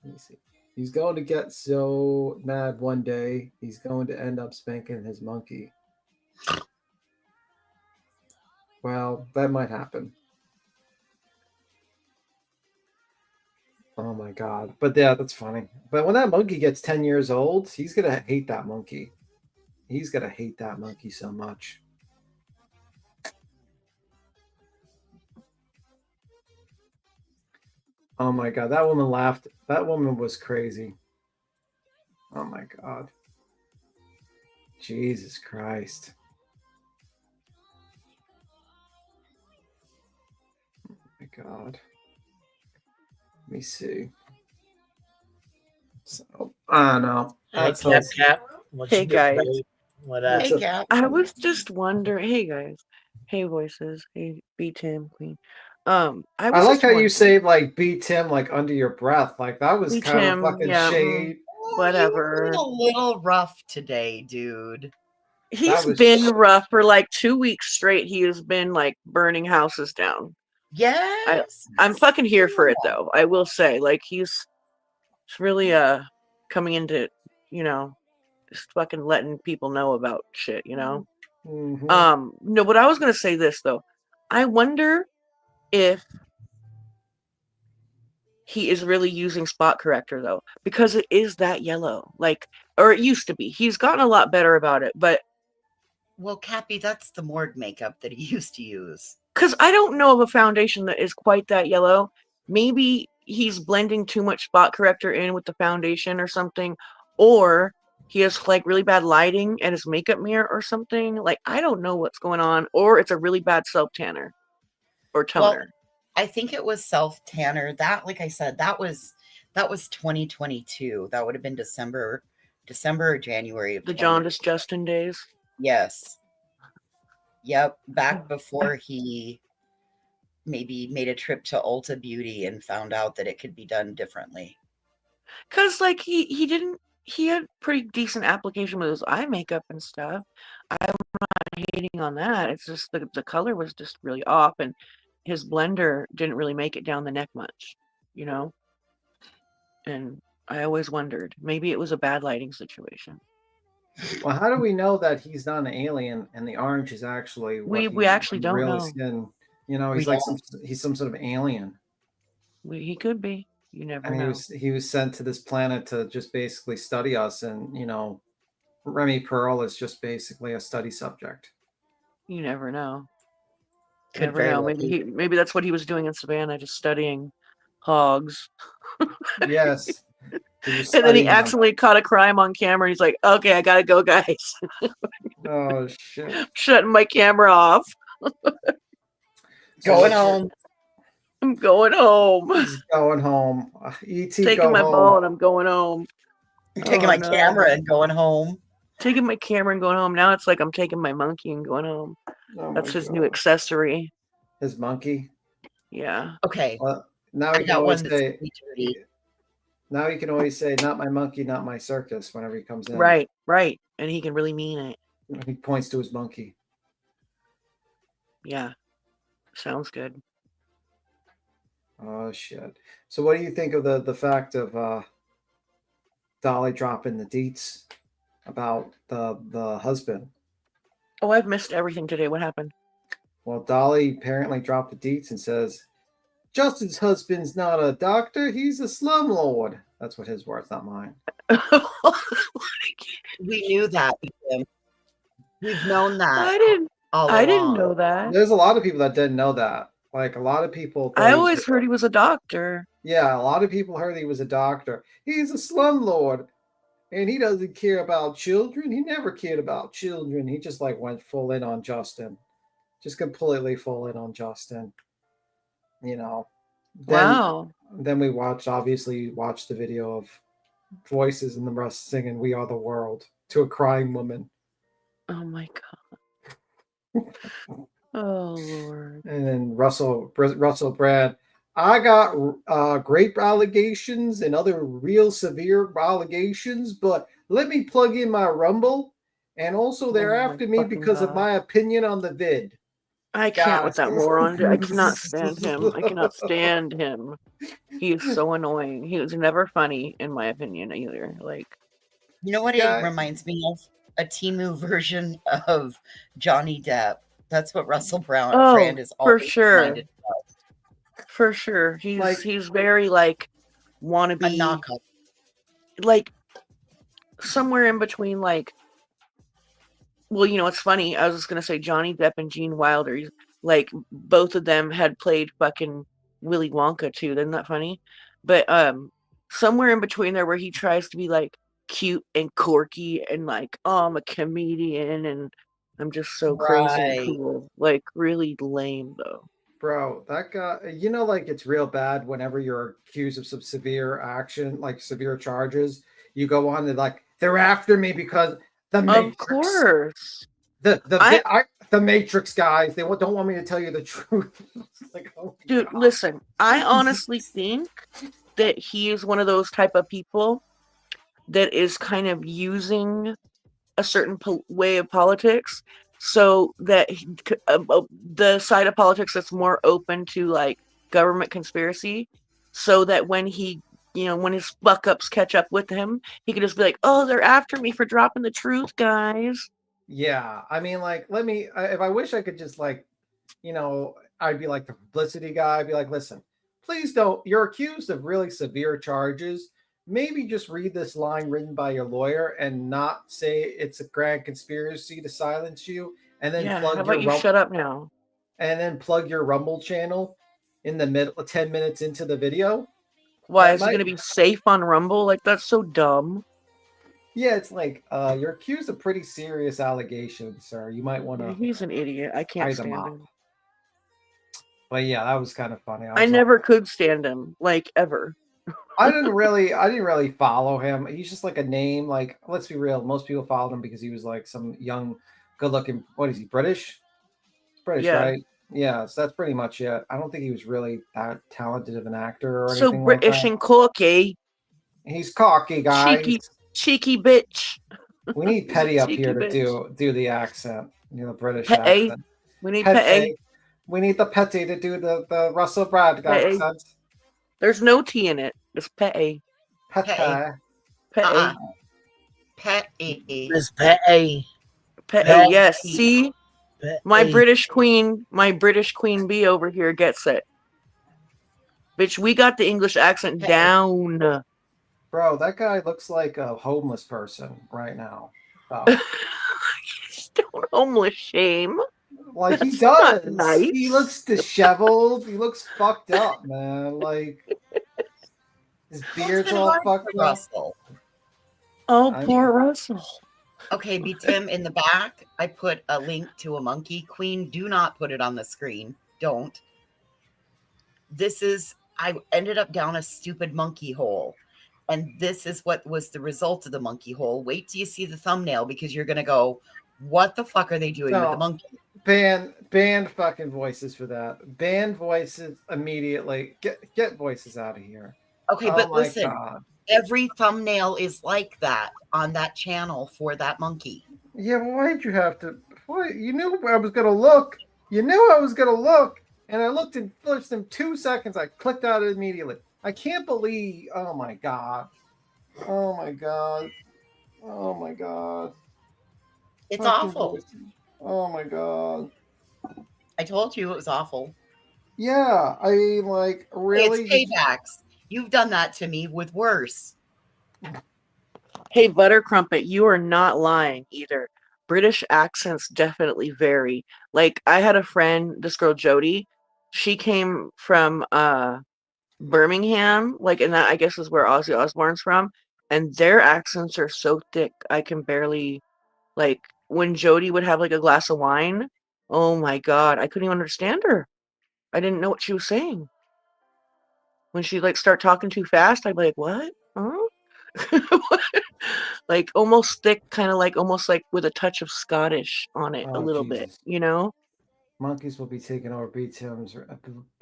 Let me see. He's going to get so mad one day, he's going to end up spanking his monkey. Well, that might happen. Oh my god. But yeah, that's funny. But when that monkey gets 10 years old, he's going to hate that monkey. He's going to hate that monkey so much. Oh my god, that woman laughed. That woman was crazy. Oh my god. Jesus Christ. Oh my god. Let me see. So, I don't know. Hey, Cap. What Hey you do, guys. babe? What up? Hey, Cat. I was just wondering. Hey guys. Hey voices. Hey B Tim Queen. I I was like just how you wondering. say like beat Tim like under your breath. Like that was B kind of Tim, fucking yeah, shade. whatever. A little rough today, dude. He's was been rough for like 2 weeks straight. He has been like burning houses down. Yes. I'm fucking here for it though. I will say, like he's really coming into, just fucking letting people know about shit, Mhm. No, but I was gonna say this though. I wonder if he is really using spot corrector though, because it is that yellow. Like, or it used to be. He's gotten a lot better about it, but Well, Cappy, that's the morgue makeup that he used to use. because I don't know of a foundation that is quite that yellow. Maybe he's blending too much spot corrector in with the foundation or something, or he has like really bad lighting at his makeup mirror or something. Like, I don't know what's going on, or it's a really bad self tanner or toner. Well, I think it was self tanner. That, like I said, that was 2022. That would have been December or January of The Jaundice Justin days. Yes. Yep. Back before he maybe made a trip to Ulta Beauty and found out that it could be done differently. Cause like he had pretty decent application with his eye makeup and stuff. I'm not hating on that. It's just the color was just really off, and his blender didn't really make it down the neck much, And I always wondered, maybe it was a bad lighting situation. Well, how do we know that he's not an alien and the orange is actually what We actually don't really know. skin? He's We like don't. he's some sort of alien. He could be. You never And know. he was sent to this planet to just basically study us, and Remy Pearl is just basically a study subject. You never know. Could Never very know. well Maybe that's what he was doing in Savannah, just studying hogs. Yes. And then he accidentally caught a crime on camera. He's like, "Okay, I gotta go, guys." Oh shit! Shutting my camera off. Going home. I'm going home. He's going home. ET, Taking go my home. ball and I'm going home. Taking my camera and going home. Taking my camera and going home. Now it's like I'm taking my monkey and going home. Oh That's my his new God. accessory. His monkey. Yeah. Okay. Well, now I he can got always one that's say. dirty. Now he can always say, "Not my monkey, not my circus." Whenever he comes in. Right. And he can really mean it. He points to his monkey. Yeah. Sounds good. Oh shit! So, what do you think of the fact of Dolly dropping the deets about the husband? Oh, I've missed everything today. What happened? Well, Dolly apparently dropped the deets and says, "Justin's husband's not a doctor; he's a slumlord." That's what his words, not mine. We knew that. We've known that. I didn't know that. There's a lot of people that didn't know that. Like a lot of people. I always heard he was a doctor. Yeah, a lot of people heard he was a doctor. He's a slumlord, and he doesn't care about children. He never cared about children. He just like went full in on Justin, just completely full in on Justin. Wow. Then we watched the video of voices in the rest singing "We Are the World" to a crying woman. Oh my God. Oh Lord. And then Russell Brand, I got grape allegations and other real severe allegations, but let me plug in my Rumble, and also they're after me because of my opinion on the vid. I can't with that moron. I cannot stand him. I cannot stand him. He is so annoying. He was never funny, in my opinion, either. Like, you know what it reminds me of? A Temu version of Johnny Depp. That's what Russell Brand is always for sure. reminded of. For sure. He's very like wannabe. A knockoff. Like somewhere in between, like, well, it's funny. I was just gonna say Johnny Depp and Gene Wilder. Like both of them had played fucking Willy Wonka too. Isn't that funny? But somewhere in between there, where he tries to be like cute and quirky and like, oh, I'm a comedian and I'm just so crazy and cool. Like really lame though. Bro, that guy, like it's real bad whenever you're accused of some severe action, like severe charges. You go on to like They're after me because the Of Matrix. course. The Matrix guys. They don't want me to tell you the truth. Like, oh my Dude, God. listen. I honestly think that he is one of those type of people that is kind of using a certain way of politics, so that the side of politics that's more open to like government conspiracy, so that when he, when his fuck ups catch up with him, he can just be like, "Oh, they're after me for dropping the truth, guys." Yeah, I mean, like, if I wish I could just like, I'd be like the publicity guy. I'd be like, listen, please don't. You're accused of really severe charges. Maybe just read this line written by your lawyer and not say it's a grand conspiracy to silence you, and then Yeah, plug how your about you shut up now? and then plug your Rumble channel in the middle 10 minutes into the video. Why That is it might- going to be safe on Rumble? Like, that's so dumb. Yeah, it's like you're accused of pretty serious allegations, sir. You might want to. He's an idiot. I can't tie them stand up. him. But yeah, that was kind of funny. I never could stand him, like, ever. I didn't really follow him. He's just like a name. Like, let's be real. Most people followed him because he was like some young, good-looking. What is he? British? British, Yeah. right? Yeah. So that's pretty much it. I don't think he was really that talented of an actor or So anything like British that. and cocky. He's cocky, guys. Cheeky bitch. We need Petty up Cheeky here to bitch. do the accent. The British Petty. accent. We need Petty. We need the Petty to do the Russell Brand Petty. accent. There's no T in it. It's Petty. Petty. Petty. Petty. Miss Petty. Petty. Yes. See? My Petty. British queen bee over here gets it. Bitch, we got the English accent down. Bro, that guy looks like a homeless person right now. Oh. Don't homeless shame. Like he That's not does. nice. He looks disheveled. He looks fucked up, man. Like his beard's all fucked up. Russell. Oh, poor Russell. Okay, B Tim, in the back, I put a link to a monkey. Queen, do not put it on the screen. Don't. I ended up down a stupid monkey hole. And this is what was the result of the monkey hole. Wait till you see the thumbnail because you're going to go, what the fuck are they doing with the monkey? Ban fucking voices for that. Ban voices immediately. Get voices out of here. Okay, Oh but my listen, God. every thumbnail is like that on that channel for that monkey. Yeah, but why'd you have to? You knew I was gonna look. You knew I was gonna look, and I looked in less than 2 seconds. I clicked out it immediately. I can't believe. Oh my God. Oh my God. Oh my God. It's Fucking awful. voices. Oh my God. I told you it was awful. Yeah, I mean, like, really. It's paybacks. You've done that to me with worse. Hey, Butter Crumpet, you are not lying either. British accents definitely vary. Like, I had a friend, this girl Jody. She came from Birmingham, like, and that I guess is where Ozzy Osbourne's from. And their accents are so thick, I can barely, like, when Jody would have like a glass of wine, oh my God, I couldn't even understand her. I didn't know what she was saying. When she like start talking too fast, I'd be like, what? Huh? Like almost thick, kind of like almost like with a touch of Scottish on it, a Oh, little Jesus. bit, you know? Monkeys will be taking over BTMs.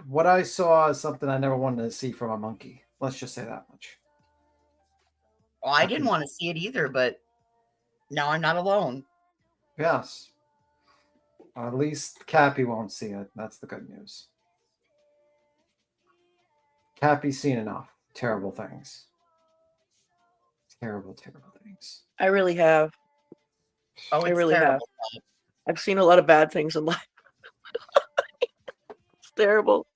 What I saw is something I never wanted to see from a monkey. Let's just say that much. Well, I didn't want to see it either, but now I'm not alone. Yes. At least Cappy won't see it. That's the good news. Cappy's seen enough terrible things. Terrible, terrible things. I really have. Oh, I it's really have. terrible. I've seen a lot of bad things in life. It's terrible.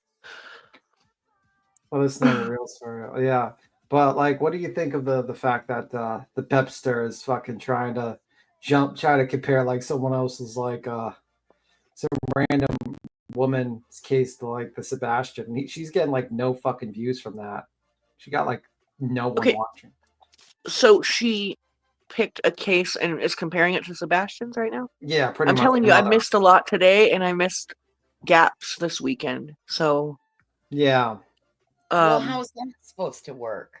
Well, it's not a real story. Yeah. But like, what do you think of the fact that the Pepster is fucking trying to try to compare like someone else's like some random woman's case to like the Sebastian? She's getting like no fucking views from that. She got like no one watching. So she picked a case and is comparing it to Sebastian's right now? Yeah, pretty I'm much. telling you, I missed a lot today and I missed gaps this weekend. So yeah. Well, how's that supposed to work?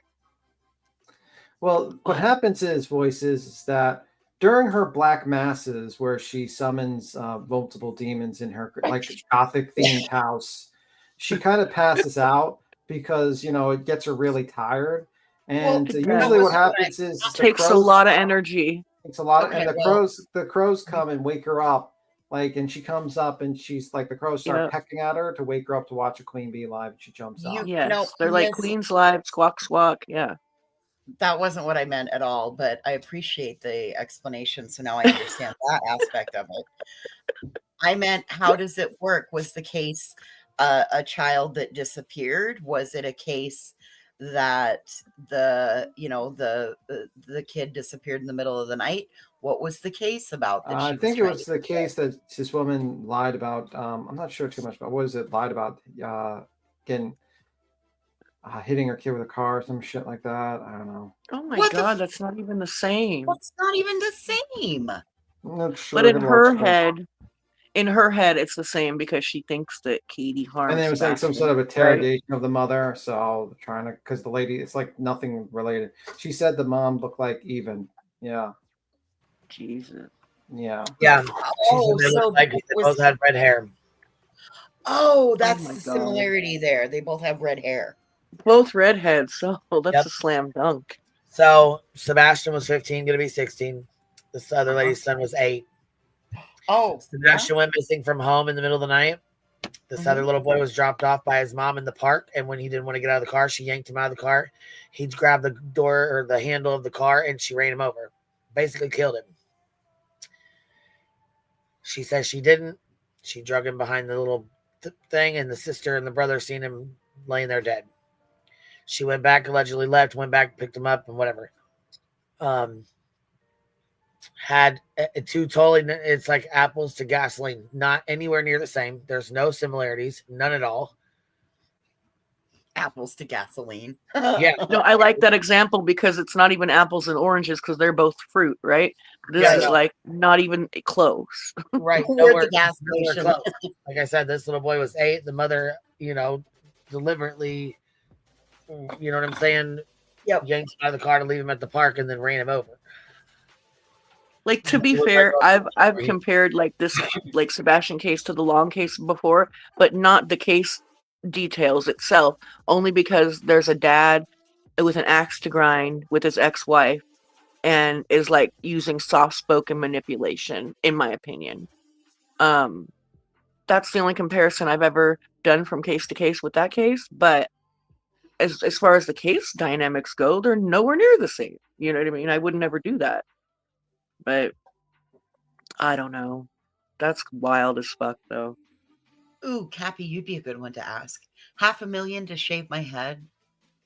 Well, what happens is, Voices, is that during her black masses, where she summons multiple demons in her like gothic themed house, she kind of passes out because it gets her really tired. And usually, what happens is it takes a lot of energy. It's a lot of, Okay, and the crows come and wake her up. And she comes up and she's like, the crows start pecking at her to wake her up to watch a queen bee live, and she jumps out. Yes, they're like queens live, squawk, squawk. Yeah. That wasn't what I meant at all, but I appreciate the explanation. So now I understand that aspect of it. I meant, how does it work? Was the case a child that disappeared? Was it a case that the kid disappeared in the middle of the night? What was the case about? I think it was the case that this woman lied about. I'm not sure too much about what is it. Lied about getting hitting her kid with a car, some shit like that. I don't know. Oh my God, that's not even the same. That's not even the same. I'm not sure. But in her head, it's the same because she thinks that Katie harmed. And there was like some sort of interrogation of the mother. So trying to, because the lady, it's like nothing related. She said the mom looked like even. Yeah. Jesus. Yeah. Yeah. Oh, so they both had red hair. Oh, that's my the God. similarity there. They both have red hair. Both redheads, so that's a slam dunk. So Sebastian was 15, going to be 16. This other lady's son was 8. Oh, Sebastian went missing from home in the middle of the night. This other little boy was dropped off by his mom in the park, and when he didn't want to get out of the car, she yanked him out of the car. He grabbed the door or the handle of the car, and she ran him over. Basically killed him. She says she didn't. She drug him behind the little thing, and the sister and the brother seen him laying there dead. She went back, allegedly left, went back, picked him up, and whatever. Had two totally, it's like apples to gasoline, not anywhere near the same. There's no similarities, none at all. Apples to gasoline. Yeah. No, I like that example because it's not even apples and oranges because they're both fruit, right? This is like not even close. Right. Nowhere the gas station. Close. Like I said, this little boy was 8. The mother, deliberately, you know what I'm saying? Yep. Yanked him out of the car to leave him at the park and then ran him over. Like, to be fair, I've compared like this like Sebastian case to the Long case before, but not the case details itself, only because there's a dad with an axe to grind with his ex-wife and is like using soft-spoken manipulation, in my opinion. That's the only comparison I've ever done from case to case with that case, but as far as the case dynamics go, they're nowhere near the same. You know what I mean? I would never do that. But I don't know. That's wild as fuck, though. Ooh, Cappy, you'd be a good one to ask. $500,000 to shave my head.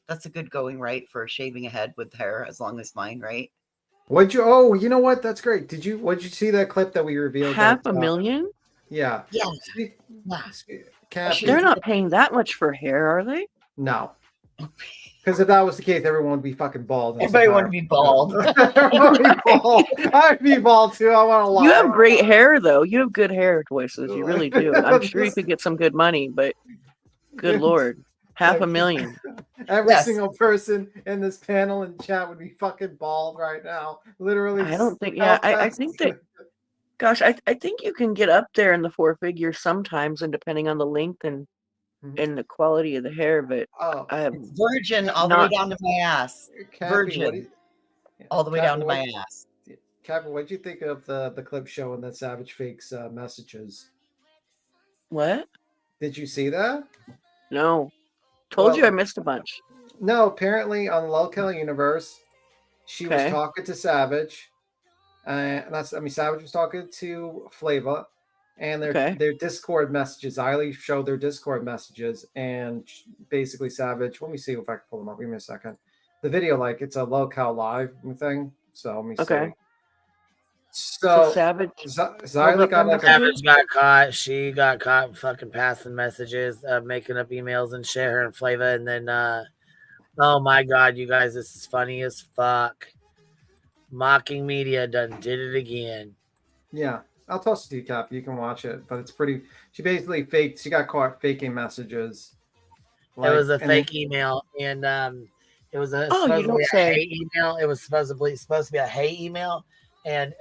That's a good going rate for shaving a head with hair as long as mine, right? Oh, you know what? That's great. Did you see that clip that we revealed? $500,000? Yeah. Yeah. They're not paying that much for hair, are they? No. Because if that was the case, everyone would be fucking bald. Everybody wanted to be bald. I'd be bald too. I want to lie. You have great hair, though. You have good hair, Voices. You really do. I'm sure you could get some good money, but good Lord. $500,000. Every single person in this panel and chat would be fucking bald right now. Literally. I don't think, I think that, gosh, I think you can get up there in the 4 figures sometimes, and depending on the length and the quality of the hair, but it's virgin all the way down to my ass. Virgin all the way down to my ass. Captain, what did you think of the clip showing that Savage fakes messages? What? Did you see that? No. Told you I missed a bunch. No, apparently on Lolkel Universe, she was talking to Savage. Savage was talking to Flava. And their Discord messages, Eiley showed their Discord messages, and basically Savage. Let me see if I can pull them up. Give me a second. The video, it's a Lolcal live thing. So let me see. So Savage, Eiley got Savage got caught. She got caught fucking passing messages, making up emails and shit, her and Flava, and then oh my God, you guys, this is funny as fuck. Mocking Media done did it again. Yeah. I'll toss it to you, Cap. You can watch it, but it's pretty. She basically faked. She got caught faking messages. It was a fake email, and It was a Oh, you supposedly don't a say. hate email. It was supposed to be a hate email, and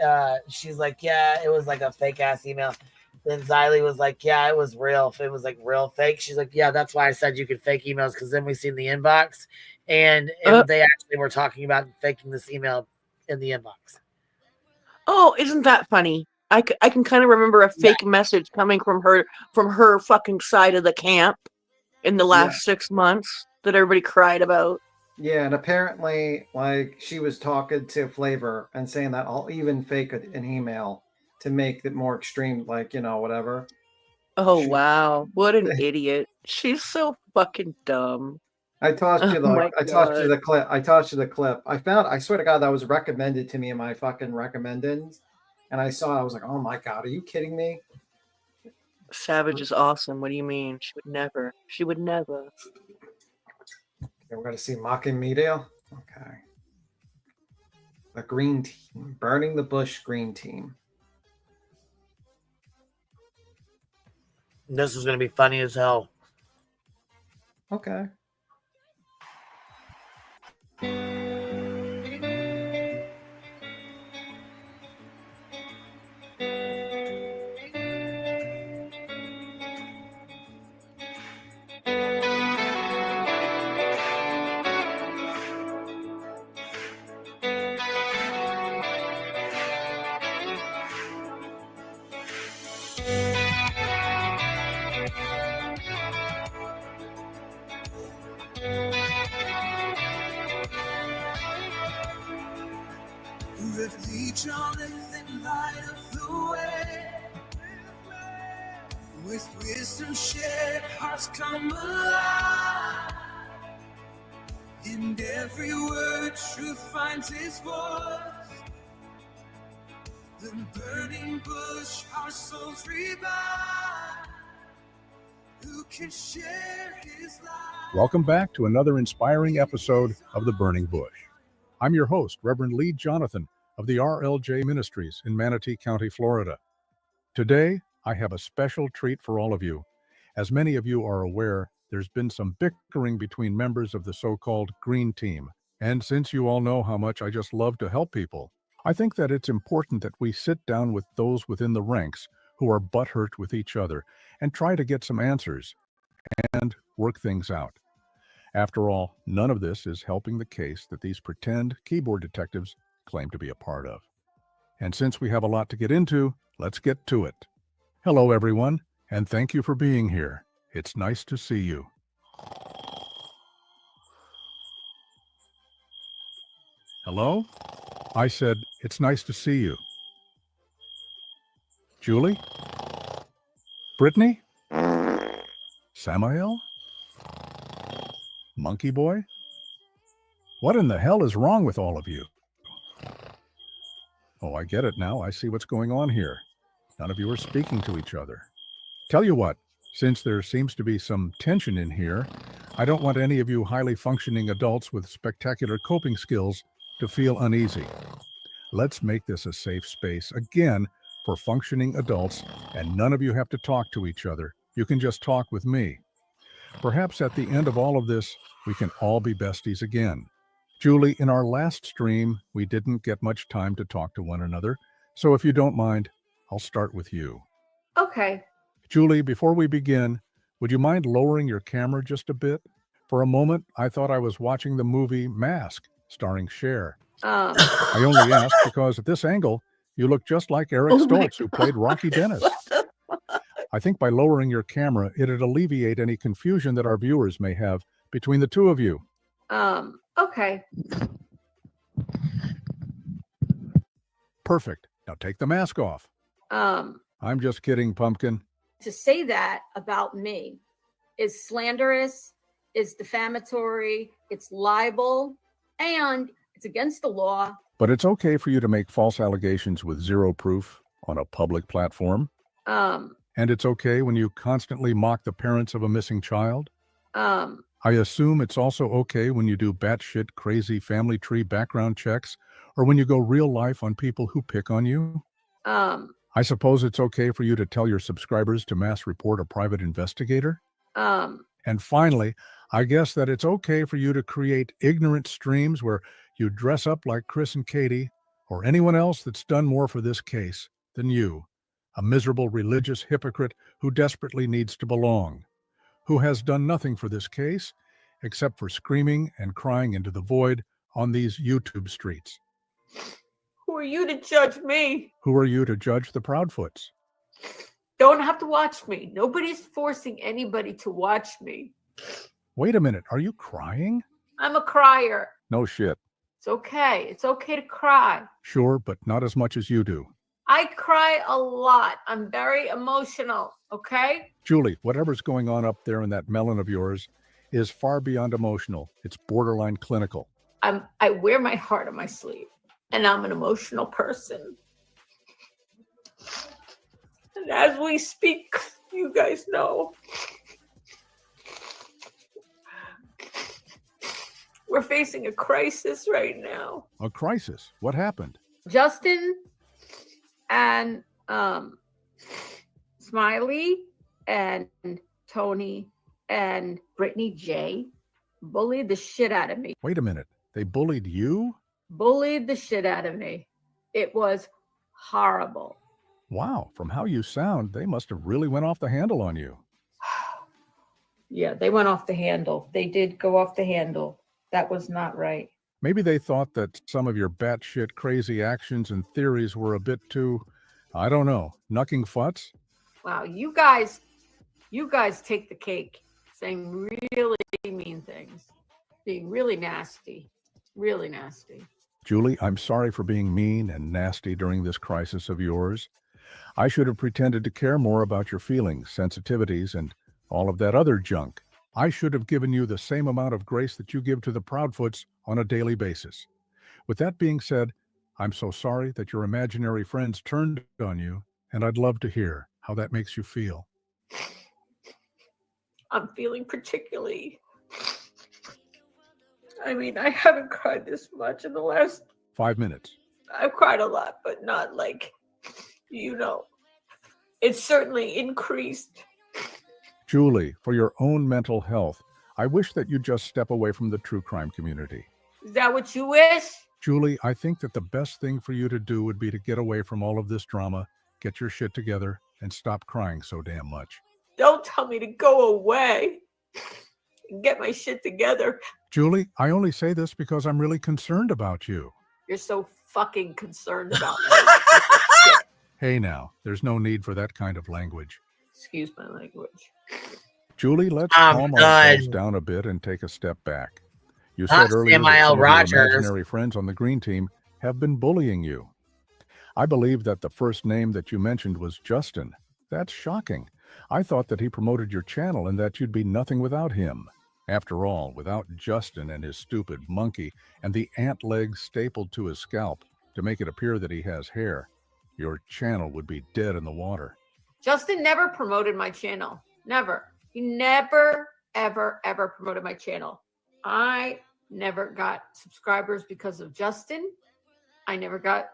she's like, yeah, it was like a fake ass email. Then Xylee was like, yeah, it was real. It was like real fake. She's like, yeah, that's why I said you could fake emails, because then we seen the inbox, and they actually were talking about faking this email in the inbox. Oh, isn't that funny? I can kind of remember a fake message coming from her fucking side of the camp in the last 6 months that everybody cried about. Yeah, and apparently, like, she was talking to Flavor and saying that I'll even fake an email to make it more extreme, like, you know, whatever. Oh, wow. What an idiot. She's so fucking dumb. I tossed you Oh the my I tossed you God. the clip. I tossed you the clip. I swear to God, that was recommended to me in my fucking recommendeds. And I saw it, I was like, oh my God, are you kidding me? Savage is awesome. What do you mean? She would never. She would never. Okay, we're gonna see mocking media. Okay. The green team. Burning the bush green team. This is gonna be funny as hell. Okay. Refuge on the thin light of the way. With wisdom shared, hearts come alive. In every word, truth finds its voice. The burning bush, our souls revive. Who can share his life? Welcome back to another inspiring episode of The Burning Bush. I'm your host, Reverend Lee Jonathan of the RLJ Ministries in Manatee County, Florida. Today, I have a special treat for all of you. As many of you are aware, there's been some bickering between members of the so-called Green Team. And since you all know how much I just love to help people, I think that it's important that we sit down with those within the ranks who are butthurt with each other and try to get some answers and work things out. After all, none of this is helping the case that these pretend keyboard detectives claim to be a part of. And since we have a lot to get into, let's get to it. Hello, everyone, and thank you for being here. It's nice to see you. Hello? I said, it's nice to see you. Julie? Brittany? Samael? Monkey Boy? What in the hell is wrong with all of you? Oh, I get it now. I see what's going on here. None of you are speaking to each other. Tell you what, since there seems to be some tension in here, I don't want any of you highly functioning adults with spectacular coping skills to feel uneasy. Let's make this a safe space, again, for functioning adults, and none of you have to talk to each other. You can just talk with me. Perhaps at the end of all of this, we can all be besties again. Julie, in our last stream, we didn't get much time to talk to one another, so if you don't mind, I'll start with you. Okay. Julie, before we begin, would you mind lowering your camera just a bit? For a moment, I thought I was watching the movie Mask, starring Cher. I only asked because at this angle, you look just like Eric Stoltz, who played Rocky Dennis. I think by lowering your camera, it'd alleviate any confusion that our viewers may have between the two of you. Okay. Perfect. Now take the mask off. I'm just kidding, Pumpkin. To say that about me is slanderous, is defamatory, it's libel, and it's against the law. But it's okay for you to make false allegations with zero proof on a public platform. And it's okay when you constantly mock the parents of a missing child. I assume it's also okay when you do batshit crazy family tree background checks, or when you go real life on people who pick on you. I suppose it's okay for you to tell your subscribers to mass report a private investigator. And finally, I guess that it's okay for you to create ignorant streams where you dress up like Chris and Katie or anyone else that's done more for this case than you, a miserable religious hypocrite who desperately needs to belong, who has done nothing for this case except for screaming and crying into the void on these YouTube streets. Who are you to judge me? Who are you to judge the Proudfoots? Don't have to watch me. Nobody's forcing anybody to watch me. Wait a minute, are you crying? I'm a crier. No shit. It's okay. It's okay to cry. Sure, but not as much as you do. I cry a lot. I'm very emotional, okay? Julie, whatever's going on up there in that melon of yours is far beyond emotional. It's borderline clinical. I wear my heart on my sleeve, and I'm an emotional person. And as we speak, you guys know, we're facing a crisis right now. A crisis? What happened? Justin and Smiley and Tony and Brittany J bullied the shit out of me. Wait a minute. They bullied you? Bullied the shit out of me. It was horrible. Wow, from how you sound, they must have really went off the handle on you. Yeah, they went off the handle. They did go off the handle. That was not right. Maybe they thought that some of your batshit crazy actions and theories were a bit too, I don't know, knucking futs? Wow, you guys take the cake, saying really mean things, being really nasty, really nasty. Julie, I'm sorry for being mean and nasty during this crisis of yours. I should have pretended to care more about your feelings, sensitivities, and all of that other junk. I should have given you the same amount of grace that you give to the Proudfoots on a daily basis. With that being said, I'm so sorry that your imaginary friends turned on you, and I'd love to hear how that makes you feel. I'm feeling particularly, I mean, I haven't cried this much in the last, 5 minutes. I've cried a lot, but not like, you know, it's certainly increased. Julie, for your own mental health, I wish that you just step away from the true crime community. Is that what you wish? Julie, I think that the best thing for you to do would be to get away from all of this drama, get your shit together, and stop crying so damn much. Don't tell me to go away and get my shit together. Julie, I only say this because I'm really concerned about you. You're so fucking concerned about me. Hey now, there's no need for that kind of language. Excuse my language. Julie, let's I'm calm done. ourselves down a bit and take a step back. You said earlier that some of your imaginary friends on the green team have been bullying you. I believe that the first name that you mentioned was Justin. That's shocking. I thought that he promoted your channel and that you'd be nothing without him. After all, without Justin and his stupid monkey and the ant legs stapled to his scalp to make it appear that he has hair, your channel would be dead in the water. Justin never promoted my channel. Never. He never, ever, ever promoted my channel. I never got subscribers because of Justin. I never got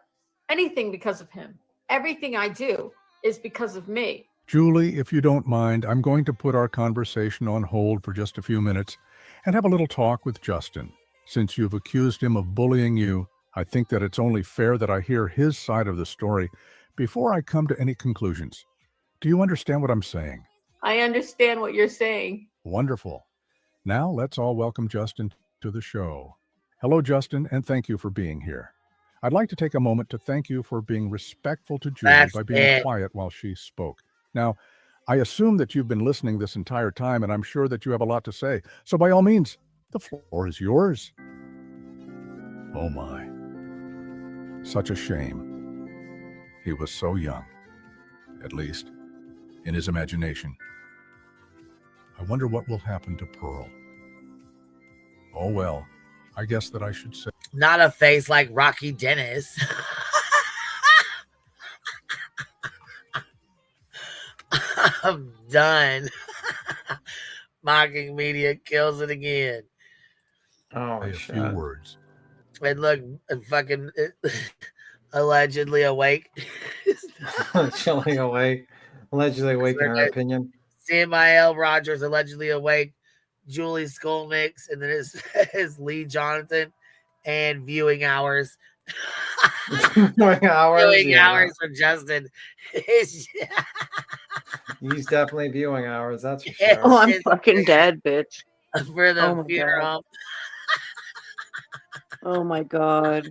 anything because of him. Everything I do is because of me. Julie, if you don't mind, I'm going to put our conversation on hold for just a few minutes and have a little talk with Justin. Since you've accused him of bullying you, I think that it's only fair that I hear his side of the story before I come to any conclusions. Do you understand what I'm saying? I understand what you're saying. Wonderful. Now let's all welcome Justin to the show. Hello, Justin, and thank you for being here. I'd like to take a moment to thank you for being respectful to Julie by being quiet while she spoke. Now, I assume that you've been listening this entire time, and I'm sure that you have a lot to say. So by all means, the floor is yours. Oh my. Such a shame. He was so young, at least in his imagination. I wonder what will happen to Pearl. Oh well, I guess that I should say. Not a face like Rocky Dennis. I'm done. Mocking media kills it again. Oh, a few words. And look, fucking allegedly awake. Allegedly awake. Allegedly awake, in her opinion. Samuel Rogers allegedly awake. Julie Skull Mix, and then his Lee Jonathan, and viewing hours. Viewing Hours for Justin. He's definitely viewing hours. That's for Yeah. sure. Oh, I'm fucking dead, bitch. For the Oh my funeral. Oh my god.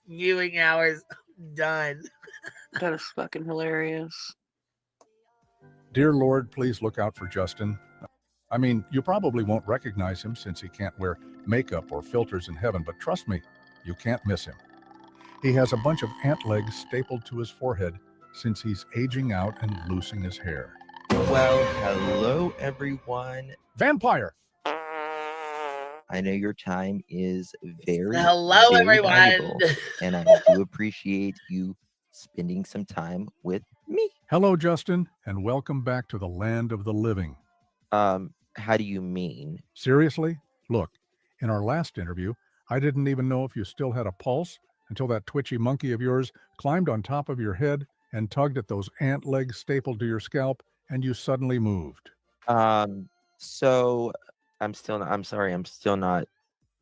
Viewing hours done. That is fucking hilarious. Dear Lord, please look out for Justin. I mean, you probably won't recognize him since he can't wear makeup or filters in heaven, but trust me, you can't miss him. He has a bunch of ant legs stapled to his forehead since he's aging out and losing his hair. Well, hello everyone. Vampire! I know your time is very, Hello, very everyone. valuable, and I do appreciate you spending some time with me. Hello, Justin, and welcome back to the land of the living. How do you mean? Seriously? Look, in our last interview, I didn't even know if you still had a pulse until that twitchy monkey of yours climbed on top of your head and tugged at those ant legs stapled to your scalp, and you suddenly moved. So I'm sorry, I'm still not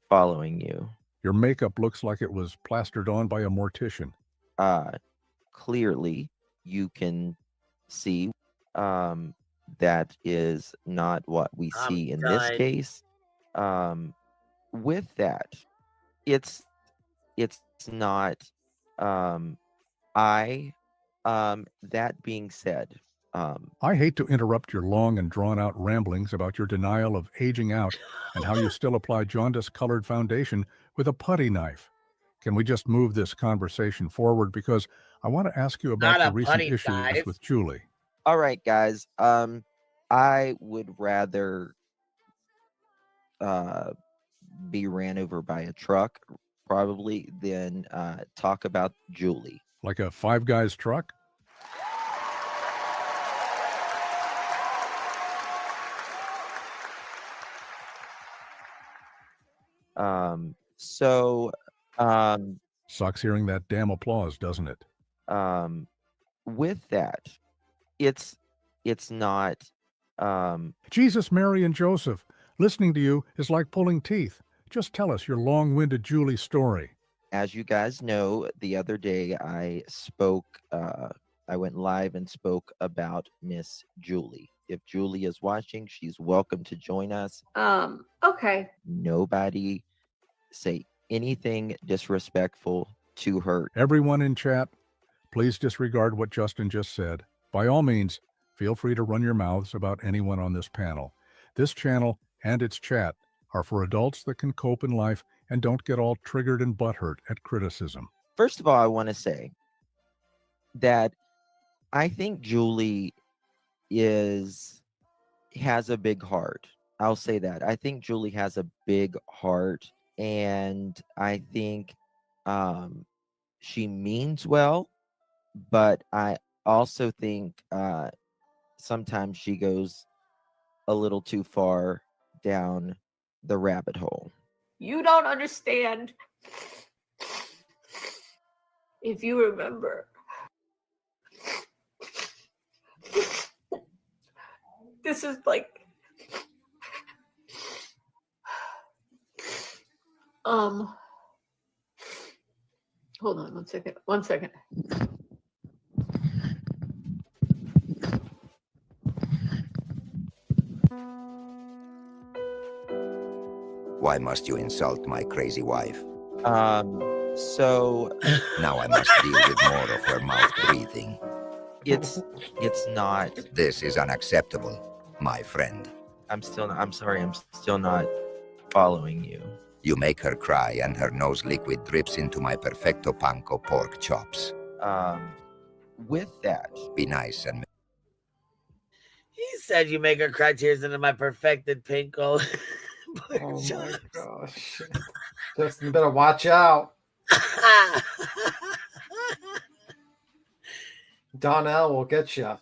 following you. Your makeup looks like it was plastered on by a mortician. Clearly you can see that is not what we see in this case. With that, it's not that being said, I hate to interrupt your long and drawn-out ramblings about your denial of aging out and how you still apply jaundice-colored foundation with a putty knife. Can we just move this conversation forward? Because I want to ask you about Not the a recent putty issues knife. with Julie. all right, guys. I would rather be ran over by a truck probably than talk about Julie. Like a Five Guys truck? Sucks hearing that damn applause, doesn't it? With that, it's not Jesus, Mary, and Joseph, listening to you is like pulling teeth. Just tell us your long-winded Julie story. as you guys know, the other day I went live and spoke about Miss Julie. If Julie is watching, she's welcome to join us. Okay. Nobody say anything disrespectful to her. Everyone in chat, please disregard what Justin just said. By all means, feel free to run your mouths about anyone on this panel. This channel and its chat are for adults that can cope in life and don't get all triggered and butthurt at criticism. First of all, I want to say that I think Julie has a big heart. I'll say that. I think Julie has a big heart, and I think she means well, but I also think sometimes she goes a little too far down the rabbit hole. You don't understand. If you remember, this is like hold on 1 second. Why must you insult my crazy wife? So now I must deal with more of her mouth breathing. It's not. This is unacceptable, my friend. I'm sorry, I'm still not following you. You make her cry and her nose liquid drips into my perfecto panko pork chops. With that, be nice and He said you make her cry tears into my perfected pinko. Oh my gosh. Justin, better watch out. Donnell will get you.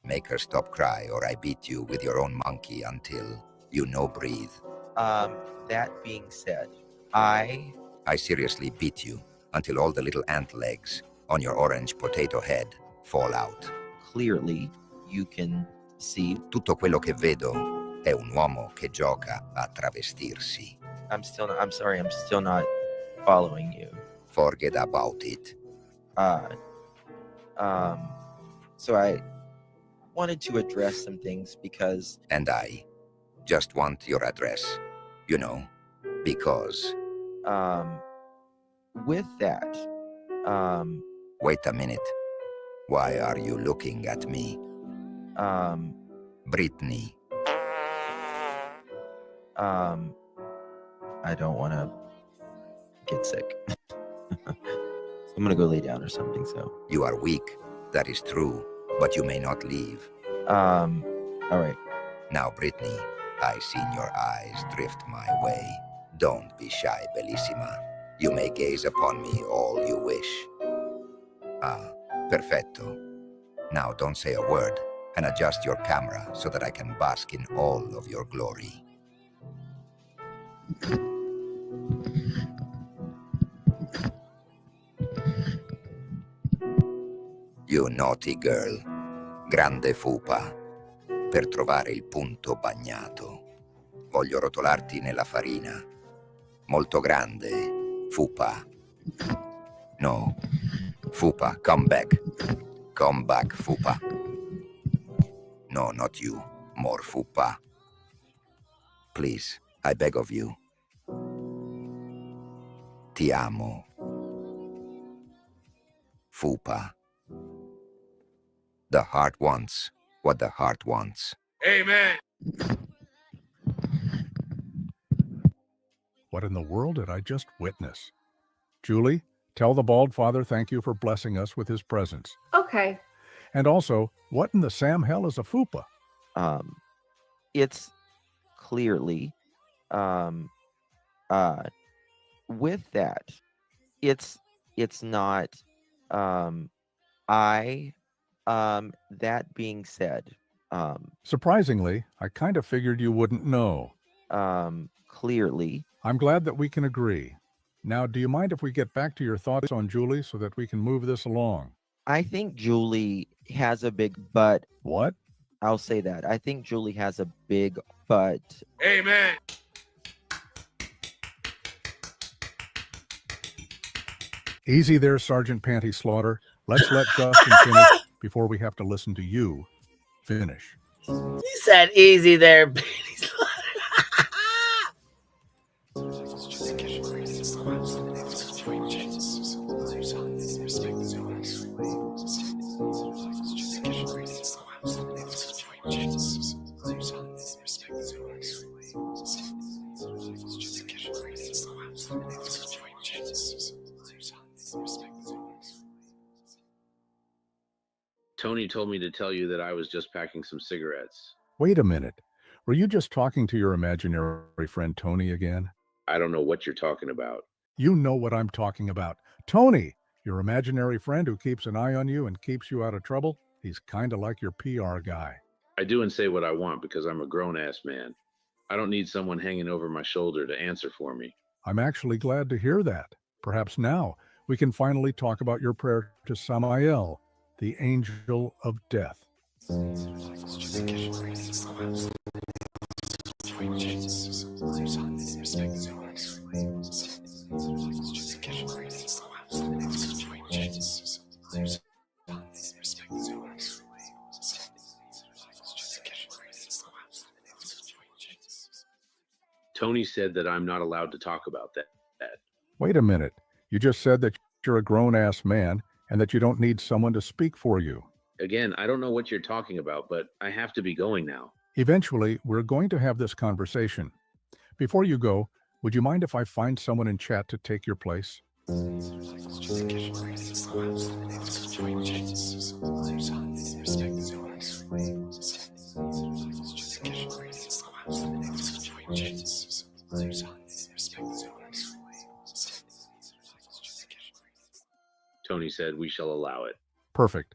make her stop cry, or I beat you with your own monkey until you no breathe. That being said, I seriously beat you until all the little ant legs on your orange potato head fall out. Clearly, you can see. Tutto quello che vedo è un uomo che gioca a travestirsi. I'm sorry, I'm still not following you. Forget about it. So I wanted to address some things because... And I just want your address, you know, because... with that, Wait a minute. Why are you looking at me? Brittany. I don't want to get sick. I'm gonna go lay down or something, so... You are weak, that is true, but you may not leave. All right. Now, Brittany, I seen your eyes drift my way. Don't be shy, Bellissima. You may gaze upon me all you wish. Ah, perfetto. Now don't say a word, and adjust your camera so that I can bask in all of your glory. You naughty girl. Grande fupa. Per trovare il punto bagnato. Voglio rotolarti nella farina. Molto grande, fupa. No. Fupa, come back. Come back, fupa. No, not you. More fupa. Please, I beg of you. Ti amo. Fupa. The heart wants what the heart wants. Amen. What in the world did I just witness? Julie, tell the bald father thank you for blessing us with his presence. Okay. And also, what in the Sam hell is a fupa? It's clearly, with that, it's not, that being said, Surprisingly, I kind of figured you wouldn't know. Clearly. I'm glad that we can agree. Now, do you mind if we get back to your thoughts on Julie so that we can move this along? I think Julie has a big butt. What? I'll say that. I think Julie has a big butt. Amen. Easy there, Sergeant Panty Slaughter. Let's let Justin finish before we have to listen to you finish. He said, easy there, baby. Tony told me to tell you that I was just packing some cigarettes. Wait a minute. Were you just talking to your imaginary friend Tony again? I don't know what you're talking about. You know what I'm talking about. Tony, your imaginary friend who keeps an eye on you and keeps you out of trouble. He's kind of like your PR guy. I do and say what I want because I'm a grown-ass man. I don't need someone hanging over my shoulder to answer for me. I'm actually glad to hear that. Perhaps now we can finally talk about your prayer to Samael, the angel of death. Tony said that I'm not allowed to talk about that. Wait a minute. You just said that you're a grown-ass man and that you don't need someone to speak for you. Again, I don't know what you're talking about, but I have to be going now. Eventually, we're going to have this conversation. Before you go, would you mind if I find someone in chat to take your place? Tony said we shall allow it. Perfect.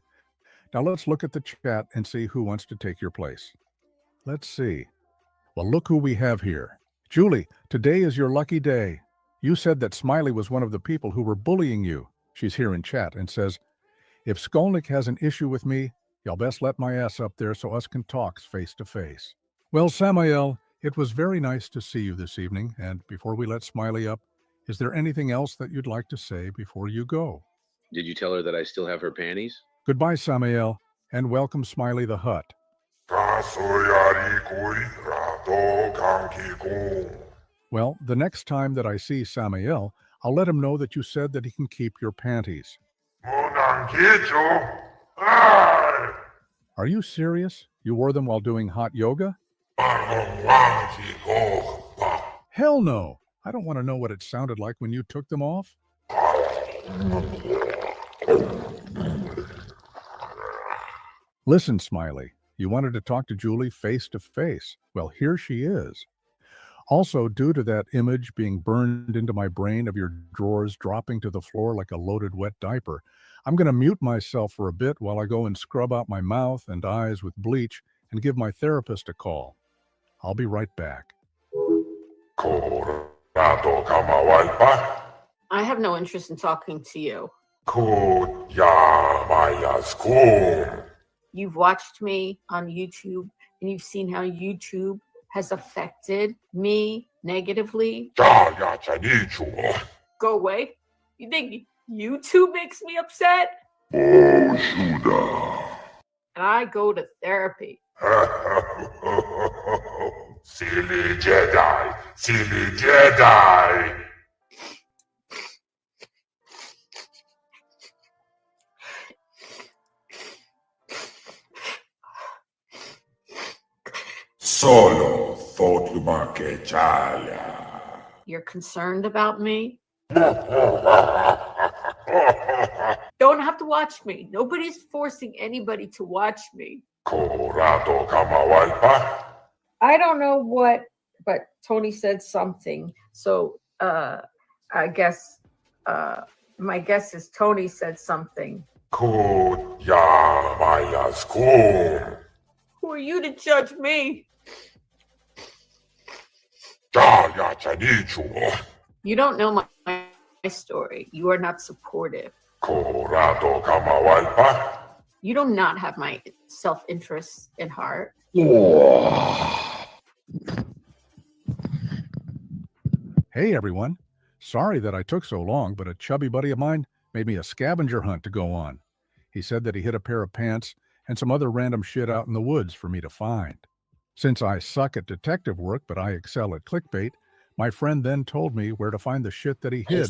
Now let's look at the chat and see who wants to take your place. Let's see. Well, look who we have here. Julie, today is your lucky day. You said that Smiley was one of the people who were bullying you. She's here in chat and says, if Skolnick has an issue with me, Y'all best let my ass up there so us can talk face to face. Well, Samael, it was very nice to see you this evening, and before we let Smiley up, is there anything else that you'd like to say before you go? Did you tell her that I still have her panties? Goodbye, Samael, and welcome Smiley the Hut. Well, the next time that I see Samael, I'll let him know that you said that he can keep your panties. Are you serious? You wore them while doing hot yoga? Hell no! I don't want to know what it sounded like when you took them off. Listen, Smiley, you wanted to talk to Julie face to face. Well, here she is. Also, due to that image being burned into my brain of your drawers dropping to the floor like a loaded wet diaper, I'm going to mute myself for a bit while I go and scrub out my mouth and eyes with bleach and give my therapist a call. I'll be right back. I have no interest in talking to you. You've watched me on YouTube and you've seen how YouTube has affected me negatively. Go away. You think YouTube makes me upset? And I go to therapy. Silly Jedi, silly Jedi. Solo Fotuma Kechala. You're concerned about me? Don't have to watch me. Nobody's forcing anybody to watch me. I don't know what, but Tony said something. So I guess my guess is Tony said something. Who are you to judge me? You don't know my story. You are not supportive. You do not have my self-interest in heart. Hey, everyone. Sorry that I took so long, but a chubby buddy of mine made me a scavenger hunt to go on. He said that he hid a pair of pants and some other random shit out in the woods for me to find. Since I suck at detective work, but I excel at clickbait, my friend then told me where to find the shit that he hid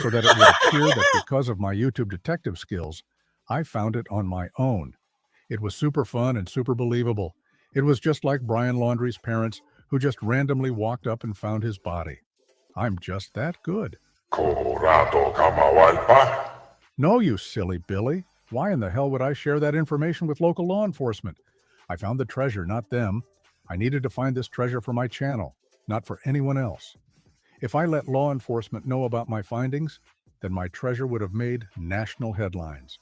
so that it would appear that because of my YouTube detective skills, I found it on my own. It was super fun and super believable. It was just like Brian Laundrie's parents who just randomly walked up and found his body. I'm just that good. No, you silly Billy. Why in the hell would I share that information with local law enforcement? I found the treasure, not them. I needed to find this treasure for my channel, not for anyone else. If I let law enforcement know about my findings, then my treasure would have made national headlines.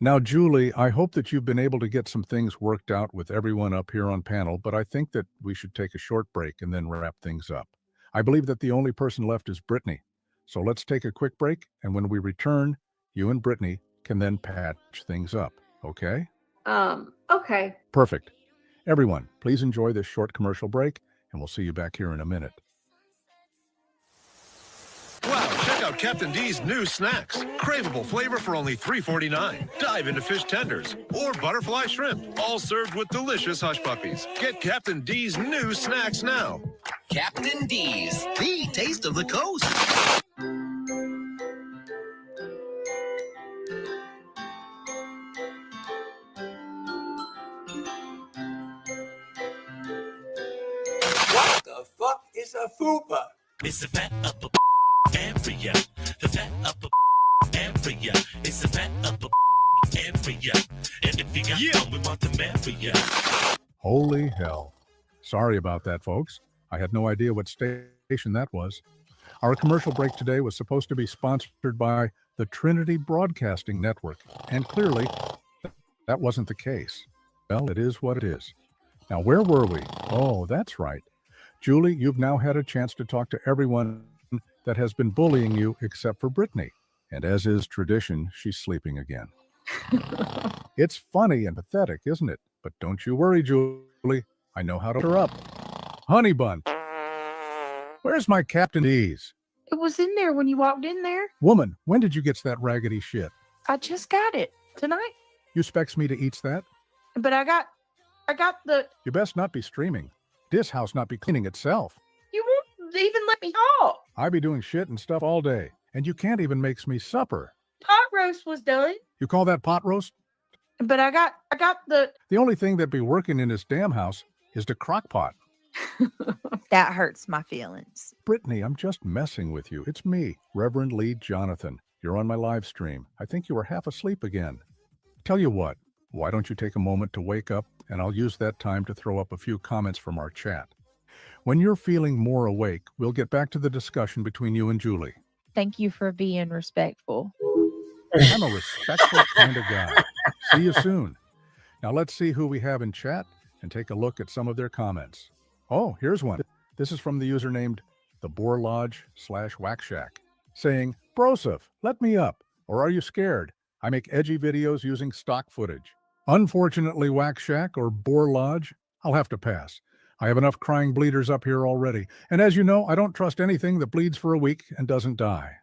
Now, Julie, I hope that you've been able to get some things worked out with everyone up here on panel, but I think that we should take a short break and then wrap things up. I believe that the only person left is Brittany. So let's take a quick break, and when we return, you and Brittany can then patch things up, okay? Okay. Perfect. Everyone, please enjoy this short commercial break, and we'll see you back here in a minute. Wow, check out Captain D's new snacks. Craveable flavor for only $3.49. Dive into fish tenders or butterfly shrimp, all served with delicious hush puppies. Get Captain D's new snacks now. Captain D's, the taste of the coast. What the fuck is a fupa? It's a fat upper area. The fat upper area. It's a fat upper area. And if you got one, we want to marry ya. Holy hell. Sorry about that, folks. I had no idea what station that was. Our commercial break today was supposed to be sponsored by the Trinity Broadcasting Network, and clearly that wasn't the case. Well, it is what it is. Now, where were we? Oh, that's right. Julie, you've now had a chance to talk to everyone that has been bullying you except for Brittany. And as is tradition, she's sleeping again. It's funny and pathetic, isn't it? But don't you worry, Julie. I know how to her up. Honey bun. Where's my Captain D's? It was in there when you walked in there. Woman, when did you get that raggedy shit? I just got it tonight. You specs me to eats that? But I got the. You best not be streaming. This house not be cleaning itself. You won't even let me talk. I be doing shit and stuff all day, and you can't even makes me supper. Pot roast was done. You call that pot roast? But I got the. The only thing that be working in this damn house is the crock pot. That hurts my feelings. Brittany, I'm just messing with you. It's me, Reverend Lee Jonathan. You're on my live stream. I think you were half asleep again. Tell you what, why don't you take a moment to wake up, and I'll use that time to throw up a few comments from our chat. When you're feeling more awake, we'll get back to the discussion between you and Julie. Thank you for being respectful. I'm a respectful kind of guy. See you soon. Now let's see who we have in chat and take a look at some of their comments. Oh, here's one. This is from the user named the Boar Lodge /Whack Shack, saying, Broseph, let me up. Or are you scared? I make edgy videos using stock footage. Unfortunately, Whack Shack or Boar Lodge, I'll have to pass. I have enough crying bleeders up here already. And as you know, I don't trust anything that bleeds for a week and doesn't die.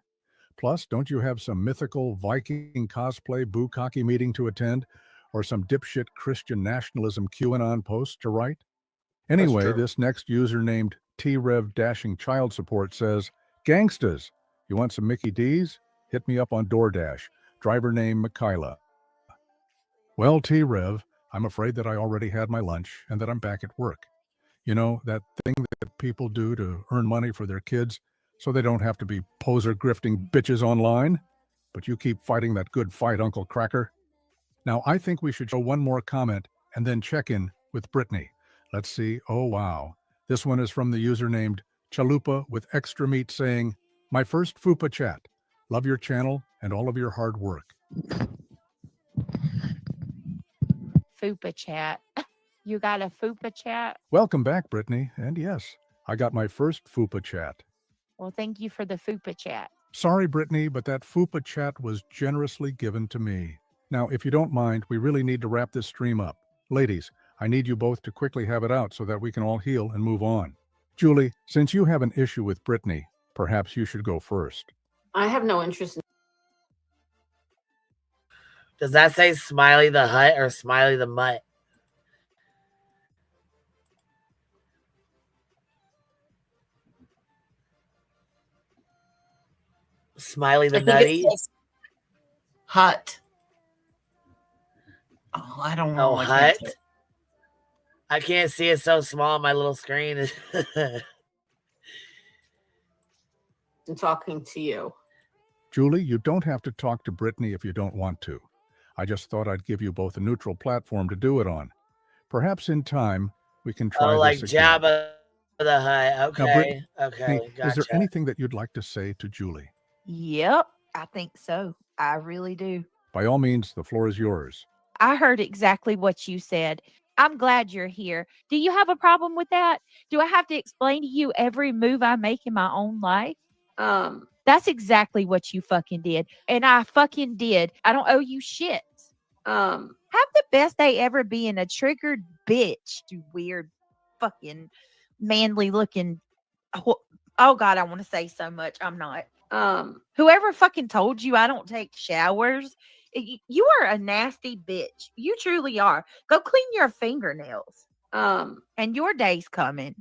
Plus, don't you have some mythical Viking cosplay bukkake meeting to attend? Or some dipshit Christian nationalism QAnon post to write? Anyway, this next user named T-Rev Dashing Child Support says, Gangstas, you want some Mickey D's? Hit me up on DoorDash. Driver name Michaela. Well, T-Rev, I'm afraid that I already had my lunch and that I'm back at work. You know, that thing that people do to earn money for their kids so they don't have to be poser grifting bitches online? But you keep fighting that good fight, Uncle Cracker. Now, I think we should show one more comment and then check in with Brittany. Let's see. Oh, wow. This one is from the user named Chalupa with extra meat saying, my first FUPA chat. Love your channel and all of your hard work. FUPA chat. You got a FUPA chat? Welcome back, Brittany. And yes, I got my first FUPA chat. Well, thank you for the FUPA chat. Sorry, Brittany, but that FUPA chat was generously given to me. Now, if you don't mind, we really need to wrap this stream up. Ladies, I need you both to quickly have it out so that we can all heal and move on. Julie, since you have an issue with Brittany, perhaps you should go first. I have no interest in. Does that say Smiley the Hut or Smiley the Mutt? Smiley the Nutty? Hut. Oh, I don't know. Oh, Hut? I can't see it so small on my little screen. I'm talking to you. Julie, you don't have to talk to Brittany if you don't want to. I just thought I'd give you both a neutral platform to do it on. Perhaps in time, we can try like this again. Jabba the Hutt. Now, Okay. Brittany, Okay. Gotcha. is there anything that you'd like to say to Julie? Yep, I think so. I really do. By all means, the floor is yours. I heard exactly what you said. I'm glad you're here. Do you have a problem with that? Do I have to explain to you every move I make in my own life? That's exactly what you fucking did. And I fucking did. I don't owe you shit. Have the best day ever being a triggered bitch, you weird fucking manly looking. Oh God, I want to say so much. I'm not. Whoever fucking told you I don't take showers, you are a nasty bitch. You truly are. Go clean your fingernails. And your day's coming.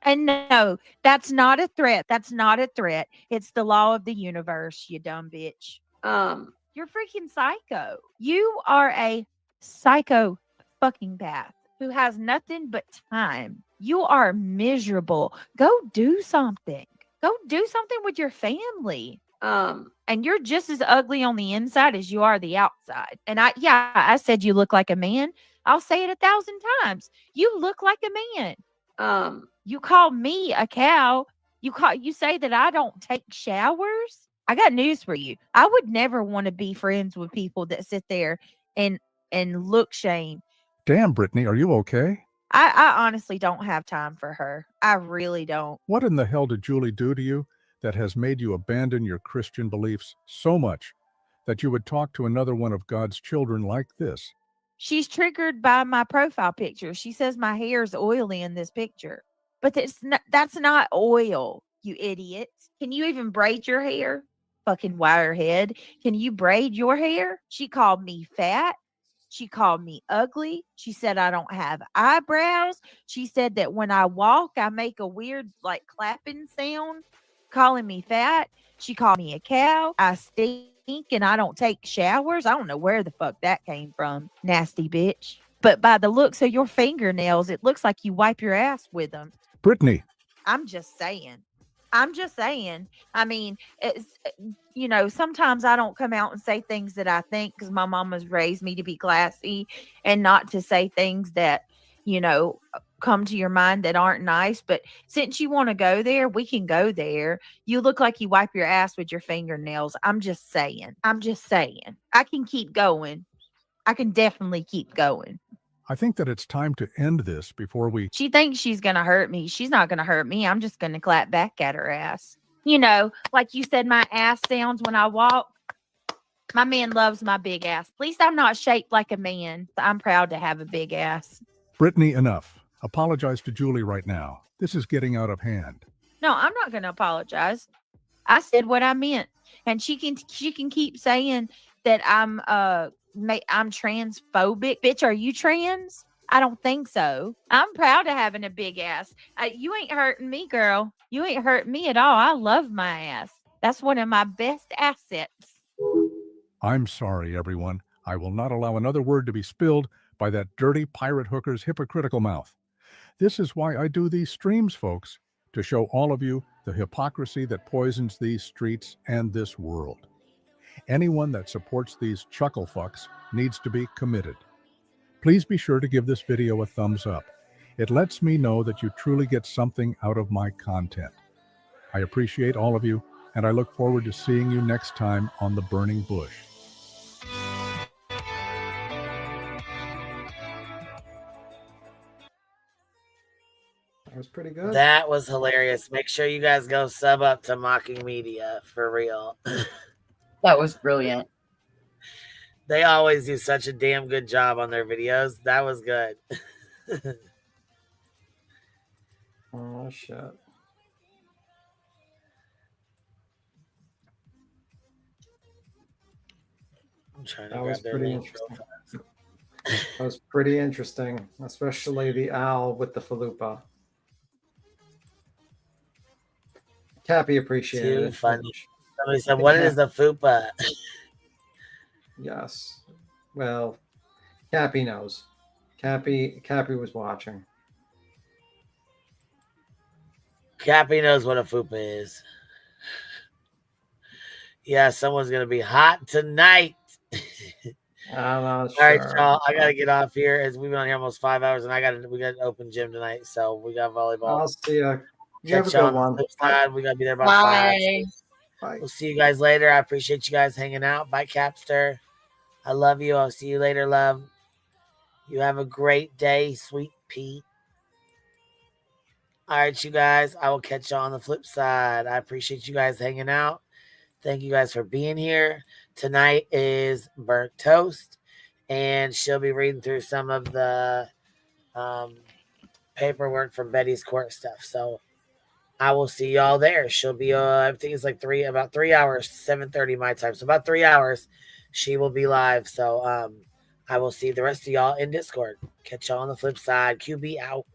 And no, that's not a threat. That's not a threat. It's the law of the universe, you dumb bitch. You're freaking psycho. You are a psycho fucking path who has nothing but time. You are miserable. Go do something. Go do something with your family. And you're just as ugly on the inside as you are the outside. And I said you look like a man. I'll say it 1,000 times. You look like a man. You call me a cow. You say that I don't take showers. I got news for you. I would never want to be friends with people that sit there and look shame. Damn, Brittany, are you okay? I honestly don't have time for her. I really don't. What in the hell did Julie do to you that has made you abandon your Christian beliefs so much that you would talk to another one of God's children like this. She's triggered by my profile picture. She says my hair is oily in this picture. But that's not oil, you idiot. Can you even braid your hair? Fucking wirehead. Can you braid your hair? She called me fat. She called me ugly. She said I don't have eyebrows. She said that when I walk, I make a weird, like, clapping sound, calling me fat. She called me a cow. I stink and I don't take showers. I don't know where the fuck that came from, nasty bitch. But by the looks of your fingernails, it looks like you wipe your ass with them. Brittany, I'm just saying. I mean, it's, sometimes I don't come out and say things that I think because my mama's raised me to be classy and not to say things that, come to your mind that aren't nice. But since you want to go there, we can go there. You look like you wipe your ass with your fingernails. I'm just saying. I can keep going. I can definitely keep going. I think that it's time to end this before we... She thinks she's going to hurt me. She's not going to hurt me. I'm just going to clap back at her ass. Like you said, my ass sounds when I walk. My man loves my big ass. At least I'm not shaped like a man. I'm proud to have a big ass. Brittany, enough. Apologize to Julie right now. This is getting out of hand. No, I'm not going to apologize. I said what I meant. And she can keep saying that I'm transphobic. Bitch, are you trans? I don't think so. I'm proud of having a big ass. You ain't hurting me, girl. You ain't hurting me at all. I love my ass. That's one of my best assets. I'm sorry, everyone. I will not allow another word to be spilled by that dirty pirate hooker's hypocritical mouth. This is why I do these streams, folks, to show all of you the hypocrisy that poisons these streets and this world. Anyone that supports these chuckle fucks needs to be committed. Please be sure to give this video a thumbs up. It lets me know that you truly get something out of my content. I appreciate all of you, and I look forward to seeing you next time on The Burning Bush. That was pretty good. That was hilarious. Make sure you guys go sub up to Mocking Media for real. That was brilliant. They always do such a damn good job on their videos. That was good. Oh, shit. I'm trying to That was grab their pretty link. interesting. That was pretty interesting, especially the owl with the falupa. Cappy appreciated Too it. funny. Somebody said, "What is the fupa?" Yes. Well, Cappy knows. Cappy was watching. Cappy knows what a fupa is. Yeah, someone's gonna be hot tonight. I'm not All right, sure. y'all. I gotta get off here as we've been on here almost 5 hours, and we got an open gym tonight, so we got volleyball. I'll see you. You have a Catch y'all good on one. the flip side. We gotta be there about Bye. 5. Bye. We'll see you guys later. I appreciate you guys hanging out. Bye, Capster. I love you. I'll see you later, love. You have a great day, sweet Pete. All right, you guys. I will catch you on the flip side. I appreciate you guys hanging out. Thank you guys for being here. Tonight is Burnt Toast, and she'll be reading through some of the paperwork from Betty's court stuff. So I will see y'all there. She'll be, I think it's like about 3 hours, 7:30 my time. So about 3 hours, she will be live. So I will see the rest of y'all in Discord. Catch y'all on the flip side. QB out.